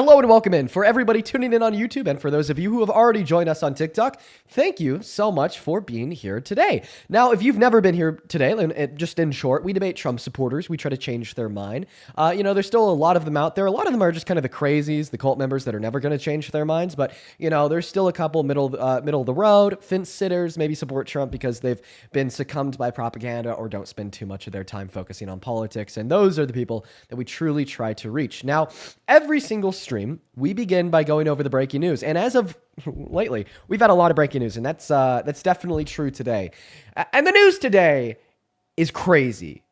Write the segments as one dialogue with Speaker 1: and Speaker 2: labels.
Speaker 1: Hello and welcome in. For everybody tuning in on YouTube and for those of you who have already joined us on TikTok, thank you so much for being here today. Now, if you've never been here today, and just in short, we debate Trump supporters. We try to change their mind. There's still a lot of them out there. A lot of them are just kind of the crazies, the cult members that are never going to change their minds. But, there's still a couple middle of the road, fence sitters, maybe support Trump because they've been succumbed by propaganda or don't spend too much of their time focusing on politics. And those are the people that we truly try to reach. Now, every single stream, we begin by going over the breaking news. And as of lately, we've had a lot of breaking news, and that's definitely true today. And the news today is crazy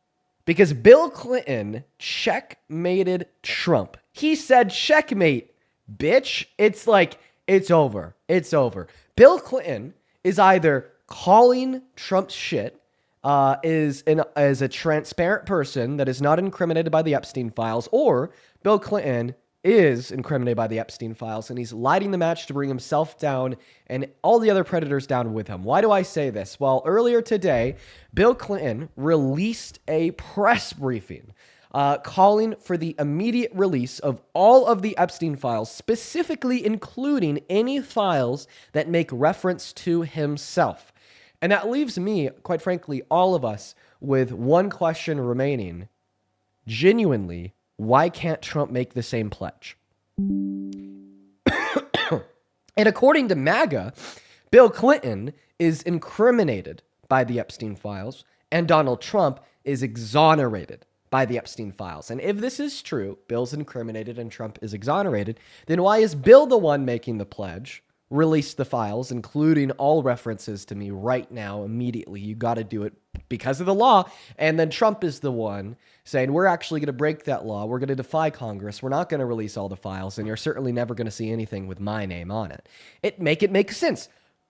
Speaker 1: because Bill Clinton checkmated Trump. He said, "Checkmate, bitch." It's like, it's over. It's over. Bill Clinton is either calling Trump's shit, is a transparent person that is not incriminated by the Epstein files, or Bill Clinton is incriminated by the Epstein files, and he's lighting the match to bring himself down and all the other predators down with him. Why do I say this? Well, earlier today, Bill Clinton released a press briefing calling for the immediate release of all of the Epstein files, specifically including any files that make reference to himself. And that leaves me, quite frankly, all of us, with one question remaining. Genuinely, why can't Trump make the same pledge? And according to MAGA, Bill Clinton is incriminated by the Epstein files, and Donald Trump is exonerated by the Epstein files. And if this is true, Bill's incriminated and Trump is exonerated, then why is Bill the one making the pledge? Release the files, including all references to me right now, immediately. You got to do it because of the law. And then Trump is the one saying, we're actually going to break that law. We're going to defy Congress. We're not going to release all the files. And you're certainly never going to see anything with my name on it. It make sense.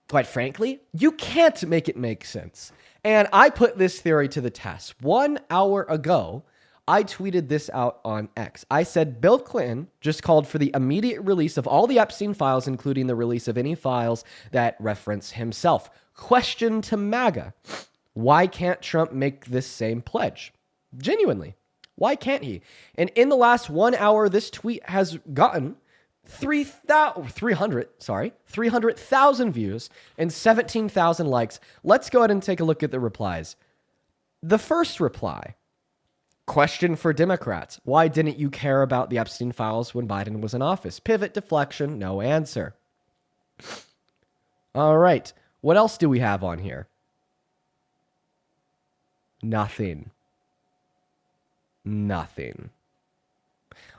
Speaker 1: Quite frankly, you can't make it make sense. And I put this theory to the test. 1 hour ago, I tweeted this out on X. I said, Bill Clinton just called for the immediate release of all the Epstein files, including the release of any files that reference himself. Question to MAGA. Why can't Trump make this same pledge? Genuinely. Why can't he? And in the last 1 hour, this tweet has gotten 300,000 views and 17,000 likes. Let's go ahead and take a look at the replies. The first reply. Question for Democrats. Why didn't you care about the Epstein files when Biden was in office? Pivot, deflection, no answer. All right. What else do we have on here? Nothing.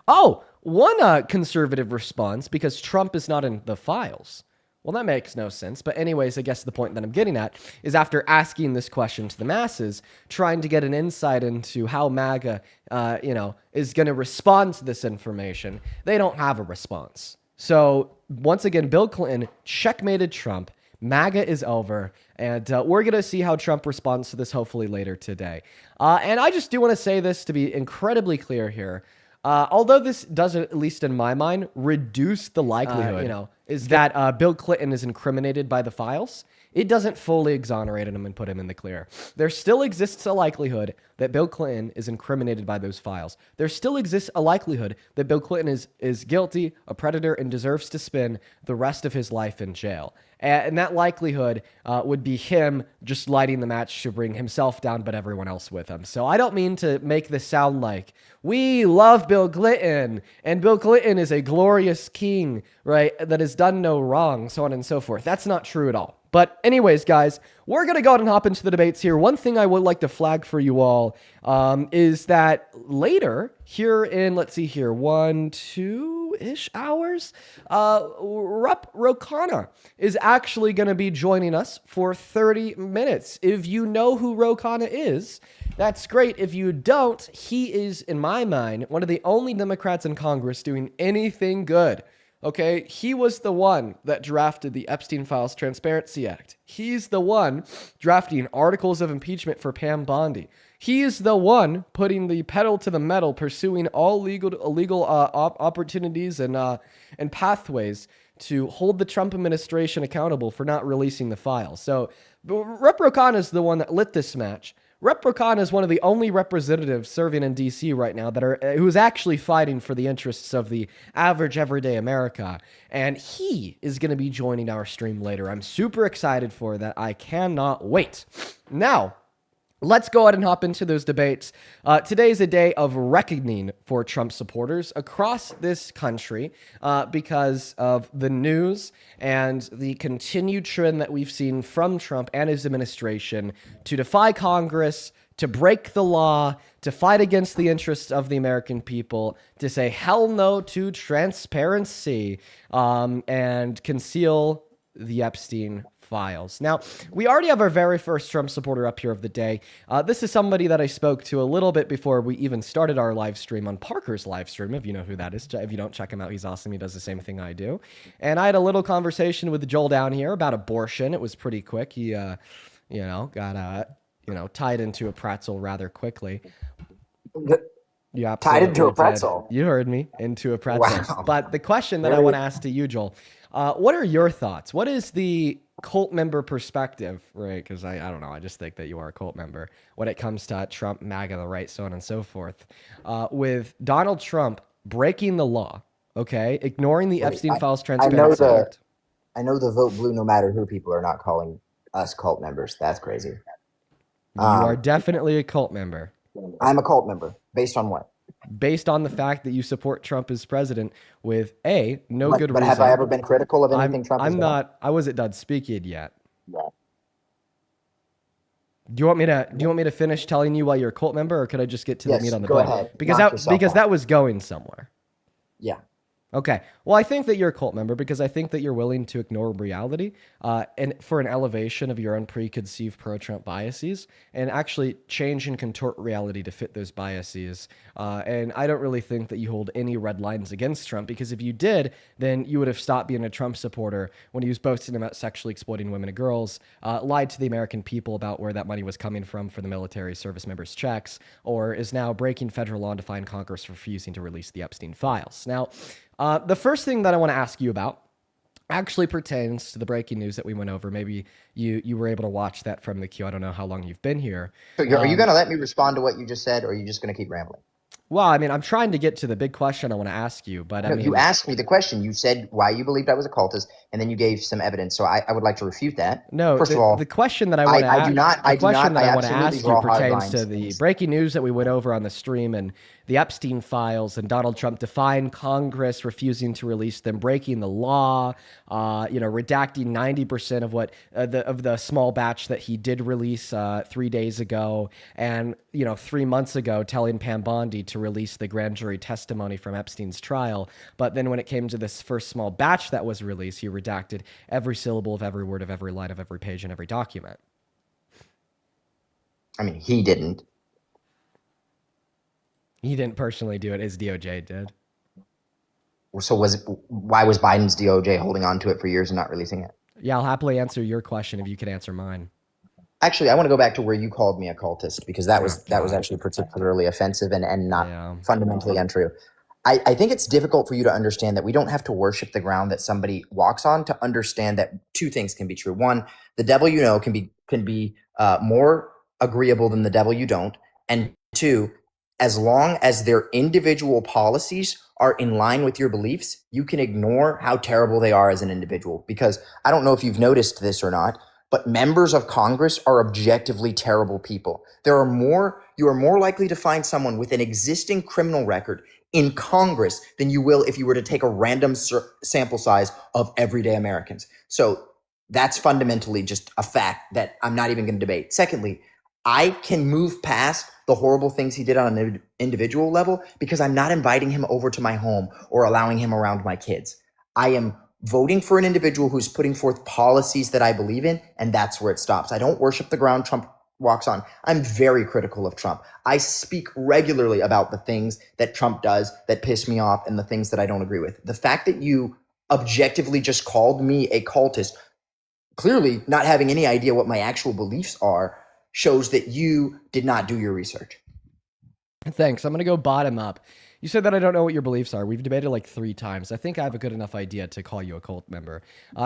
Speaker 1: Oh, one conservative response, because Trump is not in the files. Well, that makes no sense. But anyways, I guess the point that I'm getting at is after asking this question to the masses, trying to get an insight into how MAGA, is going to respond to this information, they don't have a response. So once again, Bill Clinton checkmated Trump. MAGA is over, and we're going to see how Trump responds to this hopefully later today. And I just do want to say this to be incredibly clear here. Although this does, at least in my mind, reduce the likelihood, is that Bill Clinton is incriminated by the files, it doesn't fully exonerate him and put him in the clear. There still exists a likelihood that Bill Clinton is incriminated by those files. There still exists a likelihood that Bill Clinton is guilty, a predator, and deserves to spend the rest of his life in jail. And that likelihood would be him just lighting the match to bring himself down, but everyone else with him. So I don't mean to make this sound like we love Bill Clinton and Bill Clinton is a glorious king, right, that has done no wrong, so on and so forth. That's not true at all. But anyways, guys, we're going to go ahead and hop into the debates here. One thing I would like to flag for you all is that later here in, let's see here, 2-ish hours, Rep. Rokana is actually going to be joining us for 30 minutes. If you know who Rokana is, that's great. If you don't, he is, in my mind, one of the only Democrats in Congress doing anything good. Okay, he was the one that drafted the Epstein Files Transparency Act. He's the one drafting articles of impeachment for Pam Bondi. He is the one putting the pedal to the metal, pursuing all illegal opportunities and pathways to hold the Trump administration accountable for not releasing the files. So Rep. Rokana is the one that lit this match. Rep. Khan is one of the only representatives serving in DC right now that are who's actually fighting for the interests of the average everyday America, and he is going to be joining our stream later. I'm super excited for that. I cannot wait. Now, let's go ahead and hop into those debates. Today is a day of reckoning for Trump supporters across this country because of the news and the continued trend that we've seen from Trump and his administration to defy Congress, to break the law, to fight against the interests of the American people, to say hell no to transparency, and conceal the Epstein files. Now, we already have our very first Trump supporter up here of the day. This is somebody that I spoke to a little bit before we even started our live stream on Parker's live stream, if you know who that is. If you don't, check him out. He's awesome. He does the same thing I do. And I had a little conversation with Joel down here about abortion. It was pretty quick. He, got, tied into a pretzel rather quickly. You
Speaker 2: tied into a pretzel.
Speaker 1: You heard me, into a pretzel.
Speaker 2: Wow.
Speaker 1: But the question that I want to ask to you, Joel, what are your thoughts? What is the cult member perspective, right? Because I don't know. I just think that you are a cult member when it comes to Trump, MAGA, the right, so on and so forth. With Donald Trump breaking the law, okay, ignoring the Epstein files Transparency Act.
Speaker 2: I know the vote blue no matter who people are not calling us cult members. That's crazy.
Speaker 1: You are definitely a cult member.
Speaker 2: I'm a cult member. Based on what?
Speaker 1: Based on the fact that you support Trump as president with good reason.
Speaker 2: But have I ever been critical of anything Trump has done?
Speaker 1: I wasn't done speaking yet.
Speaker 2: Yeah.
Speaker 1: Do you want me to finish telling you why you're a cult member, or could I just get to the meat on the bone?
Speaker 2: Go ahead.
Speaker 1: Because that was going somewhere.
Speaker 2: Yeah.
Speaker 1: Okay. Well, I think that you're a cult member because I think that you're willing to ignore reality and for an elevation of your own preconceived pro-Trump biases and actually change and contort reality to fit those biases. And I don't really think that you hold any red lines against Trump, because if you did, then you would have stopped being a Trump supporter when he was boasting about sexually exploiting women and girls, lied to the American people about where that money was coming from for the military service members' checks, or is now breaking federal law and defying Congress for refusing to release the Epstein files. Now, the first thing that I want to ask you about actually pertains to the breaking news that we went over. Maybe you were able to watch that from the queue. I don't know how long you've been here.
Speaker 2: So are you going to let me respond to what you just said, or are you just going to keep rambling?
Speaker 1: Well, I mean, I'm trying to get to the big question I want to ask you, but
Speaker 2: No, you asked me the question. You said why you believed I was a cultist, and then you gave some evidence. So I would like to refute that.
Speaker 1: No,
Speaker 2: first of all,
Speaker 1: the question that I want to ask, you pertains
Speaker 2: lines.
Speaker 1: to the breaking news that we went over on the stream and the Epstein files and Donald Trump defying Congress, refusing to release them, breaking the law, redacting 90% of what of the small batch that he did release 3 days ago, and 3 months ago telling Pam Bondi to release the grand jury testimony from Epstein's trial. But then when it came to this first small batch that was released, he redacted every syllable of every word of every line of every page and every document.
Speaker 2: I mean, he didn't.
Speaker 1: He didn't personally do it. His DOJ did.
Speaker 2: So why was Biden's DOJ holding on to it for years and not releasing it?
Speaker 1: Yeah, I'll happily answer your question if you could answer mine.
Speaker 2: Actually, I want to go back to where you called me a cultist, because that was actually particularly offensive and not fundamentally untrue. I think it's difficult for you to understand that we don't have to worship the ground that somebody walks on to understand that two things can be true. One, the devil you know can be more agreeable than the devil you don't. And two, as long as their individual policies are in line with your beliefs, you can ignore how terrible they are as an individual. Because I don't know if you've noticed this or not, but members of Congress are objectively terrible people. You are more likely to find someone with an existing criminal record in Congress than you will if you were to take a random sample size of everyday Americans. So that's fundamentally just a fact that I'm not even going to debate. Secondly, I can move past the horrible things he did on an individual level because I'm not inviting him over to my home or allowing him around my kids. I am voting for an individual who's putting forth policies that I believe in, and that's where it stops. I don't worship the ground Trump walks on. I'm very critical of Trump. I speak regularly about the things that Trump does that piss me off and the things that I don't agree with. The fact that you objectively just called me a cultist, clearly not having any idea what my actual beliefs are, shows that you did not do your research.
Speaker 1: Thanks. I'm going to go bottom up. You said that I don't know what your beliefs are. We've debated like 3 times. I think I have a good enough idea to call you a cult member.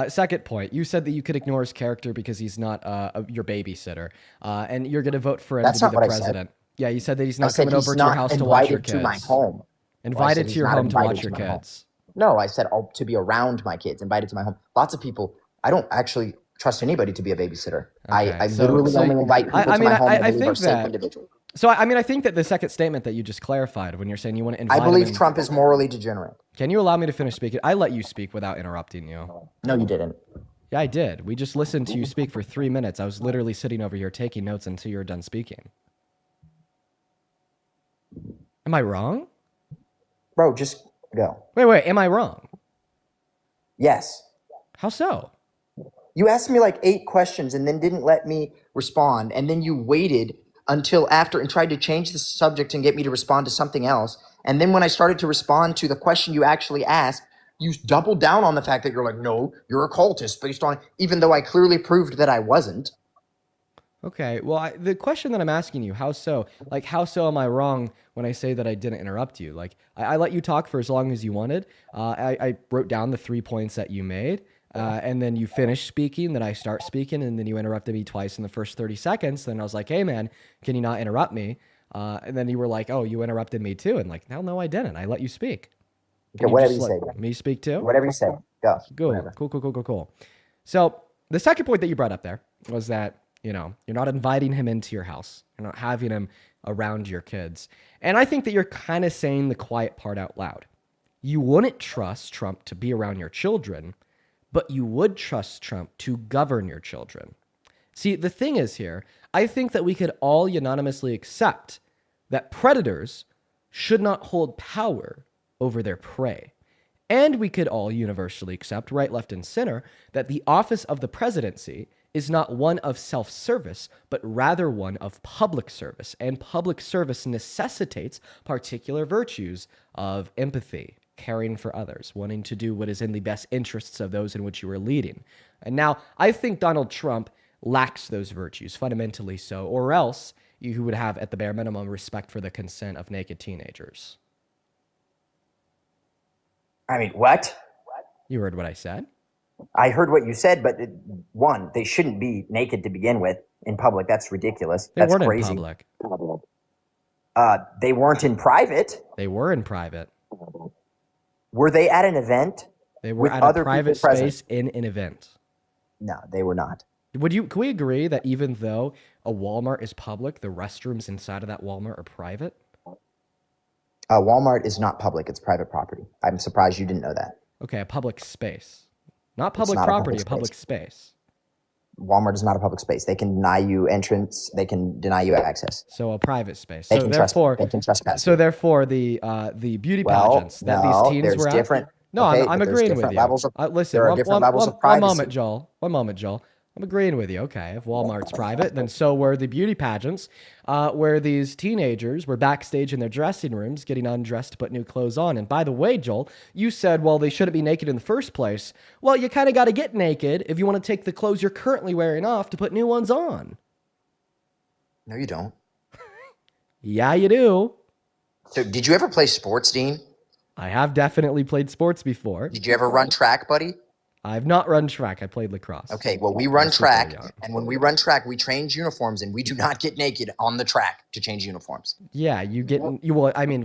Speaker 1: Second point, you said that you could ignore his character because he's not your babysitter, and you're going to vote for him
Speaker 2: That's
Speaker 1: to
Speaker 2: not
Speaker 1: be the
Speaker 2: what I
Speaker 1: president.
Speaker 2: said.
Speaker 1: Yeah, you said that he's
Speaker 2: I
Speaker 1: not
Speaker 2: said
Speaker 1: coming over
Speaker 2: he's
Speaker 1: to your
Speaker 2: not
Speaker 1: house to watch your
Speaker 2: invited to my
Speaker 1: kids.
Speaker 2: home.
Speaker 1: Invited
Speaker 2: he's
Speaker 1: to your
Speaker 2: not
Speaker 1: home to
Speaker 2: invited
Speaker 1: watch
Speaker 2: to
Speaker 1: your
Speaker 2: my home.
Speaker 1: kids.
Speaker 2: No, I said to be around my kids, invited to my home. Lots of people, I don't actually trust anybody to be a babysitter.
Speaker 1: Okay,
Speaker 2: I literally only invite people to my home that I believe are safe individuals.
Speaker 1: So, I mean, I think that the second statement that you just clarified when you're saying you want to invite
Speaker 2: I believe
Speaker 1: him in,
Speaker 2: Trump is morally degenerate.
Speaker 1: Can you allow me to finish speaking? I let you speak without interrupting you.
Speaker 2: No, you didn't.
Speaker 1: Yeah, I did. We just listened to you speak for 3 minutes. I was literally sitting over here taking notes until you were done speaking. Am I wrong?
Speaker 2: Bro, just go.
Speaker 1: Wait. Am I wrong?
Speaker 2: Yes.
Speaker 1: How so?
Speaker 2: You asked me like 8 questions and then didn't let me respond. And then you waited until after and tried to change the subject and get me to respond to something else. And then when I started to respond to the question you actually asked, you doubled down on the fact that you're like, no, you're a cultist based on, even though I clearly proved that I wasn't.
Speaker 1: Okay, well, the question that I'm asking you, how so? Like, how so am I wrong when I say that I didn't interrupt you? Like, I let you talk for as long as you wanted. I wrote down the 3 points that you made. And then you finish speaking, then I start speaking, and then you interrupted me twice in the first 30 seconds. Then I was like, hey, man, can you not interrupt me? And then you were like, oh, you interrupted me too. And like, no, I didn't. I let you speak.
Speaker 2: Okay, whatever you say.
Speaker 1: Me speak too?
Speaker 2: Whatever you say. Go.
Speaker 1: Cool. So the second point that you brought up there was that, you're not inviting him into your house. You're not having him around your kids. And I think that you're kind of saying the quiet part out loud. You wouldn't trust Trump to be around your children, but you would trust Trump to govern your children. See, the thing is here, I think that we could all unanimously accept that predators should not hold power over their prey. And we could all universally accept, right, left, and center, that the office of the presidency is not one of self-service, but rather one of public service. And public service necessitates particular virtues of empathy, caring for others, wanting to do what is in the best interests of those in which you are leading. And now, I think Donald Trump lacks those virtues, fundamentally so, or else you would have, at the bare minimum, respect for the consent of naked teenagers.
Speaker 2: I mean, what?
Speaker 1: You heard what I said?
Speaker 2: I heard what you said, but one, they shouldn't be naked to begin with in public. That's ridiculous.
Speaker 1: They
Speaker 2: That's
Speaker 1: weren't
Speaker 2: crazy.
Speaker 1: in public.
Speaker 2: They weren't in private.
Speaker 1: They were in private.
Speaker 2: Were they at an event?
Speaker 1: They were at a private space in an event.
Speaker 2: No, they were not.
Speaker 1: Can we agree that even though a Walmart is public, the restrooms inside of that Walmart are private?
Speaker 2: Walmart is not public. It's private property. I'm surprised you didn't know that.
Speaker 1: Okay, a public space. Not public property, a public space.
Speaker 2: Walmart is not a public space. They can deny you entrance. They can deny you access.
Speaker 1: So a private space.
Speaker 2: They can trespass.
Speaker 1: So therefore, the beauty pageants that these teens were
Speaker 2: different.
Speaker 1: at. No, I'm agreeing with you. Listen, there are different levels of privacy. One moment, Joel. I'm agreeing with you. Okay, if Walmart's private, then so were the beauty pageants, where these teenagers were backstage in their dressing rooms getting undressed to put new clothes on. And by the way, Joel, you said, well, they shouldn't be naked in the first place. Well, you kind of got to get naked if you want to take the clothes you're currently wearing off to put new ones on.
Speaker 2: No, you don't.
Speaker 1: Yeah, you do.
Speaker 2: So did you ever play sports, Dean?
Speaker 1: I have definitely played sports before.
Speaker 2: Did you ever run track, buddy?
Speaker 1: I've not run track. I played lacrosse.
Speaker 2: Okay, well, we run track, and when we run track, we change uniforms, and we do not get naked on the track to change uniforms.
Speaker 1: Yeah,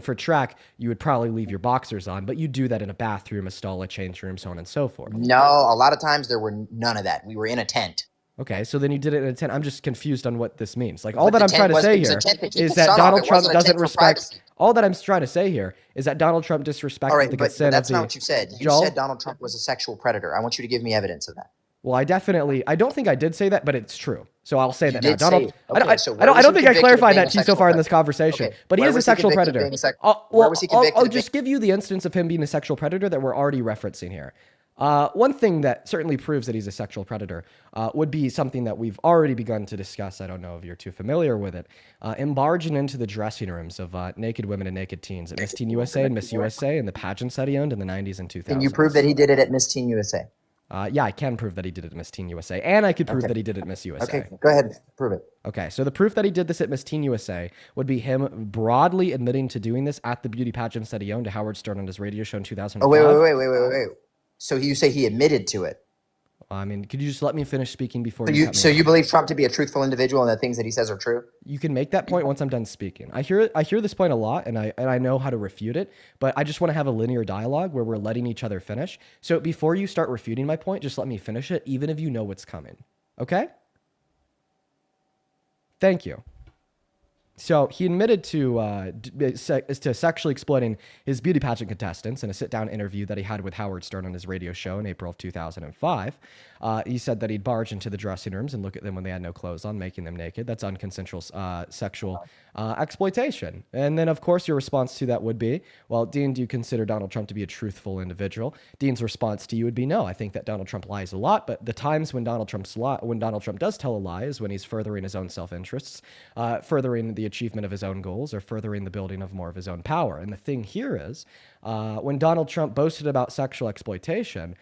Speaker 1: for track, you would probably leave your boxers on, but you do that in a bathroom, a stall, a change room, so on and so forth.
Speaker 2: No, a lot of times there were none of that. We were in a tent.
Speaker 1: Okay, so then you did it in a tent. I'm just confused on what this means. Like, all that I'm trying to say here is that Donald Trump doesn't respect. All that I'm trying to say here is that Donald Trump disrespected the consent of the.
Speaker 2: That's not what you said. You said Donald Trump was a sexual predator. I want you to give me evidence of that.
Speaker 1: Well, I don't think I did say that, but it's true. So I'll say that now.
Speaker 2: Donald,
Speaker 1: I don't think I clarified that to you so far in this conversation, but he is a sexual predator. I'll just give you the instance of him being a sexual predator that we're already referencing here. One thing that certainly proves that he's a sexual predator would be something that we've already begun to discuss. I don't know if you're too familiar with it. Barging into the dressing rooms of naked women and naked teens at Miss Teen USA and Miss USA and the pageants that he owned in the 90s and 2000s.
Speaker 2: Can you prove that he did it at Miss Teen USA?
Speaker 1: Yeah, I can prove that he did it at Miss Teen USA, and I could prove
Speaker 2: Okay.
Speaker 1: that he did it at Miss USA.
Speaker 2: Okay, go ahead, prove it.
Speaker 1: Okay, so the proof that he did this at Miss Teen USA would be him broadly admitting to doing this at the beauty pageants that he owned to Howard Stern on his radio show in 2005.
Speaker 2: Oh, wait. So you say he admitted to it?
Speaker 1: I mean, could you just let me finish speaking before
Speaker 2: So you believe Trump to be a truthful individual and the things that he says are true?
Speaker 1: You can make that point once I'm done speaking. I hear this point a lot, and I know how to refute it, but I just want to have a linear dialogue where we're letting each other finish. So before you start refuting my point, just let me finish it, even if you know what's coming. Okay? Thank you. So he admitted to sexually exploiting his beauty pageant contestants in a sit-down interview that he had with Howard Stern on his radio show in April of 2005. He said that he'd barge into the dressing rooms and look at them when they had no clothes on, making them naked. That's unconsensual sexual exploitation. And then, of course, your response to that would be, well, Dean, do you consider Donald Trump to be a truthful individual? Dean's response to you would be, no, I think that Donald Trump lies a lot, but the times when Donald Trump does tell a lie is when he's furthering his own self-interests, furthering the achievement of his own goals, or furthering the building of more of his own power. And the thing here is, when Donald Trump boasted about sexual exploitation,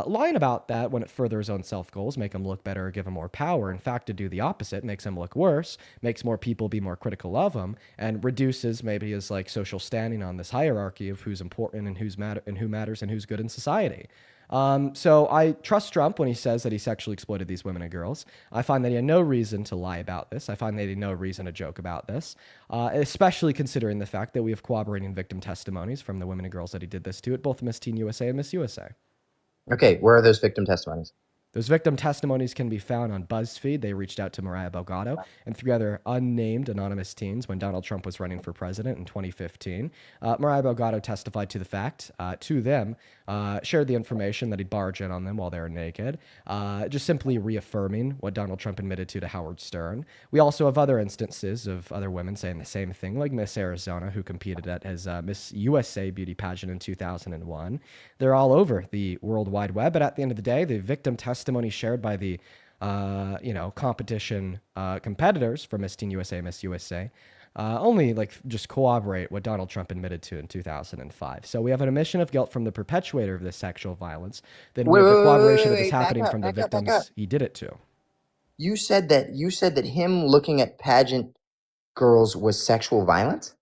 Speaker 1: lying about that when it furthers his own self-goals, make him look better or give him more power. In fact, to do the opposite makes him look worse, makes more people be more critical of him, and reduces maybe his like social standing on this hierarchy of who's important and who matters and who's good in society. So I trust Trump when he says that he sexually exploited these women and girls. I find that he had no reason to lie about this. I find that he had no reason to joke about this, especially considering the fact that we have corroborating victim testimonies from the women and girls that he did this to at both Miss Teen USA and Miss USA.
Speaker 2: Okay, where are those victim testimonies?
Speaker 1: Those victim testimonies can be found on BuzzFeed. They reached out to Mariah Belgado and three other unnamed anonymous teens when Donald Trump was running for president in 2015. Mariah Belgado testified to the fact to them, shared the information that he'd barge in on them while they were naked, just simply reaffirming what Donald Trump admitted to Howard Stern. We also have other instances of other women saying the same thing, like Miss Arizona, who competed at his Miss USA beauty pageant in 2001. They're all over the World Wide Web, but at the end of the day, the victim testimony shared by the competition competitors for Miss Teen USA, Miss USA, only like just corroborate what Donald Trump admitted to in 2005. So we have an admission of guilt from the perpetuator of this sexual violence. Then we have the corroboration of this happening from the victims he did it to.
Speaker 2: You said that him looking at pageant girls was sexual violence?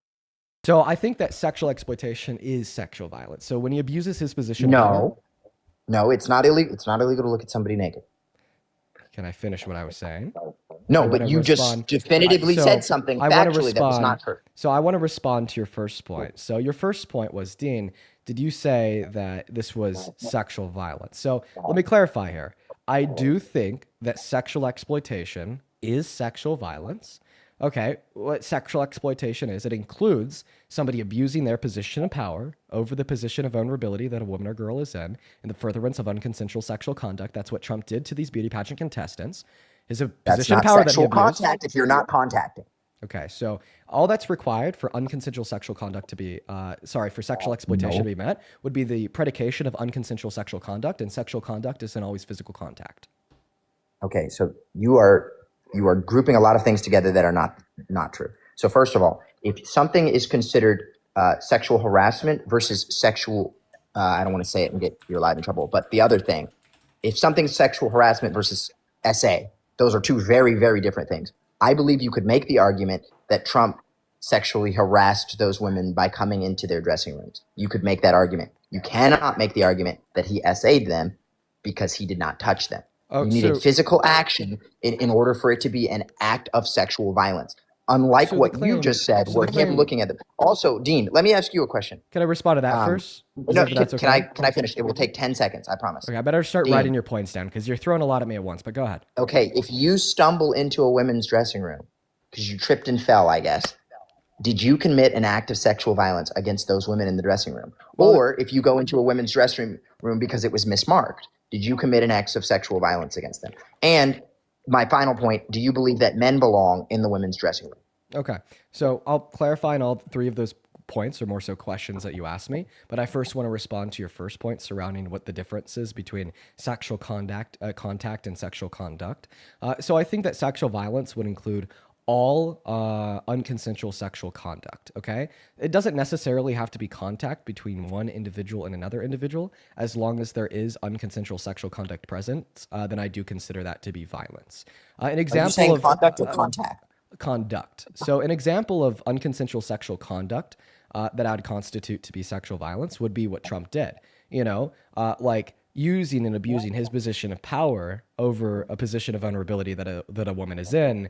Speaker 1: So I think that sexual exploitation is sexual violence. So when he abuses his position,
Speaker 2: no, it's not illegal. It's not illegal to look at somebody naked.
Speaker 1: Can I finish what I was saying?
Speaker 2: No, but you just definitively said something factually that was not true.
Speaker 1: So I want to respond to your first point. So your first point was, Dean, did you say that this was sexual violence? So let me clarify here. I do think that sexual exploitation is sexual violence. Okay, what sexual exploitation is, it includes somebody abusing their position of power over the position of vulnerability that a woman or girl is in the furtherance of unconsensual sexual conduct. That's what Trump did to these beauty pageant contestants. His position of power that he abused.
Speaker 2: That's not sexual contact if you're not contacting.
Speaker 1: Okay, so all that's required for unconsensual sexual conduct to be, for sexual exploitation to be met would be the predication of unconsensual sexual conduct, and sexual conduct isn't always physical contact.
Speaker 2: Okay, so you are grouping a lot of things together that are not true. So first of all, if something is considered sexual harassment versus sexual, I don't want to say it and get your life in trouble, but the other thing, if something's sexual harassment versus SA, those are two very, very different things. I believe you could make the argument that Trump sexually harassed those women by coming into their dressing rooms. You could make that argument. You cannot make the argument that he SA'd them because he did not touch them. You needed physical action in order for it to be an act of sexual violence. Unlike what you just said, where him looking at them. Also, Dean, let me ask you a question.
Speaker 1: Can I respond to that first?
Speaker 2: No, can I finish? It will take 10 seconds, I promise.
Speaker 1: Okay, I better start writing your points down because you're throwing a lot at me at once, but go ahead.
Speaker 2: Okay, if you stumble into a women's dressing room because you tripped and fell, I guess, did you commit an act of sexual violence against those women in the dressing room? Or if you go into a women's dressing room because it was mismarked, did you commit an act of sexual violence against them? And my final point, do you believe that men belong in the women's dressing room?
Speaker 1: Okay, so I'll clarify on all three of those points, or more so questions that you asked me, but I first want to respond to your first point surrounding what the difference is between sexual contact and sexual conduct. So I think that sexual violence would include all unconsensual sexual conduct, okay? It doesn't necessarily have to be contact between one individual and another individual. As long as there is unconsensual sexual conduct present, then I do consider that to be violence. An example
Speaker 2: Are you saying
Speaker 1: of
Speaker 2: conduct or contact?
Speaker 1: conduct. So an example of unconsensual sexual conduct that I'd constitute to be sexual violence would be what Trump did. Like using and abusing his position of power over a position of vulnerability that a woman is in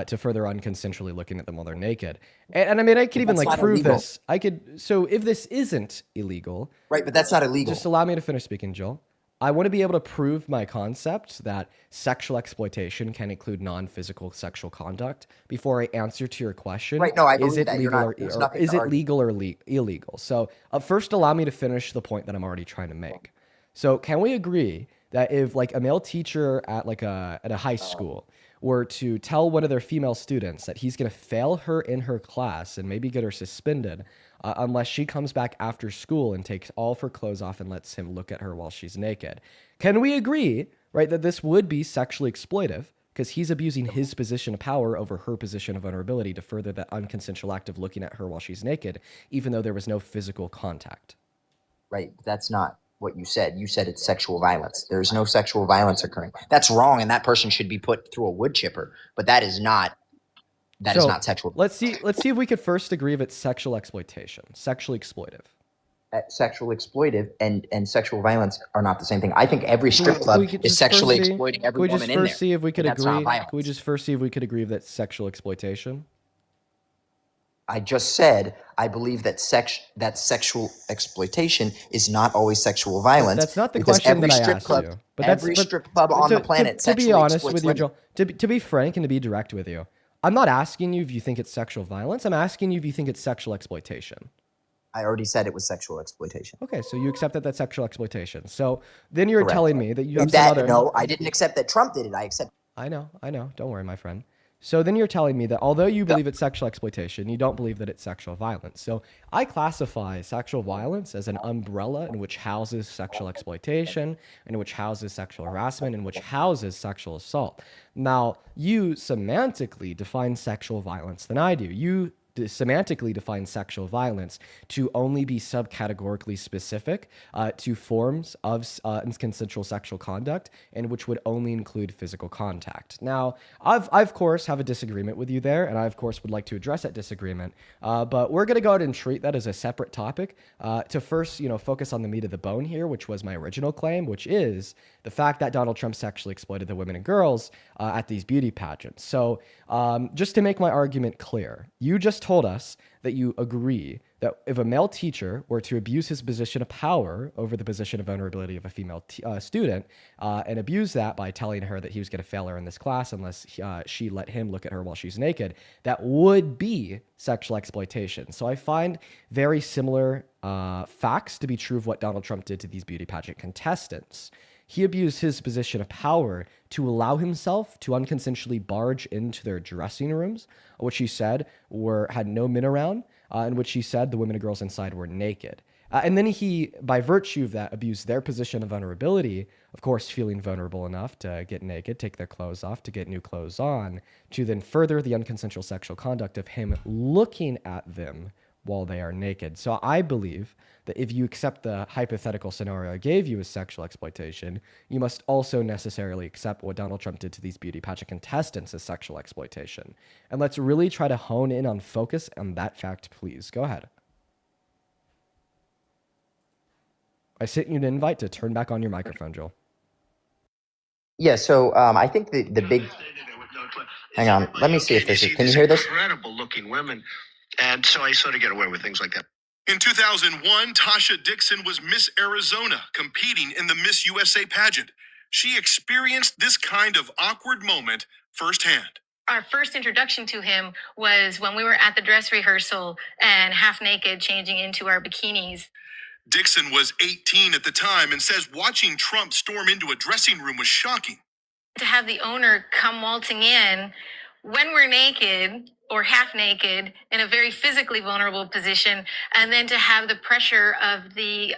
Speaker 1: to further unconsensually looking at them while they're naked. And I mean, I could even
Speaker 2: That's
Speaker 1: like
Speaker 2: not
Speaker 1: prove
Speaker 2: illegal.
Speaker 1: this. I could. So if this isn't illegal,
Speaker 2: Right, but that's not illegal.
Speaker 1: just allow me to finish speaking, Joel. I want to be able to prove my concept that sexual exploitation can include non-physical sexual conduct before I answer to your question.
Speaker 2: Right, no, I
Speaker 1: Is
Speaker 2: believe
Speaker 1: it
Speaker 2: that. You're
Speaker 1: legal
Speaker 2: not-
Speaker 1: or,
Speaker 2: there's
Speaker 1: or
Speaker 2: nothing
Speaker 1: is
Speaker 2: to
Speaker 1: it
Speaker 2: argue.
Speaker 1: legal or illegal? So first, allow me to finish the point that I'm already trying to make. So can we agree that if like a male teacher at a high school were to tell one of their female students that he's going to fail her in her class and maybe get her suspended unless she comes back after school and takes all of her clothes off and lets him look at her while she's naked. Can we agree, right, that this would be sexually exploitive because he's abusing his position of power over her position of vulnerability to further that unconsensual act of looking at her while she's naked, even though there was no physical contact?
Speaker 2: Right, but that's not what you said. You said it's sexual violence. There's no sexual violence occurring. That's wrong, and that person should be put through a wood chipper. But that is not sexual.
Speaker 1: Let's see if we could first agree if it's sexual exploitation, sexually exploitive.
Speaker 2: Sexual exploitive and sexual violence are not the same thing. I think every strip club is sexually exploiting every woman in there.
Speaker 1: Can we just first see if we could
Speaker 2: That's not
Speaker 1: agree?
Speaker 2: violence.
Speaker 1: Can we just first see if we could agree that sexual exploitation?
Speaker 2: I just said I believe that sexual exploitation is not always sexual violence.
Speaker 1: That's not the
Speaker 2: because
Speaker 1: question
Speaker 2: every
Speaker 1: that I
Speaker 2: strip
Speaker 1: asked
Speaker 2: club,
Speaker 1: you.
Speaker 2: every strip club on the planet
Speaker 1: To
Speaker 2: sexually
Speaker 1: be honest
Speaker 2: exploits
Speaker 1: with you,
Speaker 2: women.
Speaker 1: Joel, to be frank and to be direct with you, I'm not asking you if you think it's sexual violence. I'm asking you if you think it's sexual exploitation.
Speaker 2: I already said it was sexual exploitation.
Speaker 1: Okay, so you accept that that's sexual exploitation. So then you're
Speaker 2: Correct.
Speaker 1: telling me that you have
Speaker 2: That,
Speaker 1: some other.
Speaker 2: no, I didn't accept that Trump did it. I accept.
Speaker 1: I know. Don't worry, my friend. So then you're telling me that although you believe it's sexual exploitation, you don't believe that it's sexual violence. So I classify sexual violence as an umbrella in which houses sexual exploitation, in which houses sexual harassment, in which houses sexual assault. Now, you semantically define sexual violence than I do. You semantically define sexual violence to only be subcategorically specific to forms of consensual sexual conduct, and which would only include physical contact. Now, I of course have a disagreement with you there, and I of course would like to address that disagreement. But we're gonna go ahead and treat that as a separate topic. To first, focus on the meat of the bone here, which was my original claim, which is the fact that Donald Trump sexually exploited the women and girls at these beauty pageants. So, just to make my argument clear, you just told us that you agree that if a male teacher were to abuse his position of power over the position of vulnerability of a female student and abuse that by telling her that he was going to fail her in this class unless she let him look at her while she's naked, that would be sexual exploitation. So I find very similar facts to be true of what Donald Trump did to these beauty pageant contestants. He abused his position of power to allow himself to unconsensually barge into their dressing rooms, which he said had no men around, in which he said the women and girls inside were naked. And then he, by virtue of that, abused their position of vulnerability, of course, feeling vulnerable enough to get naked, take their clothes off, to get new clothes on, to then further the unconsensual sexual conduct of him looking at them while they are naked. So I believe that if you accept the hypothetical scenario I gave you as sexual exploitation, you must also necessarily accept what Donald Trump did to these beauty pageant contestants as sexual exploitation. And let's really try to hone in on focus on that fact, please. Go ahead. I sent you an invite to turn back on your microphone, Joel.
Speaker 2: Yeah, so I think the big... Hang on, let me see if this is... Can you hear this?
Speaker 3: Incredible looking women. And so I sort of get away with things like that.
Speaker 4: In 2001, Tasha Dixon was Miss Arizona, competing in the Miss USA pageant. She experienced this kind of awkward moment firsthand.
Speaker 5: Our first introduction to him was when we were at the dress rehearsal and half naked, changing into our bikinis.
Speaker 4: Dixon was 18 at the time and says watching Trump storm into a dressing room was shocking.
Speaker 5: To have the owner come waltzing in when we're naked or half naked in a very physically vulnerable position, and then to have the pressure of the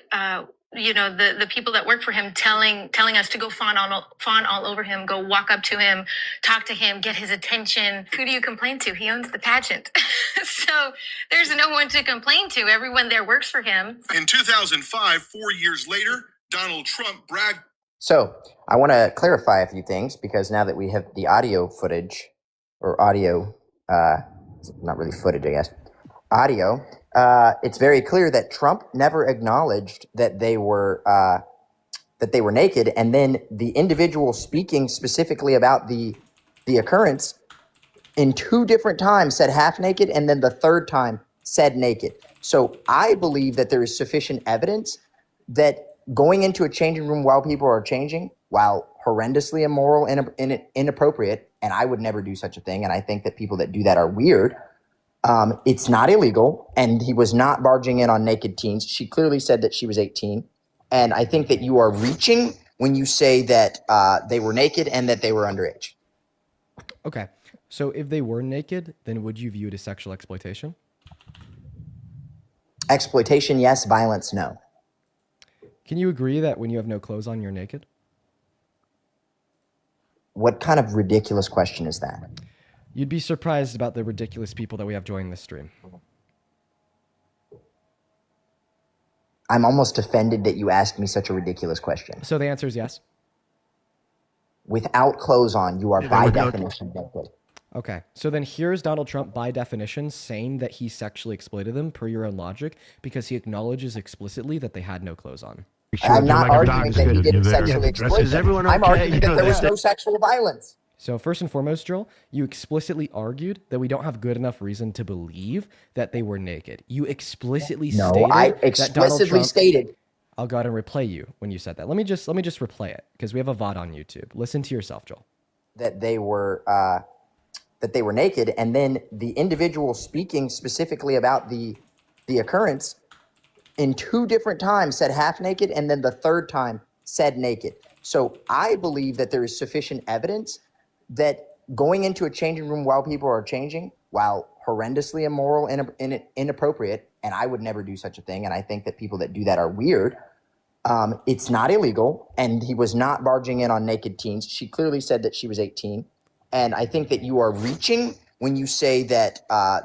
Speaker 5: the people that work for him telling us to go fawn all over him, go walk up to him, talk to him, get his attention. Who do you complain to? He owns the pageant. So there's no one to complain to. Everyone there works for him.
Speaker 4: In 2005, 4 years later, Donald Trump bragged.
Speaker 2: So I want to clarify a few things, because now that we have the audio footage, or audio, not really footage, I guess, audio, it's very clear that Trump never acknowledged that they were naked, and then the individual speaking specifically about the occurrence in 2 different times said half naked, and then the third time said naked. So I believe that there is sufficient evidence that going into a changing room while people are changing, while horrendously immoral and inappropriate, and I would never do such a thing, and I think that people that do that are weird. It's not illegal, and he was not barging in on naked teens. She clearly said that she was 18, and I think that you are reaching when you say that they were naked and that they were underage.
Speaker 1: Okay, so if they were naked, then would you view it as sexual exploitation?
Speaker 2: Exploitation, yes. Violence, no.
Speaker 1: Can you agree that when you have no clothes on, you're naked?
Speaker 2: What kind of ridiculous question is that?
Speaker 1: You'd be surprised about the ridiculous people that we have joining this stream.
Speaker 2: I'm almost offended that you asked me such a ridiculous question.
Speaker 1: So the answer is yes?
Speaker 2: Without clothes on, you are by definition naked.
Speaker 1: Okay, so then here's Donald Trump, by definition, saying that he sexually exploited them per your own logic, because he acknowledges explicitly that they had no clothes on.
Speaker 2: I'm not arguing that he didn't sexually exploit them. I'm arguing that there was no sexual violence.
Speaker 1: So first and foremost, Joel, you explicitly argued that we don't have good enough reason to believe that they were naked. You explicitly stated
Speaker 2: No, I
Speaker 1: that Donald Trump
Speaker 2: stated.
Speaker 1: I'll go ahead and replay you when you said that. Let me just replay it, because we have a VOD on YouTube. Listen to yourself, Joel.
Speaker 2: That they were naked, and then the individual speaking specifically about the occurrence in 2 different times said half naked, and then the third time said naked. So I believe that there is sufficient evidence that going into a changing room while people are changing, while horrendously immoral and inappropriate, and I would never do such a thing, and I think that people that do that are weird. It's not illegal, and he was not barging in on naked teens. She clearly said that she was 18, and I think that you are reaching when you say that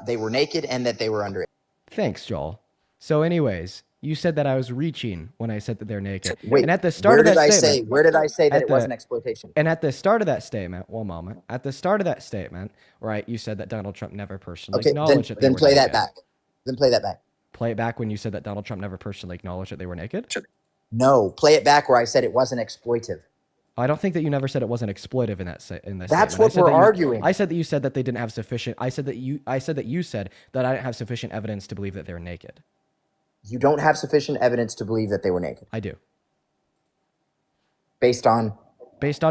Speaker 2: they were naked and that they were underage.
Speaker 1: Thanks, Joel. So anyways, you said that I was reaching when I said that they're naked.
Speaker 2: Wait,
Speaker 1: and at the start of that statement,
Speaker 2: where did I say that it wasn't exploitation?
Speaker 1: And at the start of that statement, one moment, at the start of that statement, right, you said that Donald Trump never personally acknowledged that they were naked.
Speaker 2: Then play that back. Then play that back.
Speaker 1: Play it back when you said that Donald Trump never personally acknowledged that they were naked?
Speaker 2: No, play it back where I said it wasn't exploitive.
Speaker 1: I don't think that you never said it wasn't exploitive in that
Speaker 2: That's
Speaker 1: statement.
Speaker 2: what we're arguing.
Speaker 1: I said that you said that they didn't have sufficient. I said that you said that I didn't have sufficient evidence to believe that they were naked.
Speaker 2: You don't have sufficient evidence to believe that they were naked.
Speaker 1: I do.
Speaker 2: Based on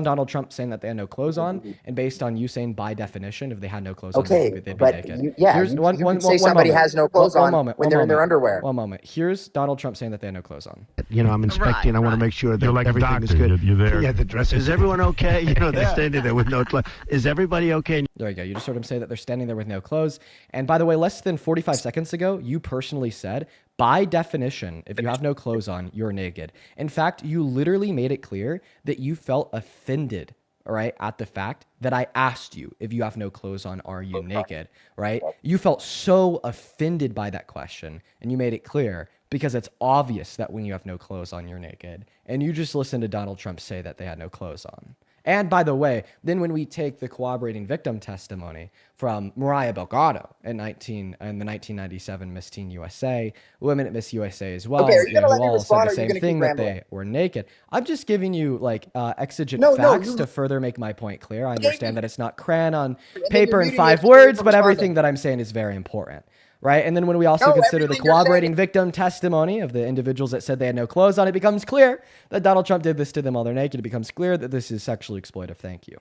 Speaker 1: Donald Trump saying that they had no clothes on, and based on you saying by definition, if they had no clothes on, they'd be naked.
Speaker 2: You can say somebody has no clothes on when they're in their underwear.
Speaker 1: One moment. Here's Donald Trump saying that they had no clothes on.
Speaker 6: I'm inspecting. I want to make sure that everything is good.
Speaker 7: You're there.
Speaker 6: Yeah, the dress. Is everyone okay? They're standing there with no clothes. Is everybody okay?
Speaker 1: There you go. You just heard him say that they're standing there with no clothes. And by the way, less than 45 seconds ago, you personally said, by definition, if you have no clothes on, you're naked. In fact, you literally made it clear that you felt offended, all right, at the fact that I asked you, if you have no clothes on, are you naked, right? You felt so offended by that question, and you made it clear because it's obvious that when you have no clothes on, you're naked. And you just listened to Donald Trump say that they had no clothes on. And by the way, then when we take the corroborating victim testimony from Mariah Belgrado in the 1997 Miss Teen USA, women at Miss USA as well,
Speaker 2: okay, are you gonna let me
Speaker 1: who all
Speaker 2: respond,
Speaker 1: said the same thing, that they were naked. I'm just giving you like exigent facts to further make my point clear. I understand that it's not crayon on paper in 5 words, but everything that I'm saying is very important. Right. And then when we also consider the corroborating victim testimony of the individuals that said they had no clothes on, it becomes clear that Donald Trump did this to them while they're naked. It becomes clear that this is sexually exploitive. Thank you.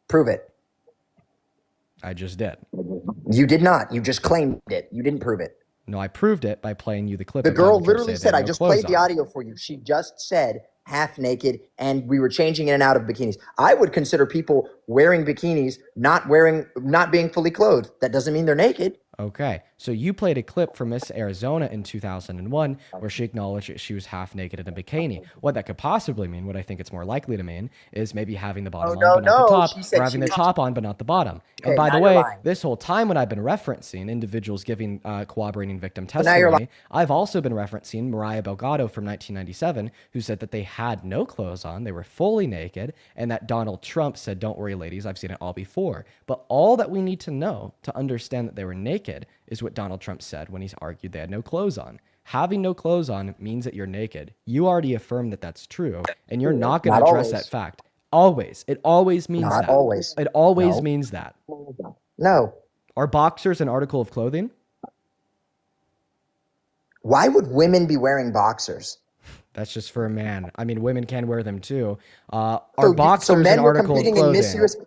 Speaker 2: Prove it.
Speaker 1: I just did.
Speaker 2: You did not. You just claimed it. You didn't prove it.
Speaker 1: No, I proved it by playing you the clip.
Speaker 2: The girl literally said, I just played the audio for you. She just said half naked, and we were changing in and out of bikinis. I would consider people wearing bikinis not being fully clothed. That doesn't mean they're naked.
Speaker 1: Okay, so you played a clip from Miss Arizona in 2001 where she acknowledged that she was half naked in a bikini. What that could possibly mean, what I think it's more likely to mean, is maybe having the bottom
Speaker 2: Oh,
Speaker 1: on
Speaker 2: no,
Speaker 1: but not the
Speaker 2: no.
Speaker 1: top,
Speaker 2: She
Speaker 1: or
Speaker 2: said
Speaker 1: having
Speaker 2: she
Speaker 1: the
Speaker 2: was.
Speaker 1: top on but not the bottom.
Speaker 2: Okay,
Speaker 1: And by
Speaker 2: now
Speaker 1: the
Speaker 2: you're
Speaker 1: way,
Speaker 2: lying.
Speaker 1: this whole time when I've been referencing individuals giving corroborating victim
Speaker 2: now you're
Speaker 1: testimony, I've also been referencing Mariah Belgado from 1997, who said that they had no clothes on, they were fully naked, and that Donald Trump said, "Don't worry, ladies, I've seen it all before." But all that we need to know to understand that they were naked is what Donald Trump said when he argued they had no clothes on. Having no clothes on means that you're naked. You already affirmed that that's true, and you're not going to
Speaker 2: Not
Speaker 1: address
Speaker 2: always.
Speaker 1: that fact. Always. It always means
Speaker 2: Not
Speaker 1: that.
Speaker 2: always.
Speaker 1: It always
Speaker 2: No.
Speaker 1: means that.
Speaker 2: No.
Speaker 1: Are boxers an article of clothing?
Speaker 2: Why would women be wearing boxers?
Speaker 1: That's just for a man. I mean, women can wear them too. Are
Speaker 2: So
Speaker 1: boxers
Speaker 2: men
Speaker 1: an
Speaker 2: were
Speaker 1: article of
Speaker 2: competing in Miss
Speaker 1: clothing?
Speaker 2: USA.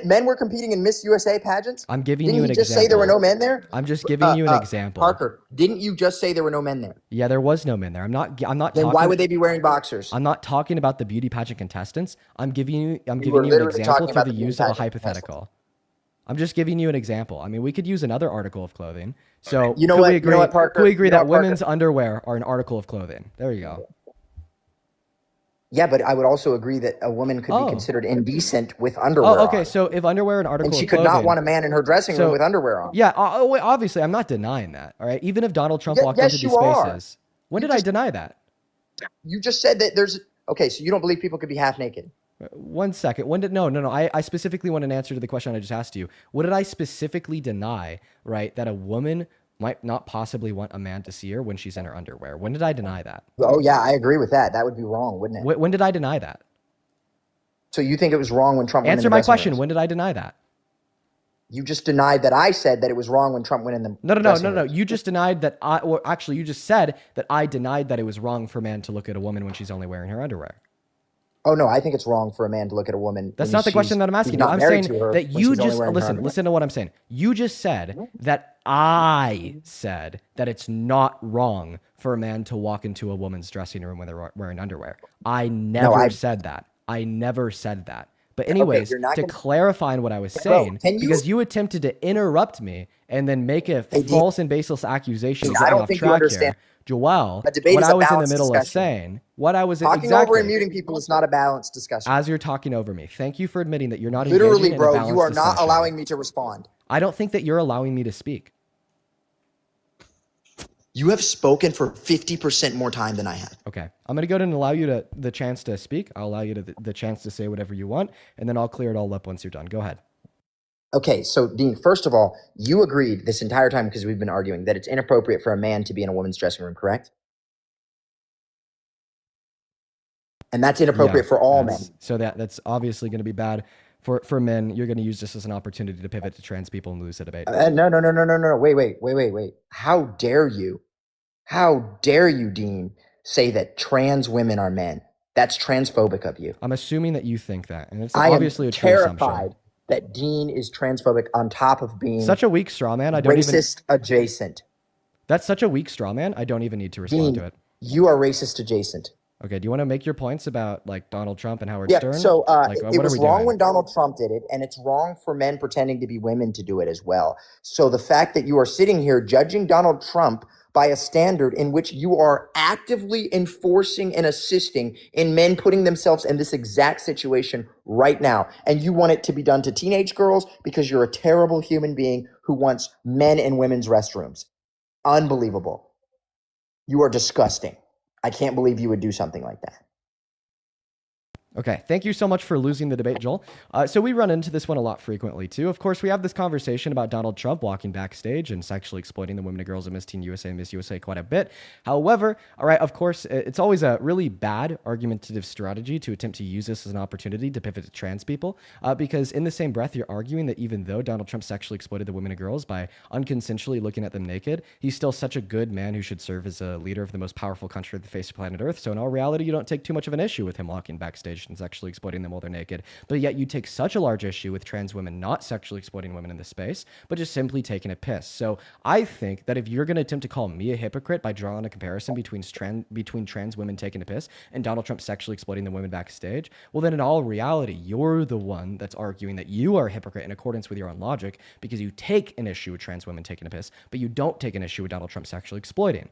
Speaker 2: Men were competing in Miss USA pageants.
Speaker 1: I'm giving
Speaker 2: Didn't
Speaker 1: you
Speaker 2: he
Speaker 1: an
Speaker 2: just
Speaker 1: example.
Speaker 2: say there were no men there?
Speaker 1: I'm just giving you an example.
Speaker 2: Parker, didn't you just say there were no men there?
Speaker 1: Yeah, there was no men there. I'm not
Speaker 2: Then
Speaker 1: talking.
Speaker 2: why would they be wearing boxers?
Speaker 1: I'm not talking about the beauty pageant contestants. I'm giving you
Speaker 2: were
Speaker 1: an
Speaker 2: literally
Speaker 1: example
Speaker 2: talking
Speaker 1: through
Speaker 2: about
Speaker 1: the
Speaker 2: the beauty
Speaker 1: use of a
Speaker 2: pageant
Speaker 1: hypothetical. I'm just giving you an example. I mean, we could use another article of clothing. So
Speaker 2: You know
Speaker 1: could
Speaker 2: what?
Speaker 1: we
Speaker 2: You
Speaker 1: agree,
Speaker 2: know what, Parker?
Speaker 1: could we agree
Speaker 2: You know
Speaker 1: that
Speaker 2: what, Parker?
Speaker 1: women's underwear are an article of clothing? There you go.
Speaker 2: Yeah, but I would also agree that a woman could
Speaker 1: Oh.
Speaker 2: be considered indecent with underwear
Speaker 1: Oh, okay.
Speaker 2: on.
Speaker 1: So if underwear an article
Speaker 2: And she
Speaker 1: of
Speaker 2: could
Speaker 1: clothing,
Speaker 2: not want a man in her dressing room
Speaker 1: So-
Speaker 2: with underwear on.
Speaker 1: yeah, wait, obviously, I'm not denying that. All right. Even if Donald Trump walked
Speaker 2: yes,
Speaker 1: into these
Speaker 2: you are.
Speaker 1: spaces, when
Speaker 2: You
Speaker 1: did I
Speaker 2: just-
Speaker 1: deny that?
Speaker 2: You just said that there's okay, so you don't believe people could be half naked.
Speaker 1: 1 second. When did no. I specifically want an answer to the question I just asked you. What did I specifically deny, right? That a woman might not possibly want a man to see her when she's in her underwear. When did I deny that?
Speaker 2: Oh yeah, I agree with that. That would be wrong, wouldn't it?
Speaker 1: When did I deny that?
Speaker 2: So you think it was wrong when Trump went in
Speaker 1: Answer
Speaker 2: the
Speaker 1: my
Speaker 2: dressing
Speaker 1: question.
Speaker 2: rooms?
Speaker 1: When did I deny that?
Speaker 2: You just denied that I said that it was wrong when Trump went in the dressing
Speaker 1: No.
Speaker 2: rooms.
Speaker 1: You just denied that or actually, you just said that I denied that it was wrong for a man to look at a woman when she's only wearing her underwear.
Speaker 2: Oh no, I think it's wrong for a man to look at a woman.
Speaker 1: That's
Speaker 2: when
Speaker 1: not the
Speaker 2: she's-
Speaker 1: question that I'm
Speaker 2: he's
Speaker 1: asking you.
Speaker 2: not
Speaker 1: I'm
Speaker 2: married
Speaker 1: saying
Speaker 2: to her
Speaker 1: that
Speaker 2: when
Speaker 1: you
Speaker 2: she's only
Speaker 1: just
Speaker 2: wearing her underwear.
Speaker 1: listen to what I'm saying. You just said that I said that it's not wrong for a man to walk into a woman's dressing room when they're wearing underwear. I never said that. I never said that. But anyways,
Speaker 2: you're not
Speaker 1: to
Speaker 2: gonna-
Speaker 1: clarify what I was
Speaker 2: Bro,
Speaker 1: saying,
Speaker 2: can you-
Speaker 1: because you attempted to interrupt me and then make a
Speaker 2: Hey, Dean.
Speaker 1: false and baseless accusation,
Speaker 2: Dean, I
Speaker 1: getting
Speaker 2: don't
Speaker 1: off
Speaker 2: think you
Speaker 1: track
Speaker 2: understand.
Speaker 1: here. Joel,
Speaker 2: A debate
Speaker 1: what
Speaker 2: is
Speaker 1: I
Speaker 2: a
Speaker 1: was in the
Speaker 2: balanced
Speaker 1: middle
Speaker 2: discussion.
Speaker 1: of saying, what I was
Speaker 2: Talking
Speaker 1: exactly
Speaker 2: over and muting people is not a balanced discussion.
Speaker 1: as you're talking over me. Thank you for admitting that you're not
Speaker 2: Literally,
Speaker 1: engaging in a
Speaker 2: bro,
Speaker 1: balanced
Speaker 2: you are not
Speaker 1: discussion.
Speaker 2: allowing me to respond.
Speaker 1: I don't think that you're allowing me to speak.
Speaker 2: You have spoken for 50% more time than I have.
Speaker 1: Okay, I'm gonna go ahead and allow you the chance to speak. I'll allow you the chance to say whatever you want, and then I'll clear it all up once you're done. Go ahead.
Speaker 2: Okay, so Dean, first of all, you agreed this entire time because we've been arguing that it's inappropriate for a man to be in a woman's dressing room, correct? And that's inappropriate
Speaker 1: Yeah,
Speaker 2: for all men.
Speaker 1: that's- So that's obviously going to be bad for men. You're going to use this as an opportunity to pivot to trans people and lose the debate.
Speaker 2: No. Wait. How dare you? How dare you, Dean, say that trans women are men? That's transphobic of you.
Speaker 1: I'm assuming that you think that, and it's
Speaker 2: I
Speaker 1: obviously
Speaker 2: am
Speaker 1: a true
Speaker 2: terrified
Speaker 1: assumption.
Speaker 2: that Dean is transphobic on top of being
Speaker 1: Such a weak straw man. I don't even.
Speaker 2: racist adjacent.
Speaker 1: That's such a weak straw man. I don't even need to respond
Speaker 2: Dean,
Speaker 1: to it.
Speaker 2: you are racist adjacent.
Speaker 1: Okay. Do you want to make your points about like Donald Trump and Howard
Speaker 2: Yeah,
Speaker 1: Stern?
Speaker 2: so
Speaker 1: Like,
Speaker 2: it
Speaker 1: what are
Speaker 2: was
Speaker 1: we
Speaker 2: wrong
Speaker 1: doing?
Speaker 2: when Donald Trump did it, and it's wrong for men pretending to be women to do it as well. So the fact that you are sitting here judging Donald Trump by a standard in which you are actively enforcing and assisting in men putting themselves in this exact situation right now, and you want it to be done to teenage girls because you're a terrible human being who wants men in women's restrooms. Unbelievable. You are disgusting. I can't believe you would do something like that.
Speaker 1: Okay, thank you so much for losing the debate, Joel. So we run into this one a lot frequently, too. Of course, we have this conversation about Donald Trump walking backstage and sexually exploiting the women and girls of Miss Teen USA and Miss USA quite a bit. However, all right, of course, it's always a really bad argumentative strategy to attempt to use this as an opportunity to pivot to trans people, because in the same breath, you're arguing that even though Donald Trump sexually exploited the women and girls by unconsensually looking at them naked, he's still such a good man who should serve as a leader of the most powerful country of the face of planet Earth. So in all reality, you don't take too much of an issue with him walking backstage prostitution, sexually exploiting them while they're naked. But yet you take such a large issue with trans women not sexually exploiting women in this space, but just simply taking a piss. So I think that if you're going to attempt to call me a hypocrite by drawing a comparison between trans women taking a piss and Donald Trump sexually exploiting the women backstage, well, then in all reality, you're the one that's arguing that you are a hypocrite in accordance with your own logic because you take an issue with trans women taking a piss, but you don't take an issue with Donald Trump sexually exploiting.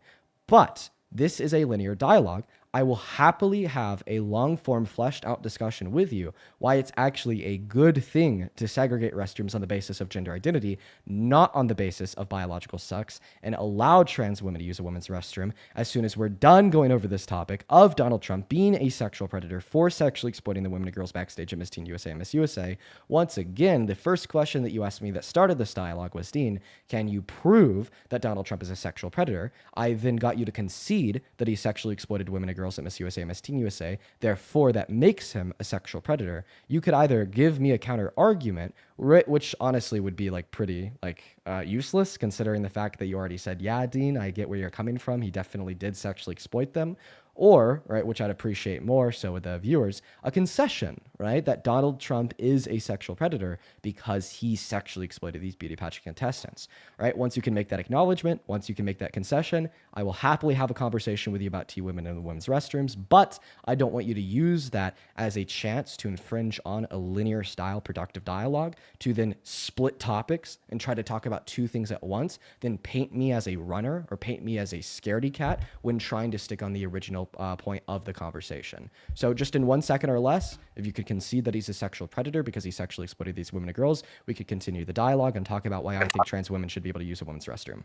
Speaker 1: But this is a linear dialogue. I will happily have a long-form, fleshed-out discussion with you why it's actually a good thing to segregate restrooms on the basis of gender identity, not on the basis of biological sex, and allow trans women to use a women's restroom as soon as we're done going over this topic of Donald Trump being a sexual predator for sexually exploiting the women and girls backstage at Miss Teen USA and Miss USA. Once again, the first question that you asked me that started this dialogue was, Dean, can you prove that Donald Trump is a sexual predator? I then got you to concede that he sexually exploited women and girls at Miss USA and Miss Teen USA, therefore that makes him a sexual predator. You could either give me a counter argument, which honestly would be like pretty useless considering the fact that you already said, yeah, Dean, I get where you're coming from. He definitely did sexually exploit them. Or, right, which I'd appreciate more so with the viewers, a concession, right, that Donald Trump is a sexual predator because he sexually exploited these beauty pageant contestants, right? Once you can make that acknowledgement, once you can make that concession, I will happily have a conversation with you about women in the women's restrooms, but I don't want you to use that as a chance to infringe on a linear style productive dialogue, to then split topics and try to talk about two things at once, then paint me as a runner or paint me as a scaredy cat when trying to stick on the original point of the conversation. So just in 1 second or less, if you could concede that he's a sexual predator because he sexually exploited these women and girls, we could continue the dialogue and talk about why I think trans women should be able to use a women's restroom.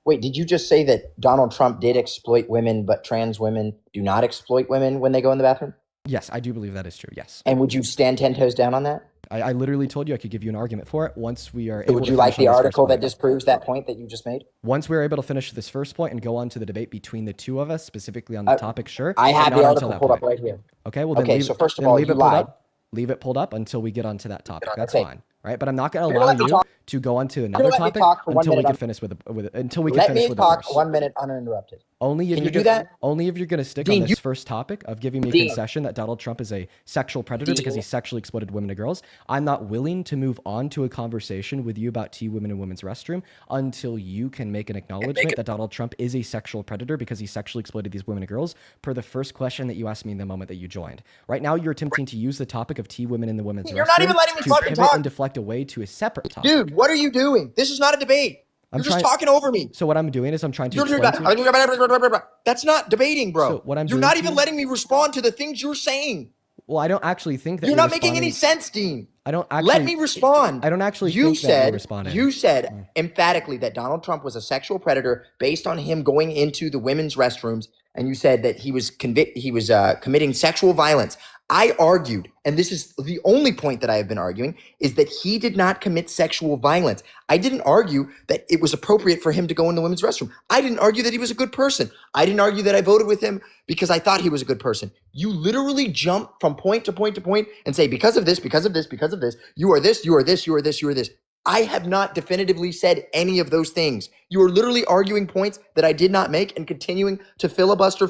Speaker 2: Wait, did you just say that Donald Trump did exploit women, but trans women do not exploit women when they go in the bathroom?
Speaker 1: Yes, I do believe that is true, yes.
Speaker 2: And would you stand 10 toes down on that?
Speaker 1: I literally told you I could give you an argument for it once we are
Speaker 2: So would you like the article that disproves that point that you just made?
Speaker 1: Once we're able to finish this first point and go on to the debate between the two of us, specifically on the topic, sure.
Speaker 2: I have the article pulled up right here.
Speaker 1: Okay, well then
Speaker 2: so first of all, you lied.
Speaker 1: Leave it pulled up until we get onto that topic. That's
Speaker 2: okay.
Speaker 1: fine, right? But I'm not going to allow you to go on to another topic until we can finish with until we can finish with the first.
Speaker 2: Let me talk 1 minute uninterrupted.
Speaker 1: Only if you're going to stick on this first topic of giving me a concession that Donald Trump is a sexual predator because he sexually exploited women and girls. I'm not willing to move on to a conversation with you about women and women's restroom until you can make an acknowledgement that Donald Trump is a sexual predator because he sexually exploited these women and girls per the first question that you asked me in the moment that you joined. Right now, you're attempting to use the topic of women in the women's restroom.
Speaker 2: You're not even letting me fucking talk.
Speaker 1: And deflect away to a separate topic.
Speaker 2: Dude, what are you doing? This is not a debate. You're just talking over me.
Speaker 1: So what I'm doing is I'm trying to explain to you.
Speaker 2: That's not debating, bro.
Speaker 1: So what
Speaker 2: you're not even letting me respond to the things you're saying.
Speaker 1: Well, I don't actually think that
Speaker 2: you're not making any sense, Dean.
Speaker 1: I don't actually
Speaker 2: let me respond.
Speaker 1: I don't actually think that you're responding.
Speaker 2: You said emphatically that Donald Trump was a sexual predator based on him going into the women's restrooms, and you said that he was committing sexual violence. I argued, and this is the only point that I have been arguing, is that he did not commit sexual violence. I didn't argue that it was appropriate for him to go in the women's restroom. I didn't argue that he was a good person. I didn't argue that I voted with him because I thought he was a good person. You literally jump from point to point to point and say, because of this, because of this, because of this, you are this, you are this, you are this, you are this. I have not definitively said any of those things. You are literally arguing points that I did not make and continuing to filibuster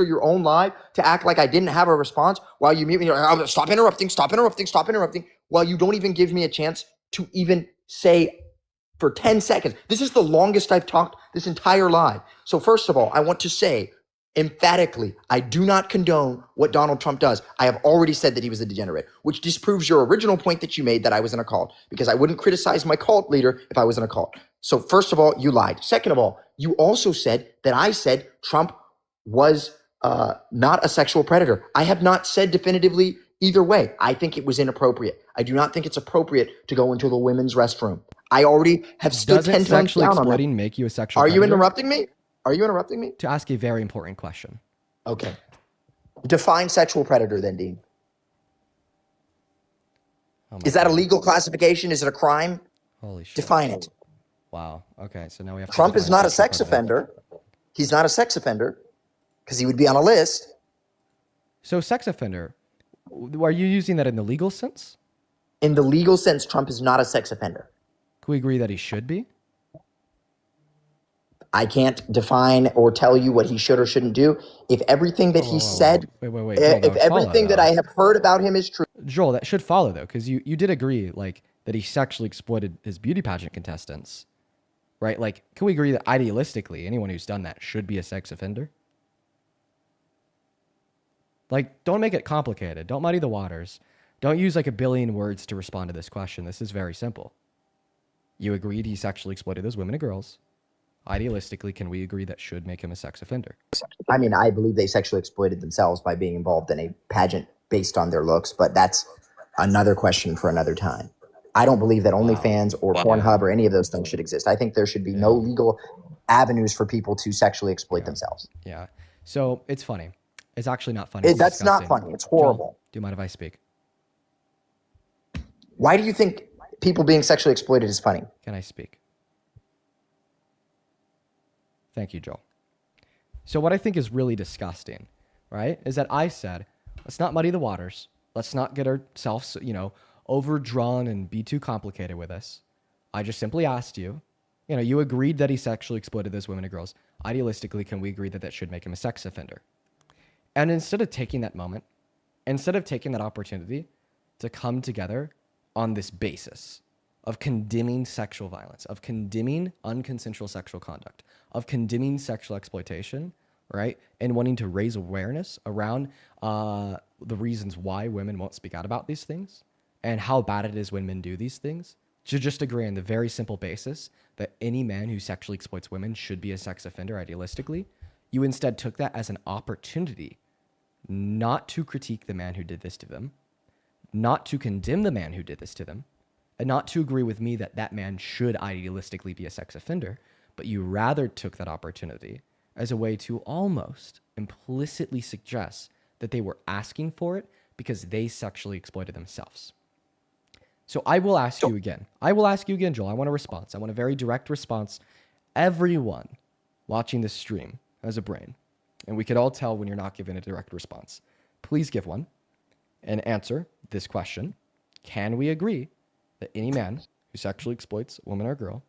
Speaker 2: your own lie to act like I didn't have a response while you mute me. Stop interrupting, while you don't even give me a chance to even say for 10 seconds. This is the longest I've talked this entire live. So first of all, I want to say emphatically, I do not condone what Donald Trump does. I have already said that he was a degenerate, which disproves your original point that you made that I was in a cult, because I wouldn't criticize my cult leader if I was in a cult. So first of all, you lied. Second of all, you also said that I said Trump was not a sexual predator. I have not said definitively either way. I think it was inappropriate. I do not think it's appropriate to go into the women's restroom. I already have stood 10 times down on that.
Speaker 1: Doesn't sexually exploiting make you a sexual predator?
Speaker 2: Are you interrupting me? Are you interrupting me?
Speaker 1: To ask a very important question.
Speaker 2: Okay. Define sexual predator then, Dean. Is that a legal classification? Is it a crime?
Speaker 1: Holy shit.
Speaker 2: Define it.
Speaker 1: Wow. Okay, so now we have to
Speaker 2: Trump is not a sex offender. He's not a sex offender because he would be on a list.
Speaker 1: So sex offender, are you using that in the legal sense?
Speaker 2: In the legal sense, Trump is not a sex offender.
Speaker 1: Can we agree that he should be?
Speaker 2: I can't define or tell you what he should or shouldn't do. If everything that he said,
Speaker 1: Wait.
Speaker 2: if everything that I have heard about him is true.
Speaker 1: Joel, that should follow though, because you did agree like that he sexually exploited his beauty pageant contestants, right? Like, can we agree that idealistically, anyone who's done that should be a sex offender? Like, don't make it complicated. Don't muddy the waters. Don't use like a billion words to respond to this question. This is very simple. You agreed he sexually exploited those women and girls. Idealistically, can we agree that should make him a sex offender?
Speaker 2: I mean, I believe they sexually exploited themselves by being involved in a pageant based on their looks, but that's another question for another time. I don't believe that OnlyFans or Pornhub or any of those things should exist. I think there should be no legal avenues for people to sexually exploit themselves.
Speaker 1: Yeah. So it's funny. It's actually not funny.
Speaker 2: That's not funny. It's horrible.
Speaker 1: Joel, do you mind if I speak?
Speaker 2: Why do you think people being sexually exploited is funny?
Speaker 1: Can I speak? Thank you, Joel. So what I think is really disgusting, right, is that I said, let's not muddy the waters. Let's not get ourselves, overdrawn and be too complicated with this. I just simply asked you, you agreed that he sexually exploited those women and girls. Idealistically, can we agree that that should make him a sex offender? And instead of taking that moment, instead of taking that opportunity to come together on this basis of condemning sexual violence, of condemning unconsensual sexual conduct, of condemning sexual exploitation, right? And wanting to raise awareness around the reasons why women won't speak out about these things and how bad it is when men do these things, to just agree on the very simple basis that any man who sexually exploits women should be a sex offender idealistically. You instead took that as an opportunity not to critique the man who did this to them, not to condemn the man who did this to them, and not to agree with me that that man should idealistically be a sex offender, but you rather took that opportunity as a way to almost implicitly suggest that they were asking for it because they sexually exploited themselves. So I will ask you again. Joel. I want a response. I want a very direct response. Everyone watching this stream has a brain, and we could all tell when you're not giving a direct response. Please give one and answer this question. Can we agree that any man who sexually exploits a woman or girl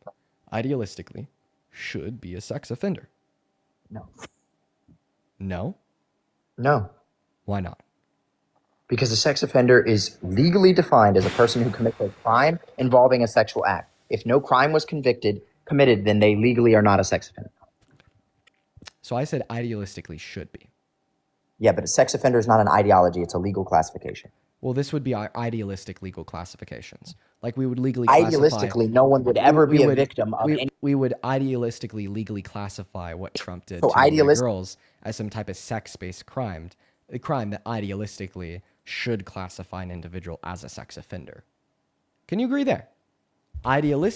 Speaker 1: idealistically should be a sex offender?
Speaker 2: No.
Speaker 1: No?
Speaker 2: No.
Speaker 1: Why not?
Speaker 2: Because a sex offender is legally defined as a person who commits a crime involving a sexual act. If no crime was committed, then they legally are not a sex offender.
Speaker 1: So I said idealistically should be.
Speaker 2: Yeah, but a sex offender is not an ideology. It's a legal classification.
Speaker 1: Well, this would be our idealistic legal classifications. Like we would legally classify...
Speaker 2: Idealistically, no one would ever be a victim of any...
Speaker 1: We would idealistically legally classify what Trump did
Speaker 2: So
Speaker 1: to girls as some type of sex-based crime, a crime that idealistically should classify an individual as a sex offender. Can you agree there? Idealistically,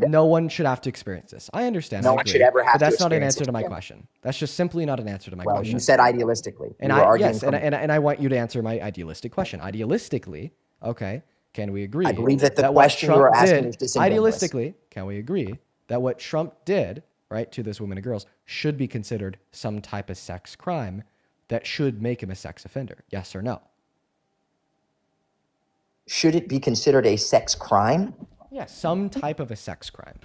Speaker 1: no one should have to experience this. I understand.
Speaker 2: No one should ever have to.
Speaker 1: But that's not an answer to my question. That's just simply not an answer to my question.
Speaker 2: Well, you said idealistically.
Speaker 1: And I want you to answer my idealistic question. Idealistically, okay, can we agree?
Speaker 2: I believe that the question you were asking is disingenuous.
Speaker 1: Idealistically, can we agree that what Trump did, right, to those women and girls should be considered some type of sex crime that should make him a sex offender? Yes or no?
Speaker 2: Should it be considered a sex crime?
Speaker 1: Yeah, some type of a sex crime.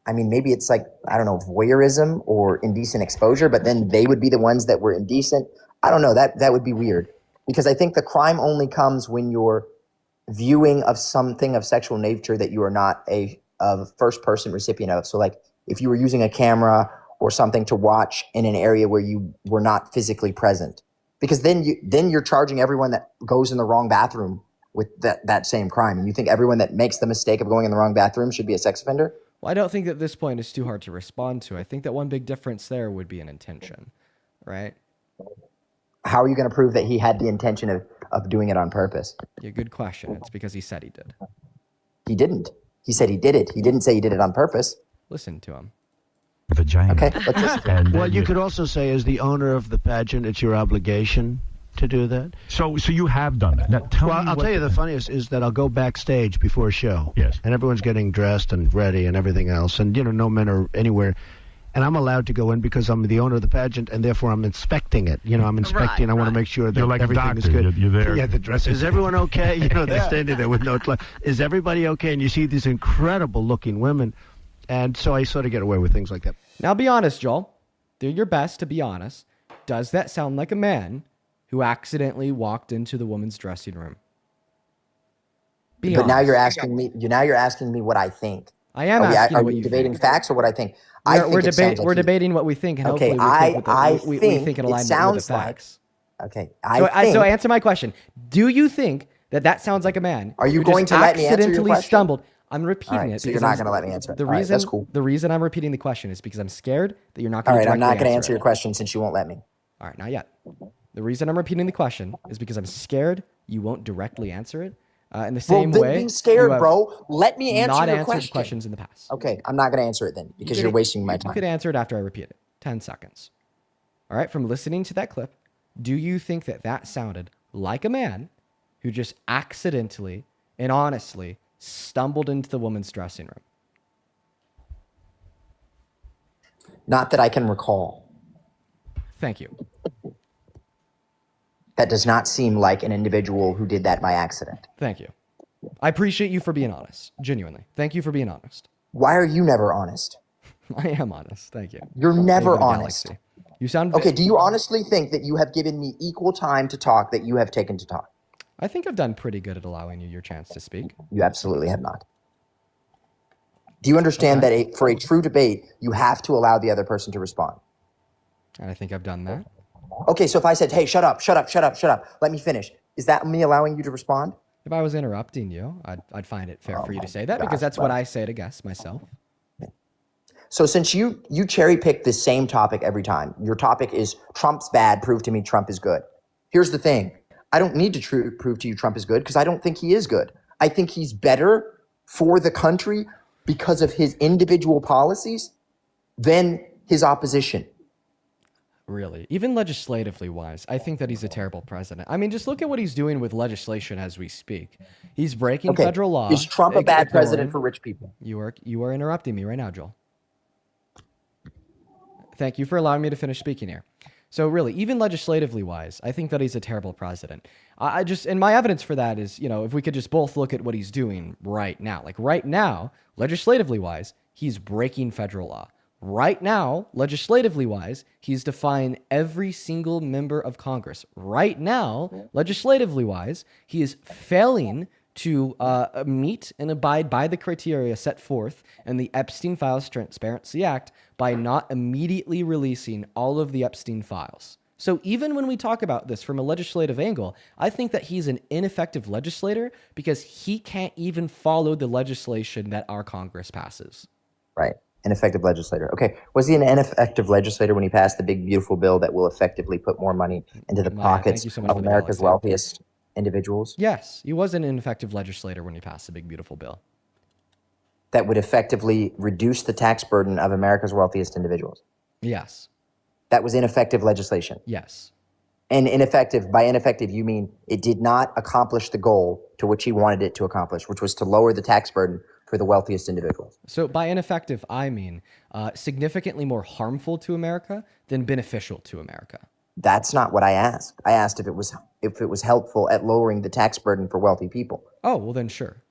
Speaker 2: I mean, maybe it's like, I don't know, voyeurism or indecent exposure, but then they would be the ones that were indecent. I don't know, that would be weird. Because I think the crime only comes when you're viewing of something of sexual nature that you are not a first-person recipient of. So like if you were using a camera or something to watch in an area where you were not physically present. Because then you're charging everyone that goes in the wrong bathroom with that same crime. And you think everyone that makes the mistake of going in the wrong bathroom should be a sex offender?
Speaker 1: Well, I don't think that this point is too hard to respond to. I think that one big difference there would be an intention, right?
Speaker 2: How are you going to prove that he had the intention of doing it on purpose?
Speaker 1: Yeah, good question. It's because he said he did.
Speaker 2: He didn't. He said he did it. He didn't say he did it on purpose.
Speaker 1: Listen to him.
Speaker 6: Vagina.
Speaker 2: Okay, let's listen.
Speaker 6: Well, you could also say, as the owner of the pageant, it's your obligation to do that.
Speaker 7: So you have done that. Now,
Speaker 6: I'll tell you the funniest is that I'll go backstage before a show.
Speaker 7: Yes.
Speaker 6: And everyone's getting dressed and ready and everything else. And, no men are anywhere. and I'm allowed to go in because I'm the owner of the pageant, and therefore I'm inspecting it. I'm inspecting. I want to make sure that
Speaker 7: You're like a
Speaker 6: everything is
Speaker 7: doctor.
Speaker 6: good.
Speaker 7: You're there.
Speaker 6: Yeah, the dress. Is everyone okay? They're standing there with no. Is everybody okay? And you see these incredible-looking women, and so I sort of get away with things like that.
Speaker 1: Now, be honest, Joel. Do your best to be honest. Does that sound like a man who accidentally walked into the woman's dressing room? Be
Speaker 2: But now
Speaker 1: honest.
Speaker 2: you're asking me what I think.
Speaker 1: I am asking
Speaker 2: Are
Speaker 1: what
Speaker 2: we
Speaker 1: you
Speaker 2: debating
Speaker 1: think.
Speaker 2: facts or what I think?
Speaker 1: We're debating what we think, and
Speaker 2: Okay,
Speaker 1: hopefully we think in alignment with the
Speaker 2: sounds like-
Speaker 1: facts.
Speaker 2: Okay,
Speaker 1: So answer my question. Do you think that sounds like a man?
Speaker 2: Are you
Speaker 1: who
Speaker 2: going
Speaker 1: just
Speaker 2: to let me answer your
Speaker 1: accidentally
Speaker 2: question?
Speaker 1: stumbled? I'm repeating
Speaker 2: All right,
Speaker 1: it.
Speaker 2: so you're not going to let me answer it.
Speaker 1: The
Speaker 2: All right,
Speaker 1: reason
Speaker 2: that's cool.
Speaker 1: The reason I'm repeating the question is because I'm scared that you're not
Speaker 2: All
Speaker 1: going to.
Speaker 2: right, I'm not going to
Speaker 1: answer
Speaker 2: answer your question since you won't let me.
Speaker 1: All right, not yet. The reason I'm repeating the question is because I'm scared you won't directly answer it. In the same
Speaker 2: then
Speaker 1: way,
Speaker 2: be scared,
Speaker 1: you have
Speaker 2: bro. Let me answer
Speaker 1: not
Speaker 2: your
Speaker 1: answered
Speaker 2: question.
Speaker 1: questions in the past.
Speaker 2: Okay, I'm not going to answer it then because you're wasting my
Speaker 1: You
Speaker 2: time.
Speaker 1: could answer it after I repeat it. 10 seconds. All right, from listening to that clip, do you think that sounded like a man who just accidentally and honestly stumbled into the woman's dressing room?
Speaker 2: Not that I can recall.
Speaker 1: Thank you.
Speaker 2: That does not seem like an individual who did that by accident.
Speaker 1: Thank you. I appreciate you for being honest. Genuinely. Thank you for being honest.
Speaker 2: Why are you never honest?
Speaker 1: I am honest. Thank you.
Speaker 2: You're never
Speaker 1: Maybe the
Speaker 2: honest.
Speaker 1: galaxy. You sound
Speaker 2: Okay, do you honestly think that you have given me equal time to talk that you have taken to talk?
Speaker 1: I think I've done pretty good at allowing you your chance to speak.
Speaker 2: You absolutely have not. Do you understand that for a true debate, you have to allow the other person to respond?
Speaker 1: And I think I've done that.
Speaker 2: Okay, so if I said, hey, shut up, let me finish, is that me allowing you to respond?
Speaker 1: If I was interrupting you, I'd find it fair for you to say that because that's what I say to guests myself.
Speaker 2: So since you cherry pick the same topic every time, your topic is Trump's bad, prove to me Trump is good. Here's the thing. I don't need to prove to you Trump is good because I don't think he is good. I think he's better for the country because of his individual policies than his opposition.
Speaker 1: Really, even legislatively wise, I think that he's a terrible president. I mean, just look at what he's doing with legislation as we speak. He's breaking federal law.
Speaker 2: Is Trump a bad president for rich people?
Speaker 1: You are interrupting me right now, Joel. Thank you for allowing me to finish speaking here. So really, even legislatively wise, I think that he's a terrible president. And my evidence for that is, if we could just both look at what he's doing right now. Like right now, legislatively wise, he's breaking federal law. Right now, legislatively wise, he's defying every single member of Congress. Right now, legislatively wise, he is failing to meet and abide by the criteria set forth in the Epstein Files Transparency Act by not immediately releasing all of the Epstein files. So even when we talk about this from a legislative angle, I think that he's an ineffective legislator because he can't even follow the legislation that our Congress passes.
Speaker 2: Right. Ineffective legislator. Okay. Was he an ineffective legislator when he passed the big, beautiful bill that will effectively put more money into the pockets of America's wealthiest individuals?
Speaker 1: Yes. He was an ineffective legislator when he passed the big, beautiful bill.
Speaker 2: That would effectively reduce the tax burden of America's wealthiest individuals.
Speaker 1: Yes.
Speaker 2: That was ineffective legislation.
Speaker 1: Yes.
Speaker 2: And by ineffective, you mean it did not accomplish the goal to which he wanted it to accomplish, which was to lower the tax burden for the wealthiest individuals.
Speaker 1: So by ineffective, I mean significantly more harmful to America than beneficial to America.
Speaker 2: That's not what I asked. I asked if it was helpful at lowering the tax burden for wealthy people.
Speaker 1: Oh, well then sure.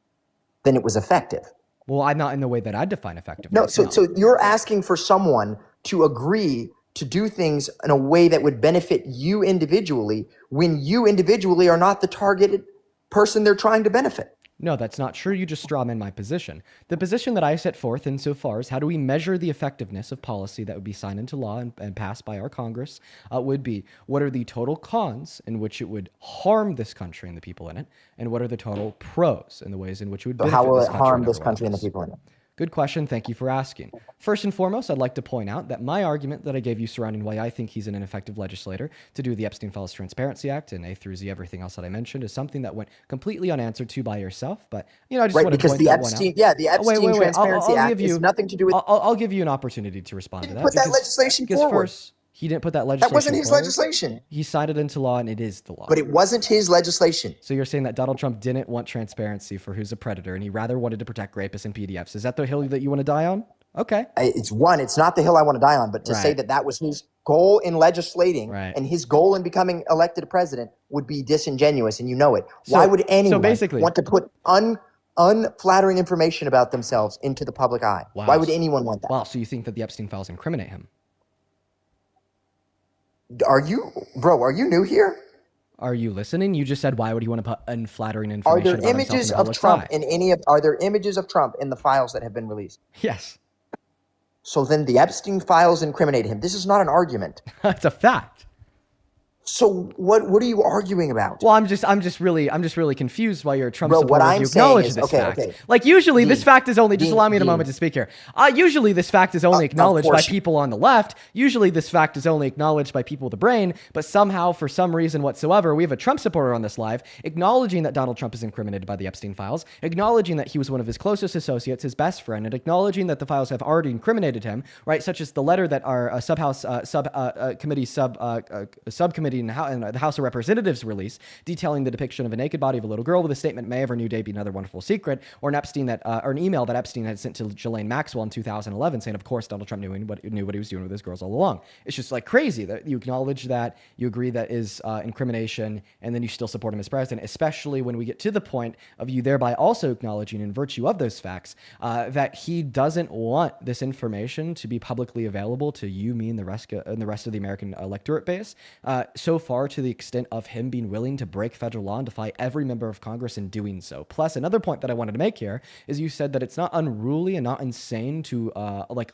Speaker 2: Then it was effective.
Speaker 1: Well, I'm not in the way that I define effective.
Speaker 2: No, so you're asking for someone to agree to do things in a way that would benefit you individually when you individually are not the targeted person they're trying to benefit.
Speaker 1: No, that's not true. You just strawman my position. The position that I set forth insofar as how do we measure the effectiveness of policy that would be signed into law and passed by our Congress would be what are the total cons in which it would harm this country and the people in it, and what are the total pros in the ways in which it would benefit
Speaker 2: how will
Speaker 1: this
Speaker 2: it
Speaker 1: country
Speaker 2: harm
Speaker 1: and
Speaker 2: this
Speaker 1: everyone
Speaker 2: country and the
Speaker 1: else.
Speaker 2: people in it?
Speaker 1: Good question. Thank you for asking. First and foremost, I'd like to point out that my argument that I gave you surrounding why I think he's an ineffective legislator to do the Epstein Files Transparency Act and A through Z, everything else that I mentioned, is something that went completely unanswered to by yourself. But, I just want to point that one out.
Speaker 2: The Epstein Transparency Act has nothing to do with...
Speaker 1: I'll give you an opportunity to respond to that.
Speaker 2: Put that legislation forward.
Speaker 1: First, he didn't put that legislation
Speaker 2: That wasn't his
Speaker 1: forward.
Speaker 2: legislation.
Speaker 1: He signed it into law, and it is the law.
Speaker 2: But it wasn't his legislation.
Speaker 1: So you're saying that Donald Trump didn't want transparency for who's a predator, and he rather wanted to protect rapists and PDFs. Is that the hill that you want to die on? Okay.
Speaker 2: It's not the hill I want to die on, but to say that was his goal in legislating and his goal in becoming elected president would be disingenuous, and you know it. Why would anyone want to put unflattering information about themselves into the public eye?
Speaker 1: Wow.
Speaker 2: Why would anyone want that?
Speaker 1: Wow, so you think that the Epstein files incriminate him?
Speaker 2: Are you new here?
Speaker 1: Are you listening? You just said, why would he want to put unflattering information
Speaker 2: about himself in the public eye? Are there images of Trump in the files that have been released?
Speaker 1: Yes.
Speaker 2: So then the Epstein files incriminate him. This is not an argument.
Speaker 1: It's a fact.
Speaker 2: So what are you arguing about?
Speaker 1: Well, I'm just really confused why you're a Trump supporter. You acknowledge this fact. Like usually this fact is only, just allow me a moment to speak here. Usually this fact is only acknowledged by people on the left. Usually this fact is only acknowledged by people with a brain, but somehow for some reason whatsoever, we have a Trump supporter on this live acknowledging that Donald Trump is incriminated by the Epstein files, acknowledging that he was one of his closest associates, his best friend, and acknowledging that the files have already incriminated him, right? Such as the letter that our subcommittee in the House of Representatives released, detailing the depiction of a naked body of a little girl with a statement, "May every new day be another wonderful secret," or an email that Epstein had sent to Ghislaine Maxwell in 2011, saying, "Of course, Donald Trump knew what he was doing with his girls all along." It's just like crazy that you acknowledge that, you agree that is incrimination, and then you still support him as president. Especially when we get to the point of you thereby also acknowledging, in virtue of those facts, that he doesn't want this information to be publicly available to you, me, and the rest of the American electorate base. So far, to the extent of him being willing to break federal law and defy every member of Congress in doing so. Plus, another point that I wanted to make here is you said that it's not unruly and not insane to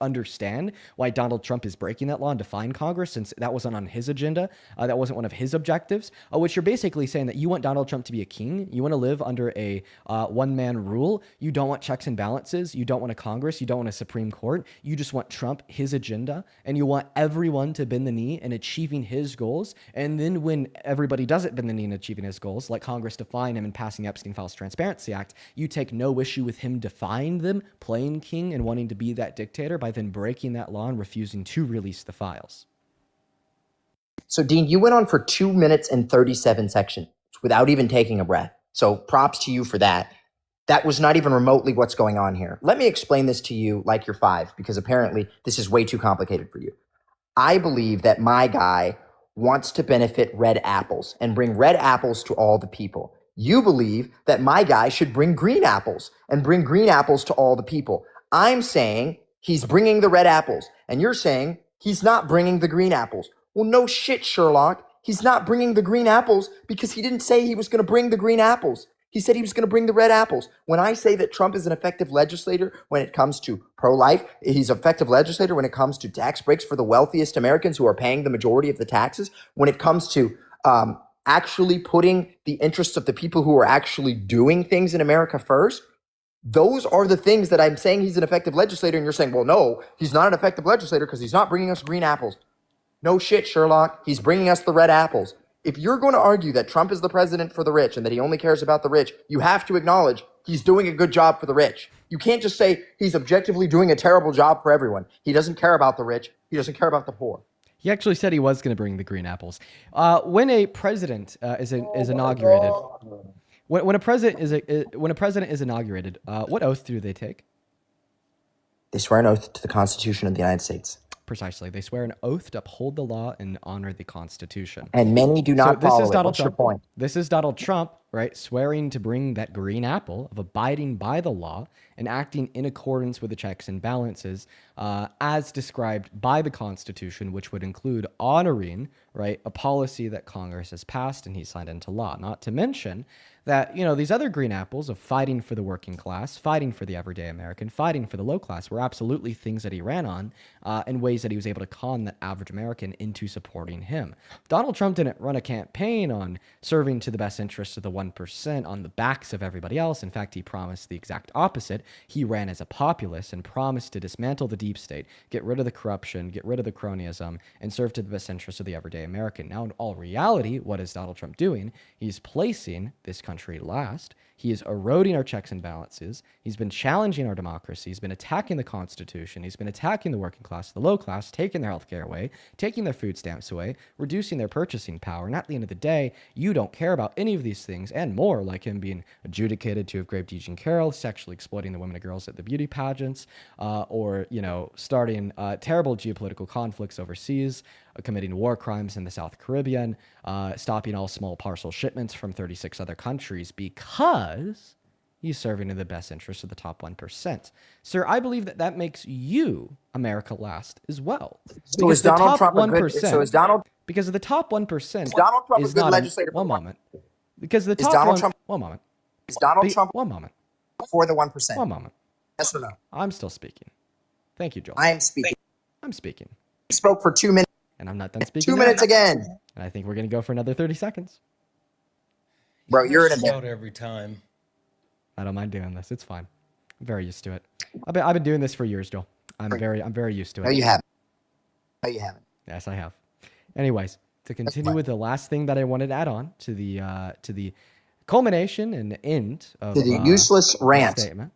Speaker 1: understand why Donald Trump is breaking that law and defying Congress, since that wasn't on his agenda. That wasn't one of his objectives, which you're basically saying that you want Donald Trump to be a king. You want to live under a one-man rule. You don't want checks and balances. You don't want a Congress. You don't want a Supreme Court. You just want Trump, his agenda, and you want everyone to bend the knee in achieving his goals. And then when everybody doesn't bend the knee in achieving his goals, like Congress defying him and passing the Epstein Files Transparency Act, you take no issue with him defying them, playing king, and wanting to be that dictator by then breaking that law and refusing to release the files.
Speaker 2: So, Dean, you went on for 2 minutes and 37 seconds without even taking a breath. So props to you for that. That was not even remotely what's going on here. Let me explain this to you like you're 5, because apparently this is way too complicated for you. I believe that my guy wants to benefit red apples and bring red apples to all the people. You believe that my guy should bring green apples and bring green apples to all the people. I'm saying he's bringing the red apples, and you're saying he's not bringing the green apples. Well, no shit, Sherlock. He's not bringing the green apples because he didn't say he was going to bring the green apples. He said he was going to bring the red apples. When I say that Trump is an effective legislator when it comes to pro-life, he's an effective legislator when it comes to tax breaks for the wealthiest Americans who are paying the majority of the taxes, when it comes to actually putting the interests of the people who are actually doing things in America first, those are the things that I'm saying he's an effective legislator. And you're saying, well, no, he's not an effective legislator because he's not bringing us green apples. No shit, Sherlock. He's bringing us the red apples. If you're going to argue that Trump is the president for the rich and that he only cares about the rich, you have to acknowledge he's doing a good job for the rich. You can't just say he's objectively doing a terrible job for everyone. He doesn't care about the rich. He doesn't care about the poor.
Speaker 1: He actually said he was going to bring the green apples. When a president is inaugurated, when a president is inaugurated, what oath do they take?
Speaker 2: They swear an oath to the Constitution of the United States.
Speaker 1: Precisely. They swear an oath to uphold the law and honor the Constitution.
Speaker 2: And many do not follow it. What's your point?
Speaker 1: This is Donald Trump, right, swearing to bring that green apple of abiding by the law and acting in accordance with the checks and balances as described by the Constitution, which would include honoring, right, a policy that Congress has passed and he signed into law. Not to mention that, you know, these other green apples of fighting for the working class, fighting for the everyday American, fighting for the low class were absolutely things that he ran on in ways that he was able to con that average American into supporting him. Donald Trump didn't run a campaign on serving to the best interests of the 1% on the backs of everybody else. In fact, he promised the exact opposite. He ran as a populist and promised to dismantle the deep state, get rid of the corruption, get rid of the cronyism, and serve to the best interests of the everyday American. Now, in all reality, what is Donald Trump doing? He's placing this country last. He is eroding our checks and balances. He's been challenging our democracy. He's been attacking the Constitution. He's been attacking the working class, the low class, taking their health care away, taking their food stamps away, reducing their purchasing power. And at the end of the day, you don't care about any of these things. things and more, like him being adjudicated to have raped Eugene Carroll, sexually exploiting the women and girls at the beauty pageants, or, starting terrible geopolitical conflicts overseas, committing war crimes in the South Caribbean, stopping all small parcel shipments from 36 other countries because he's serving in the best interest of the top 1%. Sir, I believe that makes you America last as well.
Speaker 2: So is Donald Trump a good? So is Donald?
Speaker 1: Because of the top 1%.
Speaker 2: Is Donald Trump
Speaker 1: is
Speaker 2: a good
Speaker 1: not
Speaker 2: legislator?
Speaker 1: One moment. Because the
Speaker 2: Is
Speaker 1: top
Speaker 2: Donald
Speaker 1: one.
Speaker 2: Trump?
Speaker 1: One moment.
Speaker 2: Is Donald Trump
Speaker 1: One moment.
Speaker 2: for the 1%?
Speaker 1: One moment.
Speaker 2: Yes or no?
Speaker 1: I'm still speaking. Thank you, Joel.
Speaker 2: I am speaking.
Speaker 1: I'm speaking.
Speaker 2: He spoke for 2 minutes.
Speaker 1: And I'm not done speaking.
Speaker 2: 2 minutes again.
Speaker 1: And I think we're going to go for another 30 seconds.
Speaker 2: Bro, you're in a
Speaker 8: shout every time.
Speaker 1: I don't mind doing this. It's fine. I'm very used to it. I've been doing this for years, Joel. I'm very used to it.
Speaker 2: No, you haven't. No, you haven't.
Speaker 1: Yes, I have. Anyways, to continue with the last thing that I wanted to add on to the culmination and end of
Speaker 2: To the useless rant.
Speaker 1: statement.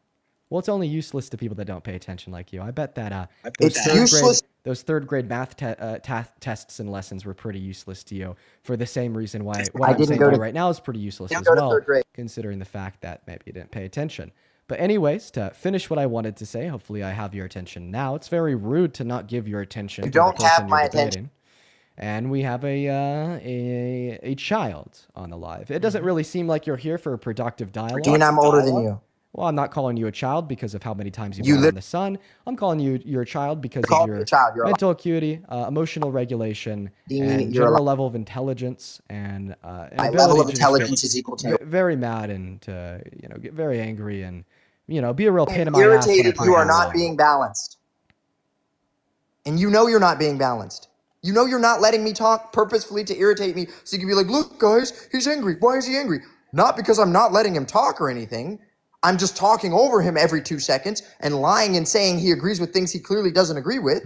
Speaker 1: Well, it's only useless to people that don't pay attention like you. I bet that
Speaker 2: It's useless.
Speaker 1: Those third grade math tests and lessons were pretty useless to you for the same reason why what I'm saying right now is pretty useless as well, considering the fact that maybe you didn't pay attention. But anyways, to finish what I wanted to say, hopefully I have your attention now. It's very rude to not give your attention.
Speaker 2: You
Speaker 1: to the
Speaker 2: don't
Speaker 1: person
Speaker 2: have
Speaker 1: you're
Speaker 2: my
Speaker 1: debating.
Speaker 2: attention.
Speaker 1: And we have a child on the live. It doesn't really seem like you're here for a productive dialogue.
Speaker 2: Dean, I'm older than you.
Speaker 1: Well, I'm not calling you a child because of how many times you've
Speaker 2: You
Speaker 1: been on the sun. I'm calling you your child because of your mental acuity, emotional regulation,
Speaker 2: Dean,
Speaker 1: and
Speaker 2: you're
Speaker 1: general level of intelligence, and
Speaker 2: my level of intelligence is equal to
Speaker 1: very mad and get very angry and be a real pain in my ass.
Speaker 2: Irritated, you are not being balanced, and you know you're not being balanced. You know you're not letting me talk purposefully to irritate me, so you can be like, "Look, guys, he's angry. Why is he angry? Not because I'm not letting him talk or anything. I'm just talking over him every 2 seconds and lying and saying he agrees with things he clearly doesn't agree with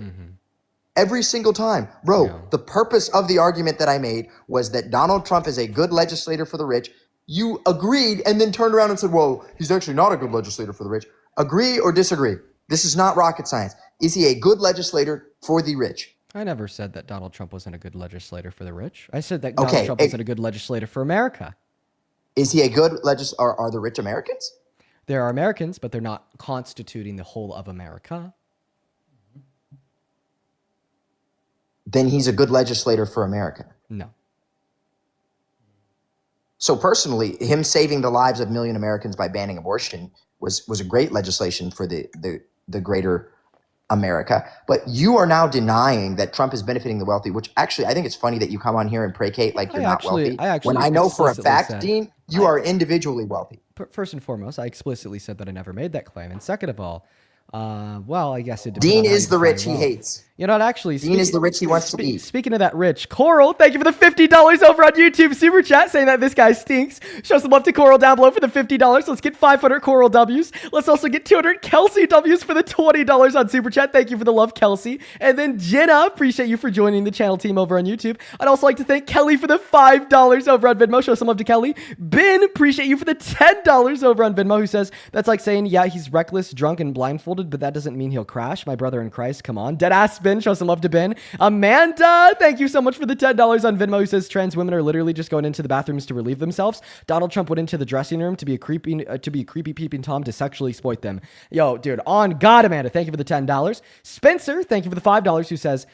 Speaker 2: every single time." Bro, the purpose of the argument that I made was that Donald Trump is a good legislator for the rich. You agreed and then turned around and said, well, he's actually not a good legislator for the rich. Agree or disagree? This is not rocket science. Is he a good legislator for the rich?
Speaker 1: I never said that Donald Trump wasn't a good legislator for the rich. I said that Donald Trump wasn't a good legislator for America.
Speaker 2: Is he a good legislator? Are the rich Americans?
Speaker 1: There are Americans, but they're not constituting the whole of America.
Speaker 2: Then he's a good legislator for America.
Speaker 1: No.
Speaker 2: So personally, him saving the lives of a million Americans by banning abortion was a great legislation for the greater America. But you are now denying that Trump is benefiting the wealthy, which actually I think it's funny that you come on here and placate like you're not wealthy. When I know for a fact, Dean, you are individually wealthy.
Speaker 1: First and foremost, I explicitly said that I never made that claim. And second of all, well, I guess it depends.
Speaker 2: Dean is the rich he hates.
Speaker 1: You know what? Actually,
Speaker 2: Dean is the rich he wants to eat.
Speaker 1: Speaking of that rich, Coral, thank you for the $50 over on YouTube Super Chat, saying that this guy stinks. Show some love to Coral down below for the $50. Let's get 500 Coral W's. Let's also get 200 Kelsey W's for the $20 on Super Chat. Thank you for the love, Kelsey. And then Jenna, appreciate you for joining the channel team over on YouTube. I'd also like to thank Kelly for the $5 over on Venmo. Show some love to Kelly. Ben, appreciate you for the $10 over on Venmo, who says, that's like saying, yeah, he's reckless, drunk, and blindfolded, but that doesn't mean he'll crash. My brother in Christ, come on. Deadass Ben, show some love to Ben. Amanda, thank you so much for the $10 on Venmo, who says trans women are literally just going into the bathrooms to relieve themselves. Donald Trump went into the dressing room to be a creepy peeping Tom to sexually exploit them. Yo, dude, on God, Amanda, thank you for the $10. Spencer, thank you for the $5, who says,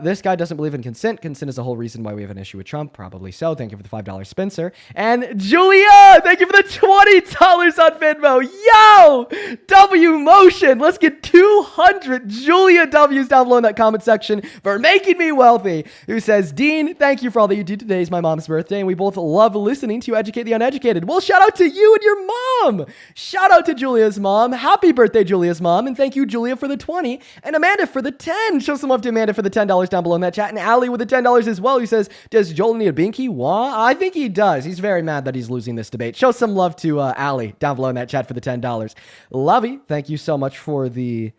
Speaker 1: this guy doesn't believe in consent. Consent is the whole reason why we have an issue with Trump. Probably so. Thank you for the $5, Spencer. And Julia, thank you for the $20 on Venmo. Yo, W Motion. Let's get 200 Julia W's down below in that comment section for making me wealthy. Who says, Dean, thank you for all that you do. Today is my mom's birthday, and we both love listening to you educate the uneducated. Well, shout out to you and your mom. Shout out to Julia's mom. Happy birthday, Julia's mom. And thank you, Julia, for the 20 and Amanda for the 10. Show some love to Amanda for the $10 down below in that chat. And Allie with the $10 as well, who says, does Joel need a binky? Wah? I think he does. He's very mad that he's losing this debate. Show some love to Allie down below in that chat for the $10. Lovey, thank you so much for the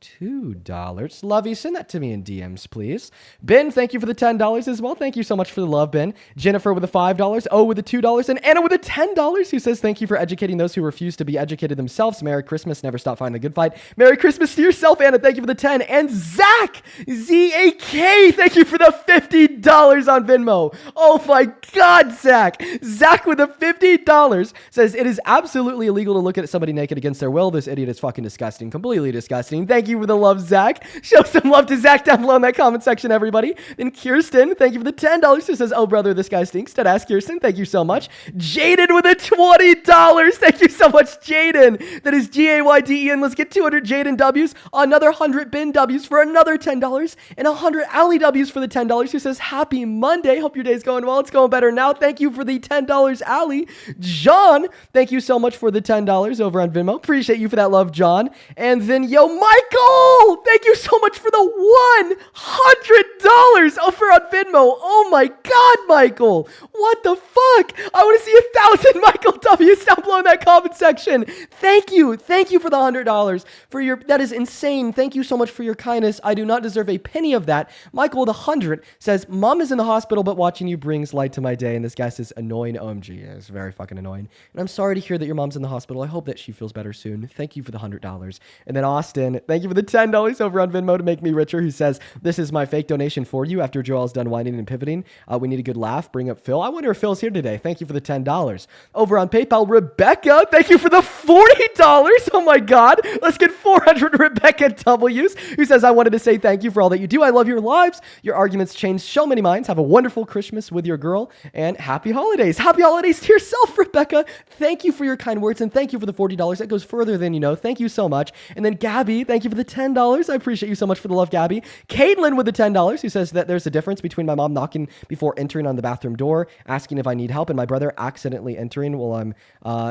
Speaker 1: $2. Lovey, send that to me in DMs, please. Ben, thank you for the $10 as well. Thank you so much for the love, Ben. Jennifer with the $5. O with the $2. And Anna with the $10, who says, thank you for educating those who refuse to be educated themselves. Merry Christmas. Never stop fighting the good fight. Merry Christmas to yourself, Anna. Thank you for the 10. And Zach, Z-A-K, thank you for the $50 on Venmo. Oh my God, Zach. Zach with the $50 says, it is absolutely illegal to look at somebody naked against their will. This idiot is fucking disgusting. Completely disgusting. Thank you for the love, Zach. Show some love to Zach down below in that comment section, everybody. Then Kirsten, thank you for the $10 who says, oh, brother, this guy stinks. Dead ass Kirsten, thank you so much. Jaden with the $20. Thank you so much, Jaden. That is G-A-Y-D-E-N. Let's get 200 Jaden W's, another 100 Ben W's for another $10, and 100 Allie W's for the $10 who says, happy Monday. Hope your day's going well. It's going better now. Thank you for the $10, Allie. John, thank you so much for the $10 over on Venmo. Appreciate you for that love, John. And then, yo, Michael, thank you so much for the $100 over on Venmo. Oh my God, Michael. What the fuck? I want to see 1,000 Michael W's down below in that comment section. Thank you. Thank you for the $100 for your, that is insane. Thank you so much for your kindness. I do not deserve a penny of that. Michael with 100 says, mom is in the hospital, but watching you brings light to my day. And this guy says, annoying OMG. Yeah, it's very fucking annoying. And I'm sorry to hear that your mom's in the hospital. I hope that she feels better soon. Thank you for the $100. And then Austin, thank you for the $10 over on Venmo to make me richer, who says, this is my fake donation for you after Joel's done whining and pivoting. We need a good laugh. Bring up Phil. I wonder if Phil's here today. Thank you for the $10. Over on PayPal, Rebecca, thank you for the $40. Oh my God. Let's get 400 Rebecca W's, who says, I wanted to say thank you for all that you do. I love your lives. Your arguments change so many minds. Have a wonderful Christmas with your girl and happy holidays. Happy holidays to yourself, Rebecca. Thank you for your kind words and thank you for the $40. That goes further than you know. Thank you so much. And then Gabby, thank you for the $10. I appreciate you so much for the love, Gabby. Caitlin with the $10, who says that there's a difference between my mom knocking before entering on the bathroom door, asking if I need help, and my brother accidentally entering while I'm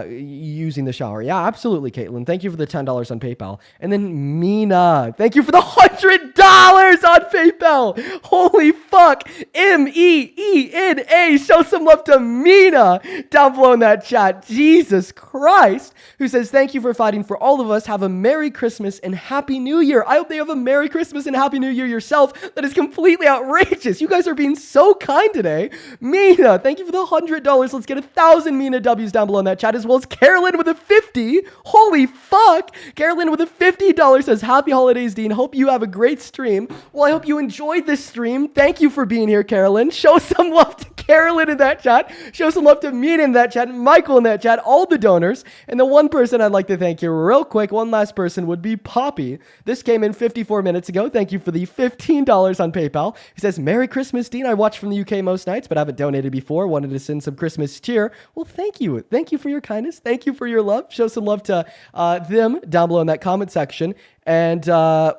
Speaker 1: using the shower. Yeah, absolutely, Caitlin. Thank you for the $10 on PayPal. And then Mina, thank you for the $100 on PayPal. Holy fuck. M-E-E-N-A. Show some love to Mina down below in that chat. Jesus Christ. Who says, thank you for fighting for all of us. Have a Merry Christmas and Happy New Year. I hope they have a Merry Christmas and Happy New Year yourself. That is completely outrageous. You guys are being so kind today. Mina, thank you for the $100. Let's get 1,000 Mina W's down below in that chat, as well as Carolyn with a 50. Holy fuck. Carolyn with a $50 says, happy holidays, Dean. Hope you have a great stream. Well, I hope you enjoyed this stream. Thank you for being here, Carolyn. Show some love to Carolyn in that chat. Show some love to Mina in that chat, Michael in that chat, all the donors. And the one person I'd like to thank you real quick, one last person, would be Poppy. This came in 54 minutes ago. Thank you for the $15 on PayPal. He says, Merry Christmas, Dean. I watch from the UK most nights, but haven't donated before. Wanted to send some Christmas cheer. Well, thank you. Thank you for your kindness. Thank you for your love. Show some love to them down below in that comment section. And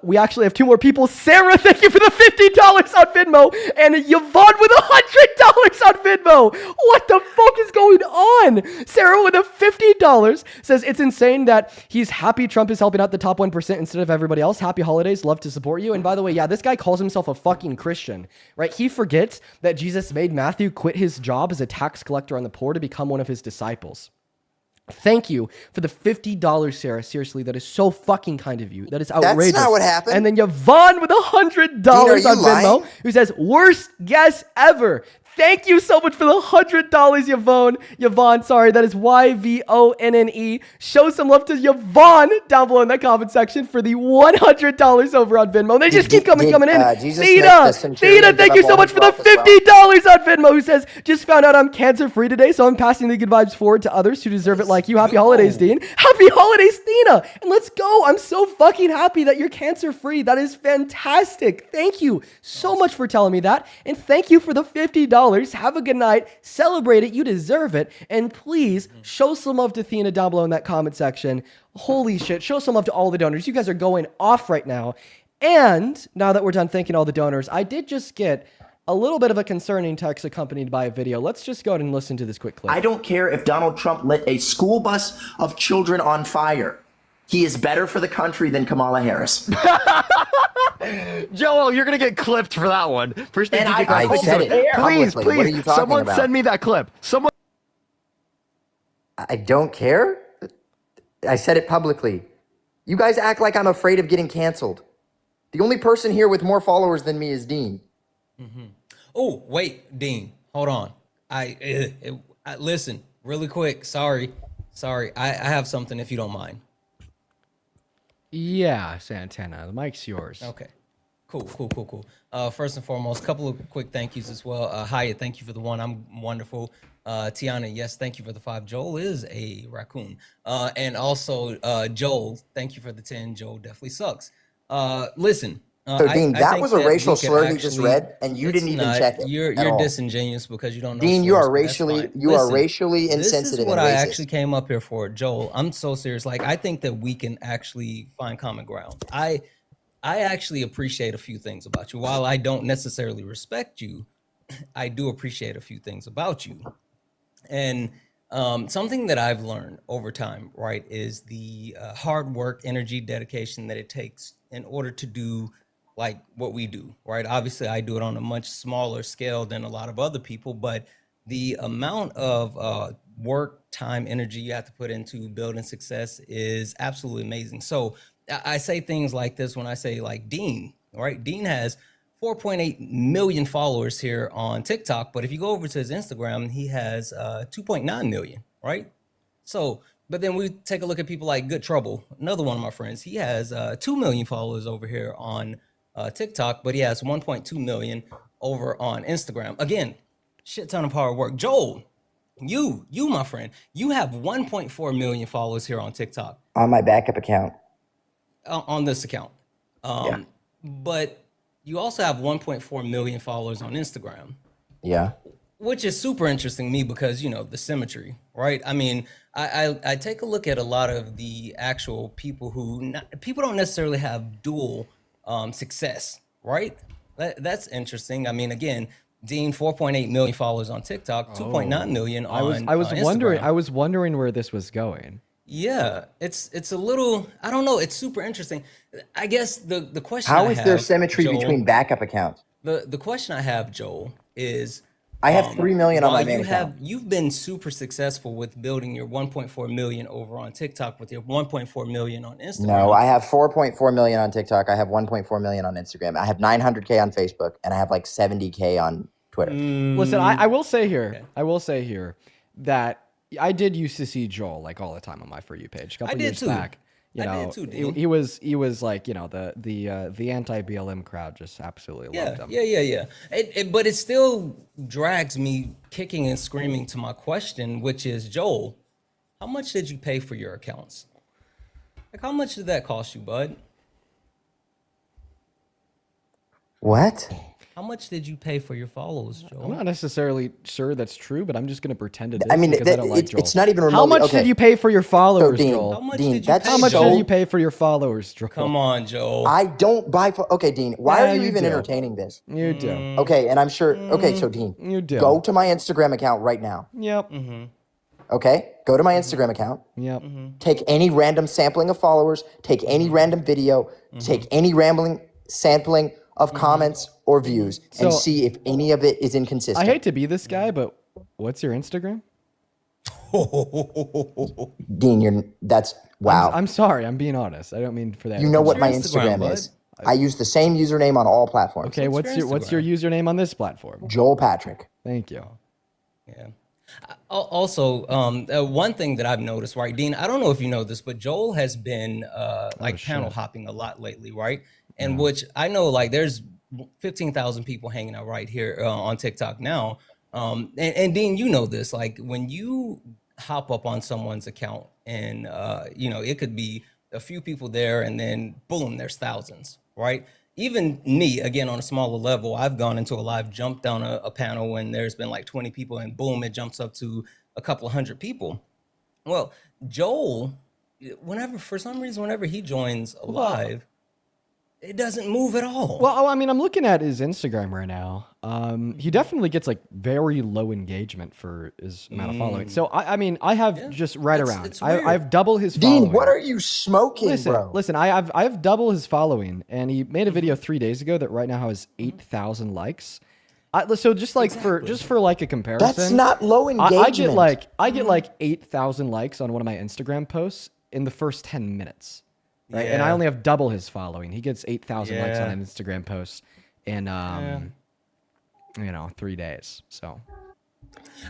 Speaker 1: we actually have two more people. Sarah, thank you for the $50 on Venmo. And Yvonne with $100 on Venmo. What the fuck is going on? Sarah with a $50 says, it's insane that he's happy Trump is helping out the top 1% instead of everybody else. Happy holidays. Love to support you. And by the way, yeah, this guy calls himself a fucking Christian, right? He forgets that Jesus made Matthew quit his job as a tax collector on the poor to become one of his disciples. Thank you for the $50, Sarah. Seriously, that is so fucking kind of you. That is outrageous.
Speaker 2: That's not what happened.
Speaker 1: And then Yvonne with $100 on Venmo, who says, worst guess ever. Thank you so much for the $100, Yvonne. Yvonne, sorry, that is Y-V-O-N-N-E. Show some love to Yvonne down below in that comment section for the $100 over on Venmo. They just keep coming in. Theta, thank you so much for the $50 on Venmo, who says, just found out I'm cancer-free today, so I'm passing the good vibes forward to others who deserve it like you. Happy holidays, Dean. Happy holidays, Thena. And let's go. I'm so fucking happy that you're cancer-free. That is fantastic. Thank you so much for telling me that. And thank you for the $50. Have a good night. Celebrate it. You deserve it. And please show some love to Thena down below in that comment section. Holy shit. Show some love to all the donors. You guys are going off right now. And now that we're done thanking all the donors, I did just get a little bit of a concerning text accompanied by a video. Let's just go ahead and listen to this quick clip.
Speaker 8: I don't care if Donald Trump lit a school bus of children on fire. He is better for the country than Kamala Harris.
Speaker 6: Joel, you're gonna get clipped for that one. First thing
Speaker 2: I said it
Speaker 6: please,
Speaker 2: publicly. What are you talking
Speaker 6: someone
Speaker 2: about?
Speaker 6: send me that clip. Someone.
Speaker 2: I don't care. I said it publicly. You guys act like I'm afraid of getting canceled. The only person here with more followers than me is Dean.
Speaker 9: Oh, wait, Dean, hold on. Listen, really quick. Sorry. I have something if you don't mind.
Speaker 1: Yeah, Santana, the mic's yours.
Speaker 9: Okay. Cool. First and foremost, a couple of quick thank yous as well. Hyatt, thank you for the one. I'm wonderful. Tiana, yes, thank you for the 5. Joel is a raccoon. And also, Joel, thank you for the 10. Joel definitely sucks. Listen.
Speaker 2: So, Dean,
Speaker 9: I
Speaker 2: that
Speaker 9: think
Speaker 2: was a
Speaker 9: that
Speaker 2: racial
Speaker 9: we could
Speaker 2: slur he just
Speaker 9: actually-
Speaker 2: read, and you
Speaker 9: It's
Speaker 2: didn't even
Speaker 9: not.
Speaker 2: check it.
Speaker 9: You're
Speaker 2: at all.
Speaker 9: disingenuous because you don't know.
Speaker 2: Dean, you
Speaker 9: slurs,
Speaker 2: are
Speaker 9: but that's
Speaker 2: racially
Speaker 9: fine.
Speaker 2: you are
Speaker 9: Listen,
Speaker 2: racially
Speaker 9: This
Speaker 2: insensitive
Speaker 9: is what
Speaker 2: and
Speaker 9: I
Speaker 2: racist.
Speaker 9: actually came up here for, Joel. I'm so serious. Like, I think that we can actually find common ground. I actually appreciate a few things about you. While I don't necessarily respect you, I do appreciate a few things about you. And something that I've learned over time, right, is the hard work, energy, dedication that it takes in order to do like what we do, right? Obviously, I do it on a much smaller scale than a lot of other people, but the amount of work, time, energy you have to put into building success is absolutely amazing. So I say things like this when I say like Dean, right? Dean has 4.8 million followers here on TikTok, but if you go over to his Instagram, he has 2.9 million, right? So, but then we take a look at people like Good Trouble, another one of my friends. He has 2 million followers over here on TikTok, but he has 1.2 million over on Instagram. Again, shit ton of hard work. Joel, you, my friend, you have 1.4 million followers here on TikTok
Speaker 2: On my backup account.
Speaker 9: on this account.
Speaker 2: Yeah.
Speaker 9: But you also have 1.4 million followers on Instagram.
Speaker 2: Yeah.
Speaker 9: Which is super interesting to me because, you know, the symmetry, right? I mean, I take a look at a lot of the actual people who people don't necessarily have dual success, right? That's interesting. I mean, again, Dean, 4.8 million followers on TikTok, 2.9 million on
Speaker 1: I was wondering.
Speaker 9: Instagram.
Speaker 1: I was wondering where this was going.
Speaker 9: Yeah, it's a little, I don't know, it's super interesting. I guess the question
Speaker 2: How
Speaker 9: I
Speaker 2: is there
Speaker 9: have,
Speaker 2: symmetry
Speaker 9: Joel,
Speaker 2: between backup accounts?
Speaker 9: the question I have, Joel, is
Speaker 2: I have 3 million on my
Speaker 9: while
Speaker 2: main account.
Speaker 9: you've been super successful with building your 1.4 million over on TikTok with your 1.4 million on Instagram.
Speaker 2: No, I have 4.4 million on TikTok. I have 1.4 million on Instagram. I have 900K on Facebook, and I have like 70K on Twitter.
Speaker 1: Listen, I will say here. Okay. I will say here that I did used to see Joel like all the time on my For You page. A couple years back. You know,
Speaker 9: did too, Dean.
Speaker 1: he was like, you know, the anti-BLM crowd just absolutely loved him.
Speaker 9: Yeah. But it still drags me kicking and screaming to my question, which is, Joel, how much did you pay for your accounts? Like, how much did that cost you, bud?
Speaker 2: What?
Speaker 9: How much did you pay for your follows, Joel?
Speaker 1: I'm not necessarily sure that's true, but I'm just going to pretend it is.
Speaker 2: I mean,
Speaker 1: because I don't like Joel.
Speaker 2: it's not even remotely.
Speaker 1: How much
Speaker 2: okay.
Speaker 1: did you pay for your followers,
Speaker 2: So, Dean,
Speaker 1: Joel?
Speaker 9: How much
Speaker 2: Dean,
Speaker 9: did you
Speaker 2: that's
Speaker 9: pay?
Speaker 1: How much
Speaker 2: so-
Speaker 1: did you pay for your followers, Joel?
Speaker 9: Come on, Joel.
Speaker 2: I don't buy. Okay, Dean, why
Speaker 1: Yeah,
Speaker 2: are you
Speaker 1: you
Speaker 2: even
Speaker 1: do.
Speaker 2: entertaining this?
Speaker 1: You do.
Speaker 2: Okay, and I'm sure. Okay, so Dean,
Speaker 1: You do.
Speaker 2: go to my Instagram account right now.
Speaker 1: Yep.
Speaker 2: Okay, go to my Instagram account.
Speaker 1: Yep.
Speaker 2: Take any random sampling of followers. Take any random video. Take any rambling sampling of comments or views, and
Speaker 1: So-
Speaker 2: see if any of it is inconsistent.
Speaker 1: I hate to be this guy, but what's your Instagram?
Speaker 2: Dean, that's wow.
Speaker 1: I'm sorry. I'm being honest. I don't mean for that.
Speaker 2: You know what my
Speaker 9: What's your Instagram,
Speaker 2: Instagram is. I use the same username on all platforms.
Speaker 1: Okay, what's your username on this platform?
Speaker 2: Joel Patrick.
Speaker 1: Thank you.
Speaker 9: Yeah. Also, one thing that I've noticed, right, Dean, I don't know if you know this, but Joel has been panel hopping a lot lately, right? And which I know, like, there's 15,000 people hanging out right here on TikTok now. And Dean, you know this, like, when you hop up on someone's account and, you know, it could be a few people there and then boom, there's thousands, right? Even me, again, on a smaller level, I've gone into a live, jumped down a panel when there's been like 20 people and boom, it jumps up to a couple hundred people. Well, Joel, for some reason, whenever he joins a live, it doesn't move at all.
Speaker 1: Well, I mean, I'm looking at his Instagram right now. He definitely gets like very low engagement for his amount of following. So I mean, I have just right around.
Speaker 9: it's weird.
Speaker 1: I've double his following.
Speaker 2: Dean, what are you smoking, bro?
Speaker 1: Listen, I've double his following, and he made a video 3 days ago that right now has 8,000 likes. So just like for like a comparison,
Speaker 2: That's not low engagement.
Speaker 1: I get like 8,000 likes on one of my Instagram posts in the first 10 minutes. right? And I
Speaker 9: Yeah.
Speaker 1: only have double his following. He gets 8,000 likes on
Speaker 9: Yeah.
Speaker 1: an Instagram post in 3 days. So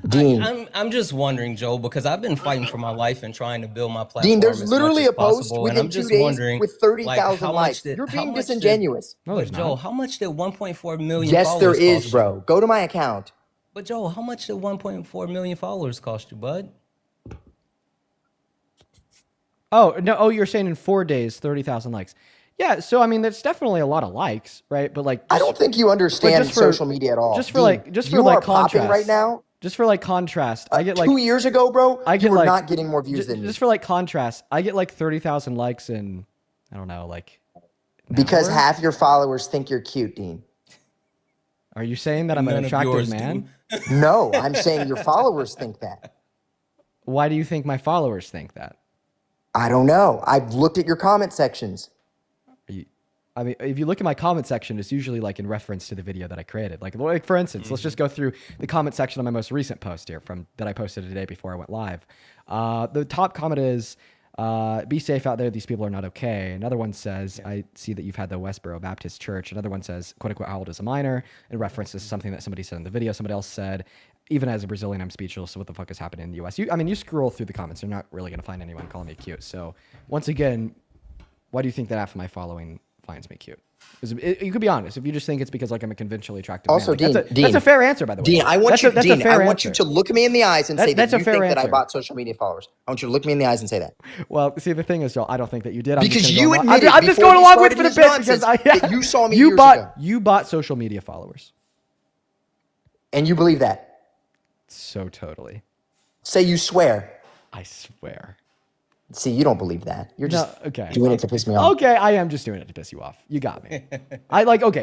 Speaker 2: Dean,
Speaker 9: I'm just wondering, Joe, because I've been fighting for my life and trying to build my
Speaker 2: Dean,
Speaker 9: platform
Speaker 2: there's
Speaker 9: as much
Speaker 2: literally
Speaker 9: as
Speaker 2: a post
Speaker 9: possible, and
Speaker 2: within
Speaker 9: I'm
Speaker 2: 2
Speaker 9: just
Speaker 2: days
Speaker 9: wondering,
Speaker 2: with
Speaker 9: like,
Speaker 2: 30,000 likes. You're
Speaker 9: how
Speaker 2: being
Speaker 9: much did,
Speaker 2: disingenuous.
Speaker 1: no,
Speaker 9: but
Speaker 1: there's
Speaker 9: Joe,
Speaker 1: not.
Speaker 9: how much did 1.4 million
Speaker 2: Yes, there
Speaker 9: followers
Speaker 2: is,
Speaker 9: cost
Speaker 2: bro.
Speaker 9: you?
Speaker 2: Go to my account.
Speaker 9: But Joe, how much did 1.4 million followers cost you, bud?
Speaker 1: Oh, no. Oh, you're saying in 4 days, 30,000 likes. Yeah. So, I mean, that's definitely a lot of likes, right? But like,
Speaker 2: I don't think you understand
Speaker 1: just for-
Speaker 2: social media at all.
Speaker 1: just for
Speaker 2: Dean,
Speaker 1: like
Speaker 2: you are popping
Speaker 1: contrast
Speaker 2: right now.
Speaker 1: Just for like contrast, I get like
Speaker 2: 2 years ago, bro,
Speaker 1: I
Speaker 2: you
Speaker 1: get
Speaker 2: were
Speaker 1: like
Speaker 2: not getting more views than me.
Speaker 1: just for like contrast, I get like 30,000 likes in, I don't know, like an
Speaker 2: Because
Speaker 1: hour?
Speaker 2: half your followers think you're cute, Dean.
Speaker 1: Are you saying that I'm an
Speaker 9: None of
Speaker 1: attractive
Speaker 9: yours
Speaker 1: man?
Speaker 9: do.
Speaker 2: No, I'm saying your followers think that.
Speaker 1: Why do you think my followers think that?
Speaker 2: I don't know. I've looked at your comment sections.
Speaker 1: I mean, if you look at my comment section, it's usually like in reference to the video that I created. Like for instance, let's just go through the comment section of my most recent post here that I posted today before I went live. The top comment is, be safe out there. These people are not okay. Another one says, I see that you've had the Westboro Baptist Church. Another one says, quote unquote, how old is a minor? In reference to something that somebody said in the video. Somebody else said, even as a Brazilian, I'm speechless. So what the fuck is happening in the US? You scroll through the comments. You're not really going to find anyone calling me cute. So once again, why do you think that half of my following finds me cute? You could be honest. If you just think it's because like I'm a conventionally attractive
Speaker 2: Also,
Speaker 1: man. Like,
Speaker 2: Dean,
Speaker 1: that's a fair answer, by the way.
Speaker 2: Dean, I want
Speaker 1: That's
Speaker 2: you,
Speaker 1: a- that's a
Speaker 2: Dean,
Speaker 1: fair
Speaker 2: I want you
Speaker 1: answer.
Speaker 2: to look me in the eyes and say that
Speaker 1: That's a
Speaker 2: you
Speaker 1: fair
Speaker 2: think that I
Speaker 1: answer.
Speaker 2: bought social media followers. I want you to look me in the eyes and say that.
Speaker 1: Well, see, the thing is, Joel, I don't think that you did.
Speaker 2: Because
Speaker 1: just
Speaker 2: you
Speaker 1: going along-
Speaker 2: admitted
Speaker 1: I'm just
Speaker 2: before
Speaker 1: going
Speaker 2: he
Speaker 1: along with it for the
Speaker 2: started
Speaker 1: bit
Speaker 2: his
Speaker 1: because
Speaker 2: that you saw me
Speaker 1: you
Speaker 2: years
Speaker 1: bought
Speaker 2: ago.
Speaker 1: you bought social media followers.
Speaker 2: And you believe that.
Speaker 1: So totally.
Speaker 2: Say you swear.
Speaker 1: I swear.
Speaker 2: See, you don't believe that. You're just
Speaker 1: okay.
Speaker 2: doing it to piss me off.
Speaker 1: Okay, I am just doing it to piss you off. You got me.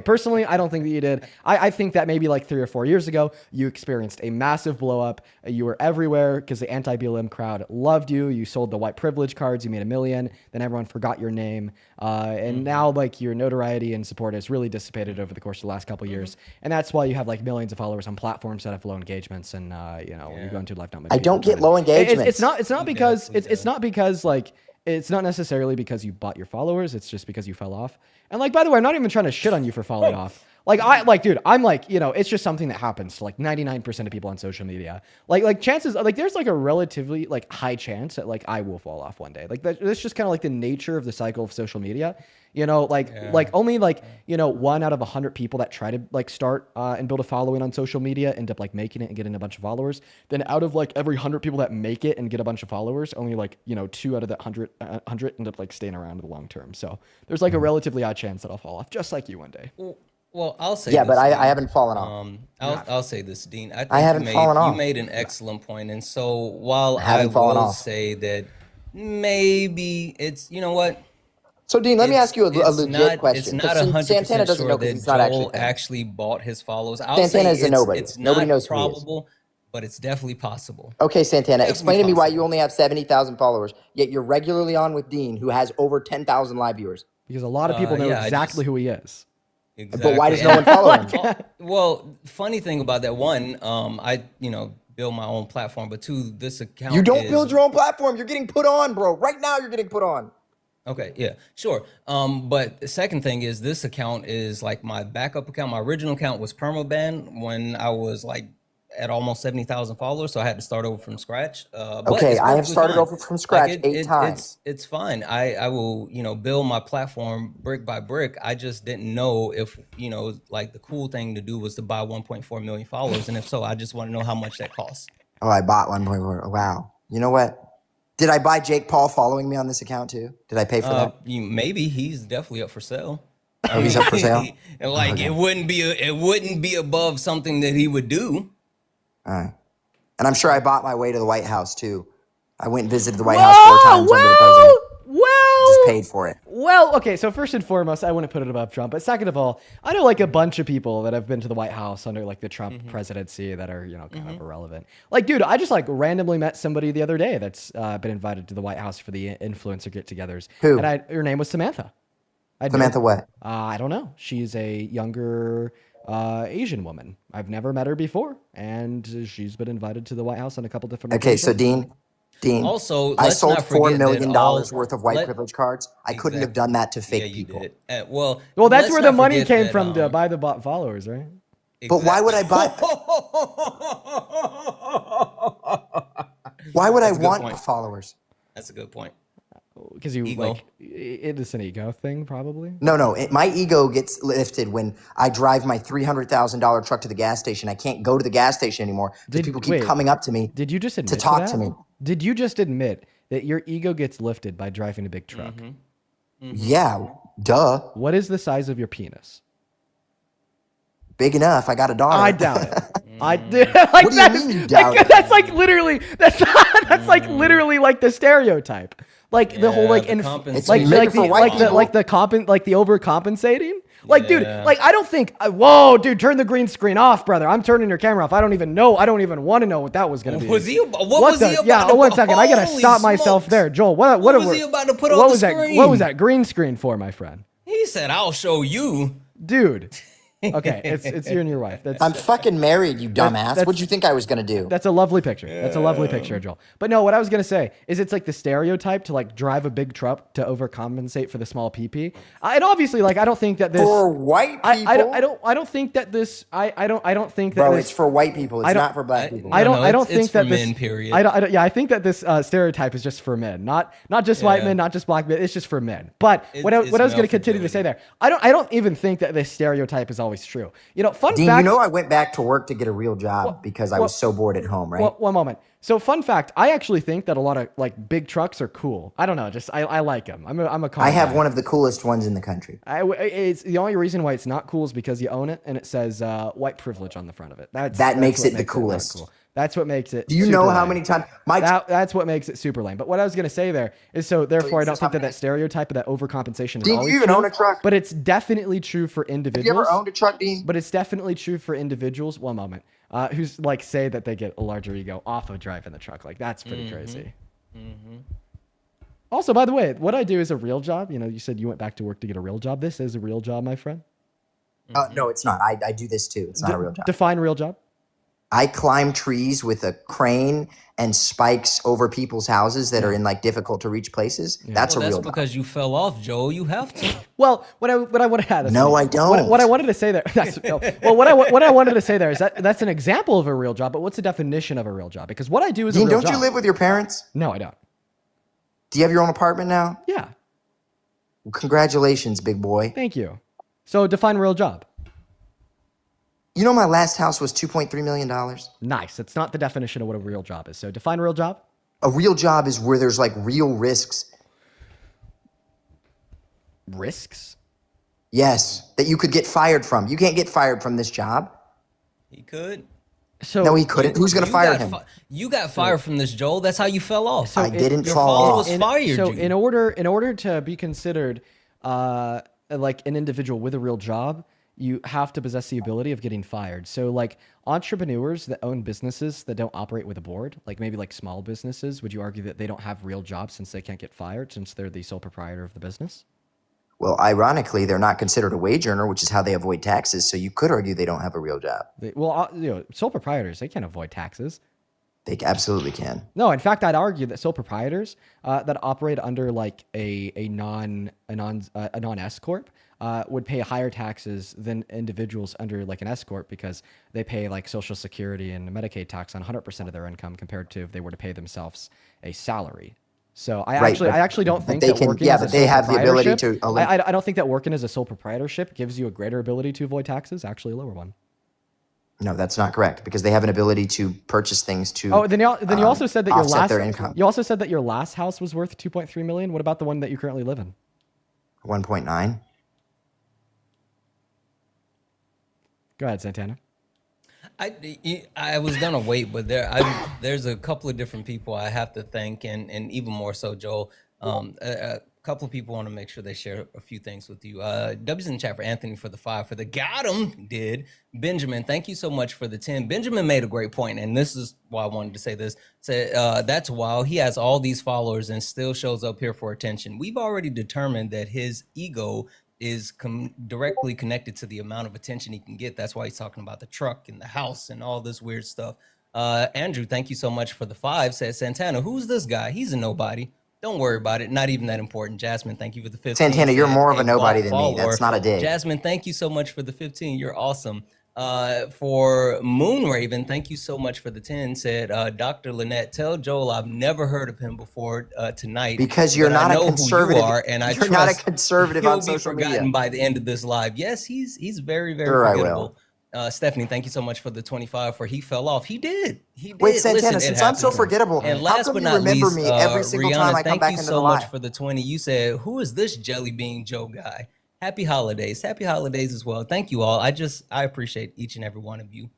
Speaker 1: Personally, I don't think that you did. I think that maybe like 3 or 4 years ago, you experienced a massive blow up. You were everywhere because the anti-BLM crowd loved you. You sold the white privilege cards. You made $1 million. Then everyone forgot your name. And now like your notoriety and support has really dissipated over the course of the last couple of years. And that's why you have like millions of followers on platforms that have low engagements. And when you go into life, not many
Speaker 2: I
Speaker 1: people
Speaker 2: don't get
Speaker 1: join.
Speaker 2: low engagements.
Speaker 1: It's not because it's not necessarily because you bought your followers. It's just because you fell off. And like, by the way, I'm not even trying to shit on you for falling off. It's just something that happens to like 99% of people on social media. Like chances, like there's like a relatively like high chance that like I will fall off one day. Like that's just kind of like the nature of the cycle of social media. Only 1 out of 100 people that try to like start and build a following on social media end up like making it and getting a bunch of followers. Then out of like every 100 people that make it and get a bunch of followers, only like 2 out of that 100 end up like staying around in the long term. So there's like a relatively high chance that I'll fall off, just like you one day.
Speaker 9: Well, I'll say
Speaker 2: Yeah,
Speaker 9: this,
Speaker 2: but I
Speaker 9: Dean.
Speaker 2: haven't fallen off.
Speaker 9: I'll say this, Dean. I think
Speaker 2: I haven't fallen off.
Speaker 9: You made an excellent point, and so while I
Speaker 2: haven't fallen
Speaker 9: will
Speaker 2: off.
Speaker 9: say that maybe it's what.
Speaker 2: So, Dean, let me ask you a
Speaker 9: It's
Speaker 2: legit
Speaker 9: not,
Speaker 2: question.
Speaker 9: It's not
Speaker 2: 'cause
Speaker 9: 100%
Speaker 2: Santana doesn't
Speaker 9: sure
Speaker 2: know because
Speaker 9: that
Speaker 2: he's not
Speaker 9: Joel
Speaker 2: famous.
Speaker 9: actually bought his followers. I'll
Speaker 2: Santana
Speaker 9: say
Speaker 2: is a nobody.
Speaker 9: It's
Speaker 2: Nobody
Speaker 9: not
Speaker 2: knows who he is.
Speaker 9: probable, but it's definitely possible.
Speaker 2: Okay, Santana,
Speaker 9: Definitely
Speaker 2: explain to me why
Speaker 9: possible.
Speaker 2: you only have 70,000 followers, yet you're regularly on with Dean, who has over 10,000 live viewers.
Speaker 1: Because a lot of people know
Speaker 9: yeah,
Speaker 1: exactly who he is.
Speaker 9: Exactly.
Speaker 2: But why does no one follow him?
Speaker 9: Well, funny thing about that, one, I build my own platform, but two, this account
Speaker 2: You don't
Speaker 9: is-
Speaker 2: build your own platform. You're getting put on, bro. Right now, you're getting put on.
Speaker 9: Okay, yeah, sure. But the second thing is this account is like my backup account. My original account was permaban when I was like at almost 70,000 followers, so I had to start over from scratch. But
Speaker 2: Okay,
Speaker 9: it's
Speaker 2: I have
Speaker 9: perfectly
Speaker 2: started
Speaker 9: fine.
Speaker 2: over from scratch 8 times.
Speaker 9: It's fine. I will build my platform brick by brick. I just didn't know if like the cool thing to do was to buy 1.4 million followers, and if so, I just want to know how much that costs.
Speaker 2: Oh, I bought 1.4. Wow. You know what? Did I buy Jake Paul following me on this account too? Did I pay for that?
Speaker 9: Maybe he's definitely up for sale.
Speaker 2: Oh, he's up for sale?
Speaker 9: And like
Speaker 2: Okay.
Speaker 9: it wouldn't be above something that he would do.
Speaker 2: All right. And I'm sure I bought my way to the White House too. I went and visited the White House 4 times under the president. Just paid for it.
Speaker 1: Well, okay, so first and foremost, I wouldn't put it above Trump. But second of all, I know like a bunch of people that have been to the White House under like the Trump presidency that are, kind of irrelevant. Like, dude, I just like randomly met somebody the other day that's been invited to the White House for the influencer get-togethers.
Speaker 2: Who?
Speaker 1: And her name was Samantha.
Speaker 2: Samantha what?
Speaker 1: I don't know. She's a younger Asian woman. I've never met her before, and she's been invited to the White House on a couple different
Speaker 2: Okay, so
Speaker 1: occasions.
Speaker 2: Dean, Dean,
Speaker 9: Also,
Speaker 2: I
Speaker 9: let's
Speaker 2: sold
Speaker 9: not
Speaker 2: $4
Speaker 9: forget
Speaker 2: million
Speaker 9: that all
Speaker 2: worth of white
Speaker 9: let
Speaker 2: privilege cards. I couldn't have
Speaker 9: exactly.
Speaker 2: done that to fake
Speaker 9: Yeah, you
Speaker 2: people.
Speaker 9: did. Well,
Speaker 1: Well, that's
Speaker 9: let's
Speaker 1: where the
Speaker 9: not
Speaker 1: money
Speaker 9: forget
Speaker 1: came
Speaker 9: that,
Speaker 1: from to buy the bot followers, right?
Speaker 2: But why would I buy? Why would I
Speaker 9: That's a good
Speaker 2: want
Speaker 9: point.
Speaker 2: followers?
Speaker 9: That's a good point.
Speaker 1: Because you
Speaker 9: Ego.
Speaker 1: like it is an ego thing, probably.
Speaker 2: No. My ego gets lifted when I drive my $300,000 truck to the gas station. I can't go to the gas station anymore because people keep coming up to me.
Speaker 1: Did you just admit
Speaker 2: to talk
Speaker 1: that?
Speaker 2: to me?
Speaker 1: Did you just admit that your ego gets lifted by driving a big truck?
Speaker 2: Yeah, duh.
Speaker 1: What is the size of your penis?
Speaker 2: Big enough. I got a daughter.
Speaker 1: I doubt it. I did. Like
Speaker 2: What do you mean you doubt it?
Speaker 1: That's like literally. That's like literally like the stereotype. Like the whole like
Speaker 9: the compensation.
Speaker 1: like
Speaker 2: It's made
Speaker 1: the
Speaker 2: for white people.
Speaker 1: like the overcompensating. Like, dude,
Speaker 9: Yeah.
Speaker 1: like I don't think. Whoa, dude, turn the green screen off, brother. I'm turning your camera off. I don't even know. I don't even want to know what that was gonna be.
Speaker 9: Was he? What was he about?
Speaker 1: Yeah,
Speaker 9: to
Speaker 1: one
Speaker 9: put?
Speaker 1: second. I gotta
Speaker 9: Holy
Speaker 1: stop myself
Speaker 9: smokes.
Speaker 1: there, Joel. What
Speaker 9: was he about to put on
Speaker 1: what
Speaker 9: the
Speaker 1: was
Speaker 9: screen?
Speaker 1: that? What was that green screen for, my friend?
Speaker 9: He said, "I'll show you."
Speaker 1: Dude. Okay, it's you and your wife. That's
Speaker 2: I'm fucking married, you dumbass. What'd you think I was gonna do?
Speaker 1: That's a lovely picture. That's a lovely picture, Joel. But no, what I was gonna say is it's like the stereotype to like drive a big truck to overcompensate for the small PP. And obviously, like I don't think that this
Speaker 2: For white people.
Speaker 1: I don't think that this I don't think that
Speaker 2: Bro,
Speaker 1: this,
Speaker 2: it's for white people. It's not for black people.
Speaker 1: I don't
Speaker 9: it's
Speaker 1: think
Speaker 9: for
Speaker 1: that this
Speaker 9: men, period.
Speaker 1: I don't yeah, I think that this stereotype is just for men, not just white men, not just black men. It's just for men. But what I was going to continue to say there, I don't even think that this stereotype is always true. You know, fun
Speaker 2: Dean,
Speaker 1: fact.
Speaker 2: you know I went back to work to get a real job because I was so bored at home, right?
Speaker 1: Well, one moment. So, fun fact: I actually think that a lot of like big trucks are cool. I don't know, just I like them. I'm a car
Speaker 2: I have
Speaker 1: guy.
Speaker 2: one of the coolest ones in the country.
Speaker 1: It's the only reason why it's not cool is because you own it and it says white privilege on the front of it. That
Speaker 2: makes
Speaker 1: what
Speaker 2: it the coolest.
Speaker 1: cool. That's what makes it.
Speaker 2: Do you
Speaker 1: super
Speaker 2: know how
Speaker 1: lame.
Speaker 2: many times
Speaker 1: That's what makes it super lame. But what I was gonna say there is so therefore I don't think that stereotype of that overcompensation is
Speaker 2: Dean,
Speaker 1: always
Speaker 2: you even
Speaker 1: true,
Speaker 2: own a truck?
Speaker 1: but it's definitely true for individuals.
Speaker 2: Have you ever owned a truck, Dean?
Speaker 1: But it's definitely true for individuals. One moment. Who's like say that they get a larger ego off of driving the truck. Like that's pretty crazy. Also, by the way, what I do is a real job. You know, you said you went back to work to get a real job. This is a real job, my friend.
Speaker 2: No, it's not. I do this too. It's not a real job.
Speaker 1: Define real job.
Speaker 2: I climb trees with a crane and spikes over people's houses that are in like difficult to reach places. That's a real job.
Speaker 9: Because you fell off, Joel. You have to.
Speaker 1: Well, what I want to add.
Speaker 2: No, I don't.
Speaker 1: What I wanted to say there. What I wanted to say there is that's an example of a real job. But what's the definition of a real job? Because what I do is
Speaker 2: Dean,
Speaker 1: a real
Speaker 2: don't
Speaker 1: job.
Speaker 2: you live with your parents?
Speaker 1: No, I don't.
Speaker 2: Do you have your own apartment now?
Speaker 1: Yeah.
Speaker 2: Well, congratulations, big boy.
Speaker 1: Thank you. So define real job.
Speaker 2: You know my last house was $2.3 million?
Speaker 1: Nice. It's not the definition of what a real job is. So define real job.
Speaker 2: A real job is where there's like real risks.
Speaker 1: Risks?
Speaker 2: Yes, that you could get fired from. You can't get fired from this job.
Speaker 9: He could.
Speaker 1: So
Speaker 2: No, he couldn't. Who's going to fire him?
Speaker 9: You got fired from this, Joel. That's how you fell off.
Speaker 2: I didn't
Speaker 9: Your
Speaker 2: fall
Speaker 9: father
Speaker 2: off.
Speaker 9: was fired.
Speaker 1: So
Speaker 9: you.
Speaker 1: in order to be considered like an individual with a real job, you have to possess the ability of getting fired. So like entrepreneurs that own businesses that don't operate with a board, like maybe like small businesses, would you argue that they don't have real jobs since they can't get fired since they're the sole proprietor of the business?
Speaker 2: Well, ironically, they're not considered a wage earner, which is how they avoid taxes. So you could argue they don't have a real job.
Speaker 1: Sole proprietors, they can't avoid taxes.
Speaker 2: They absolutely can.
Speaker 1: No, in fact, I'd argue that sole proprietors that operate under like a non S corp would pay higher taxes than individuals under like an S corp because they pay like Social Security and Medicaid tax on 100% of their income compared to if they were to pay themselves a salary. So I actually don't think that working as a
Speaker 2: they have the ability
Speaker 1: proprietorship-
Speaker 2: to.
Speaker 1: I don't think that working as a sole proprietorship gives you a greater ability to avoid taxes. Actually, a lower one.
Speaker 2: No, that's not correct because they have an ability to purchase things to.
Speaker 1: Oh, then you also said that your
Speaker 2: offset
Speaker 1: last
Speaker 2: their income.
Speaker 1: You also said that your last house was worth 2.3 million. What about the one that you currently live in?
Speaker 2: 1.9.
Speaker 1: Go ahead, Santana.
Speaker 9: I was gonna wait, but there's a couple of different people I have to thank, and even more so, Joel. A couple of people want to make sure they share a few things with you. W's in the chat for Anthony for the 5, for the got him did. Benjamin, thank you so much for the 10. Benjamin made a great point, and this is why I wanted to say this. That's wild. He has all these followers and still shows up here for attention. We've already determined that his ego is directly connected to the amount of attention he can get. That's why he's talking about the truck and the house and all this weird stuff. Andrew, thank you so much for the 5. Says Santana, who's this guy? He's a nobody. Don't worry about it. Not even that important. Jasmine, thank you for the 15.
Speaker 2: Santana, you're more of a nobody than me.
Speaker 9: follower.
Speaker 2: That's not a dig.
Speaker 9: Jasmine, thank you so much for the 15. You're awesome. For Moonraven, thank you so much for the 10. Said Dr. Lynette, tell Joel I've never heard of him before tonight.
Speaker 2: Because you're not a conservative.
Speaker 9: And I
Speaker 2: you're not a conservative on
Speaker 9: he'll be
Speaker 2: social
Speaker 9: forgotten
Speaker 2: media.
Speaker 9: by the end of this live. Yes, he's very, very
Speaker 2: Sure, I
Speaker 9: forgettable.
Speaker 2: will.
Speaker 9: Stephanie, thank you so much for the 25 for he fell off. He did.
Speaker 2: Wait, Santana,
Speaker 9: Listen,
Speaker 2: since I'm so forgettable,
Speaker 9: and
Speaker 2: how
Speaker 9: last
Speaker 2: come
Speaker 9: but
Speaker 2: you
Speaker 9: not
Speaker 2: remember
Speaker 9: least,
Speaker 2: me every single
Speaker 9: Rihanna,
Speaker 2: time I come
Speaker 9: thank
Speaker 2: back
Speaker 9: you
Speaker 2: into
Speaker 9: so
Speaker 2: the
Speaker 9: much
Speaker 2: live?
Speaker 9: for the 20. You said, who is this Jelly Bean Joe guy? Happy holidays. Happy holidays as well. Thank you all. I appreciate each and every one of you.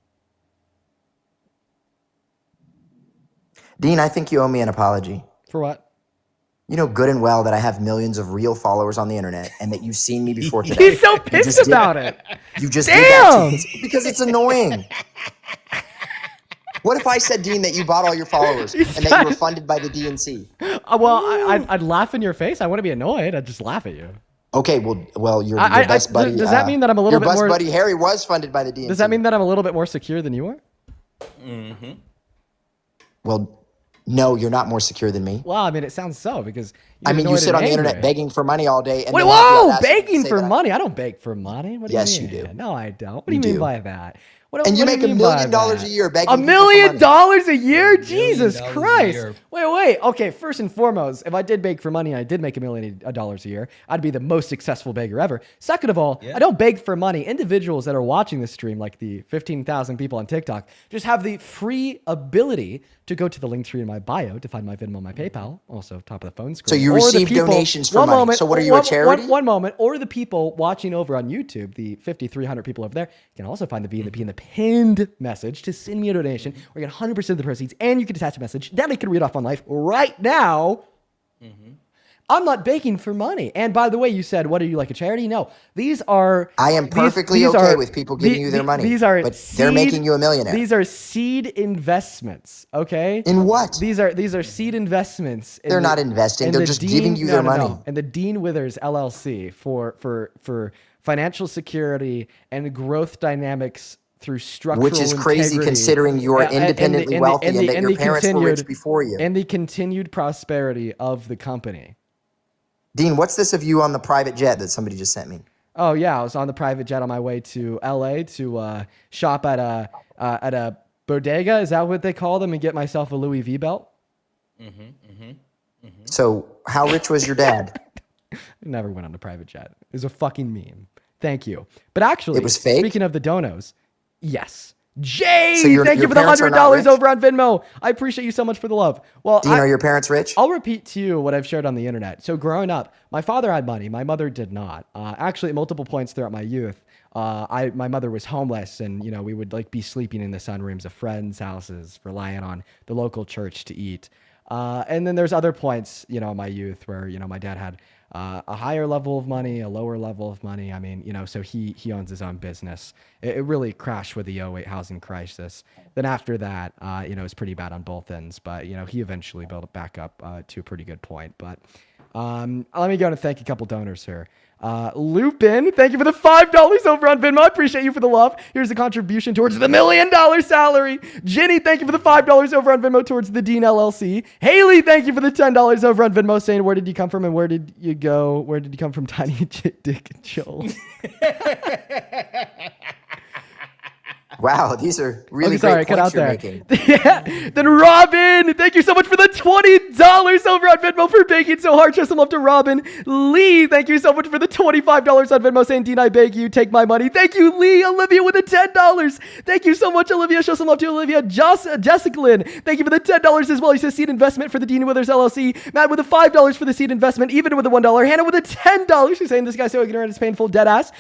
Speaker 2: Dean, I think you owe me an apology.
Speaker 1: For what?
Speaker 2: You know good and well that I have millions of real followers on the internet and that you've seen me before today.
Speaker 1: He's so pissed about it.
Speaker 2: You just
Speaker 1: Damn!
Speaker 2: did that because it's annoying. What if I said, Dean, that you bought all your followers and that you were funded by the DNC?
Speaker 1: Well, I'd laugh in your face. I wouldn't be annoyed. I'd just laugh at you.
Speaker 2: Okay, well, your best buddy.
Speaker 1: Does that mean that I'm a little bit more?
Speaker 2: Your best buddy Harry was funded by the DNC.
Speaker 1: Does that mean that I'm a little bit more secure than you are?
Speaker 9: Mm-hmm.
Speaker 2: Well, no, you're not more secure than me.
Speaker 1: Well, I mean, it sounds so because
Speaker 2: you sit on the internet begging for money all day. And
Speaker 1: Wait,
Speaker 2: then have the
Speaker 1: whoa,
Speaker 2: audacity to
Speaker 1: begging
Speaker 2: say
Speaker 1: for
Speaker 2: that.
Speaker 1: money? I don't beg for money. What do
Speaker 2: Yes,
Speaker 1: you mean?
Speaker 2: you do.
Speaker 1: No, I don't. What do you mean by that?
Speaker 2: And you make $1 million a year begging
Speaker 1: $1
Speaker 2: people for
Speaker 1: million
Speaker 2: money.
Speaker 1: a year? Jesus
Speaker 9: $1 million a
Speaker 1: Christ.
Speaker 9: year.
Speaker 1: Wait. Okay, first and foremost, if I did beg for money and I did make $1 million a year, I'd be the most successful beggar ever. Second of all, I don't beg for money. Individuals that are watching this stream, like the 15,000 people on TikTok, just have the free ability to go to the link tree in my bio to find my Venmo, my PayPal, also top of the phone screen.
Speaker 2: So you receive donations for money. So what are you, a charity?
Speaker 1: One moment. Or the people watching over on YouTube, the 5,300 people over there, can also find the V and the P in the pinned message to send me a donation or get 100% of the proceeds, and you can attach a message that I can read off on live right now. I'm not begging for money. And by the way, you said, what are you, like a charity? No, these are...
Speaker 2: I am perfectly okay with people giving you their money, but they're making you a millionaire.
Speaker 1: These are seed investments, okay?
Speaker 2: In what?
Speaker 1: These are seed investments.
Speaker 2: They're not investing. They're just giving you their money.
Speaker 1: And the Dean Withers LLC for financial security and growth dynamics through structural
Speaker 2: Which is crazy
Speaker 1: integrity.
Speaker 2: considering you are independently wealthy and that your parents were rich before you.
Speaker 1: And the continued prosperity of the company.
Speaker 2: Dean, what's this of you on the private jet that somebody just sent me?
Speaker 1: Oh yeah, I was on the private jet on my way to LA to shop at a bodega. Is that what they call them? And get myself a Louis V belt.
Speaker 2: So how rich was your dad?
Speaker 1: I never went on a private jet. It was a fucking meme. Thank you. But actually,
Speaker 2: it was fake?
Speaker 1: Speaking of the donos, yes. Jay,
Speaker 2: So
Speaker 1: thank you for the $100 over on Venmo. I appreciate you so much for the love. Well,
Speaker 2: Dean, are your parents rich?
Speaker 1: I'll repeat to you what I've shared on the internet. So growing up, my father had money. My mother did not. Actually, at multiple points throughout my youth, my mother was homeless, and we would be sleeping in the sunrooms of friends' houses, relying on the local church to eat. And then there's other points, in my youth where my dad had a higher level of money, a lower level of money. I mean, so he owns his own business. It really crashed with the 08 housing crisis. Then after that, it was pretty bad on both ends, but he eventually built it back up to a pretty good point. But let me go and thank a couple donors here. Lupin, thank you for the $5 over on Venmo. I appreciate you for the love. Here's a contribution towards the $1 million salary. Jenny, thank you for the $5 over on Venmo towards the Dean LLC. Haley, thank you for the $10 over on Venmo, saying, where did you come from and where did you go? Where did you come from, Tiny Dick Joel?
Speaker 2: Wow, these are really great points you're making.
Speaker 1: Yeah. Then Robin, thank you so much for the $20 over on Venmo for baking so hard. Show some love to Robin. Lee, thank you so much for the $25 on Venmo, saying, Dean, I beg you, take my money. Thank you, Lee. Olivia with the $10. Thank you so much, Olivia. Show some love to Olivia. Jessica Lynn, thank you for the $10 as well. He says seed investment for the Dean Withers LLC. Matt with the $5 for the seed investment, even with the $1. Hannah with the $10. She's saying this guy's so ignorant, it's painful, dead ass.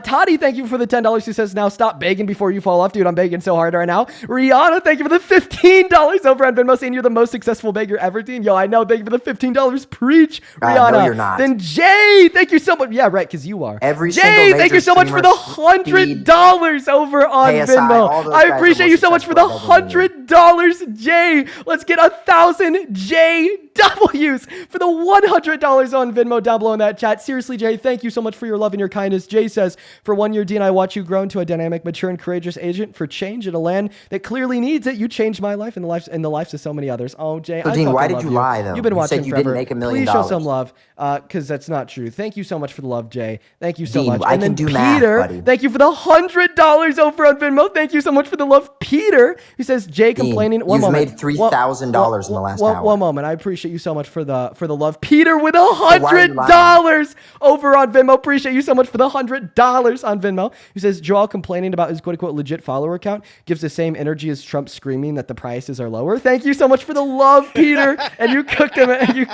Speaker 1: Toddy, thank you for the $10. Who says, now stop begging before you fall off. Dude, I'm begging so hard right now. Rihanna, thank you for the $15 over on Venmo, saying you're the most successful beggar ever, Dean. Yo, I know. Thank you for the $15. Preach, Rihanna.
Speaker 2: No, you're not.
Speaker 1: Then Jay, thank you so much. Yeah, right, because you are.
Speaker 2: Every
Speaker 1: Jay,
Speaker 2: single
Speaker 1: thank you so much for the $100 over on
Speaker 2: KSI,
Speaker 1: Venmo. I appreciate you so much for the $100. Jay, let's get 1,000 Jay W's for the $100 on Venmo down below in that chat. Seriously, Jay, thank you so much for your love and your kindness. Jay says, for 1 year, Dean, I watch you grow into a dynamic, mature, and courageous agent for change in a land that clearly needs it. You changed my life and the lives of so many others. Oh, Jay,
Speaker 2: So,
Speaker 1: I
Speaker 2: Dean, why did
Speaker 1: love
Speaker 2: you lie, though?
Speaker 1: You've been
Speaker 2: You
Speaker 1: watching
Speaker 2: said you
Speaker 1: forever.
Speaker 2: didn't make $1 million.
Speaker 1: Please show some love, because that's not true. Thank you so much for the love, Jay. Thank you so
Speaker 2: Dean,
Speaker 1: much.
Speaker 2: I
Speaker 1: And
Speaker 2: can
Speaker 1: then
Speaker 2: do math,
Speaker 1: Peter,
Speaker 2: buddy.
Speaker 1: thank you for the $100 over on Venmo. Thank you so much for the love, Peter, who says Jay
Speaker 2: Dean,
Speaker 1: complaining. One
Speaker 2: you've
Speaker 1: moment.
Speaker 2: made $3,000 in the last hour.
Speaker 1: One moment. I appreciate you so much for the love, Peter, with
Speaker 2: why are you
Speaker 1: $100 over on Venmo. Appreciate you so much for the $100 on Venmo. Who says Joel complaining about his quote unquote legit follower count gives the same energy as Trump screaming that the prices are lower. Thank you so much for the love, Peter. And you cooked him. You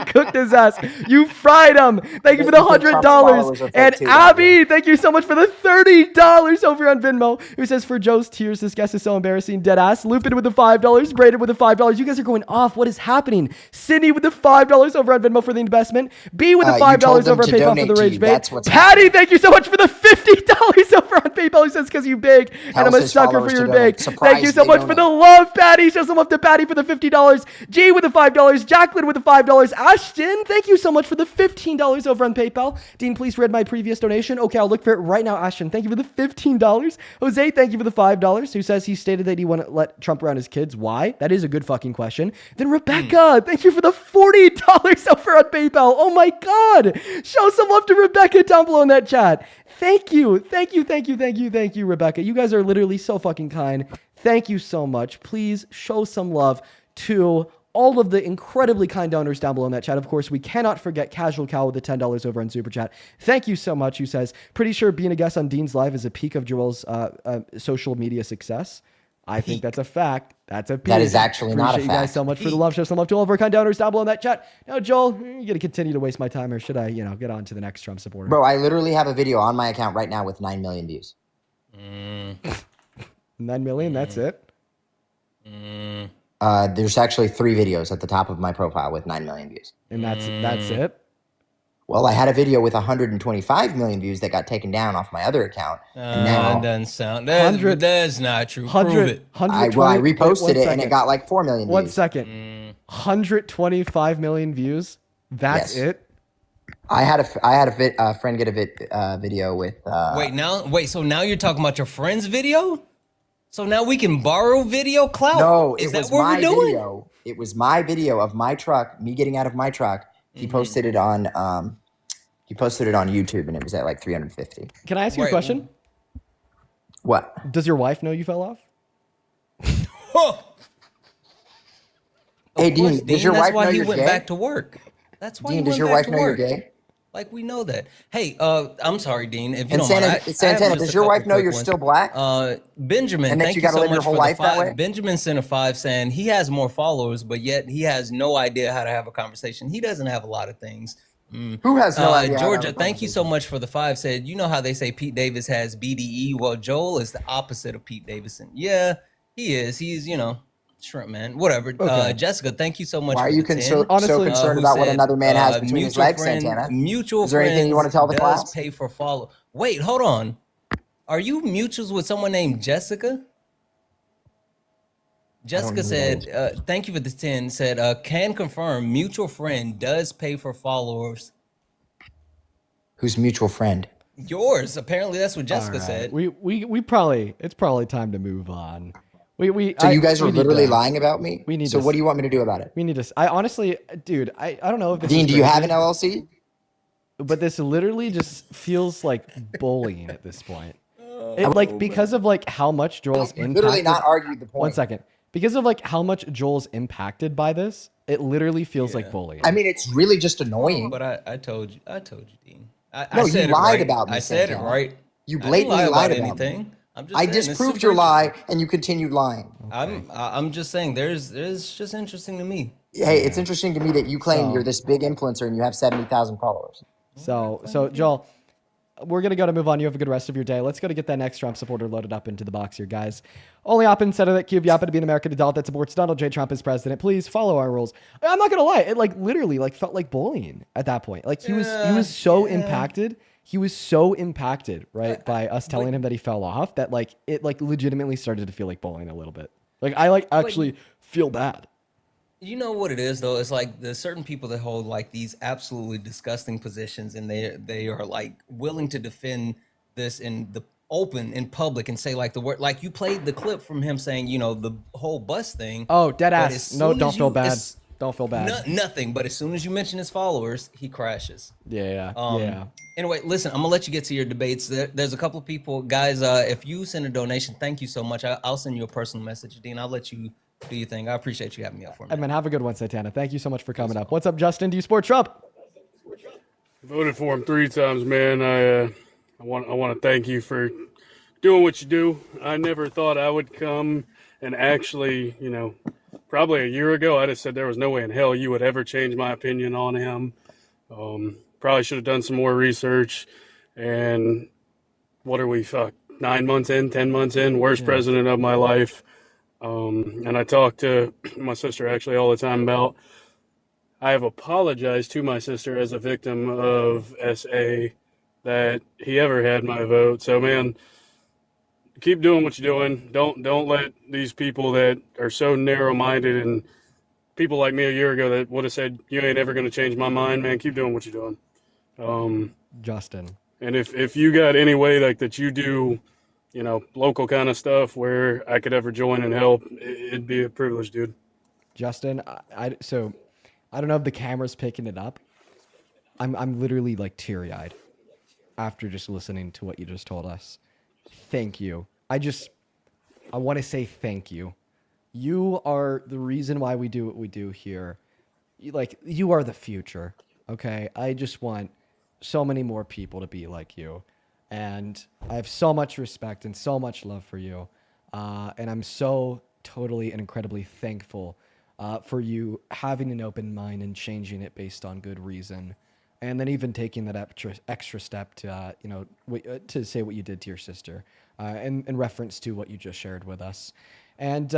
Speaker 1: cooked his ass. You fried him. Thank you for the $100. And Abby, thank you so much for the $30 over on Venmo. Who says for Joe's tears, this guest is so embarrassing. Dead ass. Lupin with the $5. Braden with the $5. You guys are going off. What is happening? Sydney with the $5 over on Venmo for the investment. B with the $5 over on PayPal for the rage bait. Patty, thank you so much for the $50 over on PayPal. He says because you big and I'm a sucker for your big. Thank you so much for the love, Patty. Show some love to Patty for the $50. G with the $5. Jacqueline with the $5. Ashton, thank you so much for the $15 over on PayPal. Dean, please read my previous donation. Okay, I'll look for it right now. Ashton, thank you for the $15. Jose, thank you for the $5. Who says he stated that he wouldn't let Trump around his kids. Why? That is a good fucking question. Then Rebecca, thank you for the $40 over on PayPal. Oh my God. Show some love to Rebecca down below in that chat. Thank you. Thank you, Rebecca. You guys are literally so fucking kind. Thank you so much. Please show some love to all of the incredibly kind donors down below in that chat. Of course, we cannot forget Casual Cow with the $10 over on Super Chat. Thank you so much. Who says, pretty sure being a guest on Dean's Live is a peak of Joel's social media success. I think that's a fact. That's a peak.
Speaker 2: That is actually not a
Speaker 1: Appreciate you guys
Speaker 2: fact.
Speaker 1: so much for the love. Show some love to all of our kind donors down below in that chat. Now, Joel, you got to continue to waste my time, or should I, get on to the next Trump supporter?
Speaker 2: Bro, I literally have a video on my account right now with 9 million views.
Speaker 1: 9 million, that's it?
Speaker 2: There's actually 3 videos at the top of my profile with 9 million views.
Speaker 1: And that's it?
Speaker 2: Well, I had a video with 125 million views that got taken down off my other account. And now
Speaker 9: That doesn't sound. That's not true. Prove it.
Speaker 2: I reposted it and it got like 4 million views.
Speaker 1: 1 second. 125 million views? That's it?
Speaker 2: I had a friend get a video with.
Speaker 9: So now you're talking about your friend's video? So now we can borrow video clout?
Speaker 2: No,
Speaker 9: is
Speaker 2: it
Speaker 9: that
Speaker 2: was
Speaker 9: what
Speaker 2: my
Speaker 9: we're doing?
Speaker 2: video. It was my video of my truck, me getting out of my truck. He posted it on YouTube, and it was at like 350.
Speaker 1: Can I ask you a question?
Speaker 2: What?
Speaker 1: Does your wife know you fell off?
Speaker 2: Hey, Dean, does your wife know
Speaker 9: he
Speaker 2: you're
Speaker 9: went
Speaker 2: gay?
Speaker 9: back to work. That's why
Speaker 2: Dean,
Speaker 9: he
Speaker 2: does
Speaker 9: went
Speaker 2: your
Speaker 9: back
Speaker 2: wife
Speaker 9: to
Speaker 2: know you're
Speaker 9: work.
Speaker 2: gay?
Speaker 9: Like, we know that. Hey, I'm sorry, Dean. If you
Speaker 2: And
Speaker 9: don't mind, I have
Speaker 2: Santana,
Speaker 9: just
Speaker 2: does
Speaker 9: a
Speaker 2: your
Speaker 9: couple
Speaker 2: wife know
Speaker 9: quick
Speaker 2: you're
Speaker 9: ones.
Speaker 2: still black?
Speaker 9: Benjamin,
Speaker 2: And that
Speaker 9: thank
Speaker 2: you
Speaker 9: you
Speaker 2: gotta
Speaker 9: so
Speaker 2: live your
Speaker 9: much
Speaker 2: whole
Speaker 9: for the
Speaker 2: life that way?
Speaker 9: $5. Benjamin sent a 5 saying he has more followers, but yet he has no idea how to have a conversation. He doesn't have a lot of things.
Speaker 2: Who has no idea? how to have
Speaker 9: Georgia,
Speaker 2: a
Speaker 9: thank you so much for the 5. Said, you know how they say Pete Davis has BDE? Well, Joel is the opposite of Pete Davidson. Yeah, he is. He's, shrimp man. Whatever.
Speaker 1: Okay.
Speaker 9: Jessica, thank you so much.
Speaker 2: Why are
Speaker 9: for
Speaker 2: you
Speaker 9: the 10.
Speaker 2: so concerned
Speaker 9: Who
Speaker 2: about what
Speaker 9: said,
Speaker 2: another man has between his
Speaker 9: mutual
Speaker 2: legs,
Speaker 9: friend-
Speaker 2: Santana?
Speaker 9: Mutual
Speaker 2: Is there anything you want to tell the
Speaker 9: friends
Speaker 2: class?
Speaker 9: Pay for follow. Wait, hold on. Are you mutuals with someone named Jessica? Jessica said, thank you for the 10. Said, can confirm mutual friend does pay for followers.
Speaker 2: Who's mutual friend?
Speaker 9: Yours. Apparently that's what Jessica said.
Speaker 1: We probably, it's probably time to move on.
Speaker 2: So you guys are literally lying about me?
Speaker 1: We need
Speaker 2: So
Speaker 1: to-
Speaker 2: what do you want me to do about it?
Speaker 1: We need to, I honestly, dude, I don't know if this
Speaker 2: Dean,
Speaker 1: is
Speaker 2: do you have
Speaker 1: crazy,
Speaker 2: an LLC?
Speaker 1: but this literally just feels like bullying at this point. Because of like how much Joel's
Speaker 2: You
Speaker 1: impacted.
Speaker 2: literally not argued the point.
Speaker 1: 1 second. Because of like how much Joel's impacted by this, it literally feels like bullying.
Speaker 2: I mean, it's really just annoying.
Speaker 9: But I told you, Dean.
Speaker 2: No,
Speaker 9: I
Speaker 2: you
Speaker 9: said it
Speaker 2: lied
Speaker 9: right.
Speaker 2: about me,
Speaker 9: I said
Speaker 2: Santana.
Speaker 9: it right.
Speaker 2: You
Speaker 9: I didn't
Speaker 2: blatantly
Speaker 9: lie
Speaker 2: lied
Speaker 9: about
Speaker 2: about me.
Speaker 9: anything. I'm just
Speaker 2: I
Speaker 9: saying, it's
Speaker 2: disproved
Speaker 9: super
Speaker 2: your lie, and you continued lying.
Speaker 9: I'm just saying there's just interesting to me.
Speaker 2: Hey, it's interesting to me that you claim you're this big influencer and you have 70,000 followers.
Speaker 1: So Joel, we're going to move on. You have a good rest of your day. Let's go to get that next Trump supporter loaded up into the box here, guys. Only op instead of that cube yappa to be an American adult that supports Donald J. Trump as president. Please follow our rules. I'm not going to lie. It literally felt like bullying at that point. He was so impacted. He was so impacted, right, by us telling him that he fell off that it legitimately started to feel like bullying a little bit. I actually feel bad.
Speaker 9: You know what it is though? It's like there's certain people that hold like these absolutely disgusting positions, and they are like willing to defend this in the open in public and say like the word, like you played the clip from him saying, you know, the whole bus thing.
Speaker 1: Oh, dead
Speaker 9: But as
Speaker 1: ass. No,
Speaker 9: soon
Speaker 1: don't
Speaker 9: as
Speaker 1: feel
Speaker 9: you
Speaker 1: bad. Don't feel bad.
Speaker 9: nothing, but as soon as you mention his followers, he crashes.
Speaker 1: Yeah.
Speaker 9: Anyway, listen, I'm gonna let you get to your debates. There's a couple of people, guys. If you send a donation, thank you so much. I'll send you a personal message, Dean. I'll let you do your thing. I appreciate you having me up for me.
Speaker 1: Hey, man, have a good one, Satana. Thank you so much for coming up. What's up, Justin? Do you support Trump?
Speaker 10: Voted for him 3 times, man. I want to thank you for doing what you do. I never thought I would come and actually, probably a year ago, I'd have said there was no way in hell you would ever change my opinion on him. Probably should have done some more research. And what are we, 9 months in, 10 months in, worst president of my life. And I talk to my sister actually all the time about, I have apologized to my sister as a victim of SA that he ever had my vote. So, man, keep doing what you're doing. Don't let these people that are so narrow-minded, and people like me a year ago that would have said, you ain't ever going to change my mind, man, keep doing what you're doing.
Speaker 1: Justin.
Speaker 10: And if you got any way like that you do, local kind of stuff where I could ever join and help, it'd be a privilege, dude.
Speaker 1: Justin, so I don't know if the camera's picking it up. I'm literally like teary-eyed after just listening to what you just told us. Thank you. I want to say thank you. You are the reason why we do what we do here. You are the future. Okay. I just want so many more people to be like you. And I have so much respect and so much love for you. And I'm so totally and incredibly thankful for you having an open mind and changing it based on good reason. And then even taking that extra step to, to say what you did to your sister in reference to what you just shared with us. And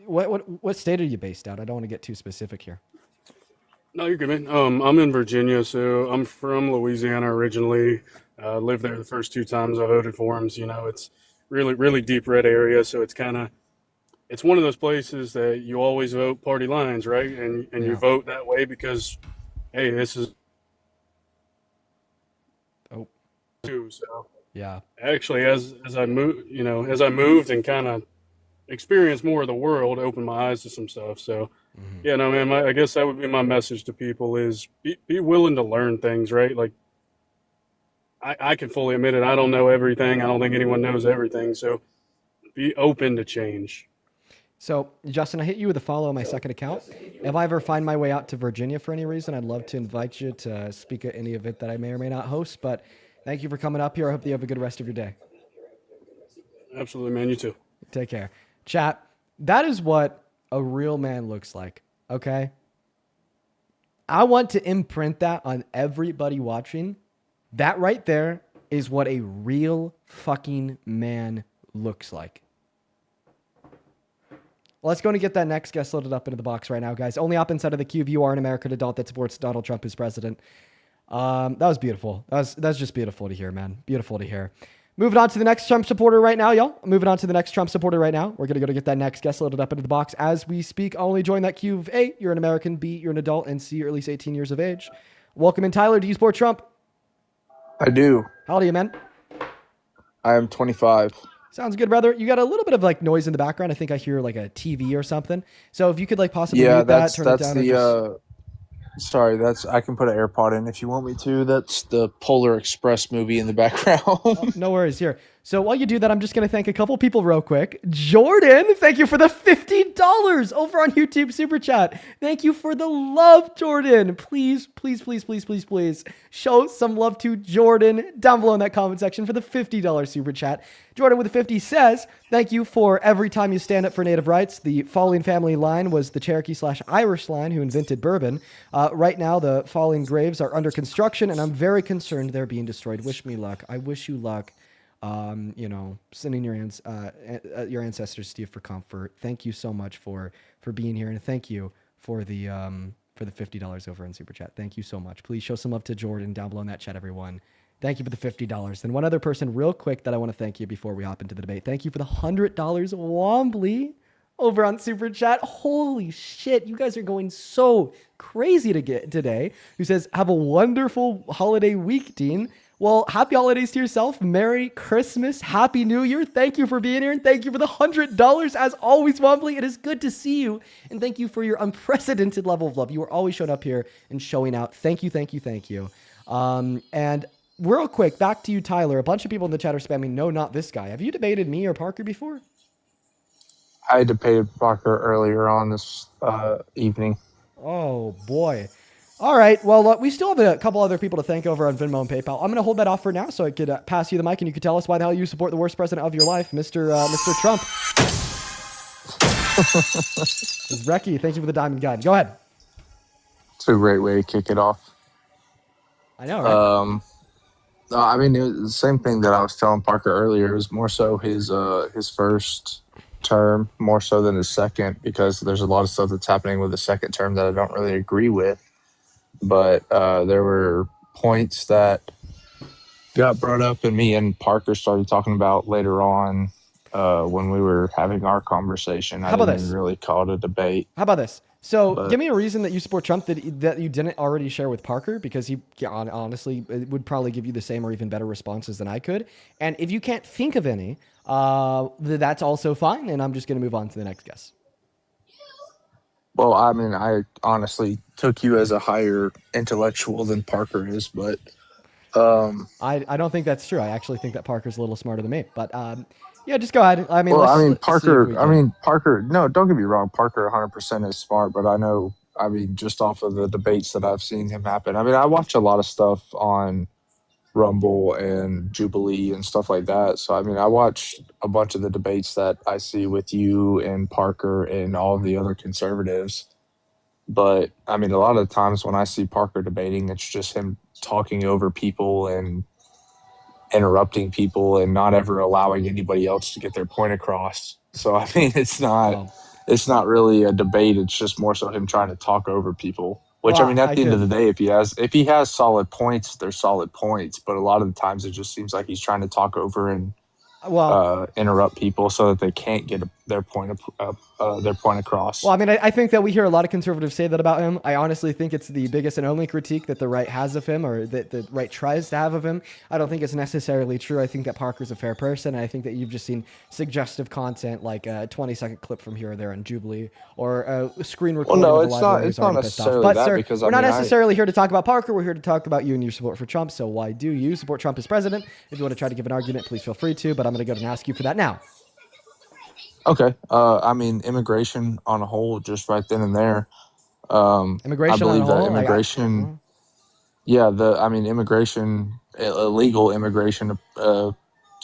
Speaker 1: what state are you based out? I don't want to get too specific here.
Speaker 10: No, you're good, man. I'm in Virginia, so I'm from Louisiana originally. Lived there the first 2 times I voted for him. So, it's really, really deep red area. So it's it's one of those places that you always vote party lines, right? And you vote that way because, hey, this is too. So
Speaker 1: yeah.
Speaker 10: Actually, as I moved and kind of experienced more of the world, opened my eyes to some stuff. So. Yeah, no, man, I guess that would be my message to people is be willing to learn things, right? Like, I can fully admit it. I don't know everything. I don't think anyone knows everything. So be open to change.
Speaker 1: So, Justin, I hit you with a follow on my second account. If I ever find my way out to Virginia for any reason, I'd love to invite you to speak at any event that I may or may not host. But thank you for coming up here. I hope you have a good rest of your day.
Speaker 10: Absolutely, man. You too.
Speaker 1: Take care. Chat, that is what a real man looks like, okay? I want to imprint that on everybody watching. That right there is what a real fucking man looks like. Let's go and get that next guest loaded up into the box right now, guys. Only up inside of the queue if you are an American adult that supports Donald Trump as president. That was beautiful. That's just beautiful to hear, man. Beautiful to hear. Moving on to the next Trump supporter right now, y'all. Moving on to the next Trump supporter right now. We're going to go to get that next guest loaded up into the box as we speak. Only join that queue of A, you're an American, B, you're an adult, and C, you're at least 18 years of age. Welcome in, Tyler. Do you support Trump?
Speaker 11: I do.
Speaker 1: How old are you, man?
Speaker 11: I am 25.
Speaker 1: Sounds good, brother. You got a little bit of like noise in the background. I think I hear like a TV or something. So if you could like possibly mute that, turn it down.
Speaker 11: Sorry, I can put an AirPod in if you want me to. That's the Polar Express movie in the background.
Speaker 1: No worries here. So while you do that, I'm just going to thank a couple people real quick. Jordan, thank you for the $50 over on YouTube Super Chat. Thank you for the love, Jordan. Please, please, please, please, please, please show some love to Jordan down below in that comment section for the $50 Super Chat. Jordan with the 50 says, thank you for every time you stand up for native rights. The Falling family line was the Cherokee/Irish line who invented bourbon. Right now, the falling graves are under construction, and I'm very concerned they're being destroyed. Wish me luck. I wish you luck. Sending your ancestors to you for comfort. Thank you so much for being here, and thank you for the $50 over in Super Chat. Thank you so much. Please show some love to Jordan down below in that chat, everyone. Thank you for the $50. And one other person real quick that I want to thank you before we hop into the debate. Thank you for the $100, Wombly. over on Super Chat. Holy shit, you guys are going so crazy to get today. Who says, have a wonderful holiday week, Dean. Well, happy holidays to yourself. Merry Christmas. Happy New Year. Thank you for being here. And thank you for the $100. As always, Wombly, it is good to see you. And thank you for your unprecedented level of love. You are always showing up here and showing out. Thank you, thank you, thank you. And real quick, back to you, Tyler. A bunch of people in the chat are spamming, no, not this guy. Have you debated me or Parker before?
Speaker 11: I debated Parker earlier on this evening.
Speaker 1: Oh, boy. All right. Well, we still have a couple other people to thank over on Venmo and PayPal. I'm going to hold that off for now so I could pass you the mic and you could tell us why the hell you support the worst president of your life, Mr. Trump. Recky, thank you for the diamond guide. Go ahead.
Speaker 11: It's a great way to kick it off.
Speaker 1: I know, right?
Speaker 11: I mean, it was the same thing that I was telling Parker earlier. It was more so his first term, more so than his second, because there's a lot of stuff that's happening with the second term that I don't really agree with. But there were points that got brought up, and me and Parker started talking about later on when we were having our conversation.
Speaker 1: How about
Speaker 11: I didn't
Speaker 1: this?
Speaker 11: really call it a debate.
Speaker 1: How about this? So give me a reason that you support Trump that you didn't already share with Parker, because he honestly would probably give you the same or even better responses than I could. And if you can't think of any, that's also fine. And I'm just going to move on to the next guest.
Speaker 11: Well, I mean, I honestly took you as a higher intellectual than Parker is, but
Speaker 1: I don't think that's true. I actually think that Parker's a little smarter than me. But yeah, just go ahead. I mean,
Speaker 11: Parker. No, don't get me wrong. Parker 100% is smart, but I know. I mean, just off of the debates that I've seen him happen. I mean, I watch a lot of stuff on Rumble and Jubilee and stuff like that. So, I mean, I watch a bunch of the debates that I see with you and Parker and all of the other conservatives. But, I mean, a lot of the times when I see Parker debating, it's just him talking over people and interrupting people and not ever allowing anybody else to get their point across. So, I mean, it's not really a debate. It's just more so him trying to talk over people. Which, I mean, at the end of the day, if he has solid points, they're solid points. But a lot of the times it just seems like he's trying to talk over and interrupt people so that they can't get their point across.
Speaker 1: Well, I mean, I think that we hear a lot of conservatives say that about him. I honestly think it's the biggest and only critique that the right has of him, or that the right tries to have of him. I don't think it's necessarily true. I think that Parker's a fair person. And I think that you've just seen suggestive content like a 20-second clip from here or there on Jubilee, or a screen recording of a live where he's already pissed off. But sir, we're not necessarily here to talk about Parker. We're here to talk about you and your support for Trump. So why do you support Trump as president? If you want to try to give an argument, please feel free to. But I'm going to go ahead and ask you for that now.
Speaker 11: Okay. I mean, immigration on a whole, just right then and there.
Speaker 1: Immigration on a whole?
Speaker 11: Immigration, illegal immigration to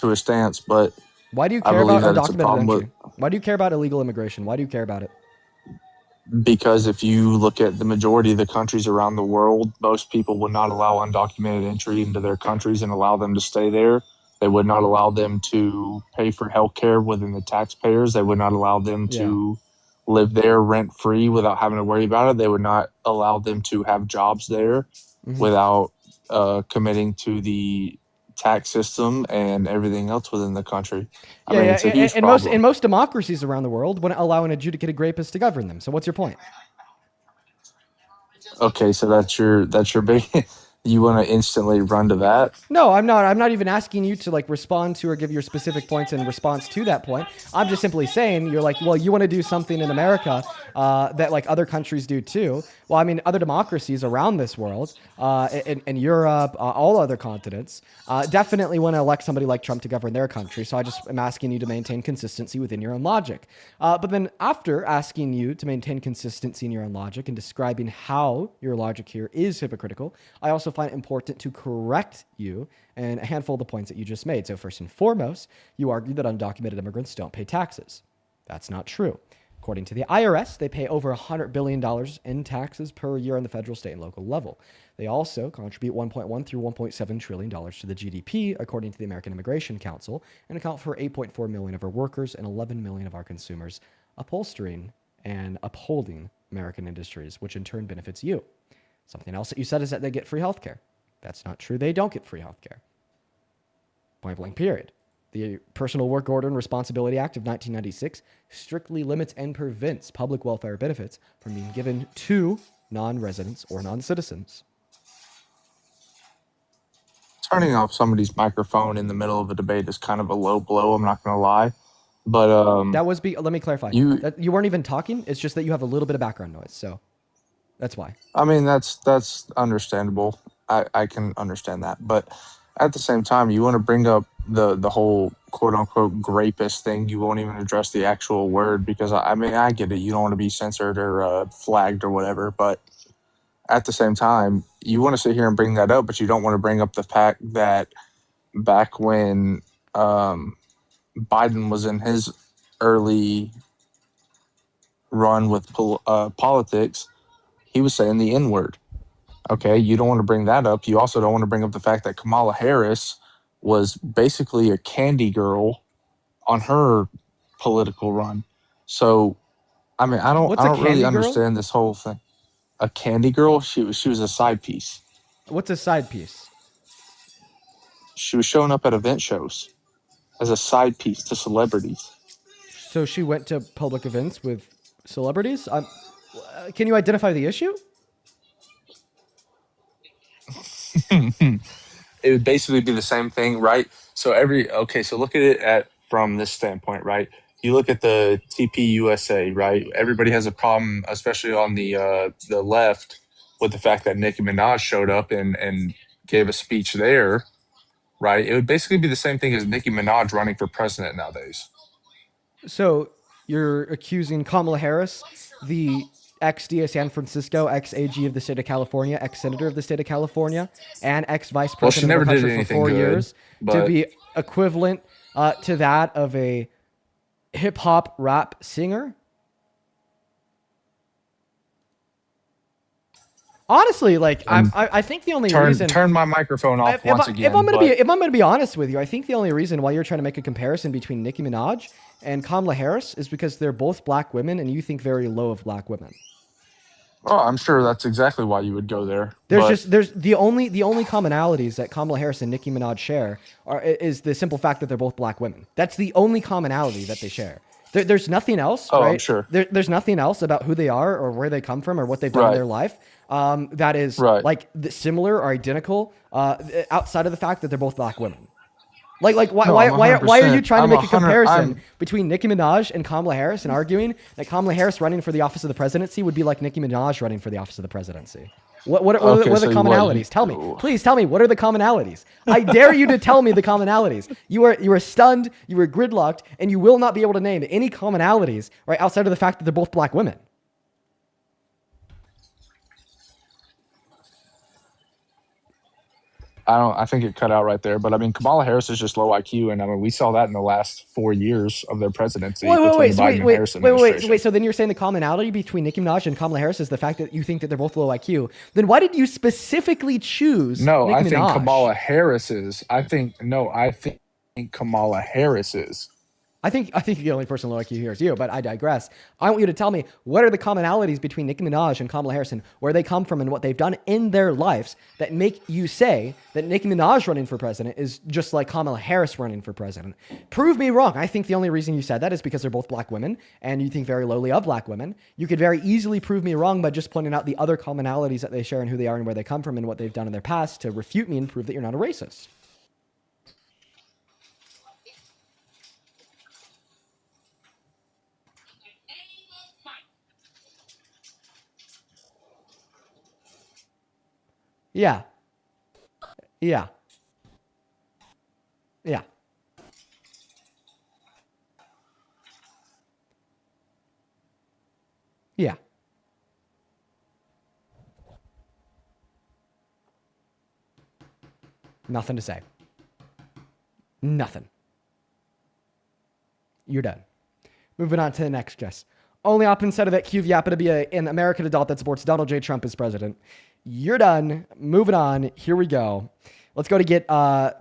Speaker 11: a stance, but
Speaker 1: why do you care about undocumented entry? Why do you care about illegal immigration? Why do you care about it?
Speaker 11: Because if you look at the majority of the countries around the world, most people would not allow undocumented entry into their countries and allow them to stay there. They would not allow them to pay for health care within the taxpayers. They would not allow them to live there rent-free without having to worry about it. They would not allow them to have jobs there without committing to the tax system and everything else within the country. It's a huge problem.
Speaker 1: In most democracies around the world wouldn't allow an adjudicated rapist to govern them. So what's your point?
Speaker 11: Okay, so that's your big... You want to instantly run to that?
Speaker 1: No, I'm not. I'm not even asking you to respond to or give your specific points in response to that point. I'm just simply saying you're like, well, you want to do something in America that other countries do too. Well, I mean, other democracies around this world, in Europe, all other continents, definitely want to elect somebody like Trump to govern their country. So I just am asking you to maintain consistency within your own logic. But then after asking you to maintain consistency in your own logic and describing how your logic here is hypocritical, I also find it important to correct you and a handful of the points that you just made. So first and foremost, you argue that undocumented immigrants don't pay taxes. That's not true. According to the IRS, they pay over $100 billion in taxes per year on the federal, state, and local level. They also contribute $1.1 through $1.7 trillion to the GDP, according to the American Immigration Council, and account for 8.4 million of our workers and 11 million of our consumers, upholstering and upholding American industries, which in turn benefits you. Something else that you said is that they get free healthcare. That's not true. They don't get free healthcare. Point blank, period. The Personal Work Order and Responsibility Act of 1996 strictly limits and prevents public welfare benefits from being given to non-residents or non-citizens.
Speaker 11: Turning off somebody's microphone in the middle of a debate is kind of a low blow. I'm not going to lie, but
Speaker 1: let me clarify.
Speaker 11: You
Speaker 1: you weren't even talking. It's just that you have a little bit of background noise, so that's why.
Speaker 11: I mean, that's understandable. I can understand that, but at the same time, you want to bring up the whole quote unquote grapist thing. You won't even address the actual word because I mean I get it. You don't want to be censored or flagged or whatever, but at the same time, you want to sit here and bring that up, but you don't want to bring up the fact that back when Biden was in his early run with politics, he was saying the N-word. Okay, you don't want to bring that up. You also don't want to bring up the fact that Kamala Harris was basically a candy girl on her political run. So, I mean, I don't really understand this whole thing. A candy girl? She was a side piece.
Speaker 1: What's a side piece?
Speaker 11: She was showing up at event shows as a side piece to celebrities.
Speaker 1: So she went to public events with celebrities? Can you identify the issue?
Speaker 11: It would basically be the same thing, right? So so look at it from this standpoint, right? You look at the TPUSA, right? Everybody has a problem, especially on the left, with the fact that Nicki Minaj showed up and gave a speech there, right? It would basically be the same thing as Nicki Minaj running for president nowadays.
Speaker 1: So you're accusing Kamala Harris, the ex-DA San Francisco, ex-AG of the state of California, ex-senator of the state of California, and ex-vice president of the country for 4 years, to be equivalent to that of a hip-hop rap singer? Honestly, like I think the only reason
Speaker 11: turn my microphone off once again.
Speaker 1: If I'm going to be honest with you, I think the only reason why you're trying to make a comparison between Nicki Minaj and Kamala Harris is because they're both black women, and you think very low of black women.
Speaker 11: Oh, I'm sure that's exactly why you would go there.
Speaker 1: There's the only commonalities that Kamala Harris and Nicki Minaj share is the simple fact that they're both black women. That's the only commonality that they share. There's nothing else.
Speaker 11: Oh,
Speaker 1: right?
Speaker 11: I'm sure.
Speaker 1: There's nothing else about who they are or where they come from or what they've done in their life that is like similar or identical outside of the fact that they're both black women. Why are you trying to make a comparison between Nicki Minaj and Kamala Harris and arguing that Kamala Harris running for the office of the presidency would be like Nicki Minaj running for the office of the presidency? What are the commonalities? Tell me. Please tell me, what are the commonalities? I dare you to tell me the commonalities. You are stunned, you are gridlocked, and you will not be able to name any commonalities right outside of the fact that they're both black women.
Speaker 11: I think it cut out right there, but I mean, Kamala Harris is just low IQ, and I mean, we saw that in the last 4 years of their presidency. Wait.
Speaker 1: So then you're saying the commonality between Nicki Minaj and Kamala Harris is the fact that you think that they're both low IQ. Then why did you specifically choose?
Speaker 11: No,
Speaker 1: Nicki
Speaker 11: I think
Speaker 1: Minaj?
Speaker 11: Kamala Harris is. I think Kamala Harris is.
Speaker 1: I think the only person low IQ here is you, but I digress. I want you to tell me, what are the commonalities between Nicki Minaj and Kamala Harris, where they come from and what they've done in their lives that make you say that Nicki Minaj running for president is just like Kamala Harris running for president? Prove me wrong. I think the only reason you said that is because they're both black women and you think very lowly of black women. You could very easily prove me wrong by just pointing out the other commonalities that they share and who they are and where they come from and what they've done in their past to refute me and prove that you're not a racist. Yeah. Yeah. Yeah. Yeah. Nothing to say. Nothing. You're done. Moving on to the next guest. Only op inside of that QV to be an American adult that supports Donald J. Trump as president. You're done. Moving on. Here we go. Let's go to get our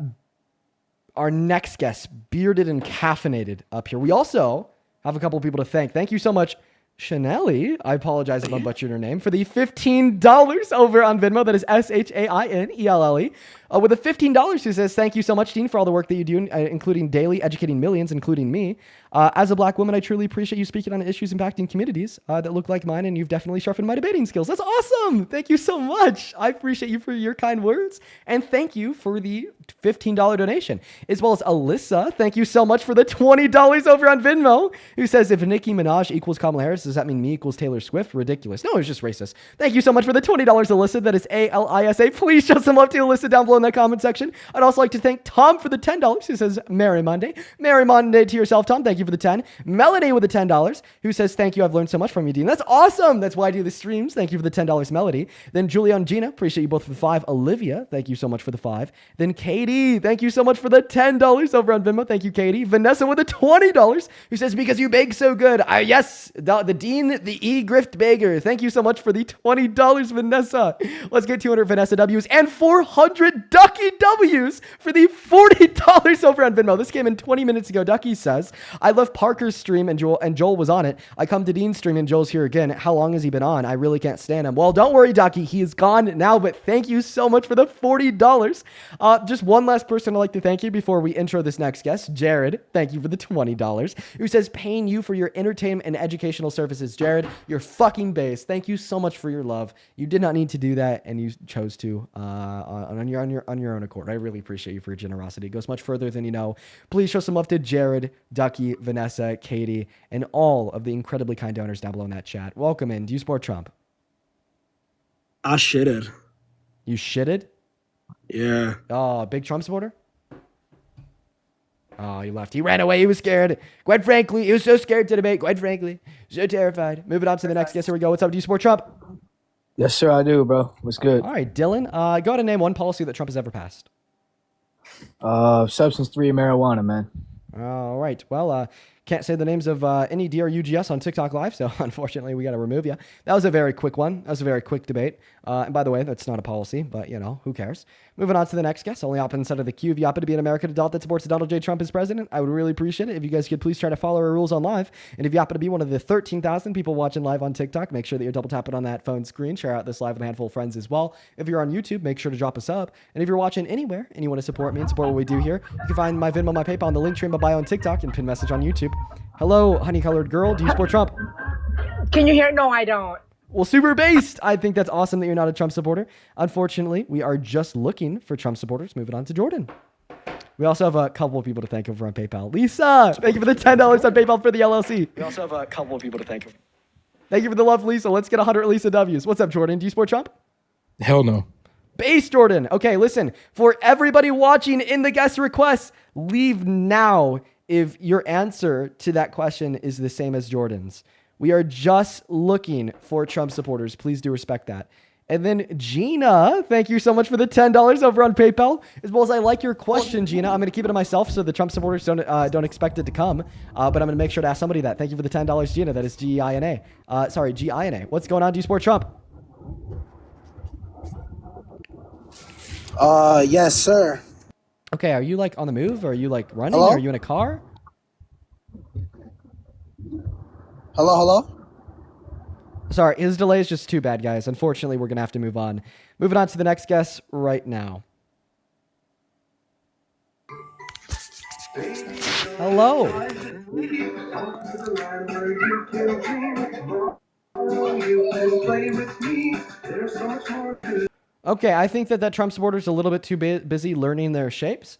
Speaker 1: next guest, bearded and caffeinated, up here. We also have a couple of people to thank. Thank you so much, Chanelli. I apologize if I butchered her name, for the $15 over on Venmo. That is SHAINELLE. with a $15, who says, thank you so much, Dean, for all the work that you do, including daily, educating millions, including me. As a black woman, I truly appreciate you speaking on issues impacting communities that look like mine, and you've definitely sharpened my debating skills. That's awesome. Thank you so much. I appreciate you for your kind words, and thank you for the $15 donation. As well as Alyssa, thank you so much for the $20 over on Venmo, who says, if Nicki Minaj equals Kamala Harris, does that mean me equals Taylor Swift? Ridiculous. No, it's just racist. Thank you so much for the $20, Alyssa. That is ALISA. Please show some love to Alyssa down below in the comment section. I'd also like to thank Tom for the $10, who says, Merry Monday. Merry Monday to yourself, Tom. Thank you for the 10. Melody with the $10, who says, thank you. I've learned so much from you, Dean. That's awesome. That's why I do the streams. Thank you for the $10, Melody. Then Julian Gina, appreciate you both for the 5. Olivia, thank you so much for the 5. Then Katie, thank you so much for the $10 over on Venmo. Thank you, Katie. Vanessa with the $20, who says, because you bake so good. Yes, the Dean, the E-Grift Baker. Thank you so much for the $20, Vanessa. Let's get 200 Vanessa W's and 400 Ducky W's for the $40 over on Venmo. This came in 20 minutes ago. Ducky says, I love Parker's stream and Joel was on it. I come to Dean's stream and Joel's here again. How long has he been on? I really can't stand him. Well, don't worry, Ducky. He is gone now, but thank you so much for the $40. Just one last person I'd like to thank you before we intro this next guest. Jared, thank you for the $20, who says, paying you for your entertainment and educational services. Jared, you're fucking base. Thank you so much for your love. You did not need to do that, and you chose to on your own accord. I really appreciate you for your generosity. It goes much further than you know. Please show some love to Jared, Ducky, Vanessa, Katie, and all of the incredibly kind donors down below in that chat. Welcome in. Do you support Trump?
Speaker 12: I shitted.
Speaker 1: You shitted?
Speaker 12: Yeah.
Speaker 1: Oh, big Trump supporter? Oh, he left. He ran away. He was scared. Quite frankly, he was so scared to debate. Quite frankly, so terrified. Moving on to the next guest. Here we go. What's up? Do you support Trump?
Speaker 13: Yes, sir, I do, bro. What's good?
Speaker 1: All right, Dylan. Go ahead and name one policy that Trump has ever passed.
Speaker 13: Substance-free marijuana, man.
Speaker 1: All right. Well, can't say the names of any DRUGS on TikTok Live, so unfortunately we got to remove you. That was a very quick one. That was a very quick debate. And by the way, that's not a policy, but you know, who cares? Moving on to the next guest, only opposite of the queue. If you happen to be an American adult that supports Donald J. Trump as president, I would really appreciate it if you guys could please try to follow our rules on live. And if you happen to be one of the 13,000 people watching live on TikTok, make sure that you're double tapping on that phone screen. Share out this live with a handful of friends as well. If you're on YouTube, make sure to drop us up. And if you're watching anywhere and you want to support me and support what we do here, you can find my Venmo, my PayPal, and the link tree in my bio on TikTok and pin message on YouTube. Hello, honey-colored girl. Do you support Trump?
Speaker 14: Can you hear? No, I don't.
Speaker 1: Well, super based. I think that's awesome that you're not a Trump supporter. Unfortunately, we are just looking for Trump supporters. Moving on to Jordan. We also have a couple of people to thank over on PayPal. Lisa, thank you for the $10 on PayPal for the LLC. We also have a couple of people to thank. Thank you for the love, Lisa. Let's get 100 Lisa W's. What's up, Jordan? Do you support Trump?
Speaker 11: Hell no.
Speaker 1: Base, Jordan. Okay, listen. For everybody watching in the guest requests, leave now if your answer to that question is the same as Jordan's. We are just looking for Trump supporters. Please do respect that. And then Gina, thank you so much for the $10 over on PayPal. As well as I like your question, Gina. I'm going to keep it to myself so the Trump supporters don't expect it to come. But I'm going to make sure to ask somebody that. Thank you for the $10, Gina. That is G-I-N-A. G-I-N-A. What's going on? Do you support Trump?
Speaker 12: Yes, sir.
Speaker 1: Okay, are you like on the move? Or are you like running?
Speaker 12: Hello?
Speaker 1: Are you in a car?
Speaker 12: Hello?
Speaker 1: Sorry, his delay is just too bad, guys. Unfortunately, we're going to have to move on. Moving on to the next guest right now. Hello. Okay, I think that Trump supporter's a little bit too busy learning their shapes.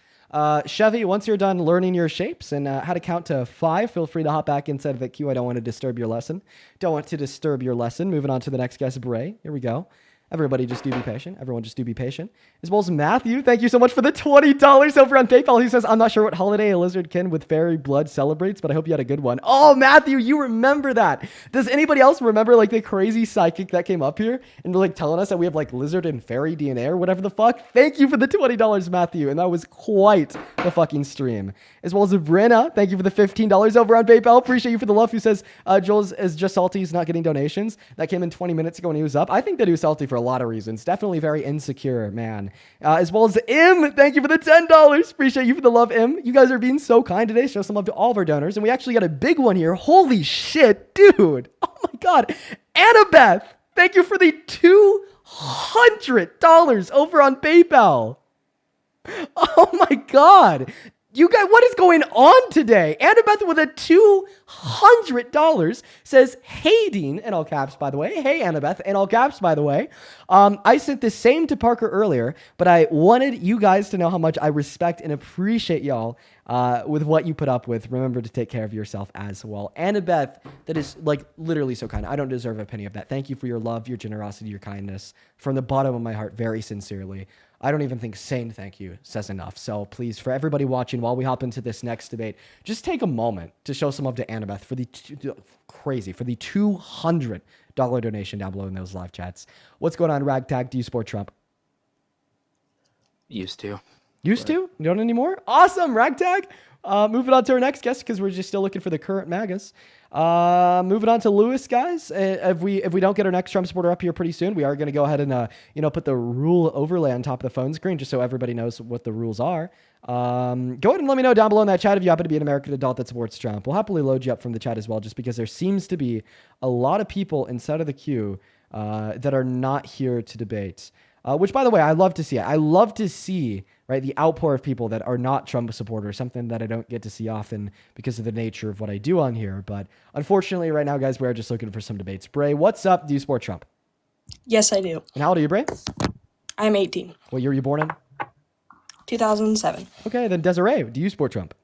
Speaker 1: Chevy, once you're done learning your shapes and how to count to 5, feel free to hop back inside of the queue. I don't want to disturb your lesson. Moving on to the next guest, Bray. Here we go. Everybody just do be patient. Everyone just do be patient. As well as Matthew, thank you so much for the $20 over on PayPal. He says, I'm not sure what holiday a lizardkin with fairy blood celebrates, but I hope you had a good one. Oh, Matthew, you remember that. Does anybody else remember like the crazy psychic that came up here and like telling us that we have like lizard and fairy DNA or whatever the fuck? Thank you for the $20, Matthew. And that was quite the fucking stream. As well as Brenna, thank you for the $15 over on PayPal. Appreciate you for the love. Who says, Joel is just salty. He's not getting donations. That came in 20 minutes ago when he was up. I think that he was salty for a lot of reasons. Definitely very insecure, man. As well as M, thank you for the $10. Appreciate you for the love, M. You guys are being so kind today. Show some love to all of our donors. And we actually got a big one here. Holy shit, dude. Oh my God. Annabeth, thank you for the $200 over on PayPal. Oh my God. You guys, what is going on today? Annabeth with a $200 says, "Hey, Dean," in all caps, by the way. Hey, Annabeth, in all caps, by the way. I sent the same to Parker earlier, but I wanted you guys to know how much I respect and appreciate y'all with what you put up with. Remember to take care of yourself as well. Annabeth, that is like literally so kind. I don't deserve a penny of that. Thank you for your love, your generosity, your kindness. From the bottom of my heart, very sincerely. I don't even think saying thank you says enough. So please, for everybody watching, while we hop into this next debate, just take a moment to show some love to Annabeth for the $200 donation down below in those live chats. What's going on, Ragtag? Do you support Trump?
Speaker 15: Used to.
Speaker 1: Used to? You don't anymore? Awesome, Ragtag. Moving on to our next guest because we're just still looking for the current MAGAs. Moving on to Lewis, guys. If we don't get our next Trump supporter up here pretty soon, we are going to go ahead and put the rule overlay on top of the phone screen just so everybody knows what the rules are. Go ahead and let me know down below in that chat if you happen to be an American adult that supports Trump. We'll happily load you up from the chat as well, just because there seems to be a lot of people inside of the queue that are not here to debate. Which, by the way, I love to see it. I love to see, right, the outpour of people that are not Trump supporters, something that I don't get to see often because of the nature of what I do on here. But unfortunately, right now, guys, we're just looking for some debates. Bray, what's up? Do you support Trump?
Speaker 16: Yes, I do.
Speaker 1: And how old are you, Bray?
Speaker 16: I'm 18.
Speaker 1: What year were you born in?
Speaker 16: 2007.
Speaker 1: Okay, then Desiree, do you support Trump?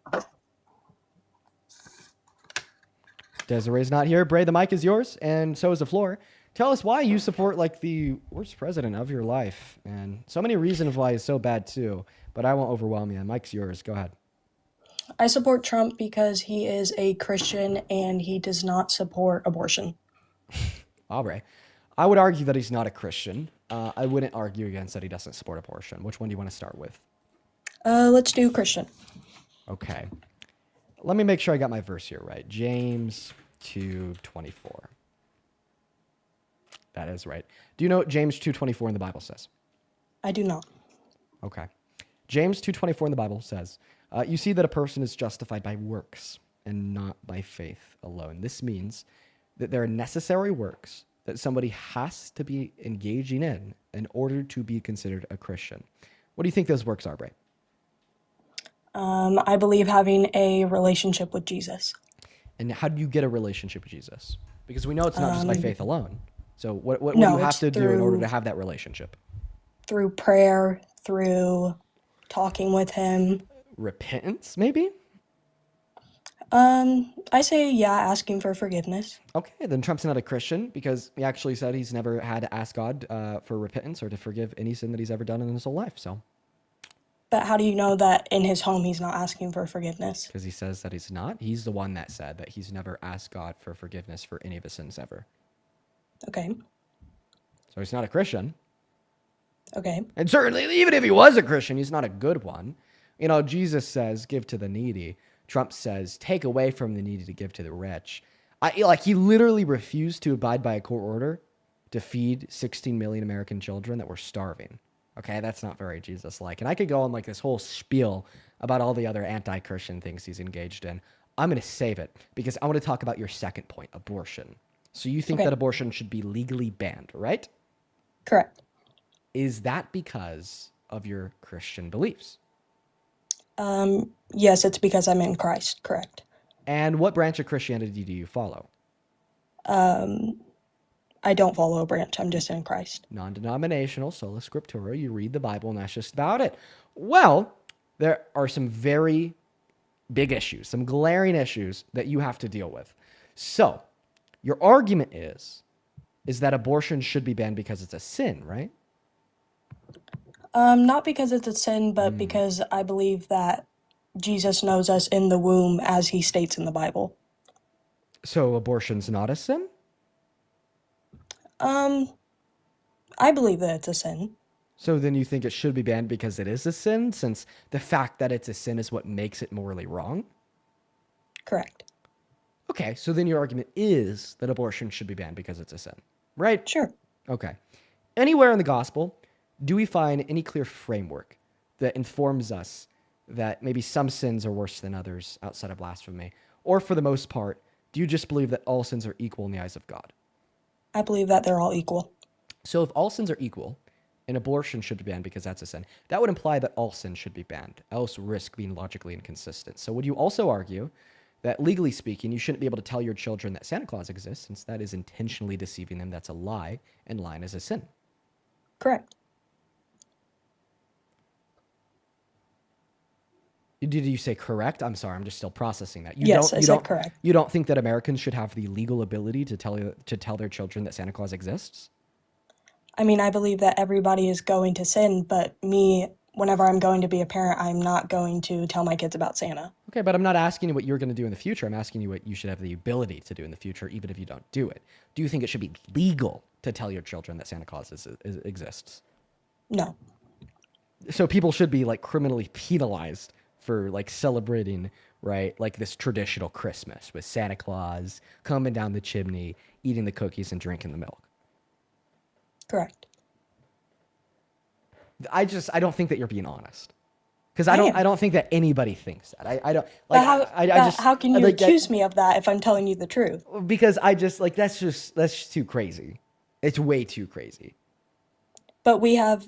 Speaker 1: Desiree's not here. Bray, the mic is yours, and so is the floor. Tell us why you support like the worst president of your life, and so many reasons why he's so bad too. But I won't overwhelm you. Mike's yours. Go ahead.
Speaker 16: I support Trump because he is a Christian and he does not support abortion.
Speaker 1: All right. I would argue that he's not a Christian. I wouldn't argue against that he doesn't support abortion. Which one do you want to start with?
Speaker 16: Let's do Christian.
Speaker 1: Okay. Let me make sure I got my verse here right. James 2:24. That is right. Do you know what James 2:24 in the Bible says?
Speaker 16: I do not.
Speaker 1: Okay. James 2:24 in the Bible says, you see that a person is justified by works and not by faith alone. This means that there are necessary works that somebody has to be engaging in order to be considered a Christian. What do you think those works are, Bray?
Speaker 16: I believe having a relationship with Jesus.
Speaker 1: And how do you get a relationship with Jesus? Because we know it's not just by faith alone. So what do
Speaker 16: No,
Speaker 1: you have
Speaker 16: it's
Speaker 1: to do in order
Speaker 16: through-
Speaker 1: to have that relationship?
Speaker 16: Through prayer, through talking with him.
Speaker 1: Repentance, maybe?
Speaker 16: I say, yeah, asking for forgiveness.
Speaker 1: Okay, then Trump's not a Christian because he actually said he's never had to ask God for repentance or to forgive any sin that he's ever done in his whole life. So,
Speaker 16: But how do you know that in his home he's not asking for forgiveness?
Speaker 1: because he says that he's not, he's the one that said that he's never asked God for forgiveness for any of his sins ever.
Speaker 16: Okay.
Speaker 1: So he's not a Christian.
Speaker 16: Okay.
Speaker 1: And certainly, even if he was a Christian, he's not a good one. You know, Jesus says, give to the needy. Trump says, take away from the needy to give to the rich. He literally refused to abide by a court order to feed 16 million American children that were starving. Okay, that's not very Jesus-like. And I could go on like this whole spiel about all the other anti-Christian things he's engaged in. I'm going to save it because I want to talk about your second point, abortion. So you think that abortion should be legally banned, right?
Speaker 16: Correct.
Speaker 1: Is that because of your Christian beliefs?
Speaker 16: Yes, it's because I'm in Christ. Correct.
Speaker 1: And what branch of Christianity do you follow?
Speaker 16: I don't follow a branch. I'm just in Christ.
Speaker 1: Non-denominational, sola scriptura. You read the Bible and that's just about it. Well, there are some very big issues, some glaring issues that you have to deal with. So your argument is that abortion should be banned because it's a sin, right?
Speaker 16: Not because it's a sin, but because I believe that Jesus knows us in the womb as he states in the Bible.
Speaker 1: So abortion's not a sin?
Speaker 16: I believe that it's a sin.
Speaker 1: So then you think it should be banned because it is a sin, since the fact that it's a sin is what makes it morally wrong?
Speaker 16: Correct.
Speaker 1: Okay, so then your argument is that abortion should be banned because it's a sin, right?
Speaker 16: Sure.
Speaker 1: Okay. Anywhere in the gospel, do we find any clear framework that informs us that maybe some sins are worse than others outside of blasphemy? Or for the most part, do you just believe that all sins are equal in the eyes of God?
Speaker 16: I believe that they're all equal.
Speaker 1: So if all sins are equal and abortion should be banned because that's a sin, that would imply that all sin should be banned, else risk being logically inconsistent. So would you also argue that legally speaking, you shouldn't be able to tell your children that Santa Claus exists, since that is intentionally deceiving them? That's a lie, and lying is a sin.
Speaker 16: Correct.
Speaker 1: Did you say correct? I'm sorry, I'm just still processing that.
Speaker 16: Yes, I said correct.
Speaker 1: You don't think that Americans should have the legal ability to tell their children that Santa Claus exists?
Speaker 16: I mean, I believe that everybody is going to sin, but me, whenever I'm going to be a parent, I'm not going to tell my kids about Santa.
Speaker 1: Okay, but I'm not asking you what you're going to do in the future. I'm asking you what you should have the ability to do in the future, even if you don't do it. Do you think it should be legal to tell your children that Santa Claus exists?
Speaker 16: No.
Speaker 1: So people should be like criminally penalized for like celebrating, right, like this traditional Christmas with Santa Claus coming down the chimney, eating the cookies and drinking the milk.
Speaker 16: Correct.
Speaker 1: I don't think that you're being honest, because I don't think that anybody thinks that. I don't like.
Speaker 16: How can you accuse me of that if I'm telling you the truth?
Speaker 1: Because that's just too crazy. It's way too crazy.
Speaker 16: But we have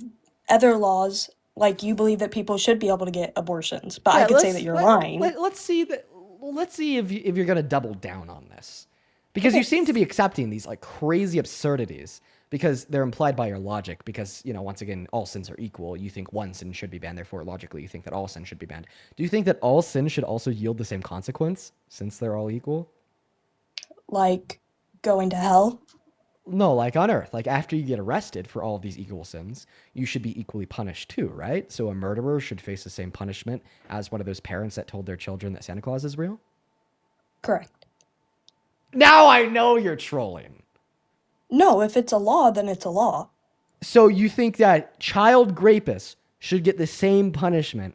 Speaker 16: other laws. Like, you believe that people should be able to get abortions, but I could say that you're lying.
Speaker 1: Let's see if you're gonna double down on this, because you seem to be accepting these like crazy absurdities because they're implied by your logic. Because, you know, once again, all sins are equal. You think one sin should be banned, therefore logically you think that all sin should be banned. Do you think that all sin should also yield the same consequence since they're all equal?
Speaker 16: Like going to hell?
Speaker 1: No, like on earth. Like after you get arrested for all of these equal sins, you should be equally punished too, right? So a murderer should face the same punishment as one of those parents that told their children that Santa Claus is real?
Speaker 16: Correct.
Speaker 1: Now I know you're trolling.
Speaker 16: No, if it's a law, then it's a law.
Speaker 1: So you think that child rapists should get the same punishment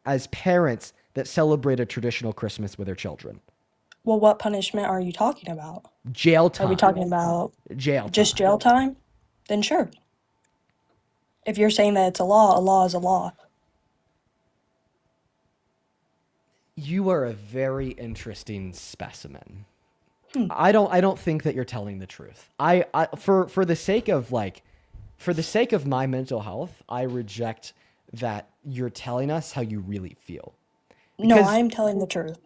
Speaker 1: as parents that celebrate a traditional Christmas with their children?
Speaker 16: Well, what punishment are you talking about?
Speaker 1: Jail time.
Speaker 16: Are we talking about just jail time? Then sure. If you're saying that it's a law is a law.
Speaker 1: You are a very interesting specimen. I don't think that you're telling the truth. For the sake of my mental health, I reject that you're telling us how you really feel.
Speaker 16: No, I'm telling the truth.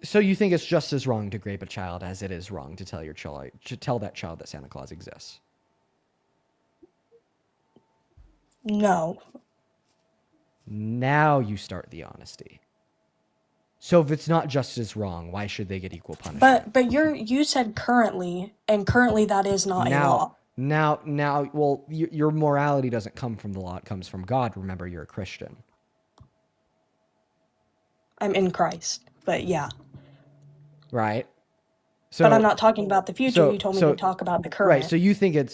Speaker 1: So you think it's just as wrong to rape a child as it is wrong to tell that child that Santa Claus exists?
Speaker 16: No.
Speaker 1: Now you start the honesty. So if it's not just as wrong, why should they get equal punishment?
Speaker 16: But you said currently, and currently that is not a law.
Speaker 1: Now, well, your morality doesn't come from the law; it comes from God. Remember, you're a Christian.
Speaker 16: I'm in Christ, but yeah.
Speaker 1: Right. So,
Speaker 16: but I'm not talking about the future. You told me to talk about the current.
Speaker 1: Right. So you think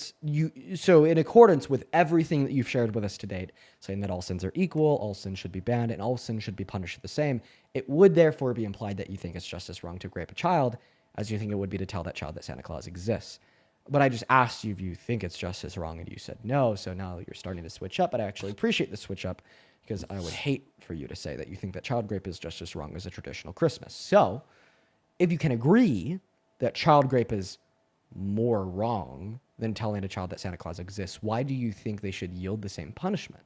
Speaker 1: so in accordance with everything that you've shared with us to date, saying that all sins are equal, all sins should be banned, and all sins should be punished the same, it would therefore be implied that you think it's just as wrong to rape a child as you think it would be to tell that child that Santa Claus exists. But I just asked you if you think it's just as wrong, and you said no. So now you're starting to switch up, but I actually appreciate the switch up, because I would hate for you to say that you think that child rape is just as wrong as a traditional Christmas. So if you can agree that child rape is more wrong than telling a child that Santa Claus exists, why do you think they should yield the same punishment?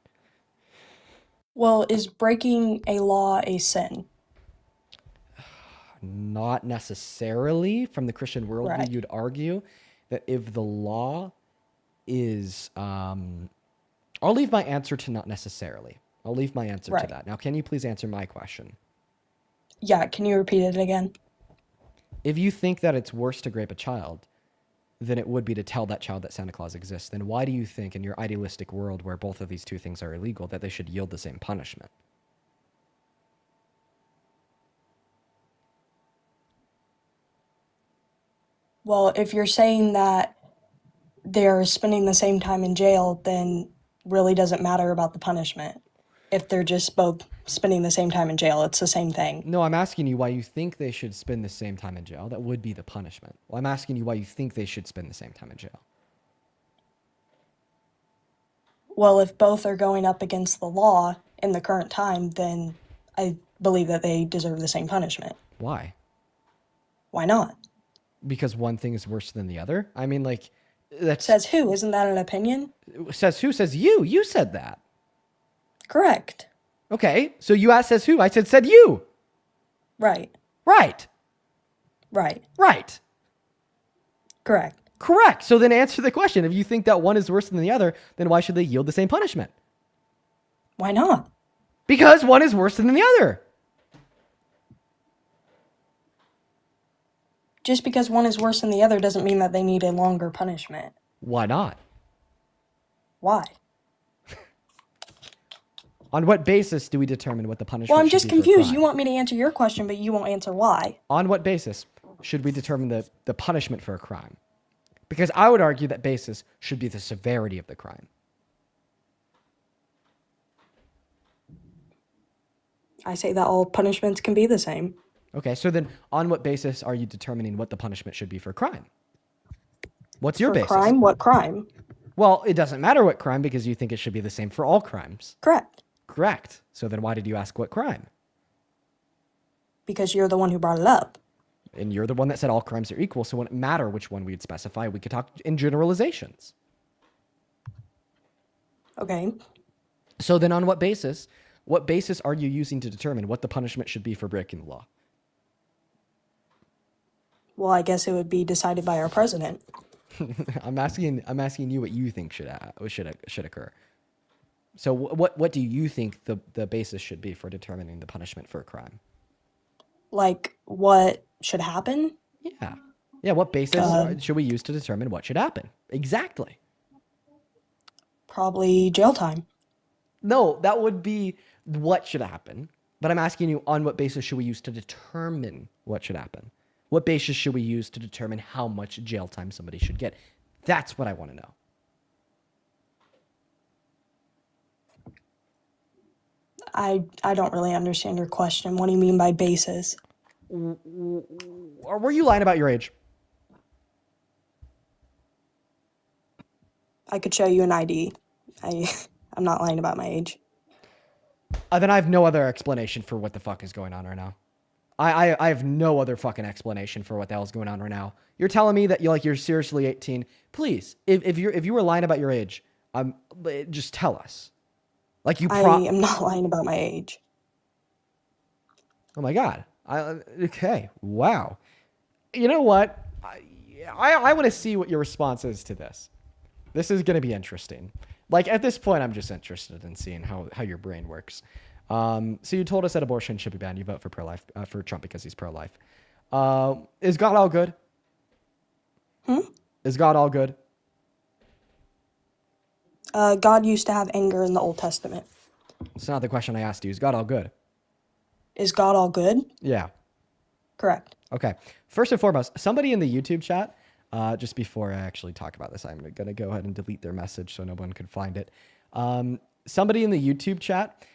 Speaker 16: Well, is breaking a law a sin?
Speaker 1: Not necessarily. From the Christian worldview,
Speaker 16: Right.
Speaker 1: You'd argue that if the law is... I'll leave my answer to not necessarily. I'll leave my answer to
Speaker 16: Right.
Speaker 1: that. Now, can you please answer my question?
Speaker 16: Yeah, can you repeat it again?
Speaker 1: If you think that it's worse to rape a child than it would be to tell that child that Santa Claus exists, then why do you think, in your idealistic world where both of these two things are illegal, that they should yield the same punishment?
Speaker 16: Well, if you're saying that they're spending the same time in jail, then really doesn't matter about the punishment. If they're just both spending the same time in jail, it's the same thing.
Speaker 1: No, I'm asking you why you think they should spend the same time in jail. That would be the punishment. Well, I'm asking you why you think they should spend the same time in jail.
Speaker 16: Well, if both are going up against the law in the current time, then I believe that they deserve the same punishment.
Speaker 1: Why?
Speaker 16: Why not?
Speaker 1: Because one thing is worse than the other? I mean, like,
Speaker 16: Says who? Isn't that an opinion?
Speaker 1: Says who? Says you. You said that.
Speaker 16: Correct.
Speaker 1: Okay, so you asked says who? I said you.
Speaker 16: Right.
Speaker 1: Right.
Speaker 16: Right.
Speaker 1: Right.
Speaker 16: Correct.
Speaker 1: Correct. So then answer the question. If you think that one is worse than the other, then why should they yield the same punishment?
Speaker 16: Why not?
Speaker 1: Because one is worse than the other.
Speaker 16: Just because one is worse than the other doesn't mean that they need a longer punishment.
Speaker 1: Why not?
Speaker 16: Why?
Speaker 1: On what basis do we determine what the punishment
Speaker 16: Well, I'm
Speaker 1: should
Speaker 16: just
Speaker 1: be for a
Speaker 16: confused.
Speaker 1: crime?
Speaker 16: You want me to answer your question, but you won't answer why.
Speaker 1: On what basis should we determine the punishment for a crime? Because I would argue that basis should be the severity of the crime.
Speaker 16: I say that all punishments can be the same.
Speaker 1: Okay, so then on what basis are you determining what the punishment should be for a crime? What's your
Speaker 16: For
Speaker 1: basis?
Speaker 16: crime? What crime?
Speaker 1: Well, it doesn't matter what crime because you think it should be the same for all crimes.
Speaker 16: Correct.
Speaker 1: Correct. So then why did you ask what crime?
Speaker 16: Because you're the one who brought it up.
Speaker 1: And you're the one that said all crimes are equal, so it wouldn't matter which one we'd specify. We could talk in generalizations.
Speaker 16: Okay.
Speaker 1: So then on what basis are you using to determine what the punishment should be for breaking the law?
Speaker 16: Well, I guess it would be decided by our president.
Speaker 1: I'm asking you what you think should occur. So what do you think the basis should be for determining the punishment for a crime?
Speaker 16: Like, what should happen?
Speaker 1: Yeah. Yeah, what basis should we use to determine what should happen? Exactly.
Speaker 16: Probably jail time.
Speaker 1: No, that would be what should happen. But I'm asking you, on what basis should we use to determine what should happen? What basis should we use to determine how much jail time somebody should get? That's what I want to know.
Speaker 16: I don't really understand your question. What do you mean by basis?
Speaker 1: Or were you lying about your age?
Speaker 16: I could show you an ID. I'm not lying about my age.
Speaker 1: Then I have no other explanation for what the fuck is going on right now. I have no other fucking explanation for what the hell is going on right now. You're telling me that you're seriously 18. Please, if you were lying about your age, just tell us. Like you.
Speaker 16: I am not lying about my age.
Speaker 1: Oh my god. Okay. Wow. You know what? I want to see what your response is to this. This is going to be interesting. Like at this point, I'm just interested in seeing how your brain works. So you told us that abortion should be banned. You vote for pro-life for Trump because he's pro-life. Is God all good? Is God all good?
Speaker 16: God used to have anger in the Old Testament.
Speaker 1: It's not the question I asked you. Is God all good?
Speaker 16: Is God all good?
Speaker 1: Yeah.
Speaker 16: Correct.
Speaker 1: Okay. First and foremost, somebody in the YouTube chat, just before I actually talk about this, I'm going to go ahead and delete their message so no one could find it. Somebody in the YouTube chat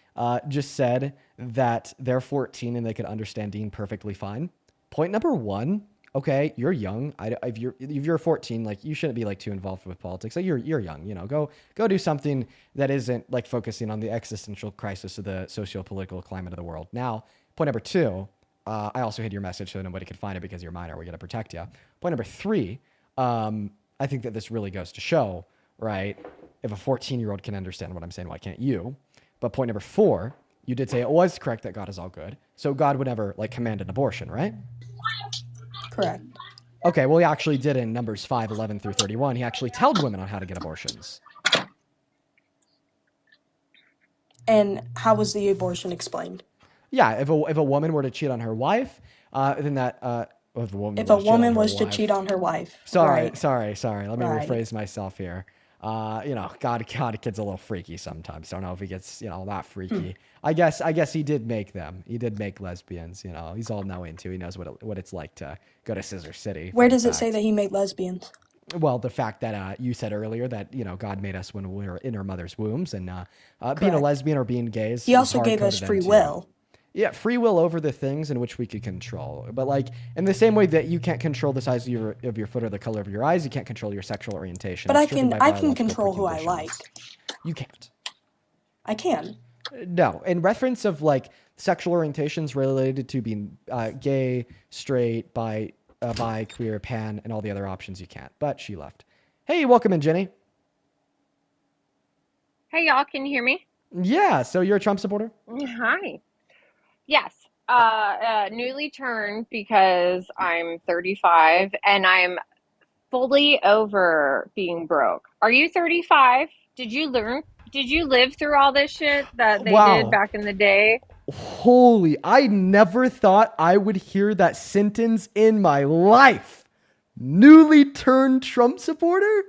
Speaker 1: just said that they're 14 and they could understand Dean perfectly fine. Point number one, okay, you're young. If you're 14, like you shouldn't be like too involved with politics. Like you're young, you know. Go do something that isn't like focusing on the existential crisis of the socio-political climate of the world. Now, point number two, I also hid your message so nobody could find it because you're minor. We're gonna protect you. Point number three, I think that this really goes to show, right? If a 14-year-old can understand what I'm saying, why can't you? But point number four, you did say it was correct that God is all good. So God would never like command an abortion, right?
Speaker 16: Correct.
Speaker 1: Okay, well, he actually did in Numbers 5:11 through 31. He actually told women on how to get abortions.
Speaker 16: And how was the abortion explained?
Speaker 1: Yeah, if a woman were to cheat on her wife, then that
Speaker 16: If a woman was to cheat on her wife.
Speaker 1: Sorry.
Speaker 16: Right.
Speaker 1: Let me
Speaker 16: Right.
Speaker 1: rephrase myself here. God, a kid's a little freaky sometimes. Don't know if he gets, that freaky. I guess he did make them. He did make lesbians. He's all knowing too. He knows what it's like to go to Scissor City.
Speaker 16: Where does it say that he made lesbians?
Speaker 1: Well, the fact that you said earlier that God made us when we were in our mother's wombs, and being a
Speaker 16: Correct.
Speaker 1: lesbian or being gay is
Speaker 16: He also
Speaker 1: hard
Speaker 16: gave us
Speaker 1: coded
Speaker 16: free
Speaker 1: into.
Speaker 16: will.
Speaker 1: Yeah, free will over the things in which we could control. But like in the same way that you can't control the size of your foot or the color of your eyes, you can't control your sexual orientation.
Speaker 16: But
Speaker 1: It's driven by
Speaker 16: I can
Speaker 1: biological
Speaker 16: control who I
Speaker 1: preconditions.
Speaker 16: like.
Speaker 1: You can't.
Speaker 16: I can.
Speaker 1: No, in reference of like sexual orientations related to being gay, straight, bi, queer, pan, and all the other options, you can't. But she left. Hey, welcome in, Jenny.
Speaker 15: Hey, y'all, can you hear me?
Speaker 1: Yeah, so you're a Trump supporter?
Speaker 15: Hi. Yes. Newly turned because I'm 35 and I'm fully over being broke. Are you 35? Did you live through all this shit that they did
Speaker 1: Wow.
Speaker 15: back in the day?
Speaker 1: Holy, I never thought I would hear that sentence in my life. Newly turned Trump supporter?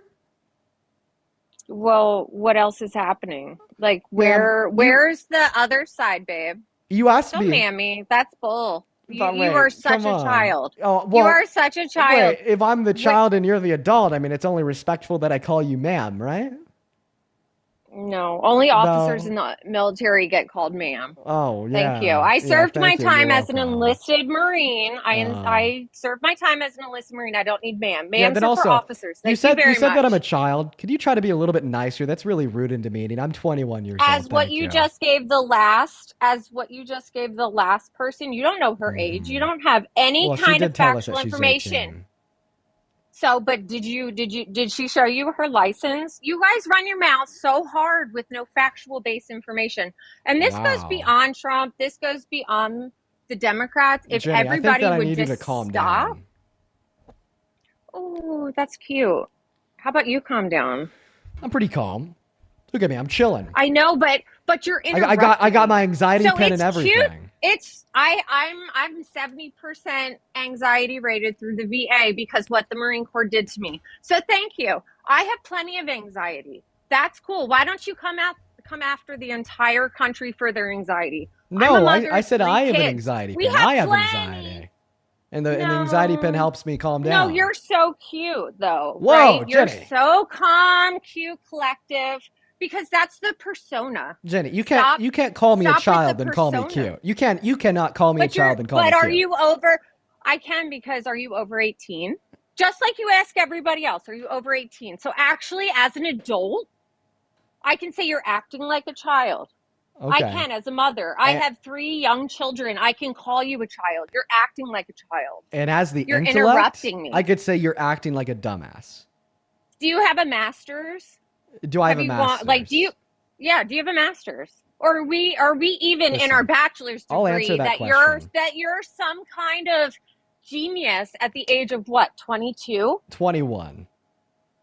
Speaker 15: Well, what else is happening? Like,
Speaker 1: Ma'am,
Speaker 15: where's the other side, babe?
Speaker 1: you asked
Speaker 15: Don't
Speaker 1: me.
Speaker 15: man me. That's bull.
Speaker 1: But
Speaker 15: You are
Speaker 1: wait,
Speaker 15: such
Speaker 1: come
Speaker 15: a
Speaker 1: on.
Speaker 15: child.
Speaker 1: Oh,
Speaker 15: You
Speaker 1: well,
Speaker 15: are such a child.
Speaker 1: wait, if I'm the
Speaker 15: What-
Speaker 1: child and you're the adult, I mean, it's only respectful that I call you ma'am, right?
Speaker 15: No, only officers
Speaker 1: No.
Speaker 15: in the military get called ma'am.
Speaker 1: Oh, yeah.
Speaker 15: Thank you. I served my
Speaker 1: thank you. You're
Speaker 15: time as an
Speaker 1: welcome.
Speaker 15: enlisted Marine.
Speaker 1: Oh.
Speaker 15: I served my time as an enlisted Marine. I don't need ma'am.
Speaker 1: Yeah,
Speaker 15: Ma'ams
Speaker 1: then
Speaker 15: are for
Speaker 1: also,
Speaker 15: officers.
Speaker 1: you
Speaker 15: Thank you very
Speaker 1: said that I'm a
Speaker 15: much.
Speaker 1: child. Could you try to be a little bit nicer? That's really rude and demeaning. I'm 21 years
Speaker 15: As
Speaker 1: old.
Speaker 15: what
Speaker 1: Thank
Speaker 15: you
Speaker 1: you.
Speaker 15: just gave the last person, you don't know her age. You don't have any
Speaker 1: Well, she
Speaker 15: kind
Speaker 1: did
Speaker 15: of
Speaker 1: tell us that
Speaker 15: factual
Speaker 1: she's
Speaker 15: information.
Speaker 1: 18.
Speaker 15: So, but did she show you her license? You guys run your mouth so hard with no factual based information. And this goes
Speaker 1: Wow.
Speaker 15: beyond Trump. This goes beyond the Democrats. If
Speaker 1: Jenny, I think
Speaker 15: everybody
Speaker 1: that I
Speaker 15: would
Speaker 1: need you
Speaker 15: just
Speaker 1: to calm
Speaker 15: stop.
Speaker 1: down.
Speaker 15: Oh, that's cute. How about you calm down?
Speaker 1: I'm pretty calm. Look at me. I'm chilling.
Speaker 15: I know, but you're interrupting.
Speaker 1: I got my anxiety
Speaker 15: So
Speaker 1: pen
Speaker 15: it's
Speaker 1: and everything.
Speaker 15: cute. I'm 70% anxiety rated through the VA because what the Marine Corps did to me. So thank you. I have plenty of anxiety. That's cool. Why don't you come after the entire country for their anxiety?
Speaker 1: No,
Speaker 15: I'm a
Speaker 1: I said
Speaker 15: mother of
Speaker 1: I have
Speaker 15: three
Speaker 1: an
Speaker 15: kids.
Speaker 1: anxiety
Speaker 15: We
Speaker 1: pen.
Speaker 15: have
Speaker 1: I have
Speaker 15: plenty.
Speaker 1: anxiety. And the anxiety pen helps me calm down.
Speaker 15: No, you're so cute though.
Speaker 1: Whoa,
Speaker 15: right? You're
Speaker 1: Jenny.
Speaker 15: so calm, cute, collective. Because that's the persona.
Speaker 1: Jenny, you can't call me a child and call me
Speaker 15: persona.
Speaker 1: cute. You cannot call me a child and call me cute.
Speaker 15: But are you over? I can, because are you over 18? Just like you ask everybody else, are you over 18? So actually, as an adult, I can say you're acting like a child.
Speaker 1: Okay.
Speaker 15: I can, as a mother. I have 3 young children. I can call you a child. You're acting like a child.
Speaker 1: And as the
Speaker 15: You're
Speaker 1: intellect,
Speaker 15: interrupting me.
Speaker 1: I could say you're acting like a dumbass.
Speaker 15: Do you have a master's?
Speaker 1: Do I have a master's?
Speaker 15: Do you have a master's? Or are we even in our bachelor's degree
Speaker 1: I'll answer that question.
Speaker 15: you're some kind of genius at the age of what, 22?
Speaker 1: 21.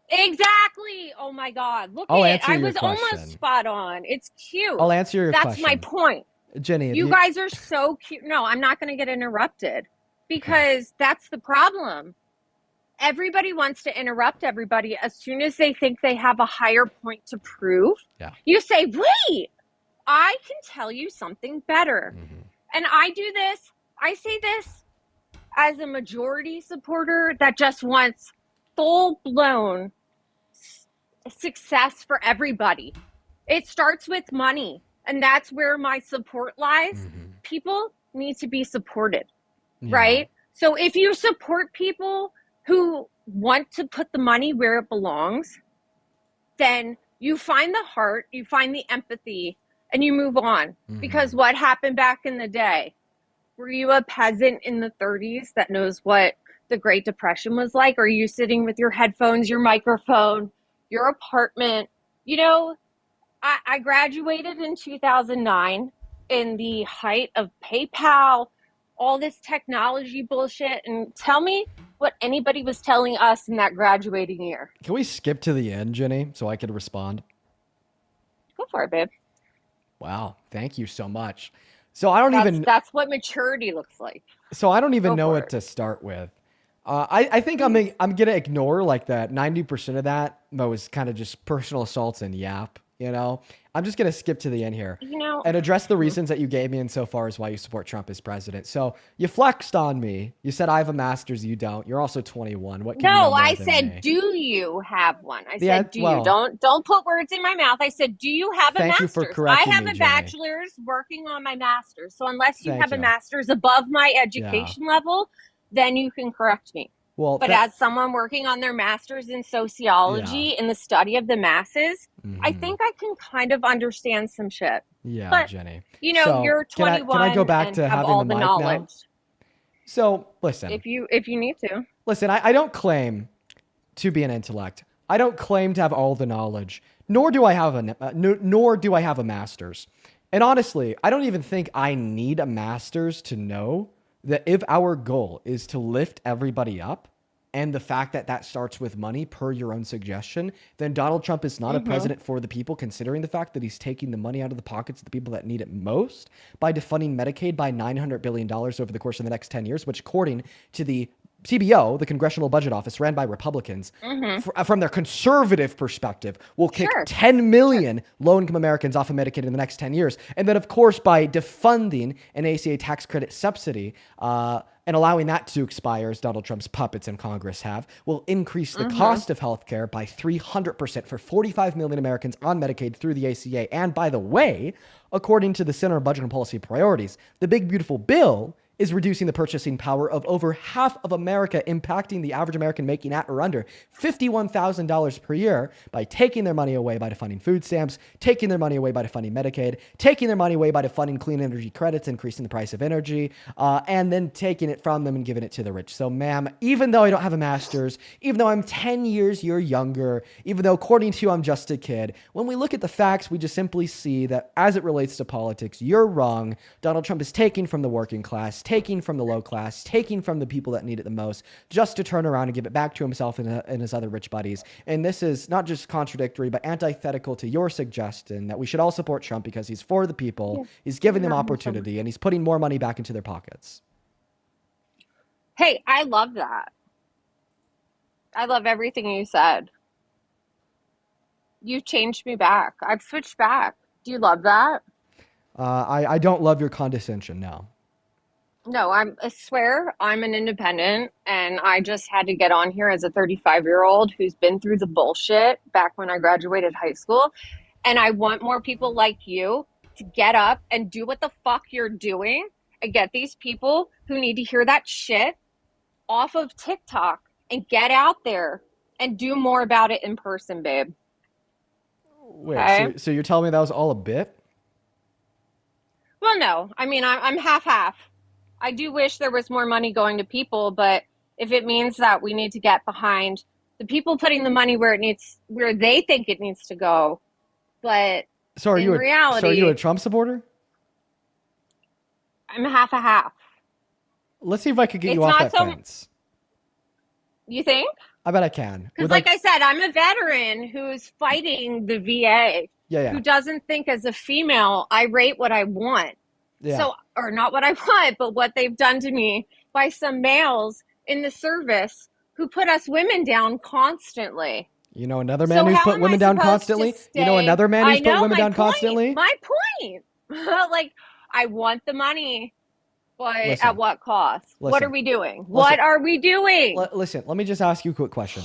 Speaker 15: Exactly. Oh my God.
Speaker 1: I'll
Speaker 15: I
Speaker 1: answer your
Speaker 15: was almost
Speaker 1: question.
Speaker 15: spot on. It's cute.
Speaker 1: I'll answer your
Speaker 15: That's
Speaker 1: question.
Speaker 15: my point.
Speaker 1: Jenny,
Speaker 15: You guys are so cute. No, I'm not going to get interrupted because that's the problem. Everybody wants to interrupt everybody as soon as they think they have a higher point to prove.
Speaker 1: Yeah.
Speaker 15: You say, wait, I can tell you something better.
Speaker 1: Mm-hmm.
Speaker 15: And I say this as a majority supporter that just wants full-blown success for everybody. It starts with money, and that's where my support lies.
Speaker 1: Mm-hmm.
Speaker 15: People need to be supported, right? So if you support people who want to put the money where it belongs, then you find the heart, you find the empathy, and you move on.
Speaker 1: Mm-hmm.
Speaker 15: Because what happened back in the day? Were you a peasant in the 30s that knows what the Great Depression was like? Or are you sitting with your headphones, your microphone, your apartment? You know, I graduated in 2009 in the height of PayPal, all this technology bullshit, and tell me what anybody was telling us in that graduating year.
Speaker 1: Can we skip to the end, Jenny, so I could respond?
Speaker 15: Go for it, babe.
Speaker 1: Wow, thank you so much. So I don't
Speaker 15: that's what maturity looks like.
Speaker 1: So I don't even know what to start with. I think I'm gonna ignore like that 90% of that was kind of just personal assaults and yap. You know, I'm just going to skip to the end here and address the reasons that you gave me insofar as why you support Trump as president. So you flexed on me. You said I have a master's. You don't. You're also 21. What?
Speaker 15: No, I said, do you have one? I said, do you? Don't put words in my mouth. I said, do you have a master's?
Speaker 1: Thank you for correcting
Speaker 15: I have
Speaker 1: me,
Speaker 15: a
Speaker 1: Jenny.
Speaker 15: bachelor's working on my master's. So unless you
Speaker 1: Thank
Speaker 15: have
Speaker 1: you.
Speaker 15: a master's above my education level, then you can correct me.
Speaker 1: Well,
Speaker 15: but as someone working on their master's in sociology in the study of the masses, I think I can kind of understand some shit.
Speaker 1: Yeah,
Speaker 15: but,
Speaker 1: Jenny.
Speaker 15: You know,
Speaker 1: So,
Speaker 15: you're 21
Speaker 1: can I go back
Speaker 15: and
Speaker 1: to
Speaker 15: have
Speaker 1: having
Speaker 15: all
Speaker 1: the
Speaker 15: the
Speaker 1: mic
Speaker 15: knowledge.
Speaker 1: now? So listen.
Speaker 15: If you need to.
Speaker 1: Listen, I don't claim to be an intellect. I don't claim to have all the knowledge, nor do I have a master's. And honestly, I don't even think I need a master's to know that if our goal is to lift everybody up, and the fact that that starts with money, per your own suggestion, then Donald Trump is not a president for the people, considering the fact that he's taking the money out of the pockets of the people that need it most by defunding Medicaid by $900 billion over the course of the next 10 years, which according to the CBO, the Congressional Budget Office, ran by Republicans, from their conservative perspective, will kick 10 million low-income Americans off of Medicaid in the next 10 years. And then, of course, by defunding an ACA tax credit subsidy and allowing that to expire, as Donald Trump's puppets in Congress have, will increase the cost of healthcare by 300% for 45 million Americans on Medicaid through the ACA. And by the way, according to the Center of Budget and Policy Priorities, the big, beautiful bill is reducing the purchasing power of over half of America, impacting the average American making at or under $51,000 per year by taking their money away by defunding food stamps, taking their money away by defunding Medicaid, taking their money away by defunding clean energy credits, increasing the price of energy, and then taking it from them and giving it to the rich. So, ma'am, even though I don't have a master's, even though I'm 10 years you're younger, even though according to you I'm just a kid, when we look at the facts, we just simply see that as it relates to politics, you're wrong. Donald Trump is taking from the working class, taking from the low class, taking from the people that need it the most, just to turn around and give it back to himself and his other rich buddies. And this is not just contradictory, but antithetical to your suggestion that we should all support Trump because he's for the people, he's giving them opportunity, and he's putting more money back into their pockets.
Speaker 15: Hey, I love that. I love everything you said. You've changed me back. I've switched back. Do you love that?
Speaker 1: I don't love your condescension, no.
Speaker 15: No, I swear I'm an independent, and I just had to get on here as a 35-year-old who's been through the bullshit back when I graduated high school. And I want more people like you to get up and do what the fuck you're doing and get these people who need to hear that shit off of TikTok and get out there and do more about it in person, babe.
Speaker 1: Wait,
Speaker 15: Okay?
Speaker 1: so you're telling me that was all a bit?
Speaker 15: Well, no. I mean, I'm half-half. I do wish there was more money going to people, but if it means that we need to get behind the people putting the money where they think it needs to go, but
Speaker 1: So are
Speaker 15: in reality,
Speaker 1: are you a Trump supporter?
Speaker 15: I'm half a half.
Speaker 1: Let's see if I could get
Speaker 15: It's
Speaker 1: you off
Speaker 15: not
Speaker 1: that
Speaker 15: so-
Speaker 1: fence.
Speaker 15: You think?
Speaker 1: I bet I can.
Speaker 15: Because like I said, I'm a veteran who's fighting the VA,
Speaker 1: Yeah.
Speaker 15: who doesn't think as a female I rate what I want.
Speaker 1: Yeah.
Speaker 15: So, or not what I want, but what they've done to me by some males in the service who put us women down constantly.
Speaker 1: You know another man who's put women down constantly? You know another man who's put women down constantly?
Speaker 15: My point. Like, I want the money, but
Speaker 1: Listen.
Speaker 15: at what cost? What
Speaker 1: Listen.
Speaker 15: are we doing?
Speaker 1: Listen.
Speaker 15: What are we doing?
Speaker 1: Listen, let me just ask you a quick question.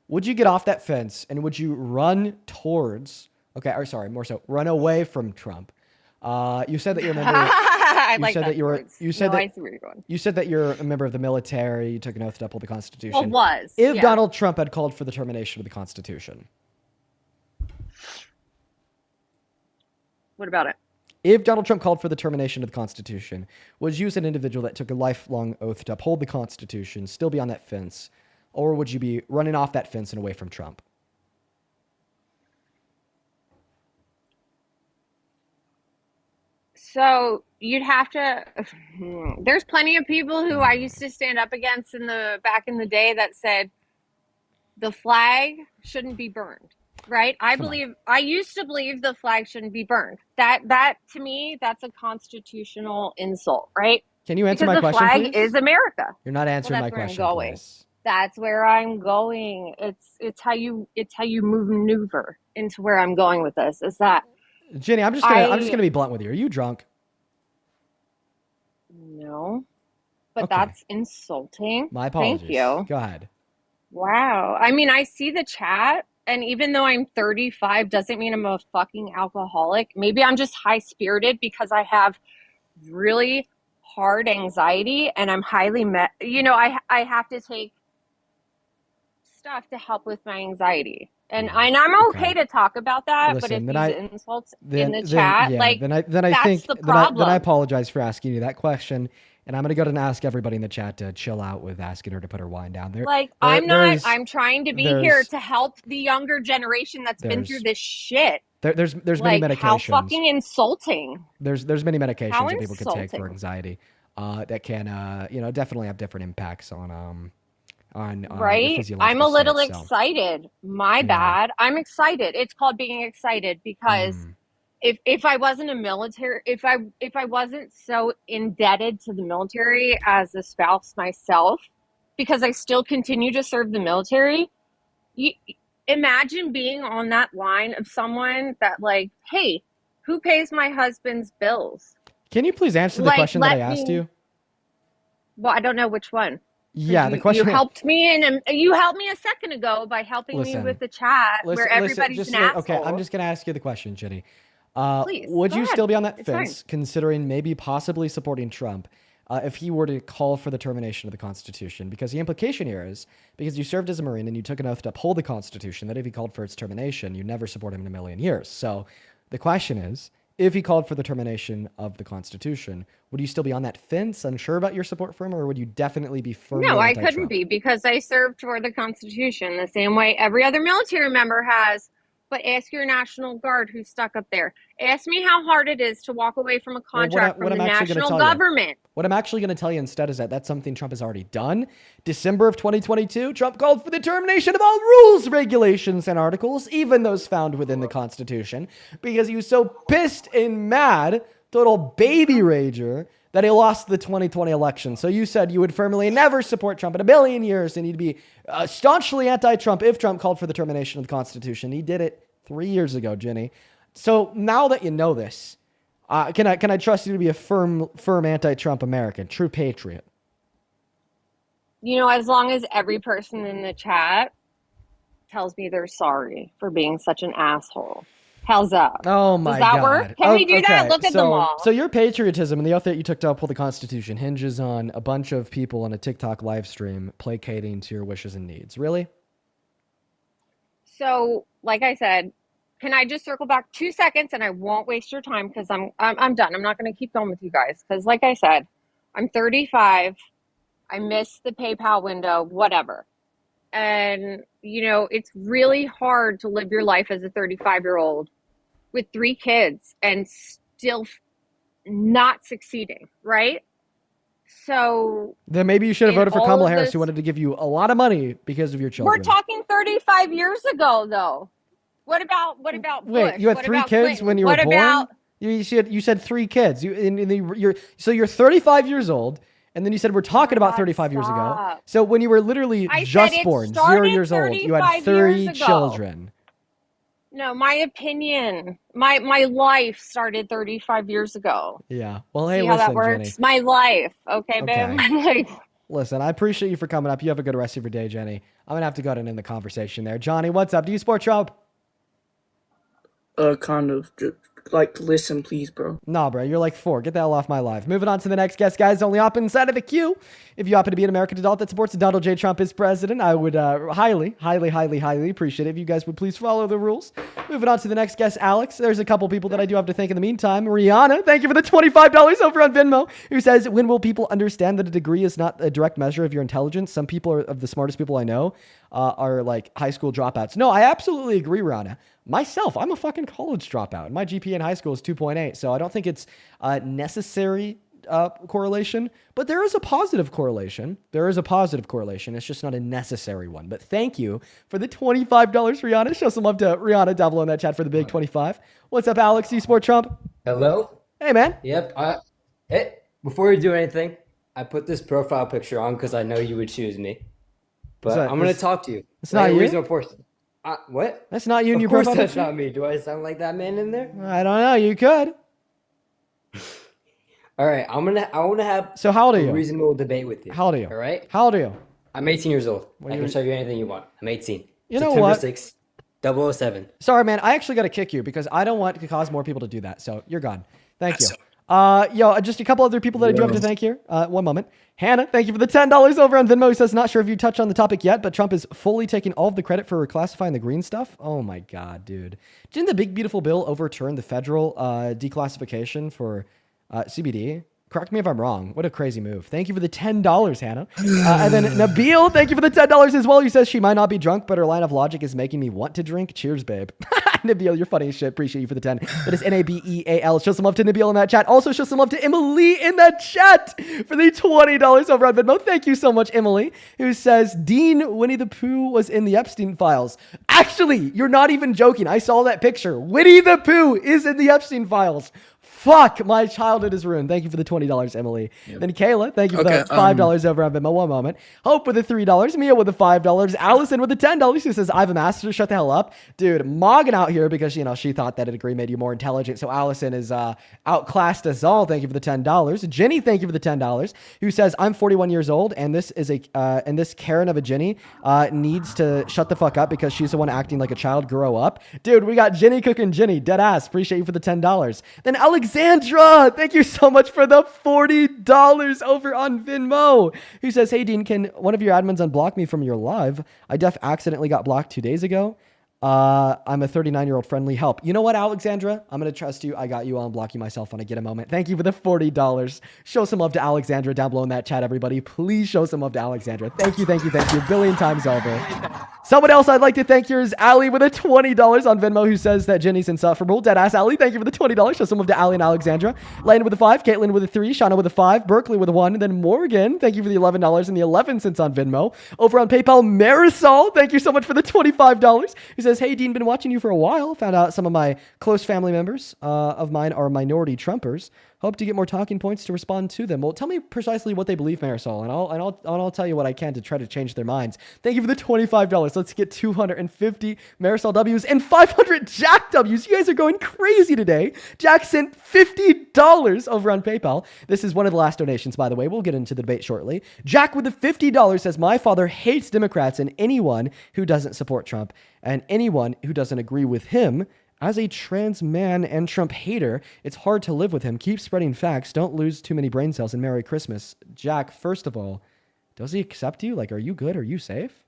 Speaker 1: Would you get off that fence and would you run towards, run away from Trump? You said that you're a member.
Speaker 15: I like that.
Speaker 1: You said
Speaker 15: I see where you're going.
Speaker 1: You said that you're a member of the military. You took an oath to uphold the Constitution.
Speaker 15: Well,
Speaker 1: If Donald Trump had called for the termination of the Constitution,
Speaker 15: what about it?
Speaker 1: If Donald Trump called for the termination of the Constitution, would you, as an individual that took a lifelong oath to uphold the Constitution, still be on that fence, or would you be running off that fence and away from Trump?
Speaker 15: So you'd have to. There's plenty of people who I used to stand up against back in the day that said the flag shouldn't be burned. Right? I used to believe the flag shouldn't be burned. That to me, that's a constitutional insult, right?
Speaker 1: Can you answer my question,
Speaker 15: the flag
Speaker 1: please?
Speaker 15: is America.
Speaker 1: You're not answering my
Speaker 15: That's where I'm
Speaker 1: question,
Speaker 15: going.
Speaker 1: please.
Speaker 15: That's where I'm going. It's how you maneuver into where I'm going with this. Is that
Speaker 1: Jenny, I'm just gonna be blunt with you. Are you drunk?
Speaker 15: No, but
Speaker 1: Okay.
Speaker 15: that's insulting.
Speaker 1: My apologies.
Speaker 15: Thank you.
Speaker 1: Go ahead.
Speaker 15: Wow. I mean, I see the chat, and even though I'm 35, doesn't mean I'm a fucking alcoholic. Maybe I'm just high spirited because I have really hard anxiety, and I'm highly I have to take stuff to help with my anxiety. And I'm okay to talk about that,
Speaker 1: Listen,
Speaker 15: but
Speaker 1: then
Speaker 15: if these insults in the chat,
Speaker 1: yeah,
Speaker 15: like
Speaker 1: then I
Speaker 15: that's
Speaker 1: think
Speaker 15: the
Speaker 1: then
Speaker 15: problem.
Speaker 1: I apologize for asking you that question. And I'm going to go and ask everybody in the chat to chill out with asking her to put her wine down there.
Speaker 15: Like, I'm trying to be here to help the younger generation that's been through this shit.
Speaker 1: There's many
Speaker 15: Like,
Speaker 1: medications.
Speaker 15: how fucking insulting.
Speaker 1: There's many medications
Speaker 15: How
Speaker 1: that people can take for
Speaker 15: insulting.
Speaker 1: anxiety that can, definitely have different impacts on your
Speaker 15: Right?
Speaker 1: physiological
Speaker 15: I'm a little
Speaker 1: state, so.
Speaker 15: excited. My bad. I'm excited. It's called being excited because if I wasn't a military, if I wasn't so indebted to the military as a spouse myself, because I still continue to serve the military, imagine being on that line of someone that like, hey, who pays my husband's bills?
Speaker 1: Can you please answer the question that I asked you?
Speaker 15: Well, I don't know which one.
Speaker 1: Yeah, the question.
Speaker 15: You helped me, and you helped me a second ago by helping me with the chat where everybody's an asshole.
Speaker 1: Okay, I'm just gonna ask you the question, Jenny.
Speaker 15: Please,
Speaker 1: would
Speaker 15: go
Speaker 1: you
Speaker 15: ahead.
Speaker 1: still be on that
Speaker 15: It's
Speaker 1: fence, considering maybe possibly supporting Trump, if he were to call for the termination of the Constitution? Because the implication here is, because you served as a Marine and you took an oath to uphold the Constitution, that if he called for its termination, you'd never support him in a million years. So the question is, if he called for the termination of the Constitution, would you still be on that fence, unsure about your support for him, or would you definitely be firmly
Speaker 15: No, I
Speaker 1: anti-Trump?
Speaker 15: couldn't be because I served for the Constitution the same way every other military member has. But ask your National Guard who's stuck up there. Ask me how hard it is to walk away from a contract from the national government.
Speaker 1: What I'm actually going to tell you instead is that that's something Trump has already done. December of 2022, Trump called for the termination of all rules, regulations, and articles, even those found within the Constitution, because he was so pissed and mad, total baby rager, that he lost the 2020 election. So you said you would firmly never support Trump in a billion years, and you'd be staunchly anti-Trump if Trump called for the termination of the Constitution. He did it 3 years ago, Jenny. So now that you know this, can I trust you to be a firm anti-Trump American, true patriot?
Speaker 15: You know, as long as every person in the chat tells me they're sorry for being such an asshole. How's that?
Speaker 1: Oh my God.
Speaker 15: Does that work? Can we do that? Look at them all.
Speaker 1: So your patriotism and the oath that you took to uphold the Constitution hinges on a bunch of people on a TikTok live stream placating to your wishes and needs. Really?
Speaker 15: So, like I said, can I just circle back 2 seconds and I won't waste your time because I'm done. I'm not going to keep going with you guys because, like I said, I'm 35. I missed the PayPal window, whatever. And, you know, it's really hard to live your life as a 35-year-old with 3 kids and still not succeeding, right? So
Speaker 1: then maybe you should have voted for Kamala Harris, who wanted to give you a lot of money because of your children.
Speaker 15: We're talking 35 years ago, though. What about Bush?
Speaker 1: Wait, you had 3 kids when you were born? You said 3 kids. You're 35 years old, and then you said we're talking about 35 years ago. So when you were literally just born, 0 years old, you had 3 children.
Speaker 15: No, my opinion, my life started 35 years ago.
Speaker 1: Yeah. Well, hey,
Speaker 15: See
Speaker 1: listen,
Speaker 15: how that works?
Speaker 1: Jenny.
Speaker 15: My life. Okay, babe? My life.
Speaker 1: Listen, I appreciate you for coming up. You have a good rest of your day, Jenny. I'm going to have to go ahead and end the conversation there. Johnny, what's up? Do you support Trump?
Speaker 17: Kind of. Just, like, listen, please, bro.
Speaker 1: Nah, bro, you're like 4. Get the hell off my live. Moving on to the next guest, guys. Only hop inside of the queue. If you happen to be an American adult that supports Donald J. Trump as president, I would highly appreciate it if you guys would please follow the rules. Moving on to the next guest, Alex. There's a couple people that I do have to thank in the meantime. Rihanna, thank you for the $25 over on Venmo, who says, when will people understand that a degree is not a direct measure of your intelligence? Some people are of the smartest people I know are like high school dropouts. No, I absolutely agree, Rihanna. Myself, I'm a fucking college dropout. My GPA in high school is 2.8, so I don't think it's necessary correlation, but there is a positive correlation. It's just not a necessary one. But thank you for the $25, Rihanna. Show some love to Rihanna down below in that chat for the big 25. What's up, Alex? Do you support Trump?
Speaker 18: Hello?
Speaker 1: Hey, man.
Speaker 18: Yep. Hey, before you do anything, I put this profile picture on because I know you would choose me. But I'm going to talk to you.
Speaker 1: It's not you?
Speaker 18: Reasonable person. What?
Speaker 1: That's not you in your
Speaker 18: profile
Speaker 1: profile
Speaker 18: picture? That's
Speaker 1: picture?
Speaker 18: not me. Do I sound like that man in there?
Speaker 1: I don't know. You could.
Speaker 18: All right. I want to have
Speaker 1: So how old are you?
Speaker 18: a reasonable debate with you.
Speaker 1: How old are you?
Speaker 18: All right?
Speaker 1: How old are you?
Speaker 18: I'm 18 years old.
Speaker 1: What
Speaker 18: I
Speaker 1: do
Speaker 18: can
Speaker 1: you-
Speaker 18: show you anything you want. I'm 18.
Speaker 1: You know
Speaker 18: September
Speaker 1: what?
Speaker 18: 6th, 007.
Speaker 1: Sorry, man. I actually got to kick you because I don't want to cause more people to do that. So you're gone. Thank you. Just a couple other people that I do have to thank here. One moment. Hannah, thank you for the $10 over on Venmo. He says, not sure if you touched on the topic yet, but Trump is fully taking all of the credit for reclassifying the green stuff. Oh my God, dude. Didn't the big beautiful bill overturn the federal declassification for CBD? Correct me if I'm wrong. What a crazy move. Thank you for the $10, Hannah. And then Nabil, thank you for the $10 as well. He says she might not be drunk, but her line of logic is making me want to drink. Cheers, babe. Nabil, you're funny as shit. Appreciate you for the 10. That is Nabeal. Show some love to Nabil in that chat. Also, show some love to Emily in that chat for the $20 over on Venmo. Thank you so much, Emily, who says Dean Winnie the Pooh was in the Epstein files. Actually, you're not even joking. I saw that picture. Winnie the Pooh is in the Epstein files. Fuck, my childhood is ruined. Thank you for the $20, Emily. Yep. Then Kayla, thank you for the $5 over on Venmo. One moment. Hope with the $3. Mia with the $5. Allison with the $10. She says, I have a master. Shut the hell up. Dude, Morgan out here because, she thought that a degree made you more intelligent. So Allison is outclassed us all. Thank you for the $10. Jenny, thank you for the $10. Who says, I'm 41 years old and this is and this Karen of a Jenny needs to shut the fuck up because she's the one acting like a child. Grow up. Dude, we got Jenny cooking Jenny. Dead ass. Appreciate you for the $10. Then Alexandra, thank you so much for the $40 over on Venmo. Who says, hey, Dean, can one of your admins unblock me from your live? I accidentally got blocked 2 days ago. I'm a 39-year-old friendly help. You know what, Alexandra? I'm going to trust you. I got you. I'll unblock you myself when I get a moment. Thank you for the $40. Show some love to Alexandra down below in that chat, everybody. Please show some love to Alexandra. Thank you, thank you, thank you. A billion times over. Someone else I'd like to thank here is Allie with a $20 on Venmo who says that Jenny's insufferable. Deadass Allie, thank you for the $20. Show some love to Allie and Alexandra. Landon with a 5, Caitlin with a 3, Shauna with a 5, Berkeley with a 1, and then Morgan, thank you for the $11 and the 11 cents on Venmo. Over on PayPal, Marisol, thank you so much for the $25. Who says, hey, Dean, been watching you for a while. Found out some of my close family members of mine are minority Trumpers. Hope to get more talking points to respond to them. Well, tell me precisely what they believe, Marisol, and I'll tell you what I can to try to change their minds. Thank you for the $25. Let's get 250 Marisol W's and 500 Jack W's. You guys are going crazy today. Jack sent $50 over on PayPal. This is one of the last donations, by the way. We'll get into the debate shortly. Jack with the $50 says, my father hates Democrats and anyone who doesn't support Trump and anyone who doesn't agree with him. As a trans man and Trump hater, it's hard to live with him. Keep spreading facts. Don't lose too many brain cells, and Merry Christmas. Jack, first of all, does he accept you? Like, are you good? Are you safe?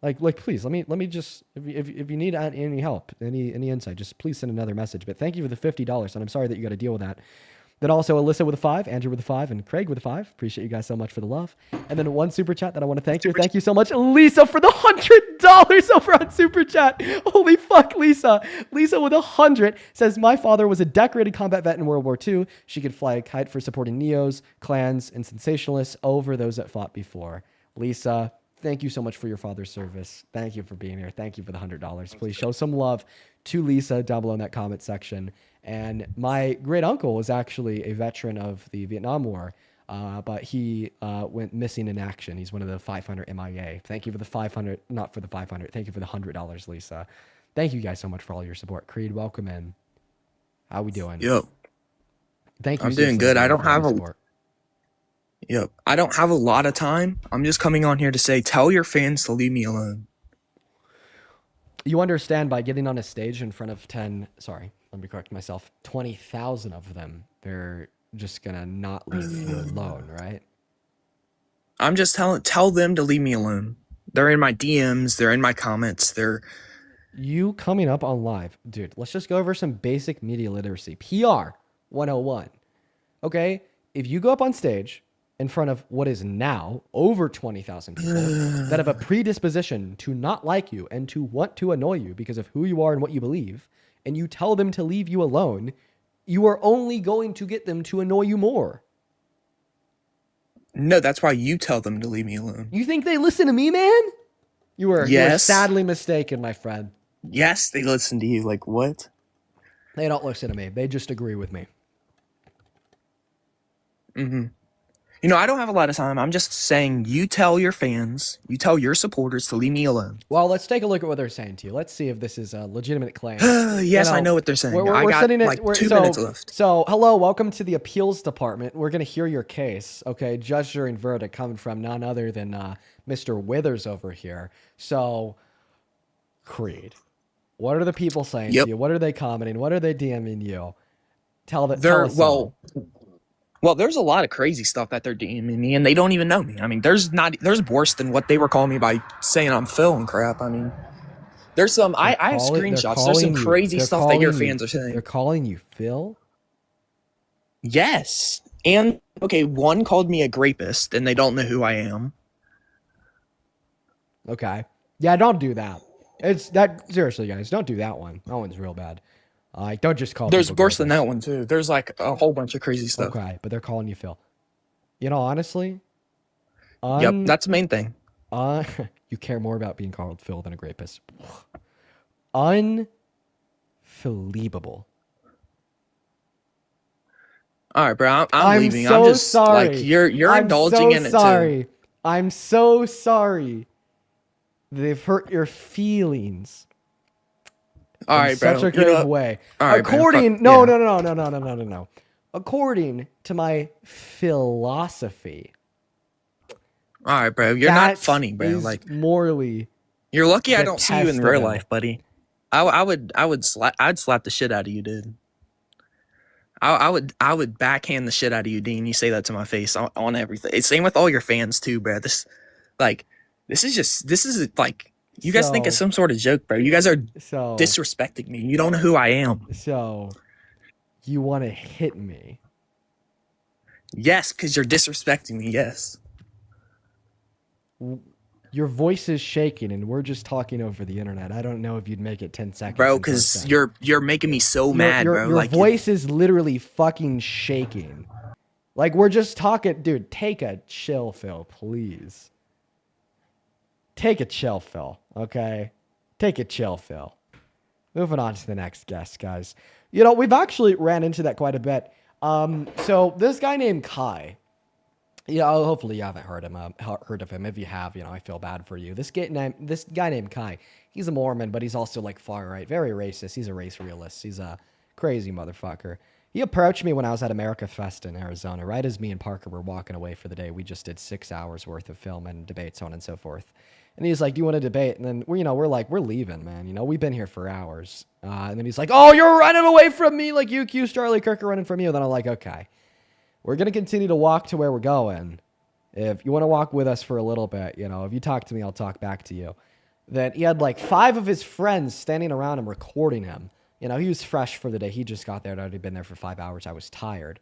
Speaker 1: Like, please, let me just, if you need any help, any insight, just please send another message. But thank you for the $50, and I'm sorry that you got to deal with that. Then also Alyssa with a 5, Andrew with a 5, and Craig with a 5. Appreciate you guys so much for the love. And then one super chat that I want to thank you. Thank you so much, Lisa, for the $100 over on super chat. Holy fuck, Lisa. Lisa with 100 says, my father was a decorated combat vet in World War II. She could fly a kite for supporting neos, clans, and sensationalists over those that fought before. Lisa, thank you so much for your father's service. Thank you for being here. Thank you for the $100. Please show some love to Lisa down below in that comment section. And my great uncle was actually a veteran of the Vietnam War, but he went missing in action. He's one of the 500 MIA. Thank you for the 500, not for the 500. Thank you for the $100, Lisa. Thank you guys so much for all your support. Creed, welcome in. How we doing?
Speaker 19: Yo.
Speaker 1: Thank you.
Speaker 19: I'm doing good. I don't have a lot of time. I'm just coming on here to say, tell your fans to leave me alone.
Speaker 1: You understand by getting on a stage in front of 20,000 of them, they're just gonna not leave you alone, right?
Speaker 19: I'm just tell them to leave me alone. They're in my DMs, they're in my comments,
Speaker 1: You coming up on live, dude, let's just go over some basic media literacy. PR 101. Okay? If you go up on stage in front of what is now over 20,000 people that have a predisposition to not like you and to want to annoy you because of who you are and what you believe, and you tell them to leave you alone, you are only going to get them to annoy you more.
Speaker 19: No, that's why you tell them to leave me alone.
Speaker 1: You think they listen to me, man? You are sadly mistaken, my friend.
Speaker 19: Yes, they listen to you. Like, what?
Speaker 1: They don't listen to me. They just agree with me.
Speaker 19: Mm-hmm. You know, I don't have a lot of time. I'm just saying, you tell your fans, you tell your supporters to leave me alone.
Speaker 1: Well, let's take a look at what they're saying to you. Let's see if this is a legitimate claim.
Speaker 19: Yes, I know what they're saying. I got like 2 minutes left.
Speaker 1: So, hello, welcome to the appeals department. We're going to hear your case, okay? Judge, jury, and verdict coming from none other than Mr. Withers over here. So, Creed, what are the people saying to you? What are they commenting? What are they DMing you? Tell us all.
Speaker 19: Well, there's a lot of crazy stuff that they're DMing me, and they don't even know me. I mean, there's worse than what they were calling me by saying I'm Phil and crap. I mean, there's some. I have screenshots. There's some crazy stuff that your fans are saying.
Speaker 1: They're calling you Phil?
Speaker 19: Yes. And okay, one called me a grapist, and they don't know who I am.
Speaker 1: Okay. Yeah, don't do that. It's that seriously, guys. Don't do that one. That one's real bad. Don't just call.
Speaker 19: There's
Speaker 1: people
Speaker 19: worse than
Speaker 1: grapists.
Speaker 19: that one too. There's like a whole bunch of crazy stuff.
Speaker 1: Okay, but they're calling you Phil. You know, honestly.
Speaker 19: Yep, that's the main thing.
Speaker 1: You care more about being called Phil than a rapist. Unbelievable.
Speaker 19: All right, bro. I'm leaving.
Speaker 1: So
Speaker 19: I'm just
Speaker 1: sorry.
Speaker 19: like you're indulging in it
Speaker 1: sorry.
Speaker 19: too.
Speaker 1: I'm so sorry. They've hurt your feelings.
Speaker 19: All right, bro.
Speaker 1: Such a grave way.
Speaker 19: All right,
Speaker 1: According,
Speaker 19: bro.
Speaker 1: no. According to my philosophy.
Speaker 19: All right, bro. You're not funny, bro.
Speaker 1: Is
Speaker 19: like
Speaker 1: morally.
Speaker 19: You're lucky I don't see you in real
Speaker 1: detestable.
Speaker 19: life, buddy. I'd slap the shit out of you, dude. I would backhand the shit out of you, Dean. You say that to my face on everything. It's same with all your fans too, bro. This is like you guys think it's some sort of joke, bro. You guys are disrespecting me. You don't know who I am.
Speaker 1: So you want to hit me?
Speaker 19: Yes, because you're disrespecting me. Yes.
Speaker 1: Your voice is shaking, and we're just talking over the internet. I don't know if you'd make it 10 seconds.
Speaker 19: Bro, because you're making me so mad, bro.
Speaker 1: Your voice is literally fucking shaking. Like, we're just talking. Dude, take a chill, Phil, please. Take a chill, Phil, okay? Take a chill, Phil. Moving on to the next guest, guys. You know, we've actually ran into that quite a bit. So this guy named Kai. Yeah, hopefully you haven't heard of him. If you have, you know, I feel bad for you. This guy named Kai, he's a Mormon, but he's also like far right, very racist. He's a race realist. He's a crazy motherfucker. He approached me when I was at America Fest in Arizona, right as me and Parker were walking away for the day. We just did 6 hours worth of film and debate, so on and so forth. And he's like, "Do you want to debate?" And then we're like, "We're leaving, man. You know, we've been here for hours." And then he's like, "Oh, you're running away from me, like you accused Charlie Kirk of running from you." And then I'm like, "Okay, we're gonna continue to walk to where we're going. If you want to walk with us for a little bit, you know, if you talk to me, I'll talk back to you." Then he had like 5 of his friends standing around him recording him. You know, he was fresh for the day. He just got there. I'd already been there for 5 hours. I was tired.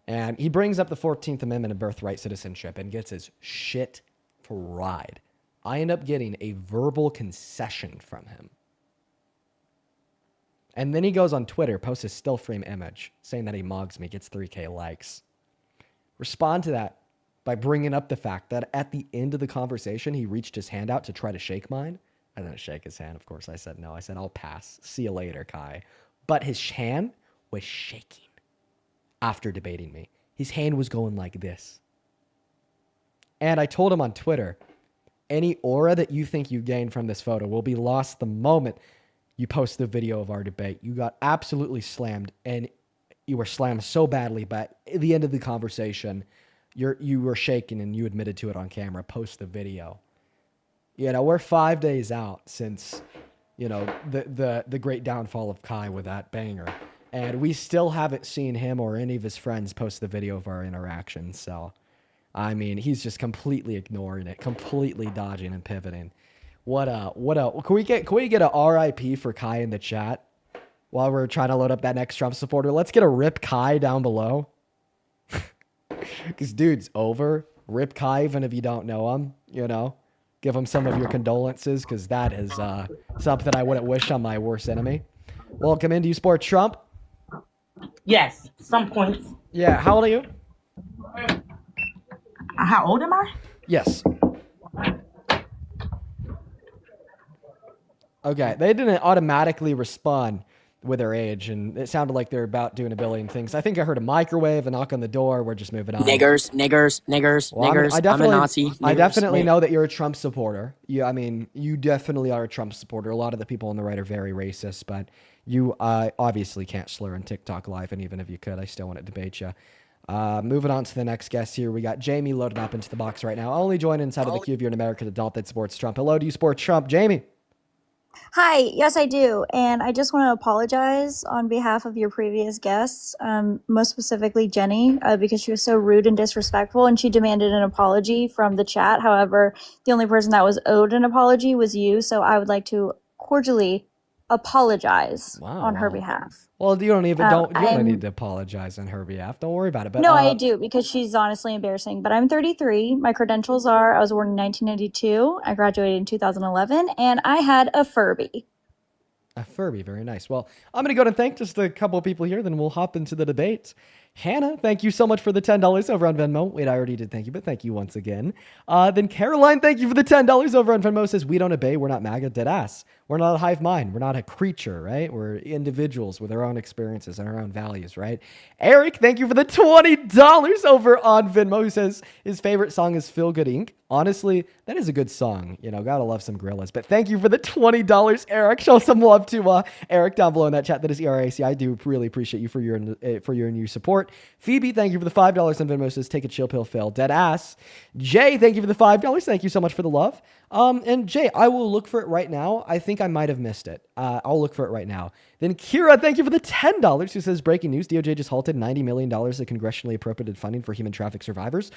Speaker 1: And he brings up the 14th Amendment and birthright citizenship and gets his shit fried. I end up getting a verbal concession from him. And then he goes on Twitter, posts a still frame image saying that he mugs me, gets 3K likes. Respond to that by bringing up the fact that at the end of the conversation, he reached his hand out to try to shake mine. I didn't shake his hand. Of course, I said no. I said, "I'll pass. See you later, Kai." But his hand was shaking after debating me. His hand was going like this. And I told him on Twitter, any aura that you think you gained from this photo will be lost the moment you post the video of our debate. You got absolutely slammed, and you were slammed so badly, but at the end of the conversation, you were shaking and you admitted to it on camera. Post the video. You know, we're 5 days out since, you know, the great downfall of Kai with that banger. And we still haven't seen him or any of his friends post the video of our interaction. So, I mean, he's just completely ignoring it, completely dodging and pivoting. Can we get a RIP for Kai in the chat while we're trying to load up that next Trump supporter? Let's get a rip Kai down below. Because dude's over. Rip Kai, even if you don't know him, you know. Give him some of your condolences, because that is something I wouldn't wish on my worst enemy. Welcome in. Do you support Trump?
Speaker 14: Yes, some points.
Speaker 1: Yeah. How old are you?
Speaker 14: How old am I?
Speaker 1: Yes. Okay. They didn't automatically respond with their age, and it sounded like they're about doing a billion things. I think I heard a microwave, a knock on the door. We're just moving on.
Speaker 18: Niggers.
Speaker 1: Well,
Speaker 18: I'm a Nazi.
Speaker 1: I definitely know that you're a Trump supporter. I mean, you definitely are a Trump supporter. A lot of the people on the right are very racist, but you obviously can't slur on TikTok Live, and even if you could, I still want to debate you. Moving on to the next guest here. We got Jamie loaded up into the box right now. Only join inside of the queue if you're an American adult that supports Trump. Hello, do you support Trump? Jamie?
Speaker 20: Hi, yes, I do. And I just want to apologize on behalf of your previous guests, most specifically Jenny, because she was so rude and disrespectful, and she demanded an apology from the chat. However, the only person that was owed an apology was you, so I would like to cordially apologize on her behalf.
Speaker 1: Well, you don't
Speaker 20: I'm
Speaker 1: need to apologize on her behalf. Don't worry about it. But
Speaker 20: No, I do, because she's honestly embarrassing. But I'm 33. My credentials are: I was born in 1992. I graduated in 2011, and I had a Furby.
Speaker 1: A Furby, very nice. Well, I'm going to go and thank just a couple of people here, then we'll hop into the debate. Hannah, thank you so much for the $10 over on Venmo. Wait, I already did thank you, but thank you once again. Then Caroline, thank you for the $10 over on Venmo. Says, we don't obey, we're not MAGA, dead ass. We're not a hive mind. We're not a creature, right? We're individuals with our own experiences and our own values, right? Eric, thank you for the $20 over on Venmo, who says his favorite song is Feel Good Inc. Honestly, that is a good song. You know, gotta love some Gorillaz. But thank you for the $20, Eric. Show some love to Eric down below in that chat. That is ERAC. I do really appreciate you for your new support. Phoebe, thank you for the $5 on Venmo. Says take a chill pill, Phil. Dead ass. Jay, thank you for the $5. Thank you so much for the love. And Jay, I will look for it right now. I think I might have missed it. I'll look for it right now. Then Kira, thank you for the $10. Who says breaking news: DOJ just halted $90 million of congressionally appropriated funding for human traffic survivors.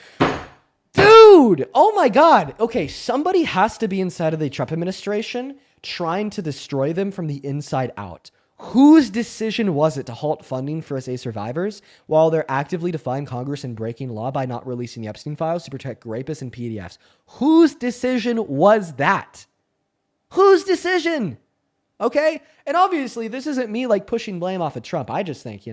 Speaker 1: Dude, oh my God. Okay, somebody has to be inside of the Trump administration trying to destroy them from the inside out. Whose decision was it to halt funding for SA survivors while they're actively defying Congress and breaking law by not releasing the Epstein files to protect rapists and PDFs? Whose decision was that? Whose decision? Okay? And obviously, this isn't me like pushing blame off of Trump. I just think,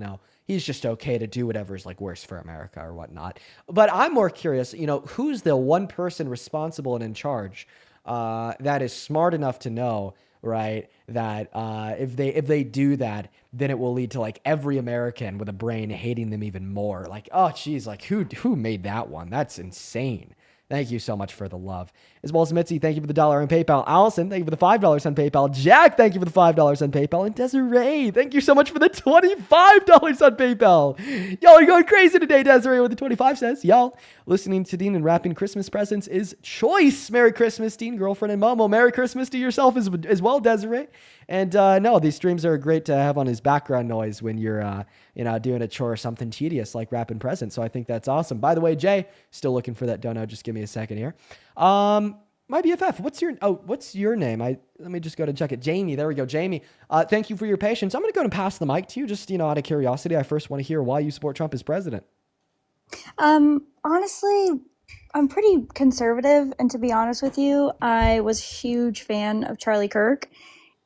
Speaker 1: he's just okay to do whatever's like worse for America or whatnot. But I'm more curious, who's the one person responsible and in charge that is smart enough to know, right, that if they do that, then it will lead to like every American with a brain hating them even more. Like, oh geez, like who made that one? That's insane. Thank you so much for the love. As well as Mitzi, thank you for the $1 on PayPal. Allison, thank you for the $5 on PayPal. Jack, thank you for the $5 on PayPal. And Desiree, thank you so much for the $25 on PayPal. Y'all are going crazy today, Desiree with the 25 cents. Y'all, listening to Dean and wrapping Christmas presents is choice. Merry Christmas, Dean, girlfriend, and Momo. Merry Christmas to yourself as well, Desiree. And no, these streams are great to have on as background noise when you're doing a chore or something tedious like wrapping presents. So I think that's awesome. By the way, Jay, still looking for that dono. Just give me a second here. My BFF, what's your name? Let me just go to check it. Jamie, there we go. Jamie, thank you for your patience. I'm going to go and pass the mic to you. Just, out of curiosity, I first want to hear why you support Trump as president.
Speaker 20: Honestly, I'm pretty conservative. And to be honest with you, I was a huge fan of Charlie Kirk.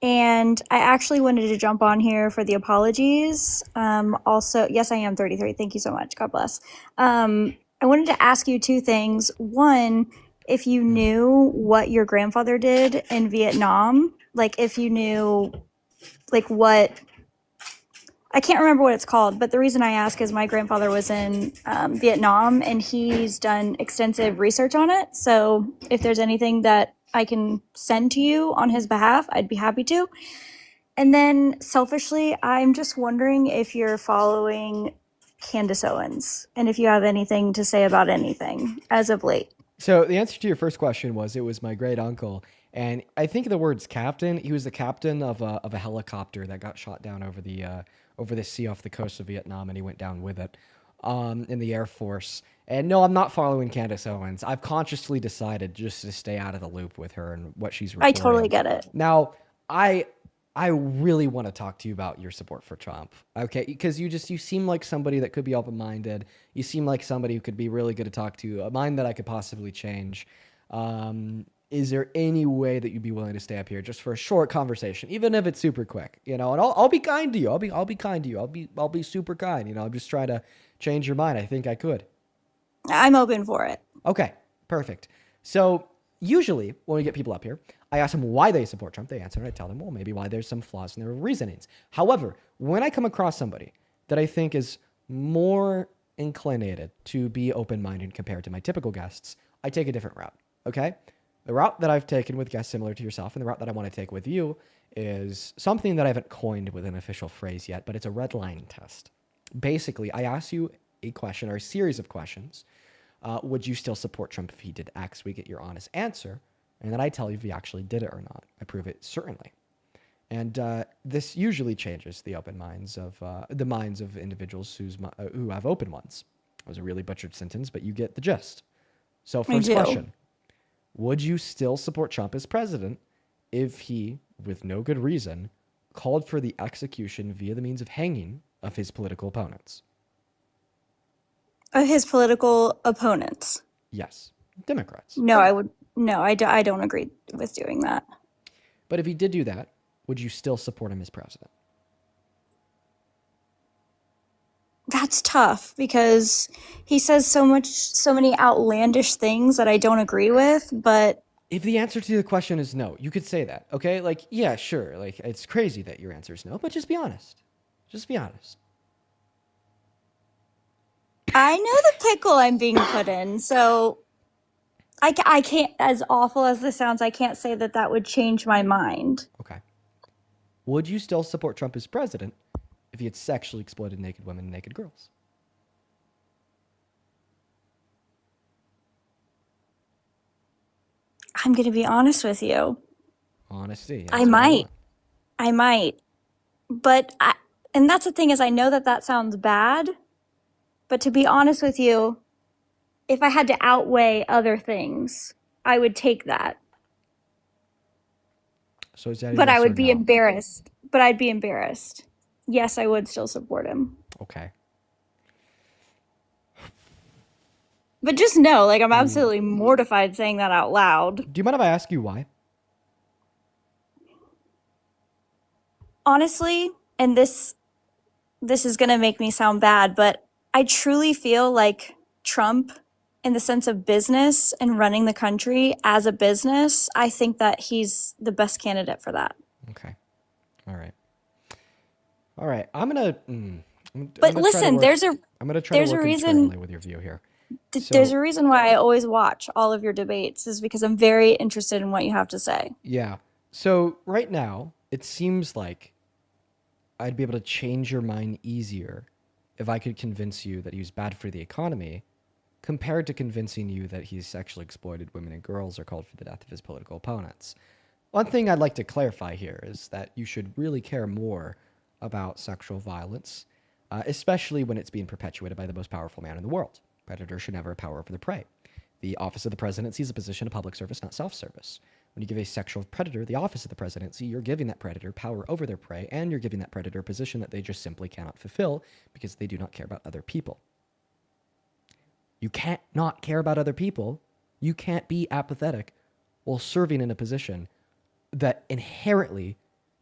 Speaker 20: And I actually wanted to jump on here for the apologies. Also, yes, I am 33. Thank you so much. God bless. I wanted to ask you two things. One, if you knew what your grandfather did in Vietnam, like if you knew like what, I can't remember what it's called, but the reason I ask is my grandfather was in Vietnam and he's done extensive research on it. So if there's anything that I can send to you on his behalf, I'd be happy to. And then selfishly, I'm just wondering if you're following Candace Owens and if you have anything to say about anything as of late.
Speaker 1: So the answer to your first question was, it was my great uncle. And I think the word's captain. He was the captain of a helicopter that got shot down over the sea off the coast of Vietnam, and he went down with it in the Air Force. And no, I'm not following Candace Owens. I've consciously decided just to stay out of the loop with her and what she's reporting.
Speaker 20: I totally get it.
Speaker 1: Now, I really want to talk to you about your support for Trump, okay? Because you seem like somebody that could be open-minded. You seem like somebody who could be really good to talk to, a mind that I could possibly change. Is there any way that you'd be willing to stay up here just for a short conversation, even if it's super quick? And I'll be kind to you. I'll be kind to you. I'll be super kind. I'm just trying to change your mind. I think I could.
Speaker 20: I'm open for it.
Speaker 1: Okay, perfect. So usually when we get people up here, I ask them why they support Trump. They answer and I tell them, well, maybe why there's some flaws in their reasonings. However, when I come across somebody that I think is more inclinated to be open-minded compared to my typical guests, I take a different route, okay? The route that I've taken with guests similar to yourself and the route that I want to take with you is something that I haven't coined with an official phrase yet, but it's a red line test. Basically, I ask you a question or a series of questions. Would you still support Trump if he did X? We get your honest answer. And then I tell you if he actually did it or not. I prove it certainly. And this usually changes the open minds of the minds of individuals who have open ones. It was a really butchered sentence, but you get the gist. So first question, would you still support Trump as president if he, with no good reason, called for the execution via the means of hanging of his political opponents.
Speaker 20: Of his political opponents.
Speaker 1: Yes, Democrats.
Speaker 20: No, I don't agree with doing that.
Speaker 1: But if he did do that, would you still support him as president?
Speaker 20: That's tough because he says so many outlandish things that I don't agree with, but
Speaker 1: if the answer to the question is no, you could say that, okay? Like, yeah, sure. Like, it's crazy that your answer is no, but just be honest. Just be honest.
Speaker 20: I know the pickle I'm being put in, so I can't, as awful as this sounds, I can't say that that would change my mind.
Speaker 1: Okay. Would you still support Trump as president if he had sexually exploited naked women and naked girls?
Speaker 20: I'm going to be honest with you.
Speaker 1: Honesty.
Speaker 20: I might. But and that's the thing is I know that that sounds bad, but to be honest with you, if I had to outweigh other things, I would take that.
Speaker 1: So is that
Speaker 20: But
Speaker 1: yes
Speaker 20: I
Speaker 1: or
Speaker 20: would be
Speaker 1: no?
Speaker 20: embarrassed. But I'd be embarrassed. Yes, I would still support him.
Speaker 1: Okay.
Speaker 20: But just know, like, I'm absolutely mortified saying that out loud.
Speaker 1: Do you mind if I ask you why?
Speaker 20: Honestly, and this is going to make me sound bad, but I truly feel like Trump, in the sense of business and running the country as a business, I think that he's the best candidate for that.
Speaker 1: Okay. All right. I'm gonna.
Speaker 20: But listen, there's a
Speaker 1: reason with your view here.
Speaker 20: There's a reason why I always watch all of your debates is because I'm very interested in what you have to say.
Speaker 1: Yeah. So right now, it seems like I'd be able to change your mind easier if I could convince you that he was bad for the economy compared to convincing you that he sexually exploited women and girls or called for the death of his political opponents. One thing I'd like to clarify here is that you should really care more about sexual violence, especially when it's being perpetuated by the most powerful man in the world. Predators should never have power over the prey. The office of the presidency is a position of public service, not self-service. When you give a sexual predator the office of the presidency, you're giving that predator power over their prey, and you're giving that predator a position that they just simply cannot fulfill because they do not care about other people. You can't not care about other people. You can't be apathetic while serving in a position that inherently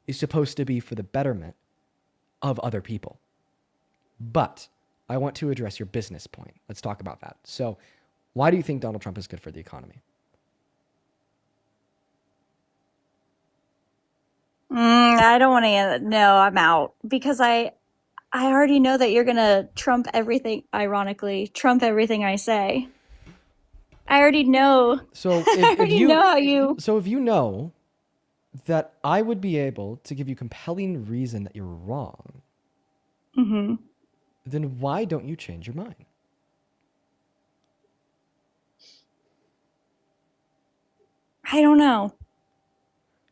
Speaker 1: is supposed to be for the betterment of other people. But I want to address your business point. Let's talk about that. So, why do you think Donald Trump is good for the economy?
Speaker 20: I don't want to. No, I'm out because I already know that you're gonna trump everything. Ironically, trump everything I say. I already know.
Speaker 1: So if you know that I would be able to give you compelling reason that you're wrong, then why don't you change your mind?
Speaker 20: I don't know.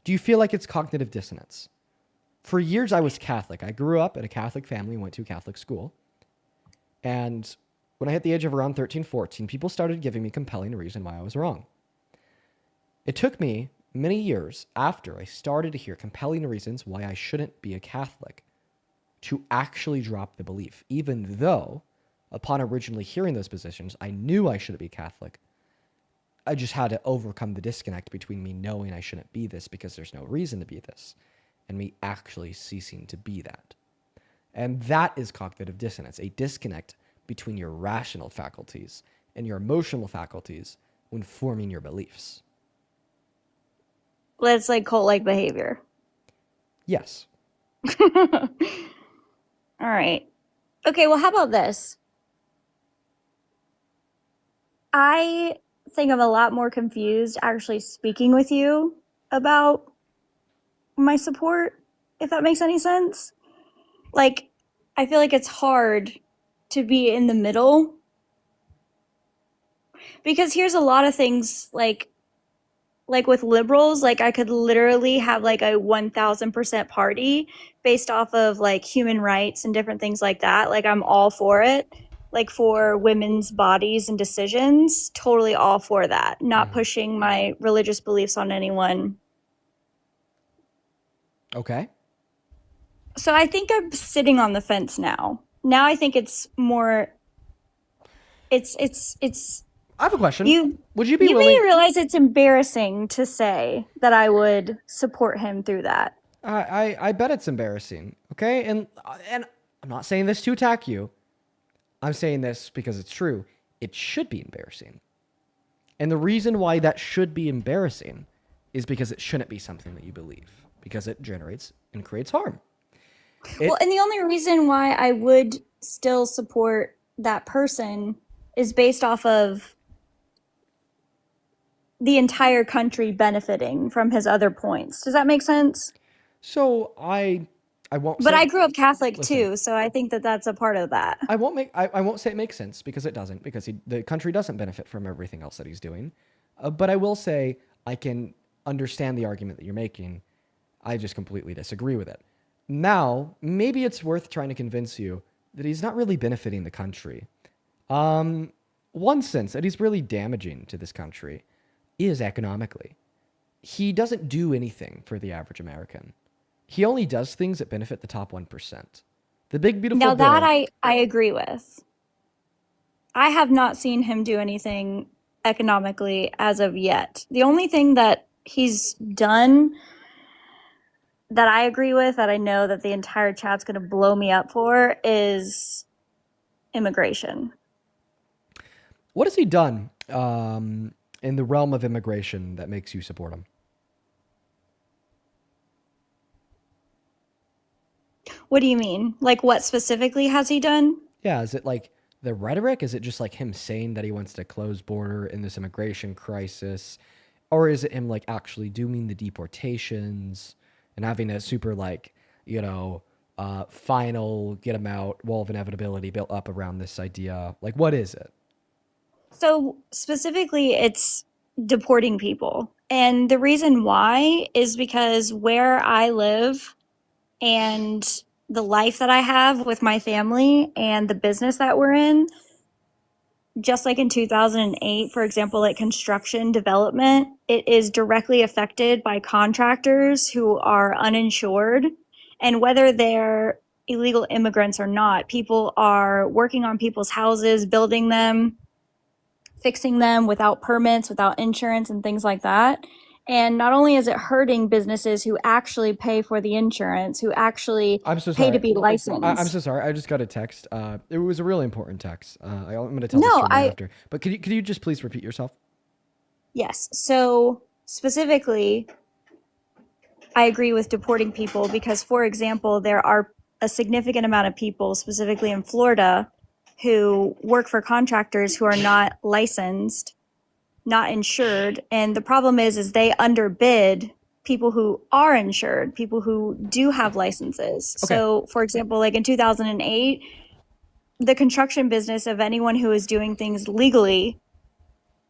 Speaker 1: Do you feel like it's cognitive dissonance? For years, I was Catholic. I grew up in a Catholic family, went to a Catholic school. And when I hit the age of around 13, 14, people started giving me compelling reason why I was wrong. It took me many years after I started to hear compelling reasons why I shouldn't be a Catholic to actually drop the belief, even though upon originally hearing those positions, I knew I shouldn't be Catholic. I just had to overcome the disconnect between me knowing I shouldn't be this because there's no reason to be this, and me actually ceasing to be that. And that is cognitive dissonance, a disconnect between your rational faculties and your emotional faculties when forming your beliefs.
Speaker 20: It's like cult-like behavior.
Speaker 1: Yes.
Speaker 20: All right. Okay, well, how about this? I think I'm a lot more confused actually speaking with you about my support, if that makes any sense. Like, I feel like it's hard to be in the middle because here's a lot of things like with liberals, like I could literally have like a 1000% party based off of like human rights and different things like that. Like I'm all for it. Like for women's bodies and decisions, totally all for that. Not pushing my religious beliefs on anyone.
Speaker 1: Okay.
Speaker 20: So I think I'm sitting on the fence now. Now I think it's more. It's.
Speaker 1: I have a question. Would you be
Speaker 20: You
Speaker 1: willing?
Speaker 20: may realize it's embarrassing to say that I would support him through that.
Speaker 1: I bet it's embarrassing. Okay, and I'm not saying this to attack you. I'm saying this because it's true. It should be embarrassing. And the reason why that should be embarrassing is because it shouldn't be something that you believe, because it generates and creates harm.
Speaker 20: Well, and the only reason why I would still support that person is based off of the entire country benefiting from his other points. Does that make sense?
Speaker 1: So I won't.
Speaker 20: But
Speaker 1: say,
Speaker 20: I grew up Catholic
Speaker 1: listen,
Speaker 20: too, so I think that that's a part of that.
Speaker 1: I won't say it makes sense, because it doesn't, because the country doesn't benefit from everything else that he's doing. But I will say I can understand the argument that you're making. I just completely disagree with it. Now, maybe it's worth trying to convince you that he's not really benefiting the country. One sense that he's really damaging to this country is economically. He doesn't do anything for the average American. He only does things that benefit the top 1%. The big, beautiful
Speaker 20: Now
Speaker 1: bill.
Speaker 20: that I agree with. I have not seen him do anything economically as of yet. The only thing that he's done that I agree with, that I know that the entire chat's going to blow me up for, is immigration.
Speaker 1: What has he done in the realm of immigration that makes you support him?
Speaker 20: What do you mean? Like, what specifically has he done?
Speaker 1: Yeah, is it like the rhetoric? Is it just like him saying that he wants to close border in this immigration crisis? Or is it him like actually doing the deportations and having a super like, final get him out wall of inevitability built up around this idea? Like, what is it?
Speaker 20: So specifically, it's deporting people. And the reason why is because where I live and the life that I have with my family and the business that we're in, just like in 2008, for example, like construction development, it is directly affected by contractors who are uninsured. And whether they're illegal immigrants or not, people are working on people's houses, building them, fixing them without permits, without insurance and things like that. And not only is it hurting businesses who actually pay for the insurance, who actually pay to be licensed.
Speaker 1: I'm so sorry. I just got a text. It was a really important text. I'm going to tell this to you right after. But could you just please repeat yourself?
Speaker 20: Yes. So specifically, I agree with deporting people because, for example, there are a significant amount of people, specifically in Florida, who work for contractors who are not licensed, not insured. And the problem is they underbid people who are insured, people who do have licenses.
Speaker 1: Okay.
Speaker 20: So, for example, like in 2008, the construction business of anyone who is doing things legally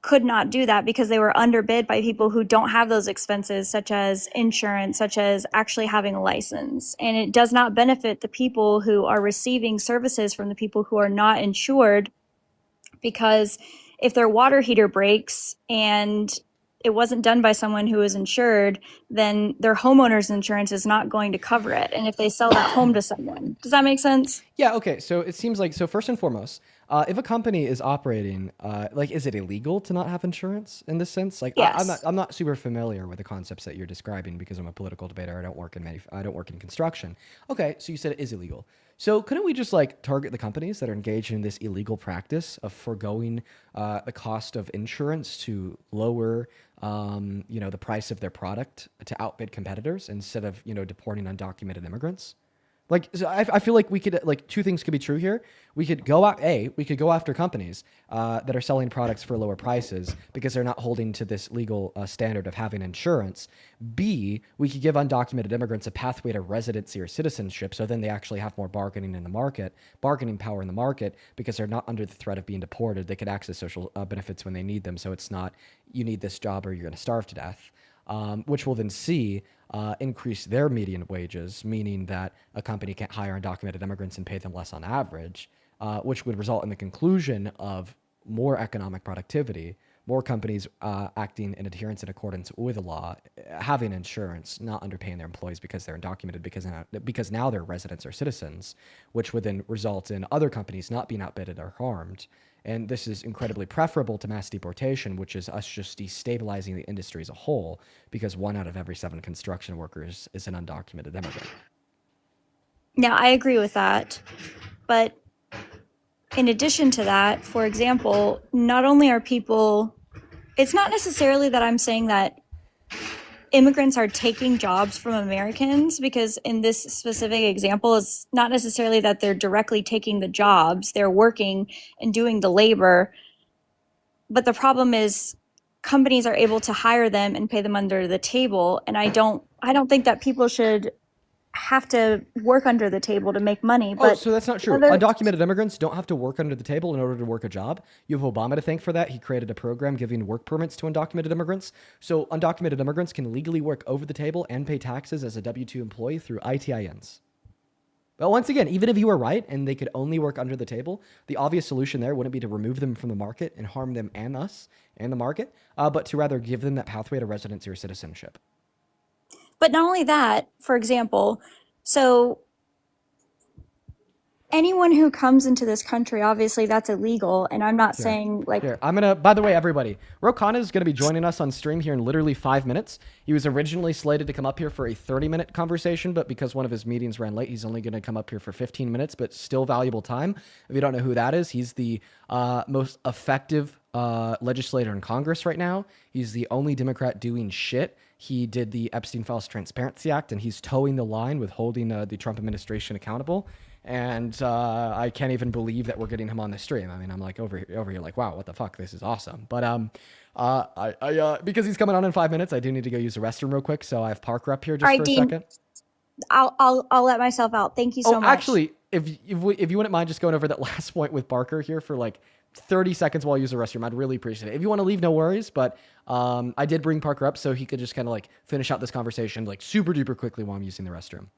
Speaker 20: could not do that because they were underbid by people who don't have those expenses, such as insurance, such as actually having a license. And it does not benefit the people who are receiving services from the people who are not insured, because if their water heater breaks and it wasn't done by someone who is insured, then their homeowner's insurance is not going to cover it. And if they sell that home to someone, does that make sense?
Speaker 1: Yeah. Okay. So it seems like, so first and foremost, if a company is operating, is it illegal to not have insurance in this sense? Like,
Speaker 20: Yes.
Speaker 1: I'm not super familiar with the concepts that you're describing because I'm a political debater. I don't work in construction. Okay. So you said it is illegal. So couldn't we just like target the companies that are engaged in this illegal practice of foregoing the cost of insurance to lower, the price of their product to outbid competitors instead of, deporting undocumented immigrants? Like, so I feel like we could, like, two things could be true here. We could go after companies that are selling products for lower prices because they're not holding to this legal standard of having insurance. B, we could give undocumented immigrants a pathway to residency or citizenship, so then they actually have more bargaining power in the market, because they're not under the threat of being deported. They could access social benefits when they need them. So it's not, you need this job or you're going to starve to death. Which will then increase their median wages, meaning that a company can't hire undocumented immigrants and pay them less on average, which would result in the conclusion of more economic productivity, more companies acting in adherence and accordance with the law, having insurance, not underpaying their employees because they're undocumented, because now they're residents or citizens, which would then result in other companies not being outbid or harmed. And this is incredibly preferable to mass deportation, which is us just destabilizing the industry as a whole, because 1 out of every 7 construction workers is an undocumented immigrant.
Speaker 20: Yeah, I agree with that. But in addition to that, for example, not only are people, it's not necessarily that I'm saying that immigrants are taking jobs from Americans, because in this specific example, it's not necessarily that they're directly taking the jobs, they're working and doing the labor. But the problem is companies are able to hire them and pay them under the table. And I don't think that people should have to work under the table to make money. But
Speaker 1: so that's not true. Undocumented immigrants don't have to work under the table in order to work a job. You have Obama to thank for that. He created a program giving work permits to undocumented immigrants. So undocumented immigrants can legally work over the table and pay taxes as a W-2 employee through ITINs. But once again, even if you were right and they could only work under the table, the obvious solution there wouldn't be to remove them from the market and harm them and us and the market, but to rather give them that pathway to residency or citizenship.
Speaker 20: But not only that, for example, so anyone who comes into this country, obviously that's illegal. And I'm not saying like...
Speaker 1: Here, by the way, everybody, Rokana is going to be joining us on stream here in literally 5 minutes. He was originally slated to come up here for a 30-minute conversation, but because one of his meetings ran late, he's only going to come up here for 15 minutes, but still valuable time. If you don't know who that is, he's the most effective legislator in Congress right now. He's the only Democrat doing shit. He did the Epstein Files Transparency Act, and he's towing the line with holding the Trump administration accountable. And I can't even believe that we're getting him on the stream. I mean, I'm like over here like, wow, what the fuck? This is awesome. But because he's coming on in 5 minutes, I do need to go use the restroom real quick. So I have Parker up here just for a second.
Speaker 20: I'll let myself out. Thank you so much.
Speaker 1: Actually, if you wouldn't mind just going over that last point with Parker here for like 30 seconds while I use the restroom, I'd really appreciate it. If you want to leave, no worries. But I did bring Parker up so he could just kind of like finish out this conversation like super duper quickly while I'm using the restroom.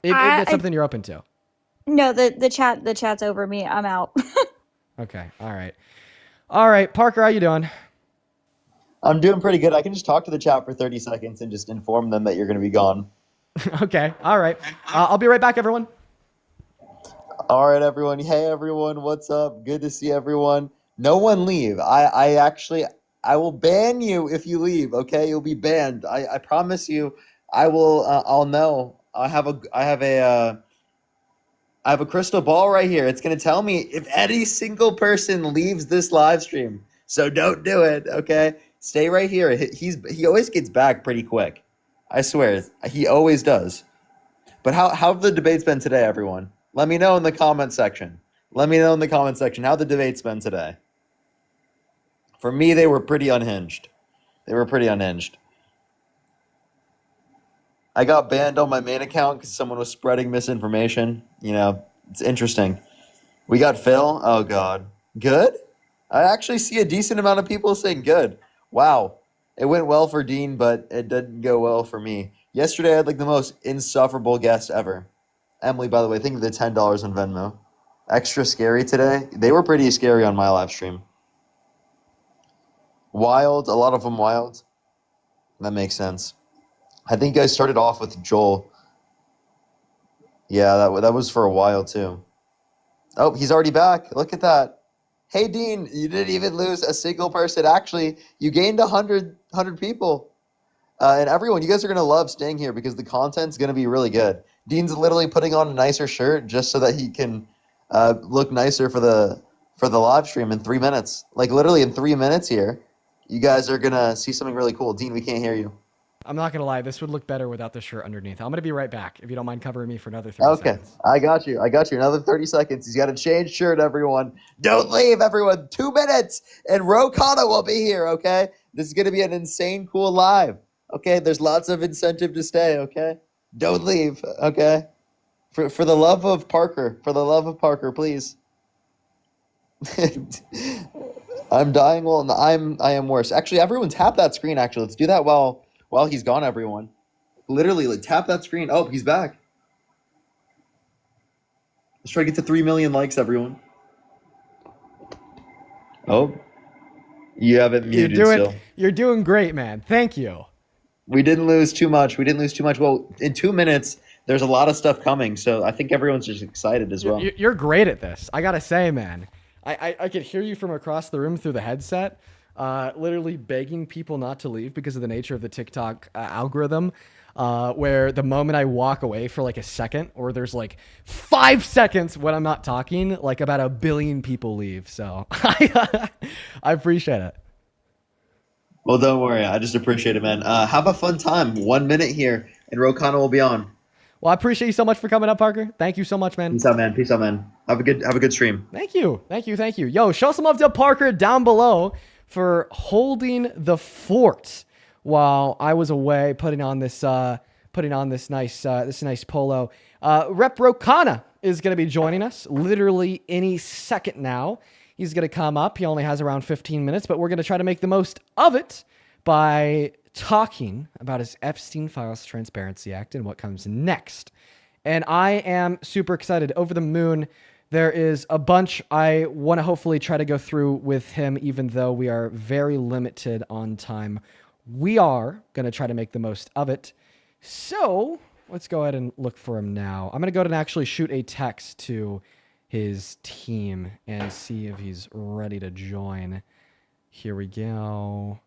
Speaker 1: If that's something you're open to.
Speaker 20: No, the chat's over me. I'm out.
Speaker 1: Okay. All right. Parker, how you doing?
Speaker 21: I'm doing pretty good. I can just talk to the chat for 30 seconds and just inform them that you're going to be gone.
Speaker 1: Okay. All right. I'll be right back, everyone.
Speaker 21: All right, everyone. Hey, everyone. What's up? Good to see everyone. No one leave. I will ban you if you leave. Okay. You'll be banned. I promise you. I will. I'll know. I have a crystal ball right here. It's going to tell me if any single person leaves this live stream. So don't do it, okay? Stay right here. He always gets back pretty quick. I swear. He always does. But how have the debates been today, everyone? Let me know in the comment section. How the debates been today. For me, they were pretty unhinged. I got banned on my main account because someone was spreading misinformation. You know, it's interesting. We got Phil. Oh, God. Good? I actually see a decent amount of people saying good. Wow. It went well for Dean, but it didn't go well for me. Yesterday, I had like the most insufferable guest ever. Emily, by the way, thank you for the $10 on Venmo. Extra scary today. They were pretty scary on my live stream. Wild. A lot of them wild. That makes sense. I think I started off with Joel. Yeah, that was for a while too. Oh, he's already back. Look at that. Hey, Dean, you didn't even lose a single person. Actually, you gained 100 people. And everyone, you guys are going to love staying here because the content's going to be really good. Dean's literally putting on a nicer shirt just so that he can look nicer for the live stream in 3 minutes. Like literally in 3 minutes here, you guys are going to see something really cool. Dean, we can't hear you.
Speaker 1: I'm not going to lie. This would look better without the shirt underneath. I'm going to be right back if you don't mind covering me for another 30 seconds.
Speaker 21: Okay, I got you. Another 30 seconds. He's got to change shirt, everyone. Don't leave, everyone. 2 minutes, and Rokana will be here, okay? This is going to be an insane cool live, okay? There's lots of incentive to stay, okay? Don't leave, okay? For the love of Parker. Please. I'm dying. Well, I am worse. Actually, everyone tap that screen, actually. Let's do that while he's gone, everyone. Literally, like, tap that screen. Oh, he's back. Let's try to get to 3 million likes, everyone. Oh, You have it muted still.
Speaker 1: You're doing great, man. Thank you.
Speaker 21: We didn't lose too much. Well, in 2 minutes, there's a lot of stuff coming, so I think everyone's just excited as well.
Speaker 1: You're great at this. I gotta say, man. I could hear you from across the room through the headset, literally begging people not to leave because of the nature of the TikTok algorithm. Where the moment I walk away for like a second, or there's like 5 seconds when I'm not talking, like about 1 billion people leave. So I appreciate it.
Speaker 21: Well, don't worry. I just appreciate it, man. Have a fun time. 1 minute here, and Rokana will be on.
Speaker 1: Well, I appreciate you so much for coming up, Parker. Thank you so much, man.
Speaker 21: Peace out, man. Have a good stream.
Speaker 1: Thank you. Yo, show some love to Parker down below for holding the fort while I was away putting on this nice polo. Rep Rokana is going to be joining us literally any second now. He's going to come up. He only has around 15 minutes, but we're going to try to make the most of it by talking about his Epstein Files Transparency Act and what comes next. And I am super excited. Over the moon. There is a bunch I want to hopefully try to go through with him, even though we are very limited on time. We are going to try to make the most of it. So let's go ahead and look for him now. I'm going to go ahead and actually shoot a text to his team and see if he's ready to join. Here we go.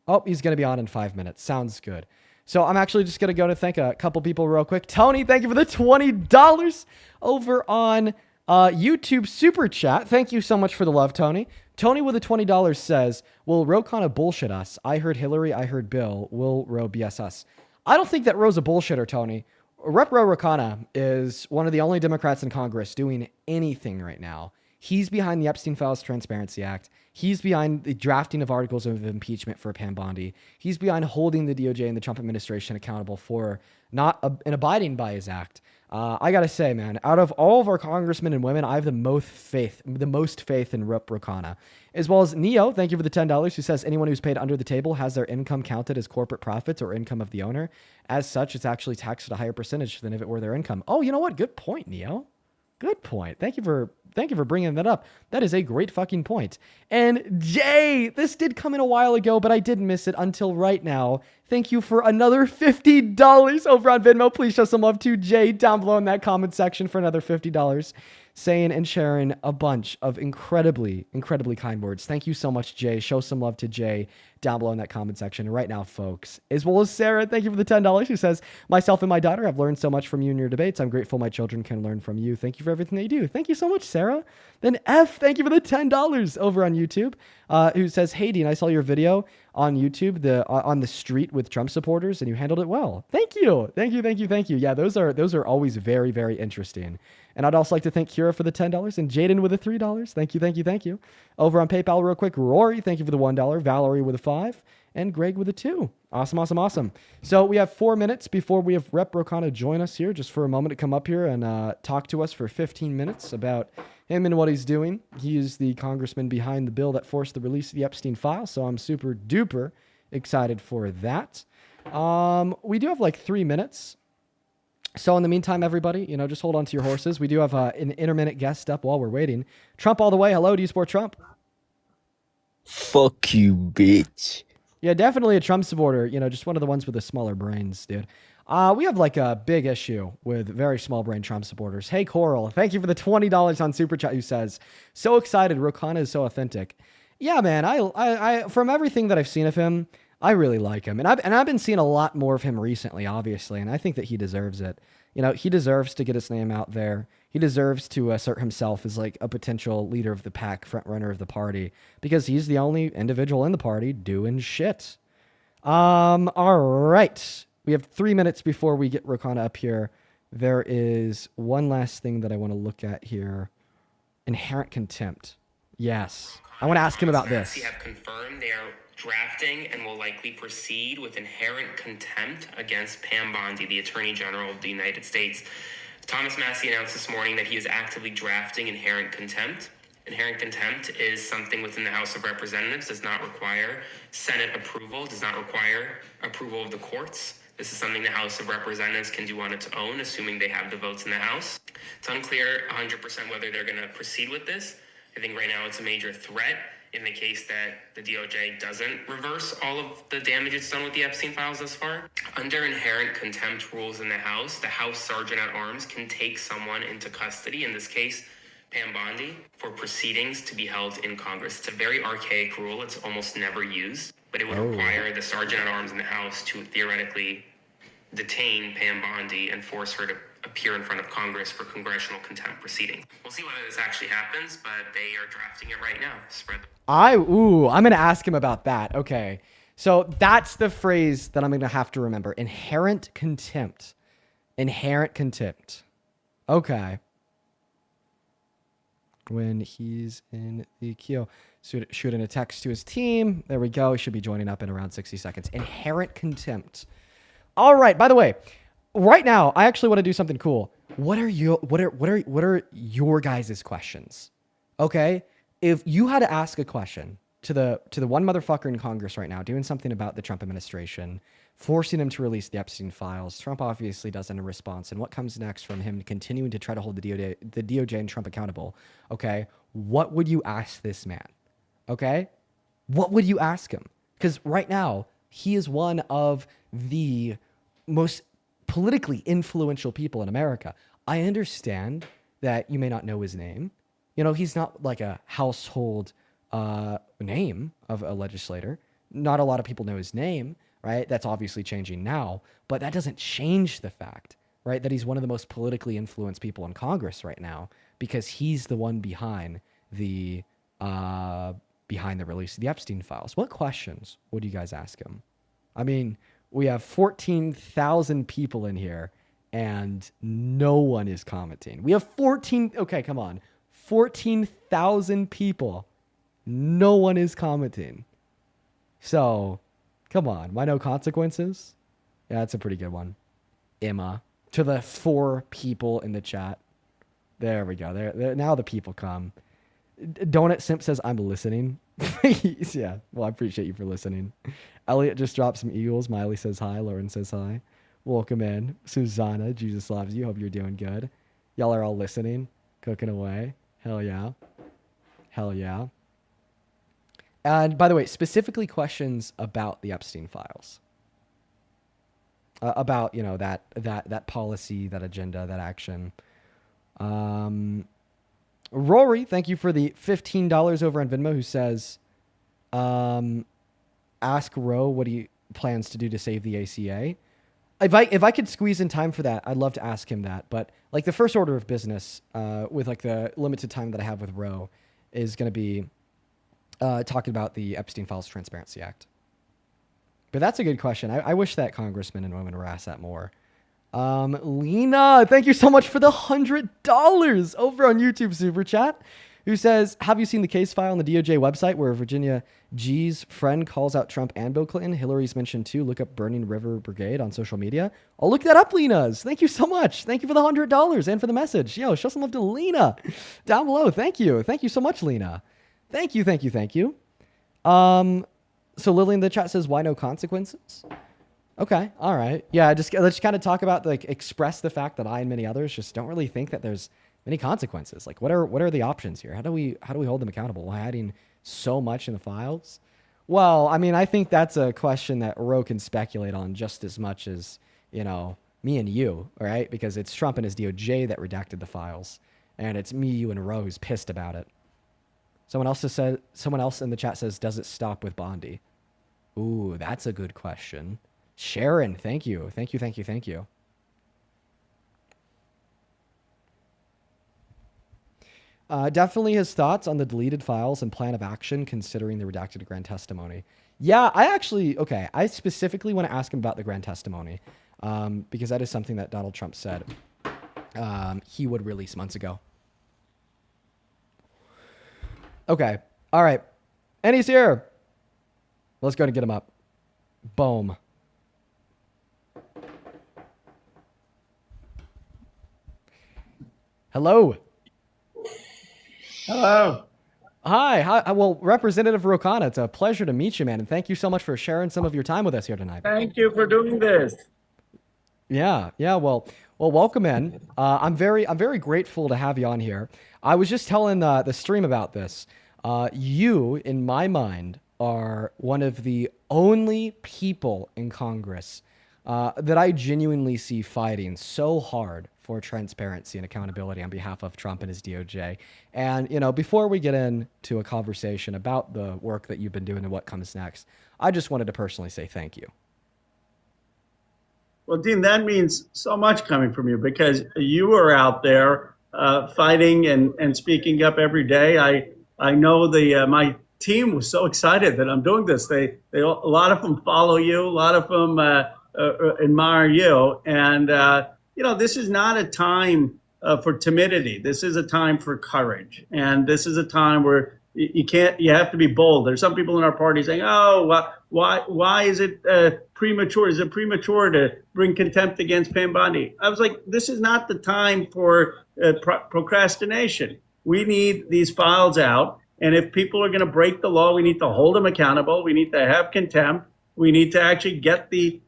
Speaker 1: Oh, he's going to be on in 5 minutes. Sounds good. So I'm actually just going to go to thank a couple people real quick. Tony, thank you for the $20 over on YouTube Super Chat. Thank you so much for the love, Tony. Tony with the $20 says, will Ro kinda bullshit us? I heard Hillary, I heard Bill. Will Ro BS us? I don't think that Ro's a bullshitter, Tony. Rep Ro Rokana is one of the only Democrats in Congress doing anything right now. He's behind the Epstein Files Transparency Act. He's behind the drafting of articles of impeachment for Pam Bondi. He's behind holding the DOJ and the Trump administration accountable for not abiding by his act. I gotta say, man, out of all of our congressmen and women, I have the most faith in Rep Rokana. As well as Neo, thank you for the $10, who says anyone who's paid under the table has their income counted as corporate profits or income of the owner. As such, it's actually taxed at a higher percentage than if it were their income. Oh, you know what? Good point, Neo. Good point. Thank you for bringing that up. That is a great fucking point. And Jay, this did come in a while ago, but I did miss it until right now. Thank you for another $50 over on Venmo. Please show some love to Jay down below in that comment section for another $50. Saying and sharing a bunch of incredibly kind words. Thank you so much, Jay. Show some love to Jay down below in that comment section right now, folks. As well as Sarah, thank you for the $10, who says, myself and my daughter have learned so much from you in your debates. I'm grateful my children can learn from you. Thank you for everything they do. Thank you so much, Sarah. Then F, thank you for the $10 over on YouTube, who says, hey, Dean, I saw your video on YouTube, on the street with Trump supporters, and you handled it well. Thank you. Yeah, those are always very, very interesting. And I'd also like to thank Kira for the $10 and Jaden with the $3. Thank you. Over on PayPal real quick, Rory, thank you for the $1. Valerie with a 5. And Greg with a 2. Awesome. So we have 4 minutes before we have Rep Rokana join us here just for a moment to come up here and talk to us for 15 minutes about him and what he's doing. He is the congressman behind the bill that forced the release of the Epstein files, so I'm super duper excited for that. We do have like 3 minutes. So in the meantime, everybody, just hold on to your horses. We do have an intermittent guest up while we're waiting. Trump all the way. Hello, do you support Trump?
Speaker 3: Fuck you, bitch.
Speaker 1: Yeah, definitely a Trump supporter. Just one of the ones with the smaller brains, dude. We have like a big issue with very small brain Trump supporters. Hey, Coral, thank you for the $20 on Super Chat, who says, so excited. Rokana is so authentic. Yeah, man, I from everything that I've seen of him, I really like him. And I've been seeing a lot more of him recently, obviously, and I think that he deserves it. He deserves to get his name out there. He deserves to assert himself as like a potential leader of the pack, front runner of the party, because he's the only individual in the party doing shit. All right. We have 3 minutes before we get Rokana up here. There is one last thing that I want to look at here. Inherent contempt. Yes. I want to ask him about this.
Speaker 22: Have confirmed they are drafting and will likely proceed with inherent contempt against Pam Bondi, the Attorney General of the United States. Thomas Massie announced this morning that he is actively drafting inherent contempt. Inherent contempt is something within the House of Representatives, does not require Senate approval, does not require approval of the courts. This is something the House of Representatives can do on its own, assuming they have the votes in the House. It's unclear 100% whether they're going to proceed with this. I think right now it's a major threat, in the case that the DOJ doesn't reverse all of the damage it's done with the Epstein files thus far. Under inherent contempt rules in the House Sergeant at Arms can take someone into custody, in this case, Pam Bondi, for proceedings to be held in Congress. It's a very archaic rule. It's almost never used, but it would require the Sergeant at Arms in the House to theoretically detain Pam Bondi and force her to appear in front of Congress for congressional contempt proceedings. We'll see whether this actually happens, but they are drafting it right now.
Speaker 1: I'm going to ask him about that. Okay. So that's the phrase that I'm going to have to remember. Inherent contempt. Inherent contempt. Okay. When he's in the queue, shooting a text to his team. There we go. He should be joining up in around 60 seconds. Inherent contempt. All right. By the way, right now, I actually want to do something cool. What are your guys' questions? Okay? If you had to ask a question to the one motherfucker in Congress right now doing something about the Trump administration, forcing him to release the Epstein files, Trump obviously doesn't in response, and what comes next from him continuing to try to hold the DOJ and Trump accountable, okay? What would you ask this man? Okay? What would you ask him? Because right now, he is one of the most politically influential people in America. I understand that you may not know his name. You know, he's not like a household name of a legislator. Not a lot of people know his name, right? That's obviously changing now, but that doesn't change the fact, right, that he's one of the most politically influenced people in Congress right now because he's the one behind the release of the Epstein files. What questions would you guys ask him? I mean, we have 14,000 people in here and no one is commenting. We have 14,000 people. No one is commenting. So, come on. Why no consequences? Yeah, that's a pretty good one. Emma. To the 4 people in the chat. There we go. There. Now the people come. Donut Simp says, I'm listening. Yeah. Well, I appreciate you for listening. Elliot just dropped some eagles. Miley says hi. Lauren says hi. Welcome in. Susanna, Jesus loves you. Hope you're doing good. Y'all are all listening. Cooking away. Hell yeah. Hell yeah. And by the way, specifically questions about the Epstein files. About, you know, that policy, that agenda, that action. Rory, thank you for the $15 over on Venmo, who says, ask Ro what he plans to do to save the ACA. If I could squeeze in time for that, I'd love to ask him that. But like the first order of business, with like the limited time that I have with Ro, is going to be talking about the Epstein Files Transparency Act. But that's a good question. I wish that congressmen and women were asked that more. Lena, thank you so much for the $100 over on YouTube Super Chat, who says, have you seen the case file on the DOJ website where Virginia G's friend calls out Trump and Bill Clinton? Hillary's mentioned too. Look up Burning River Brigade on social media. I'll look that up, Lena's. Thank you so much. Thank you for the $100 and for the message. Yo, show some love to Lena down below. Thank you. Thank you so much, Lena. Thank you. Thank you. Thank you. So Lily in the chat says, why no consequences? Okay. All right. Yeah. Let's kind of talk about, like, express the fact that I and many others just don't really think that there's many consequences. Like, what are the options here? How do we hold them accountable while hiding so much in the files? Well, I mean, I think that's a question that Ro can speculate on just as much as, you know, me and you, all right? Because it's Trump and his DOJ that redacted the files, and it's me, you, and Ro who's pissed about it. Someone else in the chat says, does it stop with Bondi? Ooh, that's a good question. Sharon, thank you. Thank you, thank you, thank you. Definitely his thoughts on the deleted files and plan of action considering the redacted grand testimony. Yeah, I specifically want to ask him about the grand testimony because that is something that Donald Trump said he would release months ago. Okay. All right. And he's here. Let's go and get him up. Boom. Hello.
Speaker 3: Hello.
Speaker 1: Hi. Well, Representative Rokana, it's a pleasure to meet you, man. And thank you so much for sharing some of your time with us here tonight.
Speaker 3: Thank you for doing this.
Speaker 1: Yeah. Well, welcome in. I'm very grateful to have you on here. I was just telling the stream about this. You, in my mind, are one of the only people in Congress that I genuinely see fighting so hard for transparency and accountability on behalf of Trump and his DOJ. And, before we get into a conversation about the work that you've been doing and what comes next, I just wanted to personally say thank you.
Speaker 3: Well, Dean, that means so much coming from you because you are out there fighting and speaking up every day. I know my team was so excited that I'm doing this. A lot of them follow you. A lot of them admire you. And, this is not a time for timidity. This is a time for courage. And this is a time where you have to be bold. There's some people in our party saying, oh, why is it premature? Is it premature to bring contempt against Pam Bondi? I was like, this is not the time for procrastination. We need these files out. And if people are going to break the law, we need to hold them accountable. We need to have contempt. We need to actually get the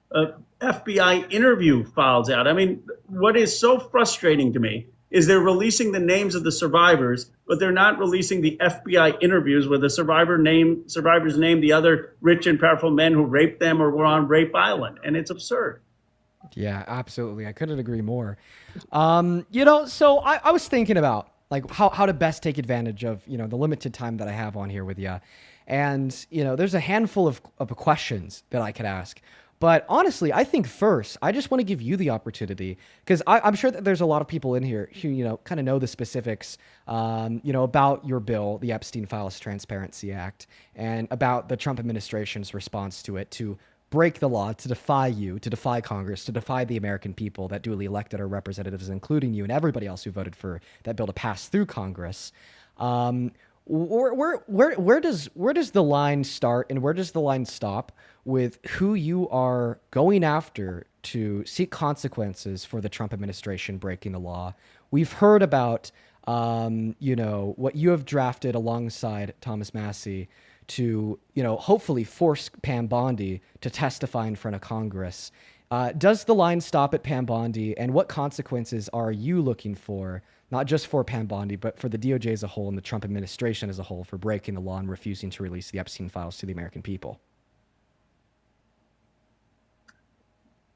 Speaker 3: FBI interview files out. I mean, what is so frustrating to me is they're releasing the names of the survivors, but they're not releasing the FBI interviews where the survivors name the other rich and powerful men who raped them or were on Rape Island. And it's absurd.
Speaker 1: Yeah, absolutely. I couldn't agree more. So I was thinking about how to best take advantage of, the limited time that I have on here with you. And, there's a handful of questions that I could ask. But honestly, I think first, I just want to give you the opportunity because I'm sure that there's a lot of people in here who, kind of know the specifics, about your bill, the Epstein Files Transparency Act, and about the Trump administration's response to it to break the law, to defy you, to defy Congress, to defy the American people that duly elected our representatives, including you and everybody else who voted for that bill to pass through Congress. Where does the line start and where does the line stop with who you are going after to seek consequences for the Trump administration breaking the law? We've heard about, what you have drafted alongside Thomas Massie to, hopefully force Pam Bondi to testify in front of Congress. Does the line stop at Pam Bondi, and what consequences are you looking for, not just for Pam Bondi, but for the DOJ as a whole and the Trump administration as a whole for breaking the law and refusing to release the Epstein files to the American people?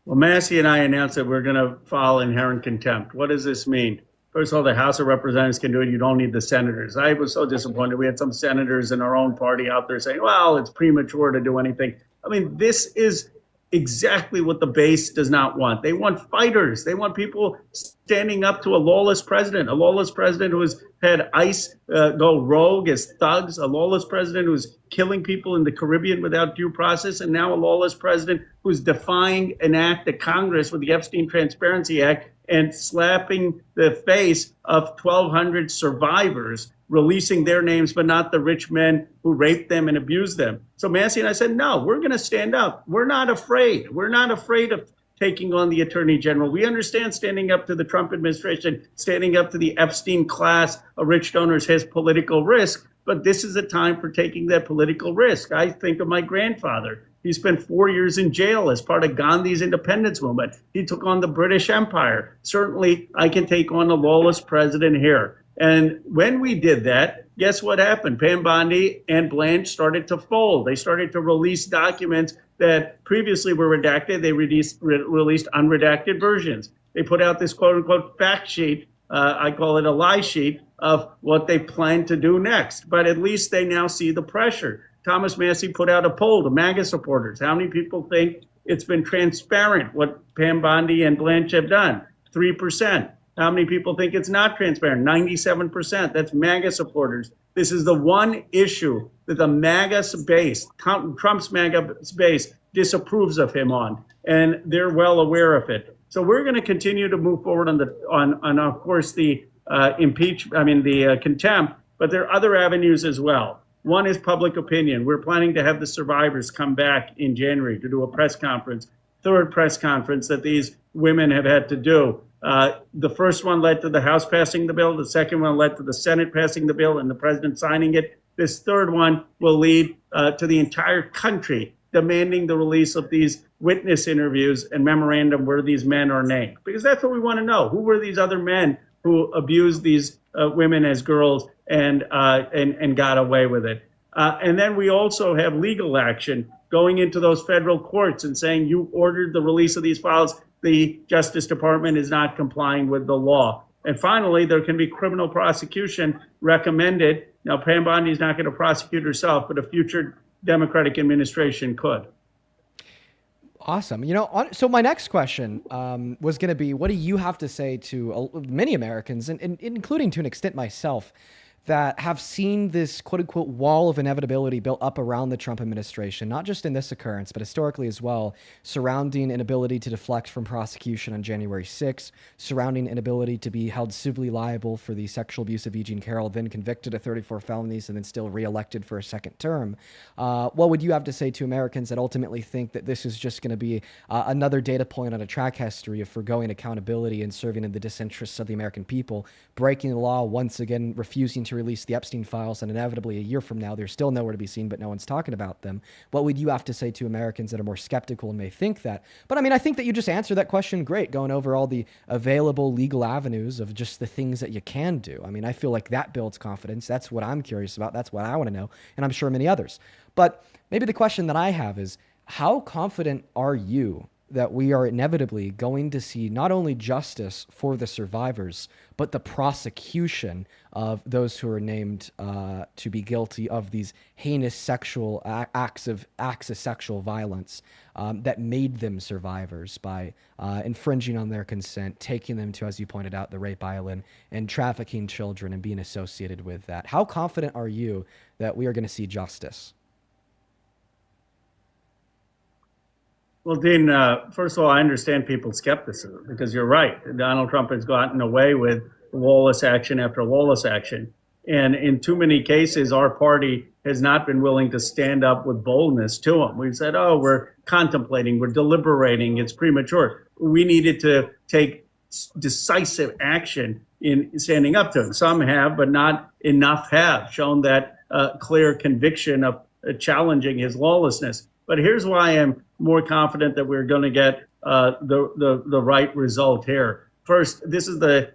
Speaker 3: Well, Massie and I announced that we're going to file inherent contempt. What does this mean? First of all, the House of Representatives can do it. You don't need the senators. I was so disappointed. We had some senators in our own party out there saying, well, it's premature to do anything. I mean, this is exactly what the base does not want. They want fighters. They want people standing up to a lawless president who has had ICE go rogue as thugs, a lawless president who's killing people in the Caribbean without due process, and now a lawless president who's defying an act of Congress with the Epstein Transparency Act and slapping the face of 1,200 survivors, releasing their names, but not the rich men who raped them and abused them. So Massie and I said, no, we're going to stand up. We're not afraid. We're not afraid of taking on the attorney general. We understand standing up to the Trump administration, standing up to the Epstein class of rich donors has political risk, but this is a time for taking that political risk. I think of my grandfather. He spent 4 years in jail as part of Gandhi's independence movement. He took on the British Empire. Certainly, I can take on a lawless president here. And when we did that, guess what happened? Pam Bondi and Blanche started to fold. They started to release documents that previously were redacted. They released unredacted versions. They put out this quote unquote fact sheet. I call it a lie sheet of what they plan to do next. But at least they now see the pressure. Thomas Massie put out a poll to MAGA supporters. How many people think it's been transparent what Pam Bondi and Blanche have done? 3%. How many people think it's not transparent? 97%. That's MAGA supporters. This is the one issue that the MAGA base, Trump's MAGA base, disapproves of him on, and they're well aware of it. So we're going to continue to move forward on of course the contempt, but there are other avenues as well. One is public opinion. We're planning to have the survivors come back in January to do a press conference, third press conference that these women have had to do. The first one led to the House passing the bill. The second one led to the Senate passing the bill and the president signing it. This third one will lead to the entire country demanding the release of these witness interviews and memorandum where these men are named. Because that's what we want to know. Who were these other men who abused these women as girls and got away with it. And then we also have legal action going into those federal courts and saying you ordered the release of these files. The Justice Department is not complying with the law. And finally, there can be criminal prosecution recommended. Now, Pam Bondi is not going to prosecute herself, but a future Democratic administration could.
Speaker 1: Awesome. So my next question was going to be, what do you have to say to many Americans, and including to an extent myself, that have seen this quote unquote wall of inevitability built up around the Trump administration, not just in this occurrence, but historically as well, surrounding inability to deflect from prosecution on January 6th, surrounding inability to be held civilly liable for the sexual abuse of Eugene Carroll, then convicted of 34 felonies and then still reelected for a second term. What would you have to say to Americans that ultimately think that this is just going to be another data point on a track history of forgoing accountability and serving in the disinterests of the American people, breaking the law once again, refusing to release the Epstein files, and inevitably a year from now they're still nowhere to be seen, but no one's talking about them? What would you have to say to Americans that are more skeptical and may think that? But I mean, I think that you just answered that question great, going over all the available legal avenues of just the things that you can do. I mean, I feel like that builds confidence. That's what I'm curious about. That's what I want to know, and I'm sure many others. But maybe the question that I have is, how confident are you that we are inevitably going to see not only justice for the survivors, but the prosecution of those who are named to be guilty of these heinous sexual acts of sexual violence that made them survivors by infringing on their consent, taking them to, as you pointed out, the rape island, and trafficking children and being associated with that? How confident are you that we are going to see justice?
Speaker 3: Well, Dean, first of all, I understand people's skepticism because you're right. Donald Trump has gotten away with lawless action after lawless action. And in too many cases, our party has not been willing to stand up with boldness to him. We've said, oh, we're contemplating, we're deliberating, it's premature. We needed to take decisive action in standing up to him. Some have, but not enough have shown that clear conviction of challenging his lawlessness. But here's why I'm more confident that we're going to get the right result here. First, this is the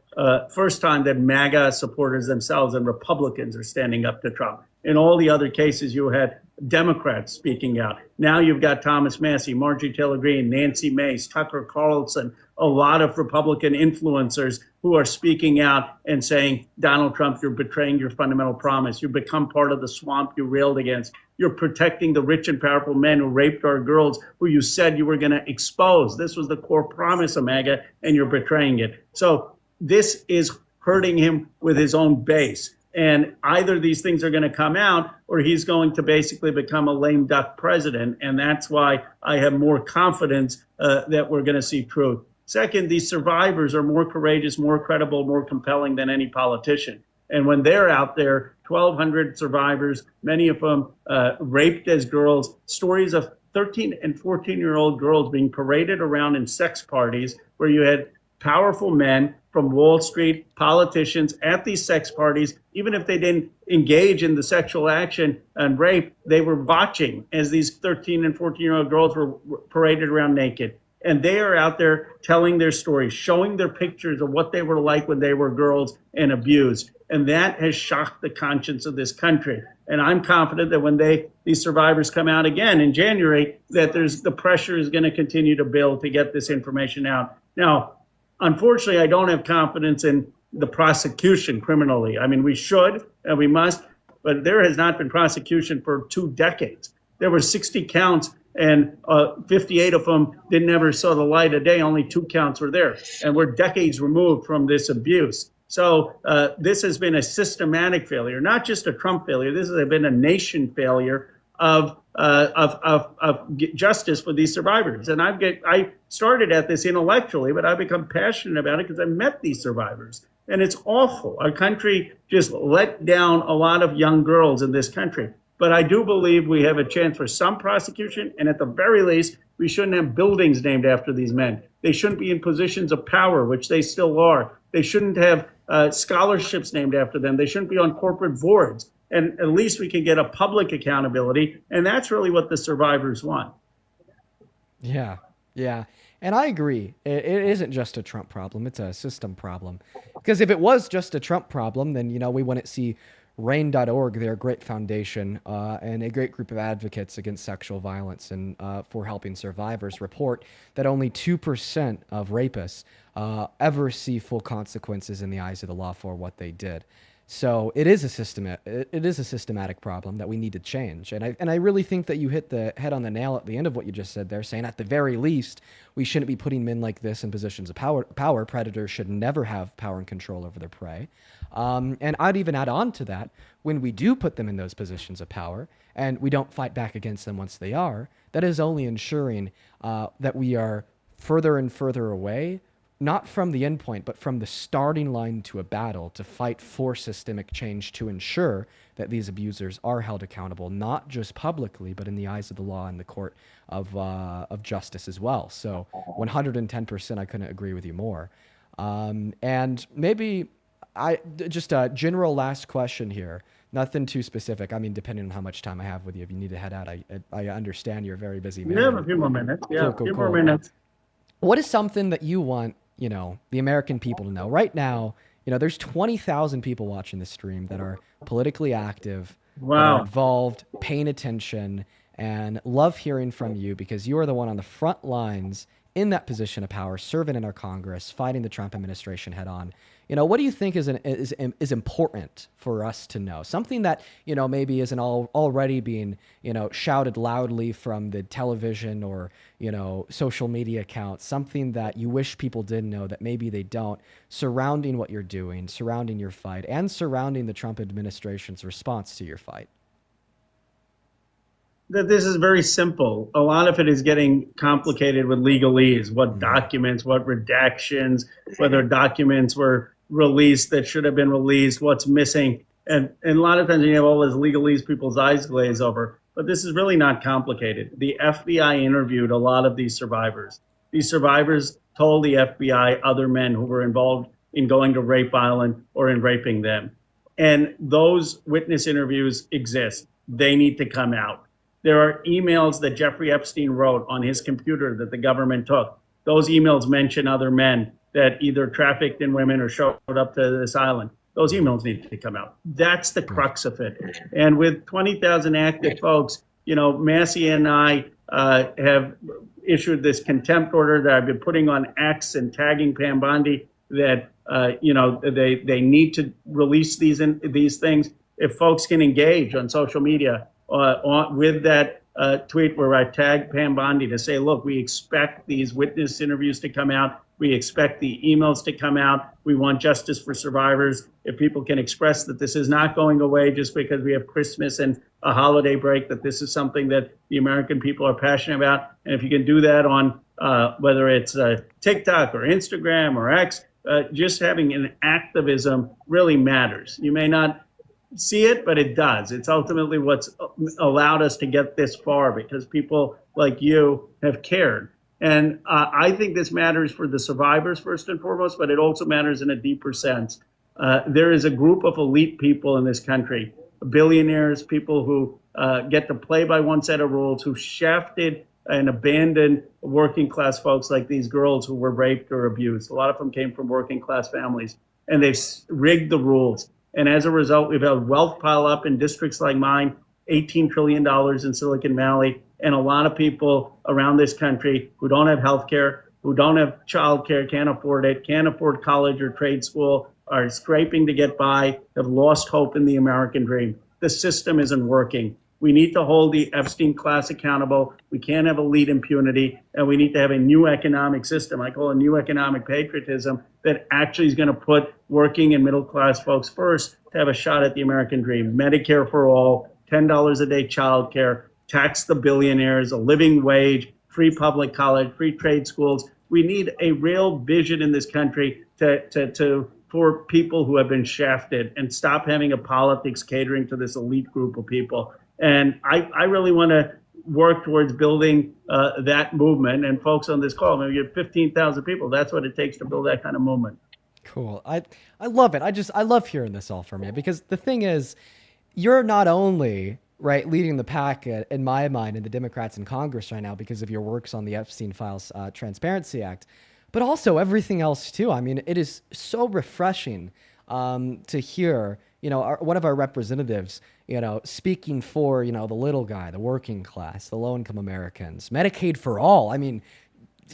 Speaker 3: first time that MAGA supporters themselves and Republicans are standing up to Trump. In all the other cases, you had Democrats speaking out. Now you've got Thomas Massie, Marjorie Taylor Greene, Nancy Mace, Tucker Carlson, a lot of Republican influencers who are speaking out and saying, Donald Trump, you're betraying your fundamental promise. You've become part of the swamp you railed against. You're protecting the rich and powerful men who raped our girls, who you said you were going to expose. This was the core promise of MAGA, and you're betraying it. So this is hurting him with his own base. And either these things are going to come out or he's going to basically become a lame duck president. And that's why I have more confidence that we're going to see truth. Second, these survivors are more courageous, more credible, more compelling than any politician. And when they're out there, 1,200 survivors, many of them raped as girls, stories of 13 and 14-year-old girls being paraded around in sex parties where you had powerful men from Wall Street, politicians at these sex parties. Even if they didn't engage in the sexual action and rape, they were watching as these 13 and 14-year-old girls were paraded around naked. And they are out there telling their stories, showing their pictures of what they were like when they were girls and abused. And that has shocked the conscience of this country. And I'm confident that when these survivors come out again in January, that the pressure is going to continue to build to get this information out. Now, unfortunately, I don't have confidence in the prosecution criminally. I mean, we should and we must, but there has not been prosecution for 2 decades. There were 60 counts and 58 of them never saw the light of day. Only 2 counts were there. And we're decades removed from this abuse. So this has been a systematic failure, not just a Trump failure. This has been a nation failure of justice for these survivors. And I started at this intellectually, but I've become passionate about it because I met these survivors. And it's awful. Our country just let down a lot of young girls in this country. But I do believe we have a chance for some prosecution. And at the very least, we shouldn't have buildings named after these men. They shouldn't be in positions of power, which they still are. They shouldn't have scholarships named after them. They shouldn't be on corporate boards. And at least we can get a public accountability. And that's really what the survivors want.
Speaker 1: Yeah. And I agree. It isn't just a Trump problem. It's a system problem. Because if it was just a Trump problem, then, we wouldn't see RAIN.org, their great foundation, and a great group of advocates against sexual violence and for helping survivors report that only 2% of rapists ever see full consequences in the eyes of the law for what they did. So it is a systematic problem that we need to change. And I really think that you hit the head on the nail at the end of what you just said there, saying at the very least, we shouldn't be putting men like this in positions of power. Predators should never have power and control over their prey. And I'd even add on to that, when we do put them in those positions of power and we don't fight back against them once they are, that is only ensuring that we are further and further away, not from the end point, but from the starting line to a battle to fight for systemic change to ensure that these abusers are held accountable, not just publicly, but in the eyes of the law and the court of justice as well. So 110%, I couldn't agree with you more. And maybe just a general last question here. Nothing too specific. I mean, depending on how much time I have with you, if you need to head out, I understand you're a very busy man.
Speaker 3: We have a few more minutes. Yeah,
Speaker 1: Cool.
Speaker 3: more minutes.
Speaker 1: What is something that you want, the American people to know? Right now, there's 20,000 people watching this stream that are politically active, that are involved, paying attention, and love hearing from you because you are the one on the front lines in that position of power, serving in our Congress, fighting the Trump administration head on. What do you think is important for us to know? Something that, maybe isn't already being, shouted loudly from the television or, social media accounts, something that you wish people did know that maybe they don't, surrounding what you're doing, surrounding your fight, and surrounding the Trump administration's response to your fight.
Speaker 3: That this is very simple. A lot of it is getting complicated with legalese, what documents, what redactions, whether documents were released that should have been released, what's missing. And a lot of times you have all this legalese, people's eyes glaze over. But this is really not complicated. The FBI interviewed a lot of these survivors. These survivors told the FBI other men who were involved in going to Rape Island or in raping them. And those witness interviews exist. They need to come out. There are emails that Jeffrey Epstein wrote on his computer that the government took. Those emails mention other men that either trafficked in women or showed up to this island. Those emails need to come out. That's the crux of it. And with 20,000 active folks, Massey and I have issued this contempt order that I've been putting on X and tagging Pam Bondi that, they need to release these things. If folks can engage on social media with that tweet where I tagged Pam Bondi to say, look, we expect these witness interviews to come out. We expect the emails to come out. We want justice for survivors. If people can express that this is not going away just because we have Christmas and a holiday break, that this is something that the American people are passionate about. And if you can do that on whether it's TikTok or Instagram or X, just having an activism really matters. You may not see it, but it does. It's ultimately what's allowed us to get this far because people like you have cared. And I think this matters for the survivors first and foremost, but it also matters in a deeper sense. There is a group of elite people in this country, billionaires, people who get to play by one set of rules, who shafted and abandoned working class folks like these girls who were raped or abused. A lot of them came from working class families, and they've rigged the rules. And as a result, we've had wealth pile up in districts like mine, $18 trillion in Silicon Valley, and a lot of people around this country who don't have health care, who don't have child care, can't afford it, can't afford college or trade school, are scraping to get by, have lost hope in the American dream. The system isn't working. We need to hold the Epstein class accountable. We can't have elite impunity, and we need to have a new economic system. I call it a new economic patriotism that actually is going to put working and middle class folks first to have a shot at the American dream. Medicare for all, $10 a day child care, tax the billionaires, a living wage, free public college, free trade schools. We need a real vision in this country for people who have been shafted and stop having a politics catering to this elite group of people. And I really want to work towards building that movement. And folks on this call, maybe you have 15,000 people. That's what it takes to build that kind of movement.
Speaker 1: Cool. I love it. I love hearing this all from you because the thing is, you're not only right, leading the pack in my mind and the Democrats in Congress right now because of your works on the Epstein Files Transparency Act, but also everything else too. I mean, it is so refreshing to hear, one of our representatives, speaking for, the little guy, the working class, the low-income Americans, Medicaid for all. I mean,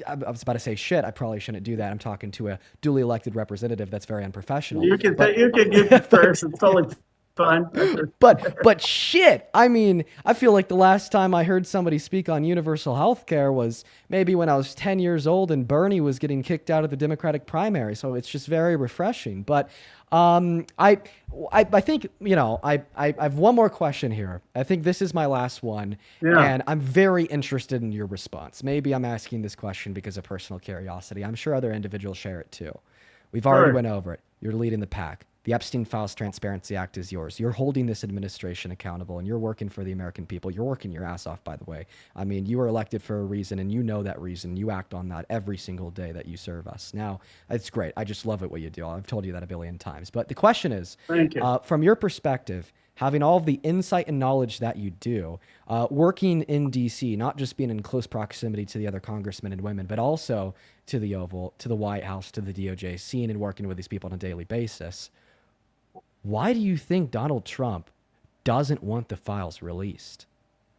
Speaker 1: I was about to say shit. I probably shouldn't do that. I'm talking to a duly elected representative. That's very unprofessional.
Speaker 3: You can get first. It's totally fine.
Speaker 1: But shit. I mean, I feel like the last time I heard somebody speak on universal health care was maybe when I was 10 years old and Bernie was getting kicked out of the Democratic primary. So it's just very refreshing. But I think, I have one more question here. I think this is my last one.
Speaker 3: Yeah.
Speaker 1: And I'm very interested in your response. Maybe I'm asking this question because of personal curiosity. I'm sure other individuals share it too. We've already went over it. You're leading the pack. The Epstein Files Transparency Act is yours. You're holding this administration accountable, and you're working for the American people. You're working your ass off, by the way. I mean, you were elected for a reason, and you know that reason. You act on that every single day that you serve us. Now, it's great. I just love it what you do. I've told you that a billion times. But the question is,
Speaker 3: Thank you.
Speaker 1: From your perspective, having all of the insight and knowledge that you do, working in D.C., not just being in close proximity to the other congressmen and women, but also to the Oval, to the White House, to the DOJ, seeing and working with these people on a daily basis, why do you think Donald Trump doesn't want the files released?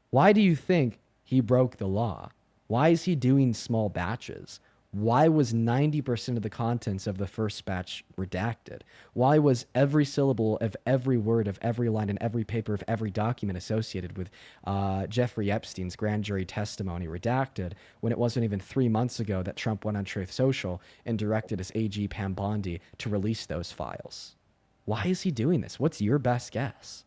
Speaker 1: Why do you think he broke the law? Why is he doing small batches? Why was 90% of the contents of the first batch redacted? Why was every syllable of every word of every line and every paper of every document associated with Jeffrey Epstein's grand jury testimony redacted when it wasn't even 3 months ago that Trump went on Truth Social and directed his AG Pam Bondi to release those files? Why is he doing this? What's your best guess?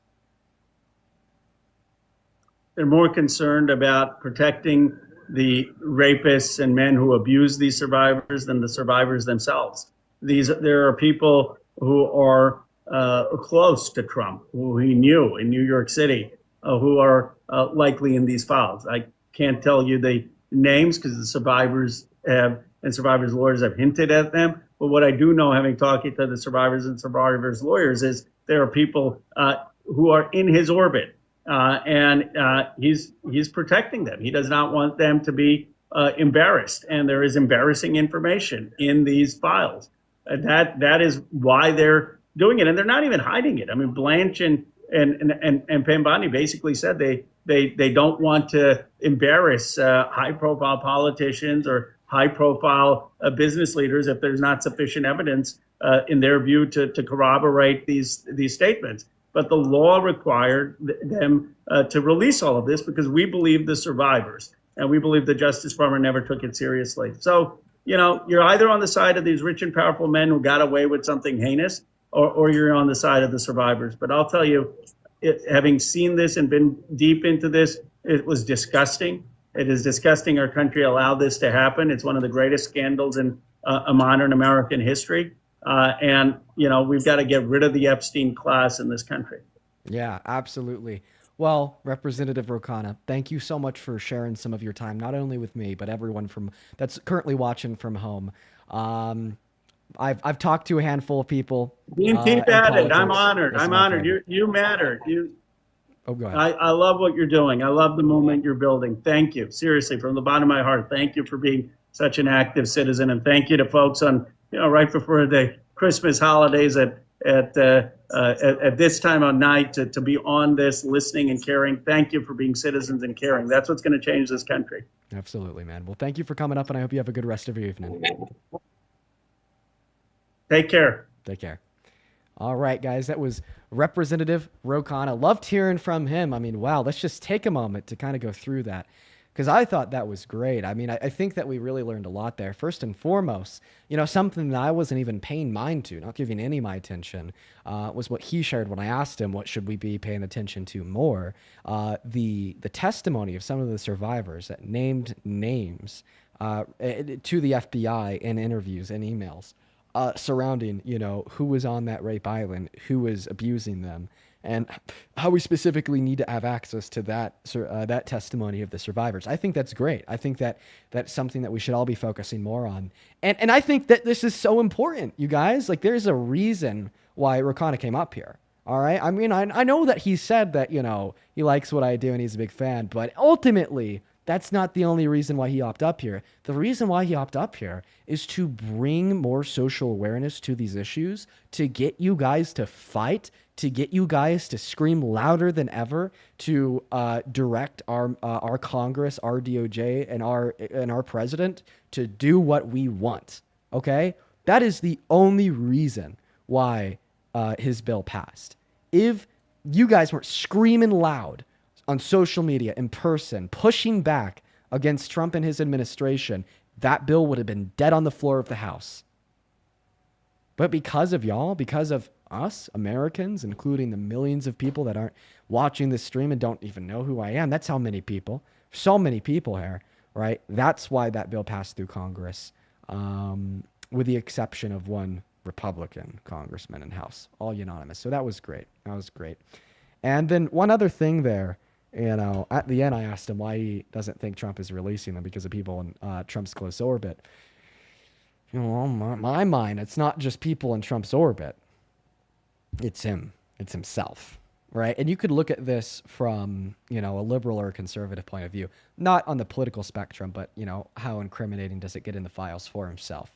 Speaker 3: They're more concerned about protecting the rapists and men who abuse these survivors than the survivors themselves. There are people who are close to Trump, who he knew in New York City, who are likely in these files. I can't tell you the names because the survivors have and survivors' lawyers have hinted at them. But what I do know, having talked to the survivors and survivors' lawyers, is there are people who are in his orbit, and he's protecting them. He does not want them to be embarrassed, and there is embarrassing information in these files. That is why they're doing it, and they're not even hiding it. I mean, Blanche and Pam Bondi basically said they don't want to embarrass high-profile politicians or high-profile business leaders if there's not sufficient evidence, in their view, to corroborate these statements. But the law required them to release all of this because we believe the survivors, and we believe the Justice Department never took it seriously. So, you're either on the side of these rich and powerful men who got away with something heinous, or you're on the side of the survivors. But I'll tell you, having seen this and been deep into this, it was disgusting. It is disgusting our country allowed this to happen. It's one of the greatest scandals in a modern American history. And we've got to get rid of the Epstein class in this country.
Speaker 1: Yeah, absolutely. Well, Representative Rokana, thank you so much for sharing some of your time, not only with me, but everyone that's currently watching from home. I've talked to a handful of people.
Speaker 3: Keep at it. I'm honored. I'm honored. You matter.
Speaker 1: Oh, go ahead.
Speaker 3: I love what you're doing. I love the movement you're building. Thank you. Seriously, from the bottom of my heart, thank you for being such an active citizen. And thank you to folks on, right before the Christmas holidays at this time of night to be on this, listening and caring. Thank you for being citizens and caring. That's what's going to change this country.
Speaker 1: Absolutely, man. Well, thank you for coming up, and I hope you have a good rest of your evening.
Speaker 3: Take care.
Speaker 1: Take care. All right, guys, that was Representative Rokana. Loved hearing from him. I mean, wow, let's just take a moment to kind of go through that because I thought that was great. I mean, I think that we really learned a lot there. First and foremost, something that I wasn't even paying mind to, not giving any of my attention, was what he shared when I asked him what should we be paying attention to more. The testimony of some of the survivors that named names to the FBI in interviews and emails. Surrounding, who was on that rape island, who was abusing them, and how we specifically need to have access to that testimony of the survivors. I think that's great. I think that that's something that we should all be focusing more on. And I think that this is so important, you guys. Like, there's a reason why Rokana came up here. All right. I mean, I know that he said that, you know, he likes what I do and he's a big fan, but ultimately, that's not the only reason why he opted up here. The reason why he opted up here is to bring more social awareness to these issues, to get you guys to fight, to get you guys to scream louder than ever, to direct our Congress, our DOJ, and our president to do what we want. Okay, that is the only reason why his bill passed. If you guys weren't screaming loud on social media, in person, pushing back against Trump and his administration, that bill would have been dead on the floor of the House. But because of y'all, because of us, Americans, including the millions of people that aren't watching this stream and don't even know who I am, that's how many people, so many people here, right? That's why that bill passed through Congress, with the exception of one Republican congressman in House, all unanimous. So that was great. That was great. And then one other thing there, you know, at the end, I asked him why he doesn't think Trump is releasing them because of people in Trump's close orbit. You know, in my mind, it's not just people in Trump's orbit. It's him. It's himself, right? And you could look at this from, you know, a liberal or a conservative point of view, not on the political spectrum, but, you know, how incriminating does it get in the files for himself?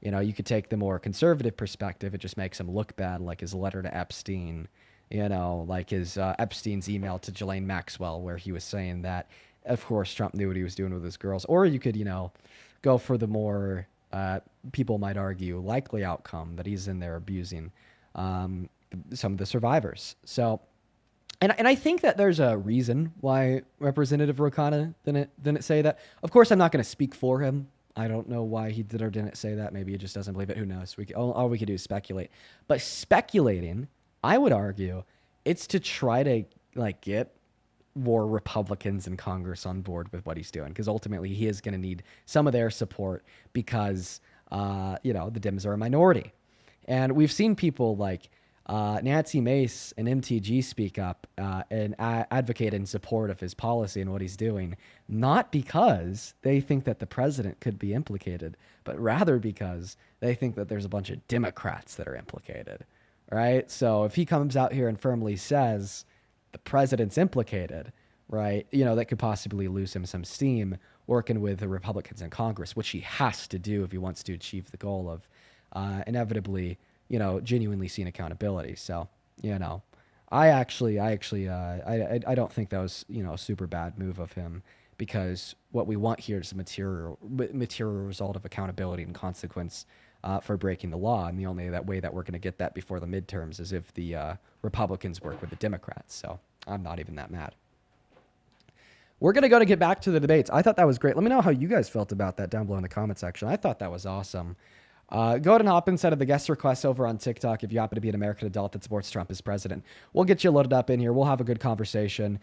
Speaker 1: You know, you could take the more conservative perspective. It just makes him look bad, like his letter to Epstein, you know, like his Epstein's email to Ghislaine Maxwell, where he was saying that, of course, Trump knew what he was doing with his girls. Or you could, you know, go for the more, people might argue, likely outcome that he's in there abusing some of the survivors. So, and I think that there's a reason why Representative Rokana didn't say that. Of course, I'm not going to speak for him. I don't know why he did or didn't say that. Maybe he just doesn't believe it. Who knows? All we could do is speculate. But speculating, I would argue, it's to try to like get more Republicans in Congress on board with what he's doing, because ultimately he is going to need some of their support because, you know, the Dems are a minority. And we've seen people like Nancy Mace and MTG speak up and advocate in support of his policy and what he's doing, not because they think that the president could be implicated, but rather because they think that there's a bunch of Democrats that are implicated, right? So if he comes out here and firmly says the president's implicated, right, you know, that could possibly lose him some steam working with the Republicans in Congress, which he has to do if he wants to achieve the goal of inevitably, you know, genuinely seeing accountability. So, you know, I don't think that was, you know, a super bad move of him, because what we want here is a material result of accountability and consequence for breaking the law. And the only way that we're going to get that before the midterms is if the Republicans work with the Democrats. So I'm not even that mad. We're going to get back to the debates. I thought that was great. Let me know how you guys felt about that down below in the comment section. I thought that was awesome. Go ahead and hop inside of the guest requests over on TikTok if you happen to be an American adult that supports Trump as president. We'll get you loaded up in here. We'll have a good conversation.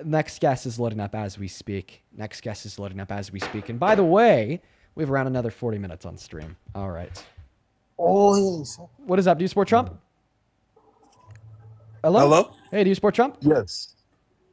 Speaker 1: Next guest is loading up as we speak. And by the way, we have around another 40 minutes on stream. All right.
Speaker 12: Oh,
Speaker 1: what is up? Do you support Trump? Hello? Hey, do you support Trump?
Speaker 4: Yes.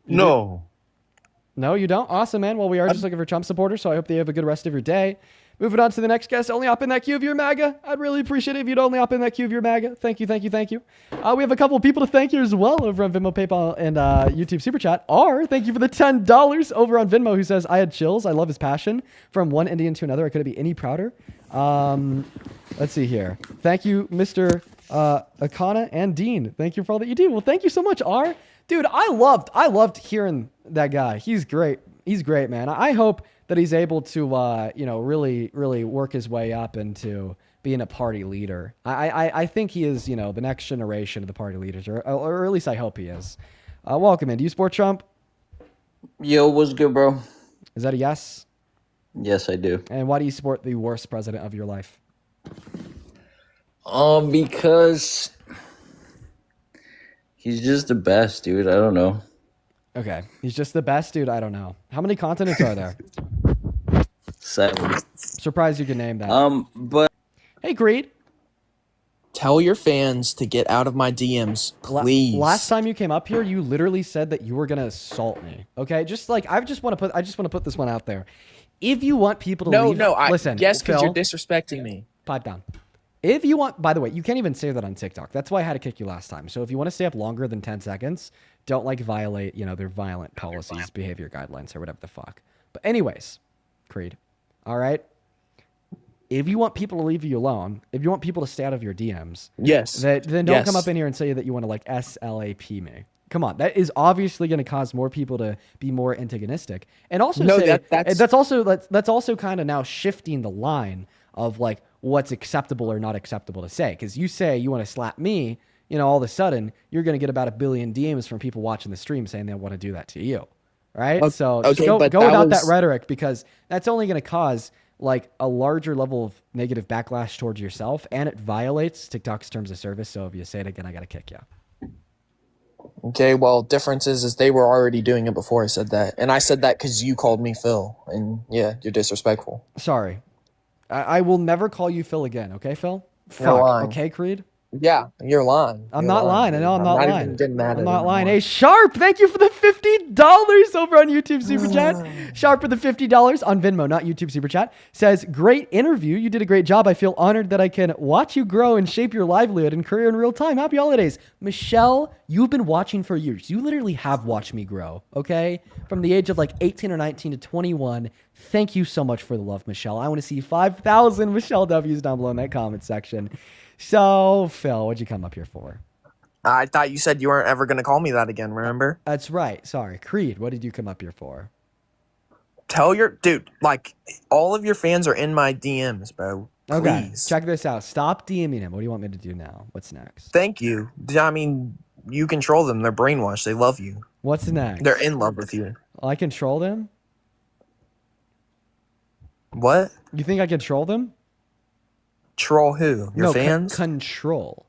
Speaker 1: You
Speaker 4: No.
Speaker 1: do? No, you don't? Awesome, man. Well, we are just looking for Trump supporters, so I hope that you have a good rest of your day. Moving on to the next guest. Only hop in that queue if you're MAGA. I'd really appreciate it if you'd only hop in that queue if you're MAGA. Thank you. We have a couple of people to thank here as well over on Venmo, PayPal, and YouTube Super Chat. Thank you for the $10 over on Venmo, who says, I had chills. I love his passion. From one Indian to another, I couldn't be any prouder. Let's see here. Thank you, Mr. Akana and Dean. Thank you for all that you do. Well, thank you so much, R. Dude, I loved hearing that guy. He's great. He's great, man. I hope that he's able to, you know, really, really work his way up into being a party leader. I think he is, you know, the next generation of the party leaders, or at least I hope he is. Welcome in. Do you support Trump?
Speaker 5: Yo, what's good, bro?
Speaker 1: Is that a yes?
Speaker 5: Yes, I do.
Speaker 1: And why do you support the worst president of your life?
Speaker 5: Because he's just the best, dude. I don't know.
Speaker 1: Okay, he's just the best, dude. I don't know. How many continents are there?
Speaker 5: 7.
Speaker 1: Surprised you can name that.
Speaker 5: But
Speaker 1: hey, Greed.
Speaker 19: Tell your fans to get out of my DMs, please.
Speaker 1: Last time you came up here, you literally said that you were gonna assault me. Okay, just like I just want to put this one out there. If you want people to leave, listen.
Speaker 19: Yes, because
Speaker 1: Phil,
Speaker 19: you're disrespecting me.
Speaker 1: Pipe down. If you want, by the way, you can't even say that on TikTok. That's why I had to kick you last time. So if you want to stay up longer than 10 seconds, don't like violate, their violent policies, behavior guidelines, or whatever the fuck. But anyways, Creed, all right? If you want people to leave you alone, if you want people to stay out of your DMs,
Speaker 19: Yes.
Speaker 1: then don't come up in here and say that you want to like SLAP me. Come on, that is obviously going to cause more people to be more antagonistic, and also that's also kind of now shifting the line of like what's acceptable or not acceptable to say. Because you say you want to slap me, all of a sudden you're going to get about 1 billion DMs from people watching the stream saying they want to do that to you, right? So just go without that rhetoric, because that's only going to cause like a larger level of negative backlash towards yourself, and it violates TikTok's terms of service. So if you say it again, I got to kick you.
Speaker 19: Okay, well, difference is they were already doing it before I said that. And I said that because you called me Phil. And yeah, you're disrespectful.
Speaker 1: Sorry. I will never call you Phil again, okay, Phil?
Speaker 19: You're lying.
Speaker 1: Okay, Creed?
Speaker 19: Yeah, you're lying.
Speaker 1: I'm not lying. I know I'm not lying.
Speaker 19: Even getting mad
Speaker 1: I'm
Speaker 19: at
Speaker 1: not
Speaker 19: it
Speaker 1: lying.
Speaker 19: anymore.
Speaker 1: Hey, Sharp, thank you for the $50 over on YouTube Super Chat. Sharp for the $50 on Venmo, not YouTube Super Chat. Says, great interview. You did a great job. I feel honored that I can watch you grow and shape your livelihood and career in real time. Happy holidays. Michelle, you've been watching for years. You literally have watched me grow, okay? From the age of like 18 or 19 to 21. Thank you so much for the love, Michelle. I want to see 5,000 Michelle W's down below in that comment section. So, Phil, what'd you come up here for?
Speaker 19: I thought you said you weren't ever going to call me that again, remember?
Speaker 1: That's right. Sorry. Creed, what did you come up here for?
Speaker 19: Tell your... Dude, like, all of your fans are in my DMs, bro. Please.
Speaker 1: Okay, check this out. Stop DMing him. What do you want me to do now? What's next?
Speaker 19: Thank you. I mean, you control them. They're brainwashed. They love you.
Speaker 1: What's next?
Speaker 19: They're in love with you.
Speaker 1: I control them?
Speaker 19: What?
Speaker 1: You think I control them?
Speaker 19: Troll who? Your fans?
Speaker 1: Control.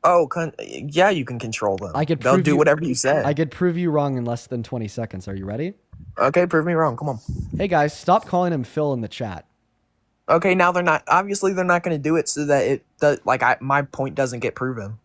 Speaker 19: Oh, yeah, you can control them. They'll do whatever you say.
Speaker 1: I could prove you wrong in less than 20 seconds. Are you ready?
Speaker 19: Okay, prove me wrong. Come on.
Speaker 1: Hey, guys, stop calling him Phil in the chat.
Speaker 19: Okay, now they're not. Obviously, they're not going to do it so that it does. Like, my point doesn't get proven.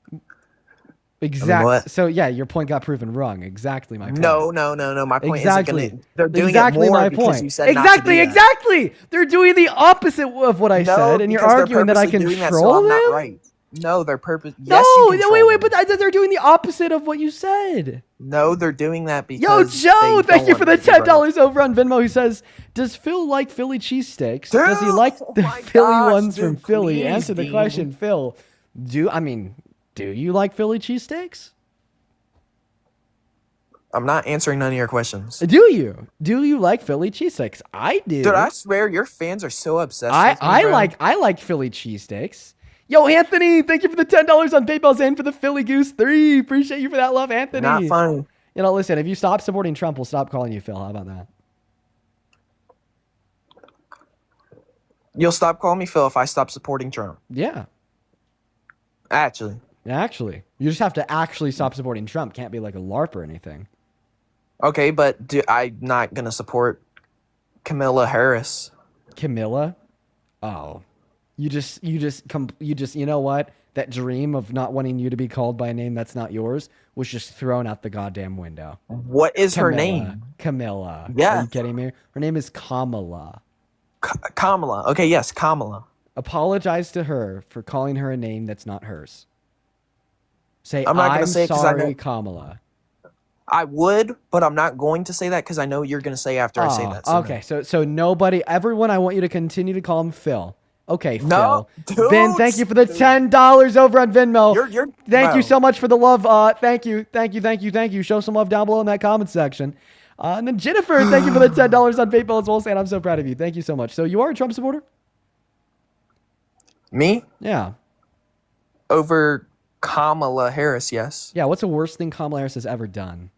Speaker 1: Exactly.
Speaker 19: What?
Speaker 1: So yeah, your point got proven wrong. Exactly my point.
Speaker 19: No. My point
Speaker 1: exactly.
Speaker 19: isn't they're doing
Speaker 1: exactly
Speaker 19: it more
Speaker 1: my
Speaker 19: because
Speaker 1: point.
Speaker 19: you said
Speaker 1: exactly.
Speaker 19: not to do
Speaker 1: exactly. They're doing the opposite of what I said, and you're arguing that I control them.
Speaker 19: Not right. No, they're purpose.
Speaker 1: No,
Speaker 19: yes, you
Speaker 1: wait, but they're doing the opposite of what you said.
Speaker 19: No, they're doing that because.
Speaker 1: Yo, Joe, thank you for the $10 over on Venmo. Who says, "Does Phil like Philly cheesesteaks? Does he like the Philly ones from Philly?" Answer the question, Phil. Do you like Philly cheesesteaks?
Speaker 19: I'm not answering none of your questions.
Speaker 1: Do you? Do you like Philly cheesesteaks? I do.
Speaker 19: Dude, I swear your fans are so obsessed with me,
Speaker 1: I like Philly cheesesteaks. Yo, Anthony, thank you for the $10 on PayPal's and for the Philly Goose 3. Appreciate you for that love, Anthony.
Speaker 19: Not funny.
Speaker 1: Listen, if you stop supporting Trump, we'll stop calling you Phil. How about that?
Speaker 19: You'll stop calling me Phil if I stop supporting Trump.
Speaker 1: Yeah.
Speaker 19: Actually.
Speaker 1: You just have to actually stop supporting Trump. Can't be like a LARP or anything.
Speaker 19: Okay, but I'm not gonna support Kamala Harris.
Speaker 1: Camilla? Oh, you know what? That dream of not wanting you to be called by a name that's not yours was just thrown out the goddamn window.
Speaker 19: What is her name?
Speaker 1: Camilla.
Speaker 19: Yeah.
Speaker 1: Are you kidding me? Her name is Kamala.
Speaker 19: Kamala. Okay, yes, Kamala.
Speaker 1: Apologize to her for calling her a name that's not hers. Say,
Speaker 19: I'm not gonna say it 'cause
Speaker 1: sorry, Kamala.
Speaker 19: I would, but I'm not going to say that because I know you're going to say after I say that.
Speaker 1: Okay, so everyone, I want you to continue to call him Phil. Okay,
Speaker 19: no,
Speaker 1: Phil.
Speaker 19: Dude,
Speaker 1: Ben, thank you for the $10 over on Venmo. Thank you so much for the love. Thank you. Show some love down below in that comment section. And then Jennifer, thank you for the $10 on PayPal as well, saying I'm so proud of you. Thank you so much. So you are a Trump supporter?
Speaker 19: Me?
Speaker 1: Yeah.
Speaker 19: Over Kamala Harris, yes.
Speaker 1: Yeah, what's the worst thing Kamala Harris has ever done?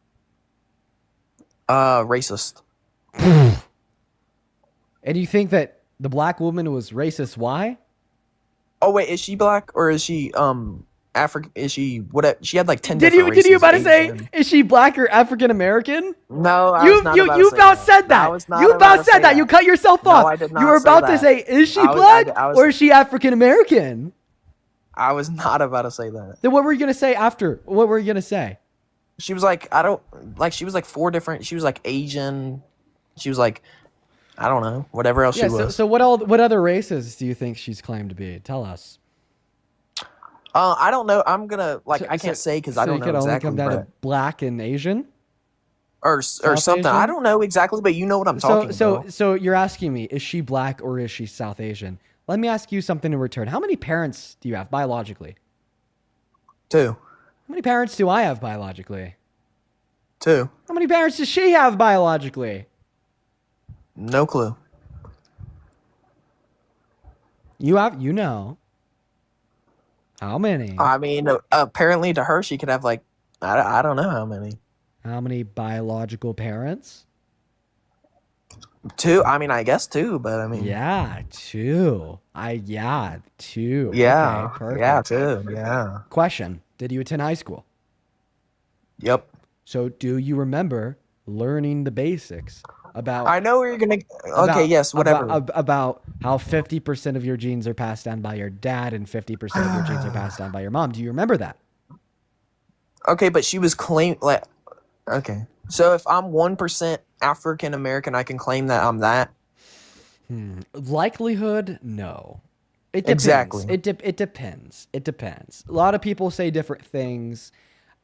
Speaker 19: Racist.
Speaker 1: And you think that the black woman was racist? Why?
Speaker 19: Oh wait, is she black or is she African? Is she what? She had like 10 different
Speaker 1: Did you about to
Speaker 19: races.
Speaker 1: say is she black or African American?
Speaker 19: No,
Speaker 1: you about said that. You about said that. You cut yourself off.
Speaker 19: No, I did not
Speaker 1: you were
Speaker 19: say
Speaker 1: about to
Speaker 19: that.
Speaker 1: say, is she black or is she African American?
Speaker 19: I was not about to say that.
Speaker 1: Then what were you gonna say after? What were you gonna say?
Speaker 19: She was like, she was like 4 different. She was like Asian. She was like, I don't know, whatever else she was.
Speaker 1: So what other races do you think she's claimed to be? Tell us.
Speaker 19: I don't know. I'm gonna I can't say because I don't
Speaker 1: you
Speaker 19: know
Speaker 1: could only
Speaker 19: exactly.
Speaker 1: come down to black and Asian
Speaker 19: Or
Speaker 1: South
Speaker 19: something. I
Speaker 1: Asian?
Speaker 19: don't know exactly, but you know what I'm talking about.
Speaker 1: So you're asking me, is she black or is she South Asian? Let me ask you something in return. How many parents do you have biologically?
Speaker 19: 2.
Speaker 1: How many parents do I have biologically?
Speaker 19: 2.
Speaker 1: How many parents does she have biologically?
Speaker 19: No clue.
Speaker 1: You know. How many?
Speaker 19: I mean, apparently to her, she could have like, I don't know how many.
Speaker 1: How many biological parents?
Speaker 19: 2. I mean, I guess 2, but I mean.
Speaker 1: Yeah, 2. 2.
Speaker 19: Yeah.
Speaker 1: Okay, perfect.
Speaker 19: Yeah, 2. Yeah.
Speaker 1: Question: did you attend high school?
Speaker 19: Yep.
Speaker 1: So do you remember learning the basics about?
Speaker 19: I know where you're gonna. Okay. Yes. Whatever.
Speaker 1: About how 50% of your genes are passed down by your dad and 50% of your genes are passed down by your mom. Do you remember that?
Speaker 19: Okay, but she was like. Okay. So if I'm 1% African American, I can claim that I'm that.
Speaker 1: Likelihood, no. It depends.
Speaker 19: Exactly.
Speaker 1: It depends. It depends. A lot of people say different things.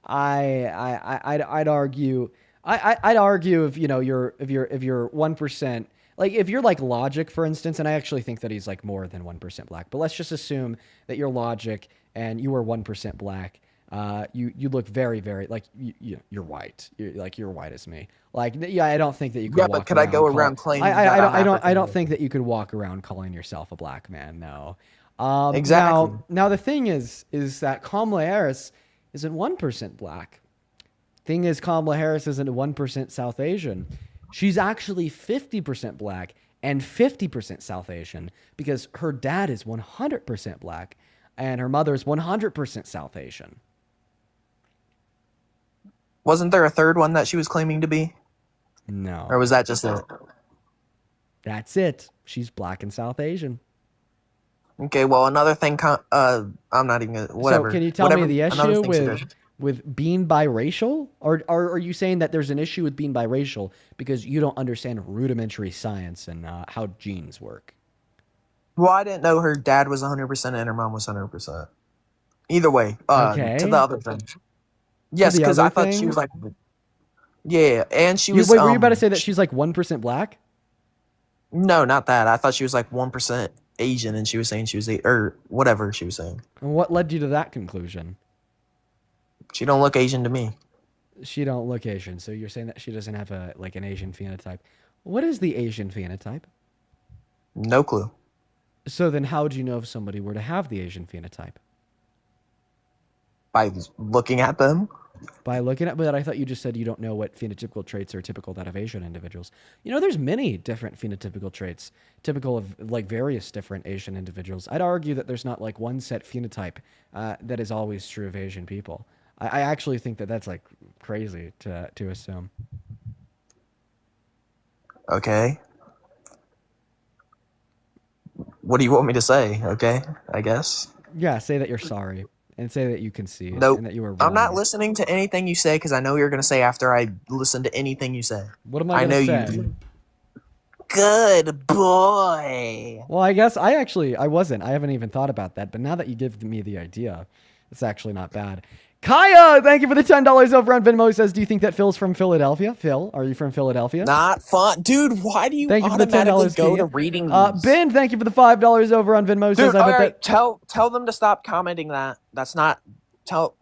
Speaker 1: I'd argue. I'd argue if you're 1%, like if you're like Logic, for instance, and I actually think that he's like more than 1% black. But let's just assume that you're Logic and you are 1% black. You look very, very like you're white. You're white as me. Like, yeah, I don't think that you could.
Speaker 19: Yeah, but could I go around claiming?
Speaker 1: I don't think that you could walk around calling yourself a black man. No.
Speaker 19: Exactly.
Speaker 1: Now the thing is that Kamala Harris isn't 1% black. Thing is, Kamala Harris isn't 1% South Asian. She's actually 50% black and 50% South Asian because her dad is 100% black and her mother is 100% South Asian.
Speaker 19: Wasn't there a third one that she was claiming to be?
Speaker 1: No.
Speaker 19: Or was that just it?
Speaker 1: That's it. She's black and South Asian.
Speaker 19: Okay, well, another thing, I'm not even gonna, whatever.
Speaker 1: So can you tell me the issue with being biracial? Or are you saying that there's an issue with being biracial because you don't understand rudimentary science and how genes work?
Speaker 19: Well, I didn't know her dad was 100% and her mom was 100%. Either way,
Speaker 1: Okay.
Speaker 19: to the other thing. Yes, because I thought she was like, yeah, and she was.
Speaker 1: Wait, were you about to say that she's like 1% black?
Speaker 19: No, not that. I thought she was like 1% Asian, and she was saying she was or whatever she was saying.
Speaker 1: And what led you to that conclusion?
Speaker 19: She don't look Asian to me.
Speaker 1: She don't look Asian, so you're saying that she doesn't have an Asian phenotype. What is the Asian phenotype?
Speaker 19: No clue.
Speaker 1: So then how would you know if somebody were to have the Asian phenotype?
Speaker 19: By looking at them.
Speaker 1: By looking at, but I thought you just said you don't know what phenotypical traits are typical that of Asian individuals. There's many different phenotypical traits typical of like various different Asian individuals. I'd argue that there's not like one set phenotype that is always true of Asian people. I actually think that that's like crazy to assume.
Speaker 19: Okay. What do you want me to say? Okay, I guess.
Speaker 1: Yeah, say that you're sorry. And say that you concede.
Speaker 19: Nope.
Speaker 1: And that you were wrong.
Speaker 19: I'm not listening to anything you say because I know you're going to say after I listen to anything you say.
Speaker 1: What am I going to say?
Speaker 19: You. Good boy.
Speaker 1: Well, I guess I wasn't. I haven't even thought about that. But now that you give me the idea, it's actually not bad. Kaya, thank you for the $10 over on Venmo. He says, do you think that Phil's from Philadelphia? Phil, are you from Philadelphia?
Speaker 19: Not fun. Dude, why do you automatically go to reading these?
Speaker 1: Ben, thank you for the $5 over on Venmo.
Speaker 19: Dude, all right, tell them to stop commenting that. That's not...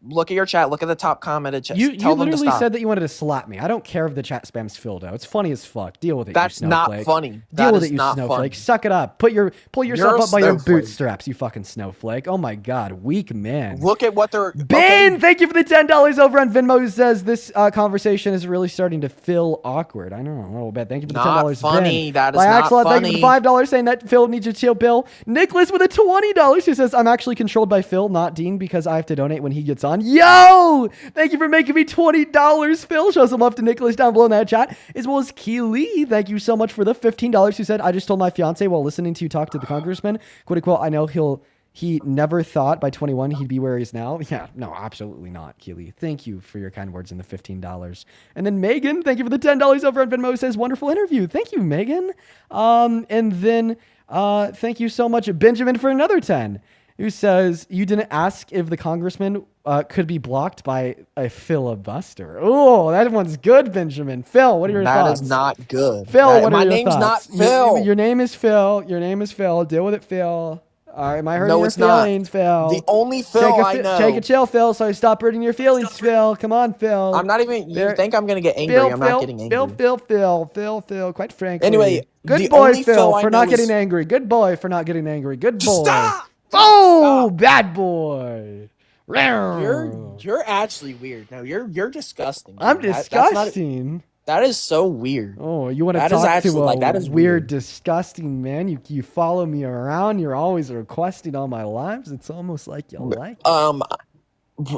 Speaker 19: Look at your chat. Look at the top commented chat.
Speaker 1: You literally said that you wanted to slap me. I don't care if the chat spam's filled out. It's funny as fuck. Deal with it.
Speaker 19: That's
Speaker 1: you snowflake.
Speaker 19: not funny.
Speaker 1: Deal with it, you snowflake. Suck it up. Pull yourself up by your bootstraps, you fucking snowflake. Oh my god, weak man.
Speaker 19: Look at what they're.
Speaker 1: Ben, thank you for the $10 over on Venmo. Who says this conversation is really starting to feel awkward. I know a little bit. Thank you for the $10.
Speaker 19: Funny.
Speaker 1: Ben.
Speaker 19: That is not funny.
Speaker 1: Thank you for the $5 saying that Phil needs to chill. Bill Nicholas with a $20 who says I'm actually controlled by Phil, not Dean, because I have to donate when he gets on. Yo, thank you for making me $20, Phil. Show some love to Nicholas down below in that chat, as well as Keely. Thank you so much for the $15 who said, I just told my fiance while listening to you talk to the congressman, quote unquote, I know he never thought by 21 he'd be where he is now. Yeah, no, absolutely not, Keely. Thank you for your kind words and the $15. And then Megan, thank you for the $10 over on Venmo, says, wonderful interview. Thank you, Megan. And then thank you so much, Benjamin, for another 10. who says you didn't ask if the congressman could be blocked by a filibuster. Oh, that one's good, Benjamin. Phil, what are your thoughts?
Speaker 19: That is not good.
Speaker 1: Phil, what are
Speaker 19: my
Speaker 1: your
Speaker 19: name's
Speaker 1: thoughts?
Speaker 19: not Phil.
Speaker 1: Your name is Phil. Your name is Phil. Deal with it, Phil. All right, am I hurting
Speaker 19: No,
Speaker 1: your
Speaker 19: it's not.
Speaker 1: feelings, Phil?
Speaker 19: The only Phil I know.
Speaker 1: Take a chill, Phil, so I stop hurting your feelings, Phil. Come on, Phil.
Speaker 19: I'm not even. You think I'm gonna get angry? I'm not getting angry.
Speaker 1: Phil. Quite frankly.
Speaker 19: Anyway,
Speaker 1: good
Speaker 19: the
Speaker 1: boy,
Speaker 19: only
Speaker 1: Phil,
Speaker 19: I
Speaker 1: for
Speaker 19: know
Speaker 1: not getting
Speaker 19: is-
Speaker 1: angry. Good boy for not getting angry. Good boy.
Speaker 19: Stop!
Speaker 1: Oh, bad boy.
Speaker 19: You're actually weird. No, you're disgusting. Dude.
Speaker 1: I'm
Speaker 19: That's not-
Speaker 1: disgusting.
Speaker 19: that is so weird.
Speaker 1: Oh, you want to
Speaker 19: That is
Speaker 1: talk
Speaker 19: actually,
Speaker 1: to a
Speaker 19: that is
Speaker 1: weird, disgusting man? You follow me around. You're always requesting all my lives. It's almost like you like it.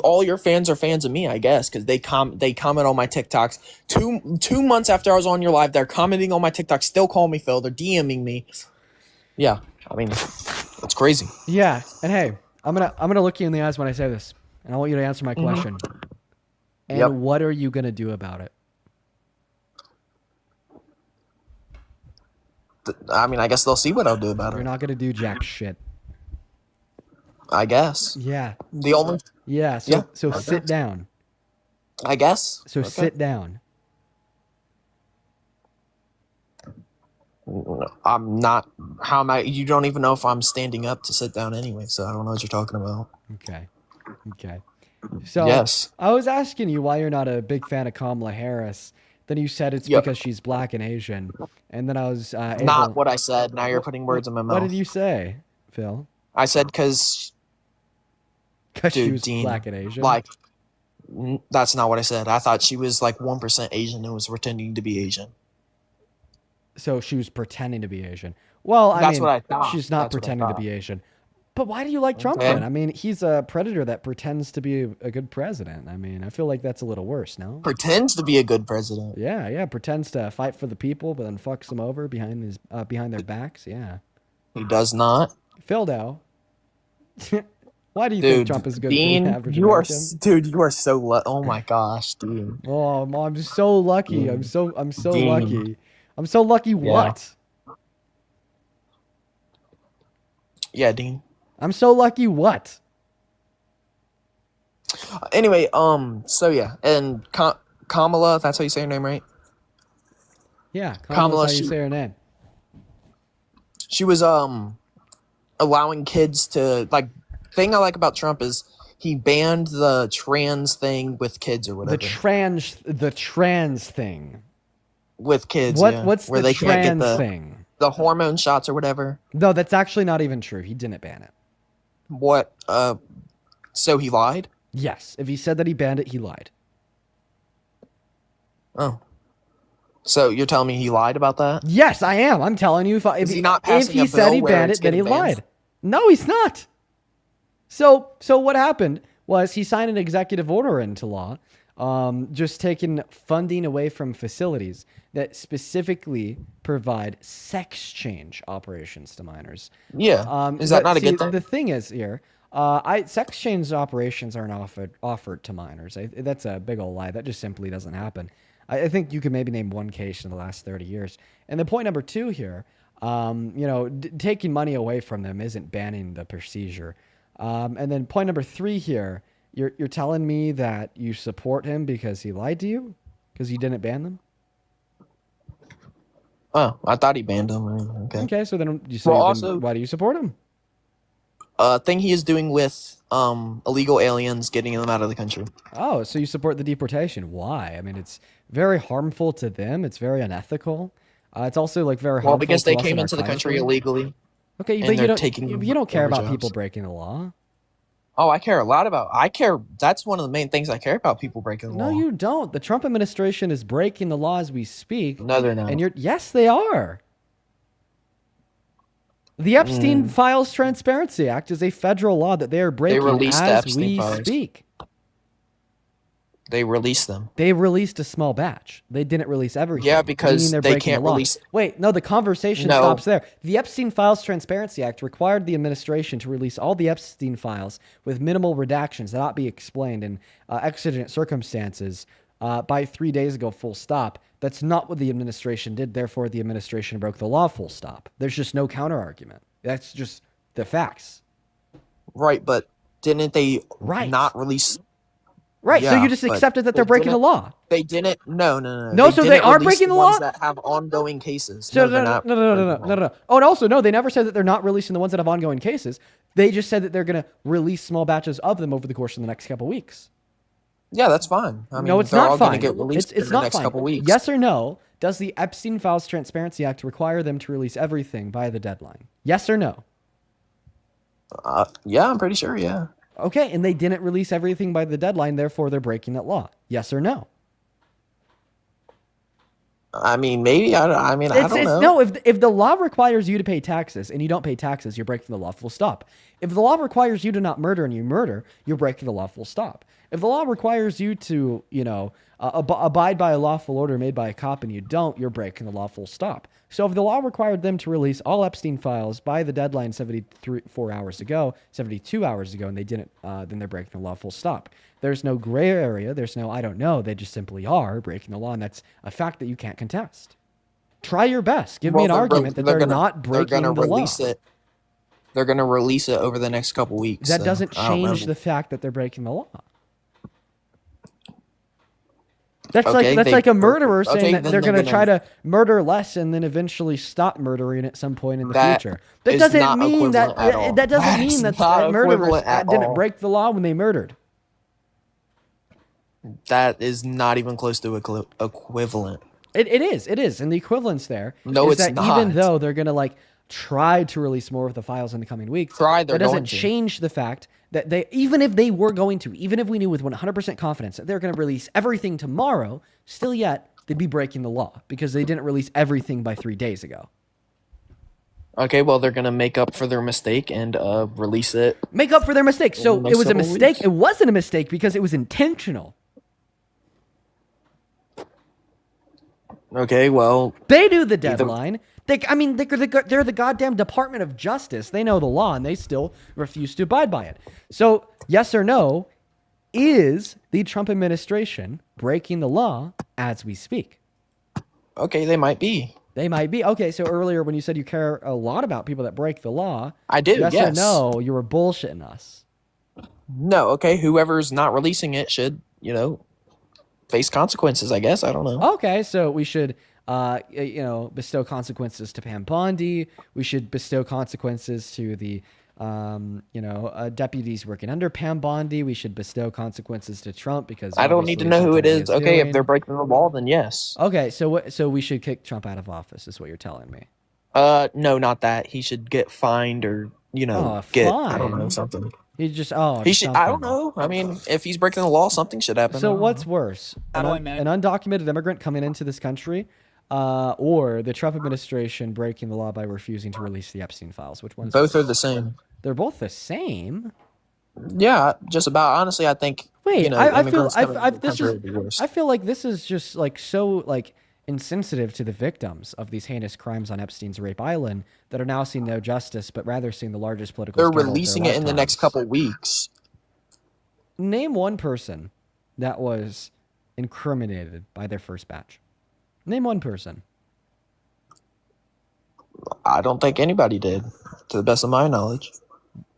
Speaker 19: All your fans are fans of me, I guess, because they comment on my TikToks. Two months after I was on your live, they're commenting on my TikTok, still calling me Phil. They're DMing me. Yeah, I mean, it's crazy.
Speaker 1: Yeah, and hey, I'm gonna look you in the eyes when I say this, and I want you to answer my question. And what are you gonna do about it?
Speaker 19: I mean, I guess they'll see what I'll do about
Speaker 1: You're
Speaker 19: it.
Speaker 1: not gonna do jack shit.
Speaker 19: I guess.
Speaker 1: Yeah.
Speaker 19: The only.
Speaker 1: Yeah. So sit down.
Speaker 19: I guess.
Speaker 1: So
Speaker 19: Okay.
Speaker 1: sit down.
Speaker 19: I'm not. How am I? You don't even know if I'm standing up to sit down anyway, so I don't know what you're talking about.
Speaker 1: Okay. So
Speaker 19: Yes.
Speaker 1: I was asking you why you're not a big fan of Kamala Harris. Then you said it's because she's black and Asian. And then I was
Speaker 19: Not what I said. Now you're putting words in my mouth.
Speaker 1: What did you say, Phil?
Speaker 19: I said because
Speaker 1: she was black and Asian.
Speaker 19: Like, that's not what I said. I thought she was like 1% Asian and was pretending to be Asian.
Speaker 1: So she was pretending to be Asian. Well, I
Speaker 19: That's
Speaker 1: mean,
Speaker 19: what I thought.
Speaker 1: she's not
Speaker 19: That's what I
Speaker 1: pretending to
Speaker 19: thought.
Speaker 1: be Asian. But why do you like Trump then? I mean, he's a predator that pretends to be a good president. I mean, I feel like that's a little worse, no?
Speaker 19: Pretends to be a good president.
Speaker 1: Yeah, pretends to fight for the people, but then fucks them over behind their backs. Yeah.
Speaker 19: He does not.
Speaker 1: Phil Dow. Why do you
Speaker 19: Dude,
Speaker 1: think Trump is good
Speaker 19: Dean,
Speaker 1: for the average
Speaker 19: you are,
Speaker 1: American?
Speaker 19: dude, you are so oh my gosh, dude.
Speaker 1: Oh, I'm just so lucky. I'm so
Speaker 19: Dean.
Speaker 1: lucky. I'm so lucky. What?
Speaker 19: Yeah, Dean.
Speaker 1: I'm so lucky. What?
Speaker 19: Anyway, so yeah, and Kamala, that's how you say her name, right?
Speaker 1: Yeah,
Speaker 19: Kamala,
Speaker 1: Kamala's how you say her name.
Speaker 19: She was allowing kids to like. Thing I like about Trump is he banned the trans thing with kids or whatever.
Speaker 1: The trans thing.
Speaker 19: With kids,
Speaker 1: What's
Speaker 19: where
Speaker 1: the
Speaker 19: they can't get
Speaker 1: trans thing?
Speaker 19: The hormone shots or whatever.
Speaker 1: No, that's actually not even true. He didn't ban it.
Speaker 19: What? So he lied?
Speaker 1: Yes. If he said that he banned it, he lied.
Speaker 19: Oh. So you're telling me he lied about that?
Speaker 1: Yes, I am. I'm telling you. If he said he banned it, then he lied. No, he's not. So what happened was he signed an executive order into law, just taking funding away from facilities that specifically provide sex change operations to minors.
Speaker 19: Yeah. Is that not a good thing?
Speaker 1: The thing is here, sex change operations aren't offered to minors. That's a big old lie. That just simply doesn't happen. I think you could maybe name one case in the last 30 years. And the point number 2 here, taking money away from them isn't banning the procedure. And then point number 3 here, you're telling me that you support him because he lied to you? Because you didn't ban them?
Speaker 19: Oh, I thought he banned them. Okay.
Speaker 1: Okay, so then why do you support him?
Speaker 19: Thing he is doing with illegal aliens, getting them out of the country.
Speaker 1: Oh, so you support the deportation. Why? I mean, it's very harmful to them. It's very unethical. It's also like very harmful.
Speaker 19: Well, because they
Speaker 1: to us
Speaker 19: came
Speaker 1: in our
Speaker 19: into the country illegally.
Speaker 1: Okay,
Speaker 19: and
Speaker 1: but
Speaker 19: they're
Speaker 1: you don't care
Speaker 19: over
Speaker 1: about
Speaker 19: jobs.
Speaker 1: people breaking the law.
Speaker 19: Oh, I care a lot about. That's one of the main things I care about. People breaking the law.
Speaker 1: No, you don't. The Trump administration is breaking the law as we speak.
Speaker 19: No, they're not.
Speaker 1: And yes, they are. The Epstein Files Transparency Act is a federal law that they are breaking
Speaker 19: released the
Speaker 1: as
Speaker 19: Epstein
Speaker 1: we
Speaker 19: files.
Speaker 1: speak.
Speaker 19: They released them.
Speaker 1: They released a small batch. They didn't release everything.
Speaker 19: Yeah, because
Speaker 1: meaning they're
Speaker 19: they
Speaker 1: breaking
Speaker 19: can't
Speaker 1: the law.
Speaker 19: release-
Speaker 1: Wait, no, the conversation
Speaker 19: No.
Speaker 1: stops there. The Epstein Files Transparency Act required the administration to release all the Epstein files with minimal redactions that not be explained in exigent circumstances by 3 days ago, full stop. That's not what the administration did. Therefore, the administration broke the law, full stop. There's just no counter argument. That's just the facts.
Speaker 19: Right, but didn't they
Speaker 1: Right.
Speaker 19: not release?
Speaker 1: Right. So
Speaker 19: Yeah,
Speaker 1: you just
Speaker 19: but
Speaker 1: accepted that
Speaker 19: they
Speaker 1: they're breaking the
Speaker 19: didn't-
Speaker 1: law.
Speaker 19: They didn't. No, no, no.
Speaker 1: No, so they
Speaker 19: didn't
Speaker 1: are
Speaker 19: release
Speaker 1: breaking the
Speaker 19: ones
Speaker 1: law?
Speaker 19: that have ongoing cases.
Speaker 1: So
Speaker 19: No, they're not.
Speaker 1: no. Oh, and also, no, they never said that they're not releasing the ones that have ongoing cases. They just said that they're going to release small batches of them over the course of the next couple weeks.
Speaker 19: Yeah, that's fine. I mean,
Speaker 1: No, it's
Speaker 19: they're
Speaker 1: not
Speaker 19: all gonna
Speaker 1: fine.
Speaker 19: get released
Speaker 1: It's
Speaker 19: in the
Speaker 1: not
Speaker 19: next
Speaker 1: fine.
Speaker 19: couple weeks.
Speaker 1: Yes or no? Does the Epstein Files Transparency Act require them to release everything by the deadline? Yes or no?
Speaker 19: Yeah, I'm pretty sure. Yeah.
Speaker 1: Okay, and they didn't release everything by the deadline, therefore they're breaking that law. Yes or no?
Speaker 19: I mean, maybe. I don't know.
Speaker 1: No, if the law requires you to pay taxes and you don't pay taxes, you're breaking the law, full stop. If the law requires you to not murder and you murder, you're breaking the law, full stop. If the law requires you to, abide by a lawful order made by a cop and you don't, you're breaking the law, full stop. So if the law required them to release all Epstein files by the deadline 72 hours ago, and they didn't, then they're breaking the law, full stop. There's no gray area. There's no, I don't know. They just simply are breaking the law, and that's a fact that you can't contest. Try your best. Give me an argument that they're not breaking the law.
Speaker 19: They're going to release it over the next couple weeks.
Speaker 1: That
Speaker 19: so
Speaker 1: doesn't
Speaker 19: I don't
Speaker 1: change
Speaker 19: know.
Speaker 1: the fact that they're breaking the law. That's
Speaker 19: Okay,
Speaker 1: like a murderer saying that
Speaker 19: then
Speaker 1: they're going to
Speaker 19: gonna-
Speaker 1: try to murder less and then eventually stop murdering at some point in the
Speaker 19: That
Speaker 1: future. That
Speaker 19: is
Speaker 1: doesn't
Speaker 19: not
Speaker 1: mean that
Speaker 19: equivalent at all.
Speaker 1: that doesn't
Speaker 19: That's
Speaker 1: mean that
Speaker 19: not
Speaker 1: murderers
Speaker 19: equivalent at
Speaker 1: didn't
Speaker 19: all.
Speaker 1: break the law when they murdered.
Speaker 19: That is not even close to equivalent.
Speaker 1: It is, and the equivalence there
Speaker 19: No,
Speaker 1: is
Speaker 19: it's
Speaker 1: that
Speaker 19: not.
Speaker 1: even though they're going to try to release more of the files in the coming weeks,
Speaker 19: they're
Speaker 1: that doesn't
Speaker 19: going to.
Speaker 1: change the fact that even if we knew with 100% confidence that they're going to release everything tomorrow, still yet they'd be breaking the law because they didn't release everything by 3 days ago.
Speaker 19: Okay, well, they're going to make up for their mistake and release it.
Speaker 1: Make up for their mistake. So
Speaker 19: the
Speaker 1: it was a
Speaker 19: next couple
Speaker 1: mistake.
Speaker 19: weeks.
Speaker 1: It wasn't a mistake because it was intentional.
Speaker 19: Okay, well,
Speaker 1: They knew the deadline. They're the goddamn Department of Justice. They know the law, and they still refuse to abide by it. So, yes or no, is the Trump administration breaking the law as we speak?
Speaker 19: okay, they might be.
Speaker 1: They might be. Okay, so earlier when you said you care a lot about people that break the law,
Speaker 19: I do,
Speaker 1: yes or
Speaker 19: yes.
Speaker 1: no, you were bullshitting us.
Speaker 19: No, okay, whoever's not releasing it should, face consequences, I guess. I don't know.
Speaker 1: Okay, so we should, bestow consequences to Pam Bondi. We should bestow consequences to the, deputies working under Pam Bondi. We should bestow consequences to Trump because
Speaker 19: I don't need to
Speaker 1: obviously
Speaker 19: know who it
Speaker 1: something
Speaker 19: is.
Speaker 1: he
Speaker 19: Okay,
Speaker 1: doing.
Speaker 19: if they're breaking the law, then yes.
Speaker 1: Okay, so we should kick Trump out of office, is what you're telling me.
Speaker 19: No, not that. He should get fined or, I don't know,
Speaker 1: fine.
Speaker 19: something.
Speaker 1: He just
Speaker 19: He should. I don't know. I mean, if he's breaking the law, something should happen.
Speaker 1: So what's worse, an undocumented immigrant coming into this country, or the Trump administration breaking the law by refusing to release the Epstein files? Which one's
Speaker 19: Both are
Speaker 1: worse?
Speaker 19: the same.
Speaker 1: They're both the same.
Speaker 19: Yeah, just about. Honestly, I think.
Speaker 1: Wait, I feel
Speaker 19: worse.
Speaker 1: I feel like this is just so insensitive to the victims of these heinous crimes on Epstein's Rape Island that are now seeing no justice, but rather seeing the largest political.
Speaker 19: They're
Speaker 1: scandal of their
Speaker 19: releasing it in the next
Speaker 1: lifetimes.
Speaker 19: couple weeks.
Speaker 1: Name one person that was incriminated by their first batch. Name one person.
Speaker 19: I don't think anybody did, to the best of my knowledge.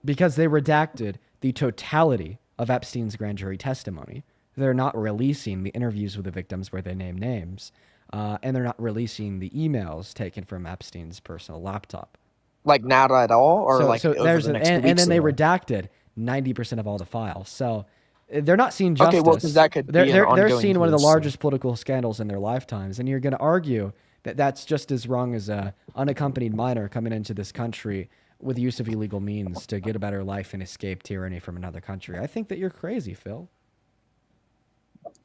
Speaker 1: Because they redacted the totality of Epstein's grand jury testimony. They're not releasing the interviews with the victims where they name names. And they're not releasing the emails taken from Epstein's personal laptop.
Speaker 19: Like not at all, or over
Speaker 1: there's
Speaker 19: the next 2 weeks.
Speaker 1: and then they
Speaker 19: or what?
Speaker 1: redacted 90% of all the files. So they're not seeing justice.
Speaker 19: Okay, well, 'cause that could be an
Speaker 1: they're
Speaker 19: ongoing
Speaker 1: seeing one of the
Speaker 19: case, so-
Speaker 1: largest political scandals in their lifetimes, and you're going to argue that that's just as wrong as a unaccompanied minor coming into this country with the use of illegal means to get a better life and escape tyranny from another country. I think that you're crazy, Phil.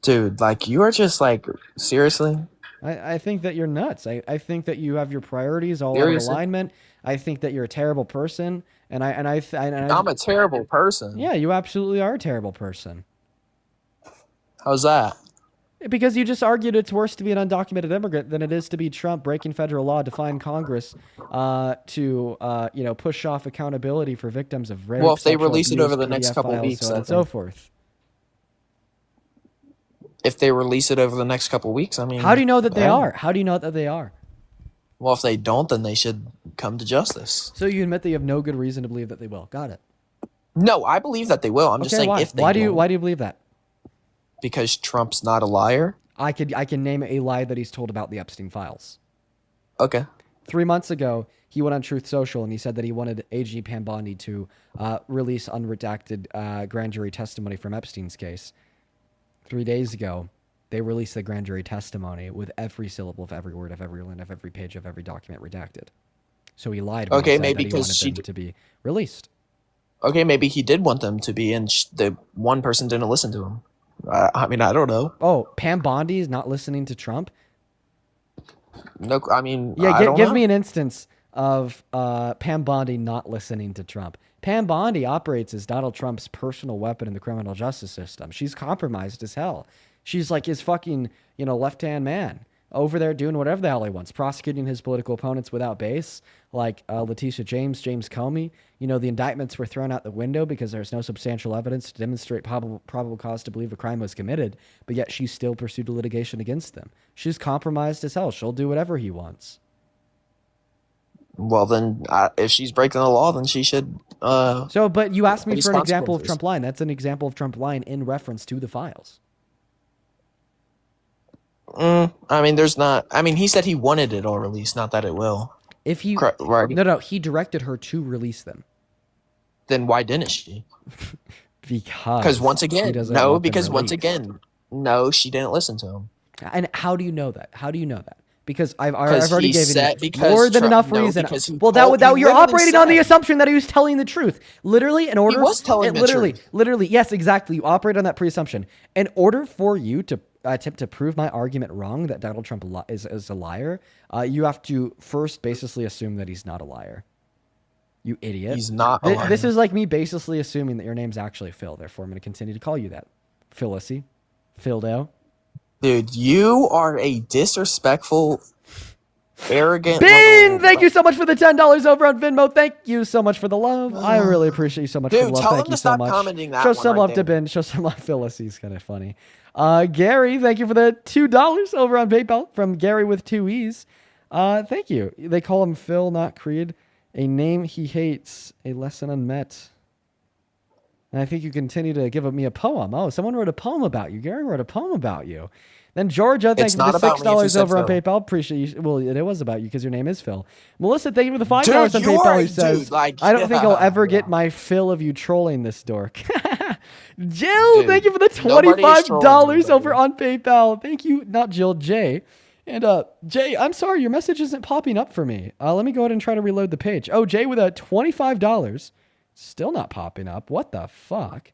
Speaker 19: Dude, you are just seriously.
Speaker 1: I think that you're nuts. I think that you have your priorities all out of
Speaker 19: Seriously?
Speaker 1: alignment. I think that you're a terrible person, and
Speaker 19: I'm a terrible person.
Speaker 1: Yeah, you absolutely are a terrible person.
Speaker 19: How's that?
Speaker 1: Because you just argued it's worse to be an undocumented immigrant than it is to be Trump breaking federal law, defying Congress to push off accountability for victims of rape.
Speaker 19: Well, if they
Speaker 1: sexual
Speaker 19: release it
Speaker 1: abuse,
Speaker 19: over the next
Speaker 1: PDF
Speaker 19: couple
Speaker 1: files,
Speaker 19: weeks,
Speaker 1: so on
Speaker 19: I
Speaker 1: and so
Speaker 19: think.
Speaker 1: forth.
Speaker 19: If they release it over the next couple weeks, I mean.
Speaker 1: How do you know that they
Speaker 19: yeah.
Speaker 1: are? How do you know that they are?
Speaker 19: Well, if they don't, then they should come to justice.
Speaker 1: So you admit that you have no good reason to believe that they will. Got it.
Speaker 19: No, I believe that they will. I'm just saying
Speaker 1: why?
Speaker 19: if they
Speaker 1: Why
Speaker 19: don't.
Speaker 1: why do you believe that?
Speaker 19: Because Trump's not a liar.
Speaker 1: I can name a lie that he's told about the Epstein files.
Speaker 19: Okay.
Speaker 1: 3 months ago, he went on Truth Social and he said that he wanted AG Pam Bondi to release unredacted grand jury testimony from Epstein's case. 3 days ago, they released the grand jury testimony with every syllable of every word of every line of every page of every document redacted. So he lied when he said
Speaker 19: maybe
Speaker 1: that he wanted
Speaker 19: because
Speaker 1: them to be released.
Speaker 19: Okay, maybe he did want them to be, and the one person didn't listen to him. I mean, I don't know.
Speaker 1: Oh, Pam Bondi is not listening to Trump?
Speaker 19: No, I mean,
Speaker 1: Yeah,
Speaker 19: I don't
Speaker 1: give
Speaker 19: know.
Speaker 1: me an instance of Pam Bondi not listening to Trump. Pam Bondi operates as Donald Trump's personal weapon in the criminal justice system. She's compromised as hell. She's like his fucking, left-hand man over there doing whatever the hell he wants, prosecuting his political opponents without base, like Letitia James Comey. The indictments were thrown out the window because there's no substantial evidence to demonstrate probable cause to believe a crime was committed, but yet she still pursued litigation against them. She's compromised as hell. She'll do whatever he wants.
Speaker 19: Well, then, if she's breaking the law, then she should.
Speaker 1: But you asked me
Speaker 19: face
Speaker 1: for an example of
Speaker 19: consequences.
Speaker 1: Trump lying. That's an example of Trump lying in reference to the files.
Speaker 19: I mean, there's not. I mean, he said he wanted it all released, not that it will.
Speaker 1: If he
Speaker 19: right.
Speaker 1: No, he directed her to release them.
Speaker 19: Then why didn't she?
Speaker 1: Because
Speaker 19: once
Speaker 1: he
Speaker 19: again,
Speaker 1: doesn't
Speaker 19: no.
Speaker 1: want them
Speaker 19: Because once
Speaker 1: released.
Speaker 19: again, no, she didn't listen to him.
Speaker 1: And how do you know that? Because I've
Speaker 19: 'Cause
Speaker 1: already
Speaker 19: he
Speaker 1: given
Speaker 19: said-
Speaker 1: you
Speaker 19: because
Speaker 1: more than
Speaker 19: Trump-
Speaker 1: enough
Speaker 19: no,
Speaker 1: reason.
Speaker 19: because he
Speaker 1: Well,
Speaker 19: told-
Speaker 1: that
Speaker 19: he
Speaker 1: you're
Speaker 19: literally
Speaker 1: operating on the
Speaker 19: said-
Speaker 1: assumption that he was telling the truth. Literally, in order,
Speaker 19: was telling the truth.
Speaker 1: Literally, yes, exactly. You operate on that pre-assumption. In order for you to attempt to prove my argument wrong that Donald Trump is a liar, you have to first basically assume that he's not a liar. You idiot.
Speaker 19: He's not a liar.
Speaker 1: This is like me basically assuming that your name's actually Phil. Therefore, I'm going to continue to call you that. Phyllis-y. Phildo.
Speaker 19: Dude, you are a disrespectful, arrogant.
Speaker 1: Bean, thank you so much for the $10 over on Venmo. Thank you so much for the love. I really appreciate you so much for the
Speaker 19: Dude,
Speaker 1: love.
Speaker 19: tell
Speaker 1: Thank
Speaker 19: him
Speaker 1: you
Speaker 19: to
Speaker 1: so
Speaker 19: stop
Speaker 1: much.
Speaker 19: commenting that
Speaker 1: Show
Speaker 19: one
Speaker 1: some
Speaker 19: right
Speaker 1: love to
Speaker 19: there.
Speaker 1: Ben. Show some love. Phyllis, he's kind of funny. Gary, thank you for the $2 over on PayPal from Gary with 2 E's. Thank you. They call him Phil, not Creed. A name he hates. A lesson unmet. And I think you continue to give me a poem. Oh, someone wrote a poem about you. Gary wrote a poem about you. Then Georgia, thank
Speaker 19: It's
Speaker 1: you for
Speaker 19: not
Speaker 1: the
Speaker 19: about me if you
Speaker 1: $6
Speaker 19: said
Speaker 1: over on
Speaker 19: Phil.
Speaker 1: PayPal. Appreciate you. Well, it was about you because your name is Phil. Melissa, thank you for the $5
Speaker 19: Dude,
Speaker 1: on
Speaker 19: you
Speaker 1: PayPal.
Speaker 19: are
Speaker 1: He
Speaker 19: a
Speaker 1: says,
Speaker 19: dude, like,
Speaker 1: I don't think I'll ever
Speaker 19: yeah.
Speaker 1: get my fill of you trolling this dork. Jill,
Speaker 19: Dude,
Speaker 1: thank you for the
Speaker 19: nobody is trolling you,
Speaker 1: $25 over on PayPal. Thank you, not Jill, Jay. And Jay, I'm sorry, your message isn't popping up for me. Let me go ahead and try to reload the page. Oh, Jay with a $25. Still not popping up. What the fuck?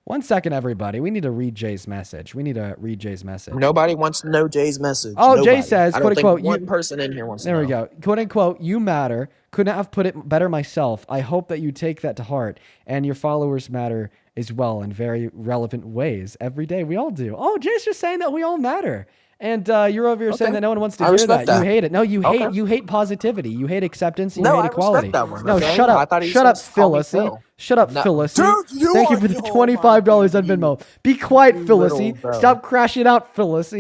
Speaker 1: 1 second, everybody. We need to read Jay's message.
Speaker 19: Nobody wants to know Jay's message.
Speaker 1: Oh,
Speaker 19: Nobody.
Speaker 1: Jay says,
Speaker 19: I
Speaker 1: quote
Speaker 19: don't
Speaker 1: unquote,
Speaker 19: think one person in here wants to know.
Speaker 1: There we go. Quote unquote, you matter. Couldn't have put it better myself. I hope that you take that to heart and your followers matter as well in very relevant ways every day. We all do. Oh, Jay's just saying that we all matter. And you're over here saying that no one wants to
Speaker 19: I
Speaker 1: hear
Speaker 19: respect
Speaker 1: that.
Speaker 19: that.
Speaker 1: You hate it. No, you
Speaker 19: Okay.
Speaker 1: hate positivity. You hate acceptance. And
Speaker 19: No,
Speaker 1: you
Speaker 19: I
Speaker 1: hate
Speaker 19: respect
Speaker 1: equality.
Speaker 19: that one,
Speaker 1: No,
Speaker 19: okay?
Speaker 1: shut
Speaker 19: I
Speaker 1: up.
Speaker 19: thought he
Speaker 1: Shut up,
Speaker 19: said call me
Speaker 1: Phyllis.
Speaker 19: Phil.
Speaker 1: Shut up,
Speaker 19: No.
Speaker 1: Phyllis.
Speaker 19: Dude, you
Speaker 1: Thank you
Speaker 19: are
Speaker 1: for the
Speaker 19: the
Speaker 1: $25 on Venmo. Be quiet, Phyllis.
Speaker 19: little bro.
Speaker 1: Stop crashing out, Phyllis.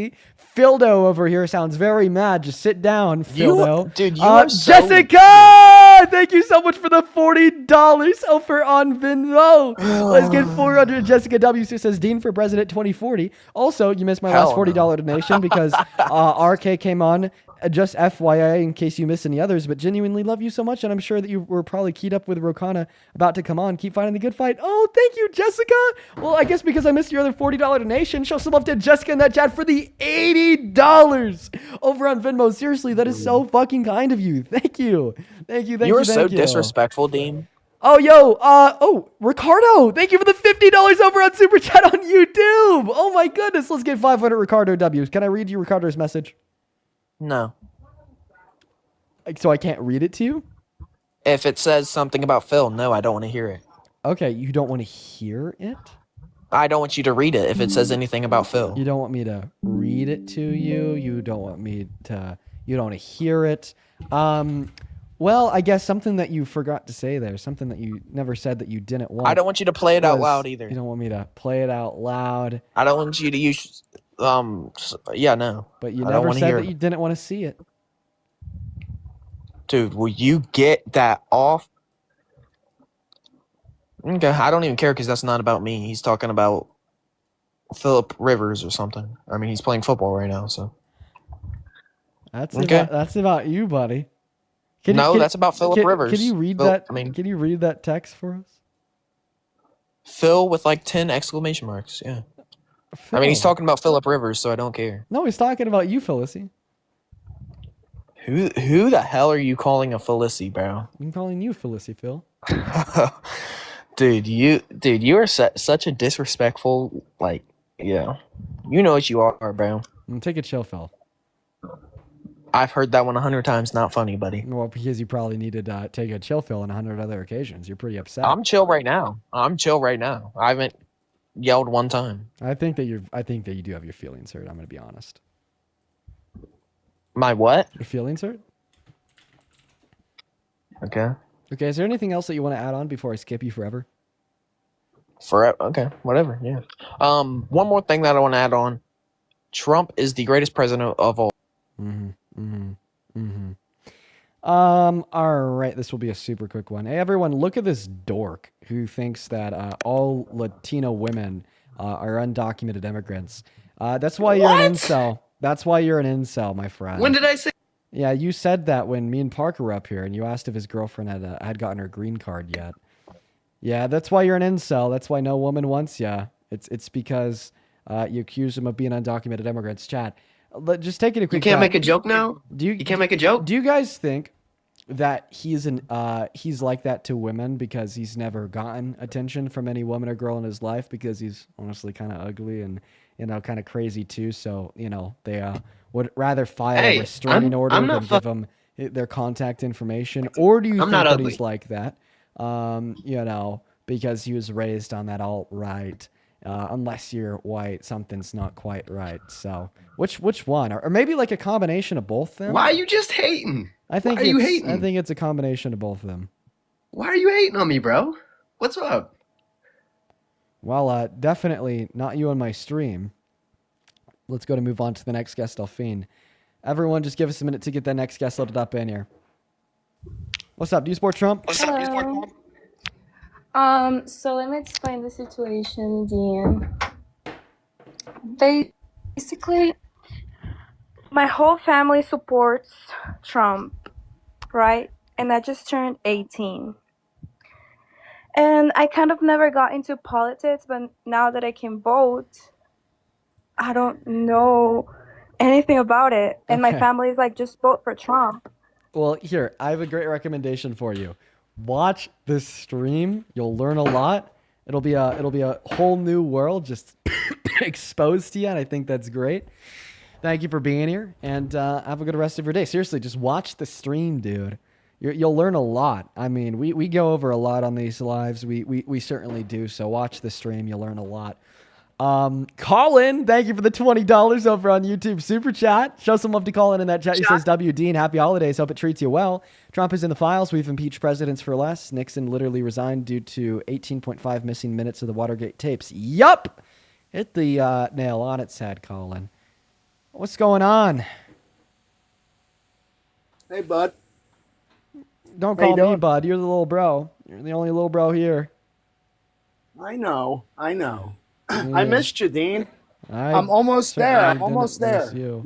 Speaker 1: Phildo over here sounds very mad. Just sit down, Phildo.
Speaker 19: Dude, you are so
Speaker 1: Jessica! Thank you so much for the $40 over on Venmo. Let's get 400. Jessica W. says Dean for President 2040. Also, you missed my last $40 donation because RK came on. Just FYI, in case you missed any others, but genuinely love you so much, and I'm sure that you were probably keyed up with Rokana about to come on. Keep fighting the good fight. Oh, thank you, Jessica. Well, I guess because I missed your other $40 donation, show some love to Jessica in that chat for the $80 over on Venmo. Seriously, that is so fucking kind of you. Thank you. Thank you.
Speaker 19: You are so disrespectful, Dean.
Speaker 1: Oh, yo, Ricardo, thank you for the $50 over on Super Chat on YouTube. Oh my goodness, let's get 500 Ricardo W's. Can I read you Ricardo's message?
Speaker 19: No.
Speaker 1: So I can't read it to you?
Speaker 19: If it says something about Phil, no, I don't want to hear it.
Speaker 1: Okay, you don't want to hear it?
Speaker 19: I don't want you to read it if it says anything about Phil.
Speaker 1: You don't want me to read it to you? You don't want to hear it? Well, I guess something that you forgot to say there, something that you never said that you didn't want.
Speaker 19: I don't want you to play it out loud either.
Speaker 1: You don't want me to play it out loud.
Speaker 19: I don't want you to use, yeah, no.
Speaker 1: But you
Speaker 19: I don't
Speaker 1: never
Speaker 19: wanna
Speaker 1: said
Speaker 19: hear
Speaker 1: that
Speaker 19: it.
Speaker 1: you didn't want to see it.
Speaker 19: Dude, will you get that off? Okay, I don't even care because that's not about me. He's talking about Philip Rivers or something. I mean, he's playing football right now, so.
Speaker 1: That's
Speaker 19: Okay.
Speaker 1: that's about you, buddy.
Speaker 19: That's about Philip Rivers.
Speaker 1: Can you read that? Can you read that text for us?
Speaker 19: Phil with like 10 exclamation marks. Yeah. I mean, he's talking about Philip Rivers, so I don't care.
Speaker 1: No, he's talking about you, Felicity.
Speaker 19: Who the hell are you calling a Felicity, bro?
Speaker 1: I'm calling you Felicity, Phil.
Speaker 19: Dude, you are such a disrespectful, like, yeah. You know what you are, bro.
Speaker 1: Take a chill, Phil.
Speaker 19: I've heard that one 100 times. Not funny, buddy.
Speaker 1: Well, because you probably needed to take a chill, Phil, on 100 other occasions. You're pretty upset.
Speaker 19: I'm chill right now. I haven't yelled one time.
Speaker 1: I think that you do have your feelings hurt. I'm going to be honest.
Speaker 19: My what?
Speaker 1: Your feelings hurt?
Speaker 19: Okay.
Speaker 1: Okay, is there anything else that you want to add on before I skip you forever?
Speaker 19: Forever. Okay, whatever. Yeah. One more thing that I want to add on. Trump is the greatest president of all.
Speaker 1: All right, this will be a super quick one. Hey, everyone, look at this dork who thinks that all Latino women are undocumented immigrants. That's why you're an incel. That's why you're an incel, my friend.
Speaker 4: When did I say?
Speaker 1: Yeah, you said that when me and Parker were up here, and you asked if his girlfriend had gotten her green card yet. Yeah, that's why you're an incel. That's why no woman wants you. It's because you accuse them of being undocumented immigrants. Chat. Just take it a quick.
Speaker 4: You can't make a joke now. You can't make a joke.
Speaker 1: Do you guys think that he's like that to women because he's never gotten attention from any woman or girl in his life because he's honestly kind of ugly and kind of crazy too? So they would rather file a restraining order than give him their contact information. Or do you think that he's like that? Because he was raised on that alt-right. Unless you're white, something's not quite right. So, which one, or maybe like a combination of both of them?
Speaker 4: Why are you just hating?
Speaker 1: I think
Speaker 4: Why are you hating?
Speaker 1: I think it's a combination of both of them.
Speaker 4: Why are you hating on me, bro? What's up?
Speaker 1: Well, definitely not you on my stream. Let's go to move on to the next guest, Delphine. Everyone, just give us a minute to get that next guest loaded up in here. What's up? Do you support Trump?
Speaker 7: Hello. So let me explain the situation, Dean. Basically, my whole family supports Trump, right? And I just turned 18. And I kind of never got into politics, but now that I can vote, I don't know anything about it. And my family is like, just vote for Trump.
Speaker 1: Well, here, I have a great recommendation for you. Watch this stream. You'll learn a lot. It'll be a whole new world just exposed to you, and I think that's great. Thank you for being here, and have a good rest of your day. Seriously, just watch the stream, dude. You'll learn a lot. I mean, we go over a lot on these lives. We certainly do. So watch the stream. You'll learn a lot. Colin, thank you for the $20 over on YouTube Super Chat. Show some love to Colin in that chat. He says, W. Dean, happy holidays. Hope it treats you well. Trump is in the files. We've impeached presidents for less. Nixon literally resigned due to 18.5 missing minutes of the Watergate tapes. Yup! Hit the nail on its head, Colin. What's going on?
Speaker 12: Hey, bud.
Speaker 1: Don't
Speaker 12: How you
Speaker 1: call me
Speaker 12: doing?
Speaker 1: bud. You're the little bro. You're the only little bro here.
Speaker 12: I know. I
Speaker 1: Yeah.
Speaker 12: missed you, Dean. I'm almost there.
Speaker 1: certainly
Speaker 12: I'm almost
Speaker 1: didn't
Speaker 12: there.
Speaker 1: miss you.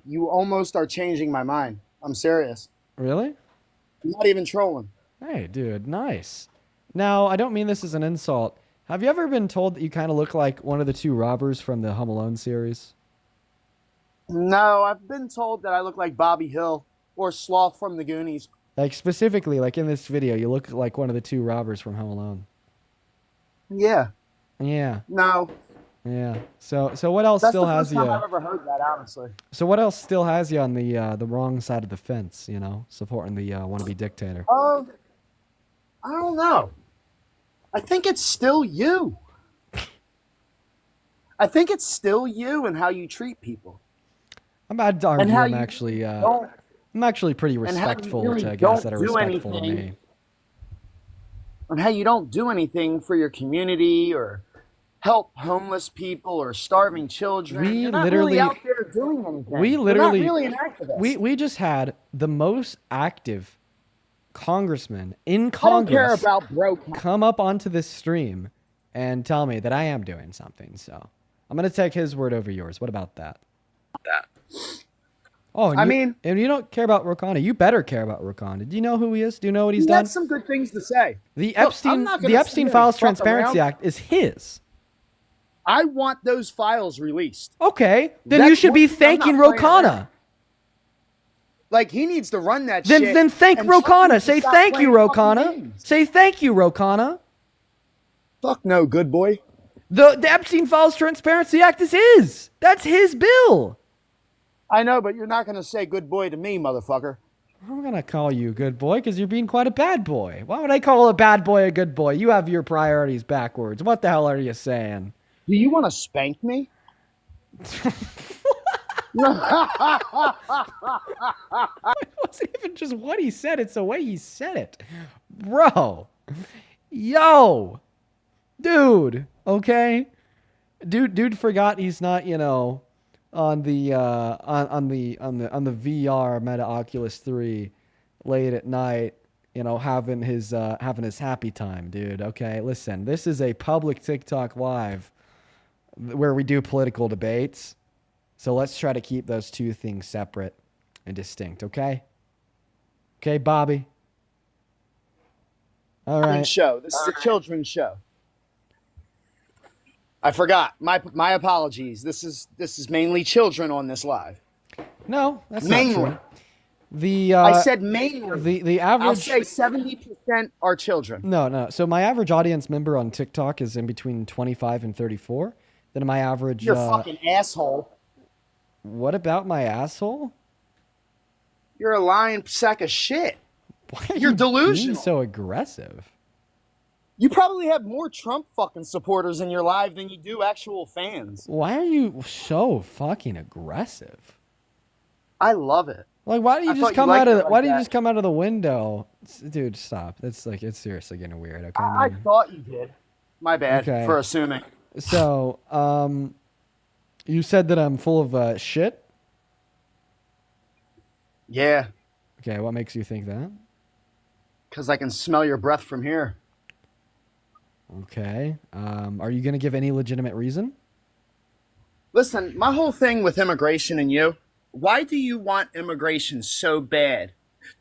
Speaker 12: You almost are changing my mind. I'm serious.
Speaker 1: Really?
Speaker 12: I'm not even trolling.
Speaker 1: Hey, dude, nice. Now, I don't mean this as an insult. Have you ever been told that you kind of look like one of the two robbers from the Home Alone series?
Speaker 12: No, I've been told that I look like Bobby Hill or Sloth from the Goonies.
Speaker 1: Like, specifically, like in this video, you look like one of the two robbers from Home Alone.
Speaker 12: Yeah.
Speaker 1: Yeah.
Speaker 12: No.
Speaker 1: Yeah. So what else
Speaker 12: That's
Speaker 1: still
Speaker 12: the
Speaker 1: has
Speaker 12: first time
Speaker 1: you?
Speaker 12: I've ever heard that, honestly.
Speaker 1: So what else still has you on the wrong side of the fence? You know, supporting the wannabe dictator.
Speaker 12: I don't know. I think it's still you. I think it's still you and how you treat people.
Speaker 1: I'm not
Speaker 12: And
Speaker 1: arguing.
Speaker 12: how
Speaker 1: I'm
Speaker 12: you
Speaker 1: actually
Speaker 12: don't-
Speaker 1: I'm actually pretty
Speaker 12: and how you
Speaker 1: respectful
Speaker 12: really
Speaker 1: to guys
Speaker 12: don't
Speaker 1: that are
Speaker 12: do
Speaker 1: respectful to
Speaker 12: anything.
Speaker 1: me.
Speaker 12: And how you don't do anything for your community or help homeless people or starving children.
Speaker 1: We
Speaker 12: You're not
Speaker 1: literally-
Speaker 12: really out there doing anything.
Speaker 1: We
Speaker 12: You're
Speaker 1: literally
Speaker 12: not really an activist.
Speaker 1: we just had the most active congressman in
Speaker 12: I don't care
Speaker 1: Congress
Speaker 12: about bro.
Speaker 1: come up onto this stream and tell me that I am doing something. So I'm going to take his word over yours. What about that? Oh, and you don't care about Rokana. You better care about Rokana. Do you know who he is? Do you know what he's
Speaker 12: He
Speaker 1: done?
Speaker 12: had some good things to say.
Speaker 1: The
Speaker 12: Look,
Speaker 1: Epstein
Speaker 12: I'm not gonna sit here and
Speaker 1: Files
Speaker 12: fuck
Speaker 1: Transparency
Speaker 12: around.
Speaker 1: Act is his.
Speaker 12: I want those files released.
Speaker 1: Okay, then
Speaker 12: That's
Speaker 1: you should be
Speaker 12: one thing I'm
Speaker 1: thanking
Speaker 12: not playing around.
Speaker 1: Rokana.
Speaker 12: Like, he needs to run that shit.
Speaker 1: Then thank
Speaker 12: and Trump
Speaker 1: Rokana.
Speaker 12: needs to
Speaker 1: Say
Speaker 12: stop
Speaker 1: thank you,
Speaker 12: playing fucking
Speaker 1: Rokana.
Speaker 12: games.
Speaker 1: Say thank you, Rokana.
Speaker 12: Fuck no, good boy.
Speaker 1: The Epstein Files Transparency Act is his. That's his bill.
Speaker 12: I know, but you're not going to say good boy to me, motherfucker.
Speaker 1: I'm going to call you a good boy because you're being quite a bad boy. Why would I call a bad boy a good boy? You have your priorities backwards. What the hell are you saying?
Speaker 12: Do you want to spank me?
Speaker 1: It wasn't even just what he said. It's the way he said it. Bro. Yo. Dude. Okay. Dude forgot he's not, on the VR Meta Oculus 3 late at night, having his happy time, dude. Okay, listen, this is a public TikTok live where we do political debates, so let's try to keep those two things separate and distinct. Okay, Bobby. All right.
Speaker 12: Show. This is a children's show. I forgot. My apologies. This is mainly children on this live.
Speaker 1: No, that's
Speaker 12: mainly.
Speaker 1: Not true.
Speaker 12: I said mainly.
Speaker 1: The average.
Speaker 12: I'll say 70% are children.
Speaker 1: No. So my average audience member on TikTok is in between 25 and 34. Then my average.
Speaker 12: You're a fucking asshole.
Speaker 1: What about my asshole?
Speaker 12: You're a lying sack of shit.
Speaker 1: Why are
Speaker 12: You're
Speaker 1: you
Speaker 12: delusional.
Speaker 1: being so aggressive?
Speaker 12: You probably have more Trump fucking supporters in your live than you do actual fans.
Speaker 1: Why are you so fucking aggressive?
Speaker 12: I love it.
Speaker 1: Like, why do you
Speaker 12: I
Speaker 1: just
Speaker 12: thought you
Speaker 1: come
Speaker 12: liked
Speaker 1: out
Speaker 12: it
Speaker 1: of?
Speaker 12: like
Speaker 1: Why do you
Speaker 12: that.
Speaker 1: just come out of the window, dude? Stop. It's seriously getting weird. Okay,
Speaker 12: I
Speaker 1: man?
Speaker 12: thought you did. My bad
Speaker 1: Okay.
Speaker 12: for assuming.
Speaker 1: So, you said that I'm full of shit.
Speaker 12: Yeah,
Speaker 1: Okay, what makes you think that?
Speaker 12: because I can smell your breath from here.
Speaker 1: Okay. Are you gonna give any legitimate reason?
Speaker 12: Listen, my whole thing with immigration and you, why do you want immigration so bad?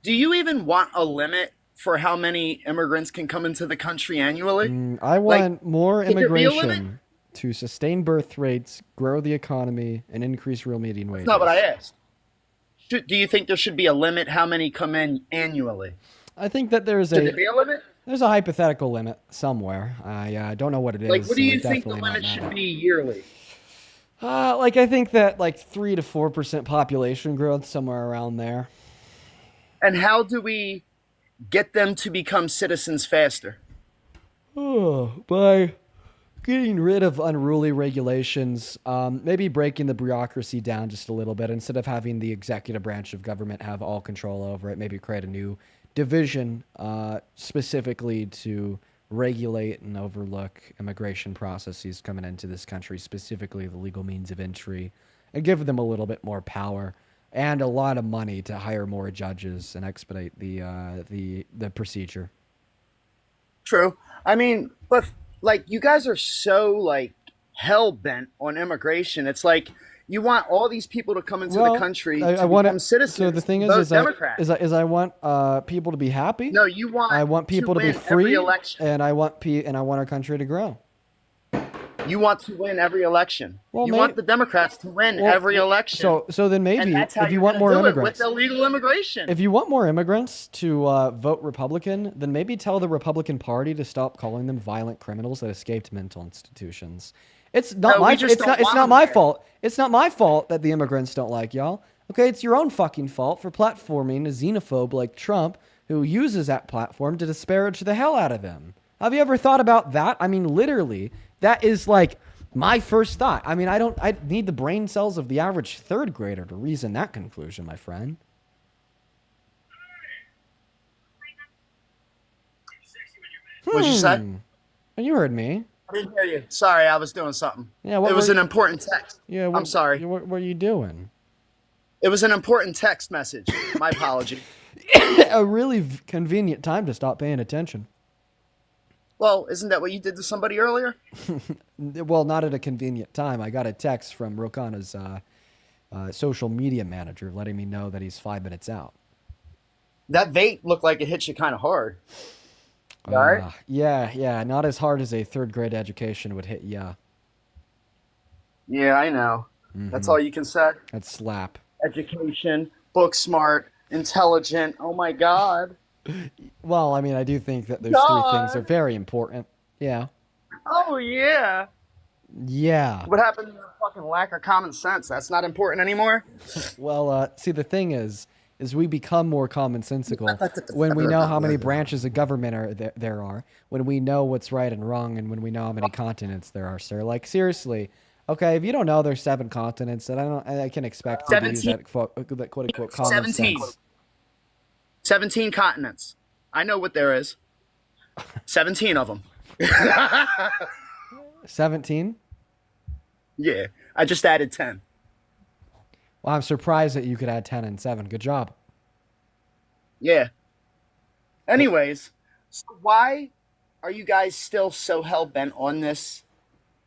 Speaker 12: Do you even want a limit for how many immigrants can come into the country annually?
Speaker 1: I want more
Speaker 12: should there be a limit?
Speaker 1: immigration to sustain birth rates, grow the economy, and increase real median wages.
Speaker 12: That's not what I asked. Do you think there should be a limit how many come in annually?
Speaker 1: I think that there's
Speaker 12: Should there be a limit?
Speaker 1: There's a hypothetical limit somewhere. I don't know what it is.
Speaker 12: Like, what do
Speaker 1: so
Speaker 12: you
Speaker 1: it
Speaker 12: think the
Speaker 1: definitely
Speaker 12: limit
Speaker 1: not
Speaker 12: should
Speaker 1: matter.
Speaker 12: be yearly?
Speaker 1: I think that 3 to 4% population growth, somewhere around there.
Speaker 12: And how do we get them to become citizens faster?
Speaker 1: By getting rid of unruly regulations, maybe breaking the bureaucracy down just a little bit. Instead of having the executive branch of government have all control over it, maybe create a new division specifically to regulate and overlook immigration processes coming into this country, specifically the legal means of entry, and give them a little bit more power and a lot of money to hire more judges and expedite the procedure.
Speaker 12: True. I mean, but you guys are so hell bent on immigration. It's like you want all these people to come into the country to become citizens.
Speaker 1: So the thing
Speaker 12: vote
Speaker 1: is
Speaker 12: Democrat.
Speaker 1: I want people to be happy.
Speaker 12: No, you want.
Speaker 1: I want people to be
Speaker 12: win every
Speaker 1: free,
Speaker 12: election.
Speaker 1: and I want our country to grow.
Speaker 12: You want to win every election.
Speaker 1: Well,
Speaker 12: you
Speaker 1: may-
Speaker 12: want the Democrats to win
Speaker 1: Well,
Speaker 12: every election.
Speaker 1: So then maybe
Speaker 12: and that's how
Speaker 1: if you
Speaker 12: you're
Speaker 1: want
Speaker 12: gonna
Speaker 1: more
Speaker 12: do it,
Speaker 1: immigrants,
Speaker 12: with illegal immigration.
Speaker 1: if you want more immigrants to vote Republican, then maybe tell the Republican Party to stop calling them violent criminals that escaped mental institutions. It's not
Speaker 12: No,
Speaker 1: my
Speaker 12: we just
Speaker 1: it's
Speaker 12: don't
Speaker 1: not
Speaker 12: want
Speaker 1: not
Speaker 12: them
Speaker 1: my
Speaker 12: there.
Speaker 1: fault. It's not my fault that the immigrants don't like y'all. Okay, it's your own fucking fault for platforming a xenophobe like Trump who uses that platform to disparage the hell out of them. Have you ever thought about that? I mean, literally, that is my first thought. I mean, I need the brain cells of the average third grader to reason that conclusion, my friend.
Speaker 12: What'd you say?
Speaker 1: You heard me.
Speaker 12: I didn't hear you. Sorry, I was doing something.
Speaker 1: Yeah,
Speaker 12: it was an important text.
Speaker 1: Yeah,
Speaker 12: I'm sorry.
Speaker 1: What were you doing?
Speaker 12: It was an important text message. My apology.
Speaker 1: a really convenient time to stop paying attention.
Speaker 12: Well, isn't that what you did to somebody earlier?
Speaker 1: Well, not at a convenient time. I got a text from Rokana's social media manager letting me know that he's 5 minutes out.
Speaker 12: That vape looked like it hit you kind of hard. All right?
Speaker 1: Yeah, not as hard as a 3rd grade education would hit ya.
Speaker 12: Yeah, I know. That's all you can say?
Speaker 1: That's slap.
Speaker 12: Education, book smart, intelligent. Oh my God.
Speaker 1: Well, I mean, I do think that those 3 things are very important. Yeah.
Speaker 12: Oh yeah.
Speaker 1: Yeah.
Speaker 12: What happened to the fucking lack of common sense? That's not important anymore?
Speaker 1: Well, see, the thing is we become more commonsensical when we know how many branches of government there are, when we know what's right and wrong, and when we know how many continents there are, sir. Like, seriously. Okay, if you don't know there's 7 continents, then I can expect you to use that quote-unquote common sense.
Speaker 12: 17 continents. I know what there is. 17 of them.
Speaker 1: 17?
Speaker 12: Yeah, I just added 10.
Speaker 1: Well, I'm surprised that you could add 10 and 7. Good job.
Speaker 12: Yeah. Anyways, so why are you guys still so hell-bent on this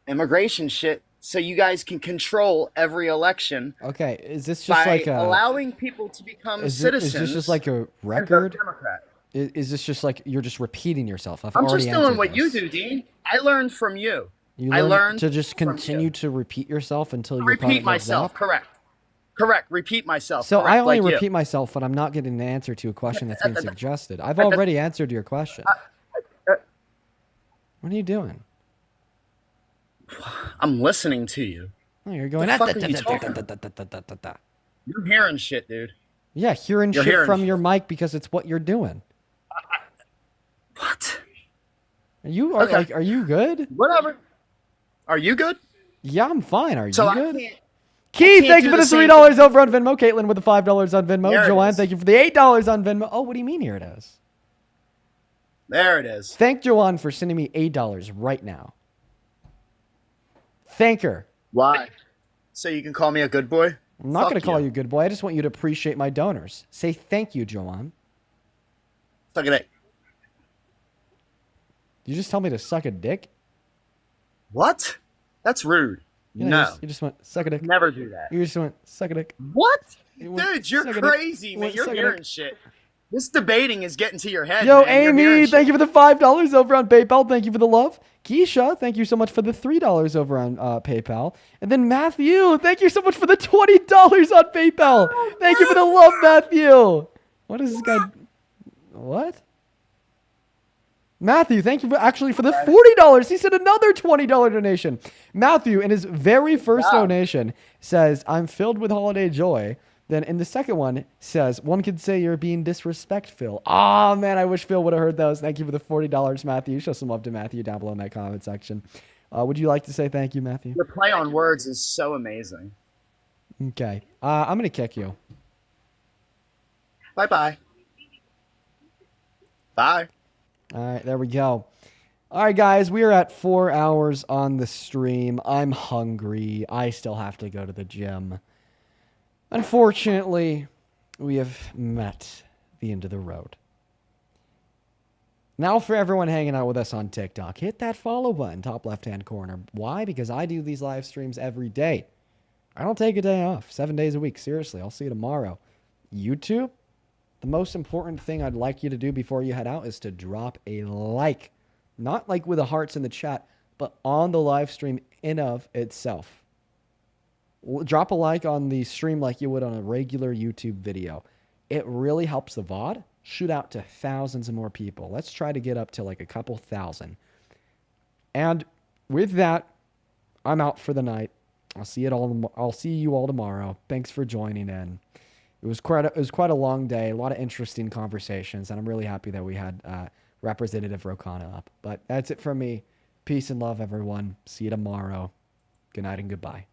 Speaker 12: immigration shit so you guys can control every election?
Speaker 1: Okay, is this just
Speaker 12: by
Speaker 1: like a...
Speaker 12: allowing people to become citizens?
Speaker 1: Is this just like a record? Is this just like you're just repeating yourself?
Speaker 12: I'm just doing what you do, Dean. I learned from you.
Speaker 1: I learned to just continue to repeat yourself until you
Speaker 12: repeat myself. Correct. Repeat myself.
Speaker 1: So
Speaker 12: correct,
Speaker 1: I only
Speaker 12: like
Speaker 1: repeat myself when I'm not getting an answer to a question that's being suggested. I've already answered your question. What are you doing?
Speaker 12: I'm listening to you.
Speaker 1: Oh, you're going.
Speaker 12: You're hearing shit, dude.
Speaker 1: Yeah, hearing shit from your mic because it's what you're doing.
Speaker 12: What?
Speaker 1: Are you good?
Speaker 12: Whatever. Are you good?
Speaker 1: Yeah, I'm fine. Are you good?
Speaker 12: I
Speaker 1: Keith,
Speaker 12: can't
Speaker 1: thank you
Speaker 12: do
Speaker 1: for the
Speaker 12: the same
Speaker 1: $3 over on Venmo. Caitlin with the $5 on Venmo.
Speaker 12: There it
Speaker 1: Joanne,
Speaker 12: is.
Speaker 1: thank you for the $8 on Venmo. Oh, what do you mean here it is?
Speaker 12: There it is.
Speaker 1: Thank Joanne for sending me $8 right now. Thank her.
Speaker 12: Why? So you can call me a good boy?
Speaker 1: I'm not going to call you good boy. I just want you to appreciate my donors. Say thank you, Joanne.
Speaker 12: Suck a dick.
Speaker 1: Did you just tell me to suck a dick?
Speaker 12: What? That's rude.
Speaker 1: Yeah,
Speaker 12: no.
Speaker 1: You just went, suck a dick.
Speaker 12: Never do that.
Speaker 1: You just went, suck a dick.
Speaker 12: What?
Speaker 1: Went,
Speaker 12: Dude, you're crazy, man. You're hearing shit. This debating is getting to your head.
Speaker 1: Yo,
Speaker 12: man.
Speaker 1: Amy, thank you for the $5 over on PayPal. Thank you for the love. Keisha, thank you so much for the $3 over on PayPal. And then Matthew, thank you so much for the $20 on PayPal. Thank you for the love, Matthew. What is this guy? What? Matthew, thank you for the $40. He said another $20 donation. Matthew, in his very first donation, says, I'm filled with holiday joy. Then in the second one says, one could say you're being disrespectful. Oh, man, I wish Phil would have heard those. Thank you for the $40, Matthew. Show some love to Matthew down below in that comment section. Would you like to say thank you, Matthew?
Speaker 12: Your play on words is so amazing.
Speaker 1: Okay. I'm going to kick you.
Speaker 12: Bye-bye. Bye.
Speaker 1: All right, there we go. All right, guys, we are at 4 hours on the stream. I'm hungry. I still have to go to the gym. Unfortunately, we have met the end of the road. Now for everyone hanging out with us on TikTok, hit that follow button, top left-hand corner. Why? Because I do these live streams every day. I don't take a day off, 7 days a week. Seriously, I'll see you tomorrow. YouTube, the most important thing I'd like you to do before you head out is to drop a like. Not like with the hearts in the chat, but on the live stream in of itself. Drop a like on the stream like you would on a regular YouTube video. It really helps the VOD shoot out to thousands of more people. Let's try to get up to like a couple thousand. And with that, I'm out for the night. I'll see you all tomorrow. Thanks for joining in. It was quite a long day, a lot of interesting conversations, and I'm really happy that we had Representative Rokana up. But that's it from me. Peace and love, everyone. See you tomorrow. Good night and goodbye.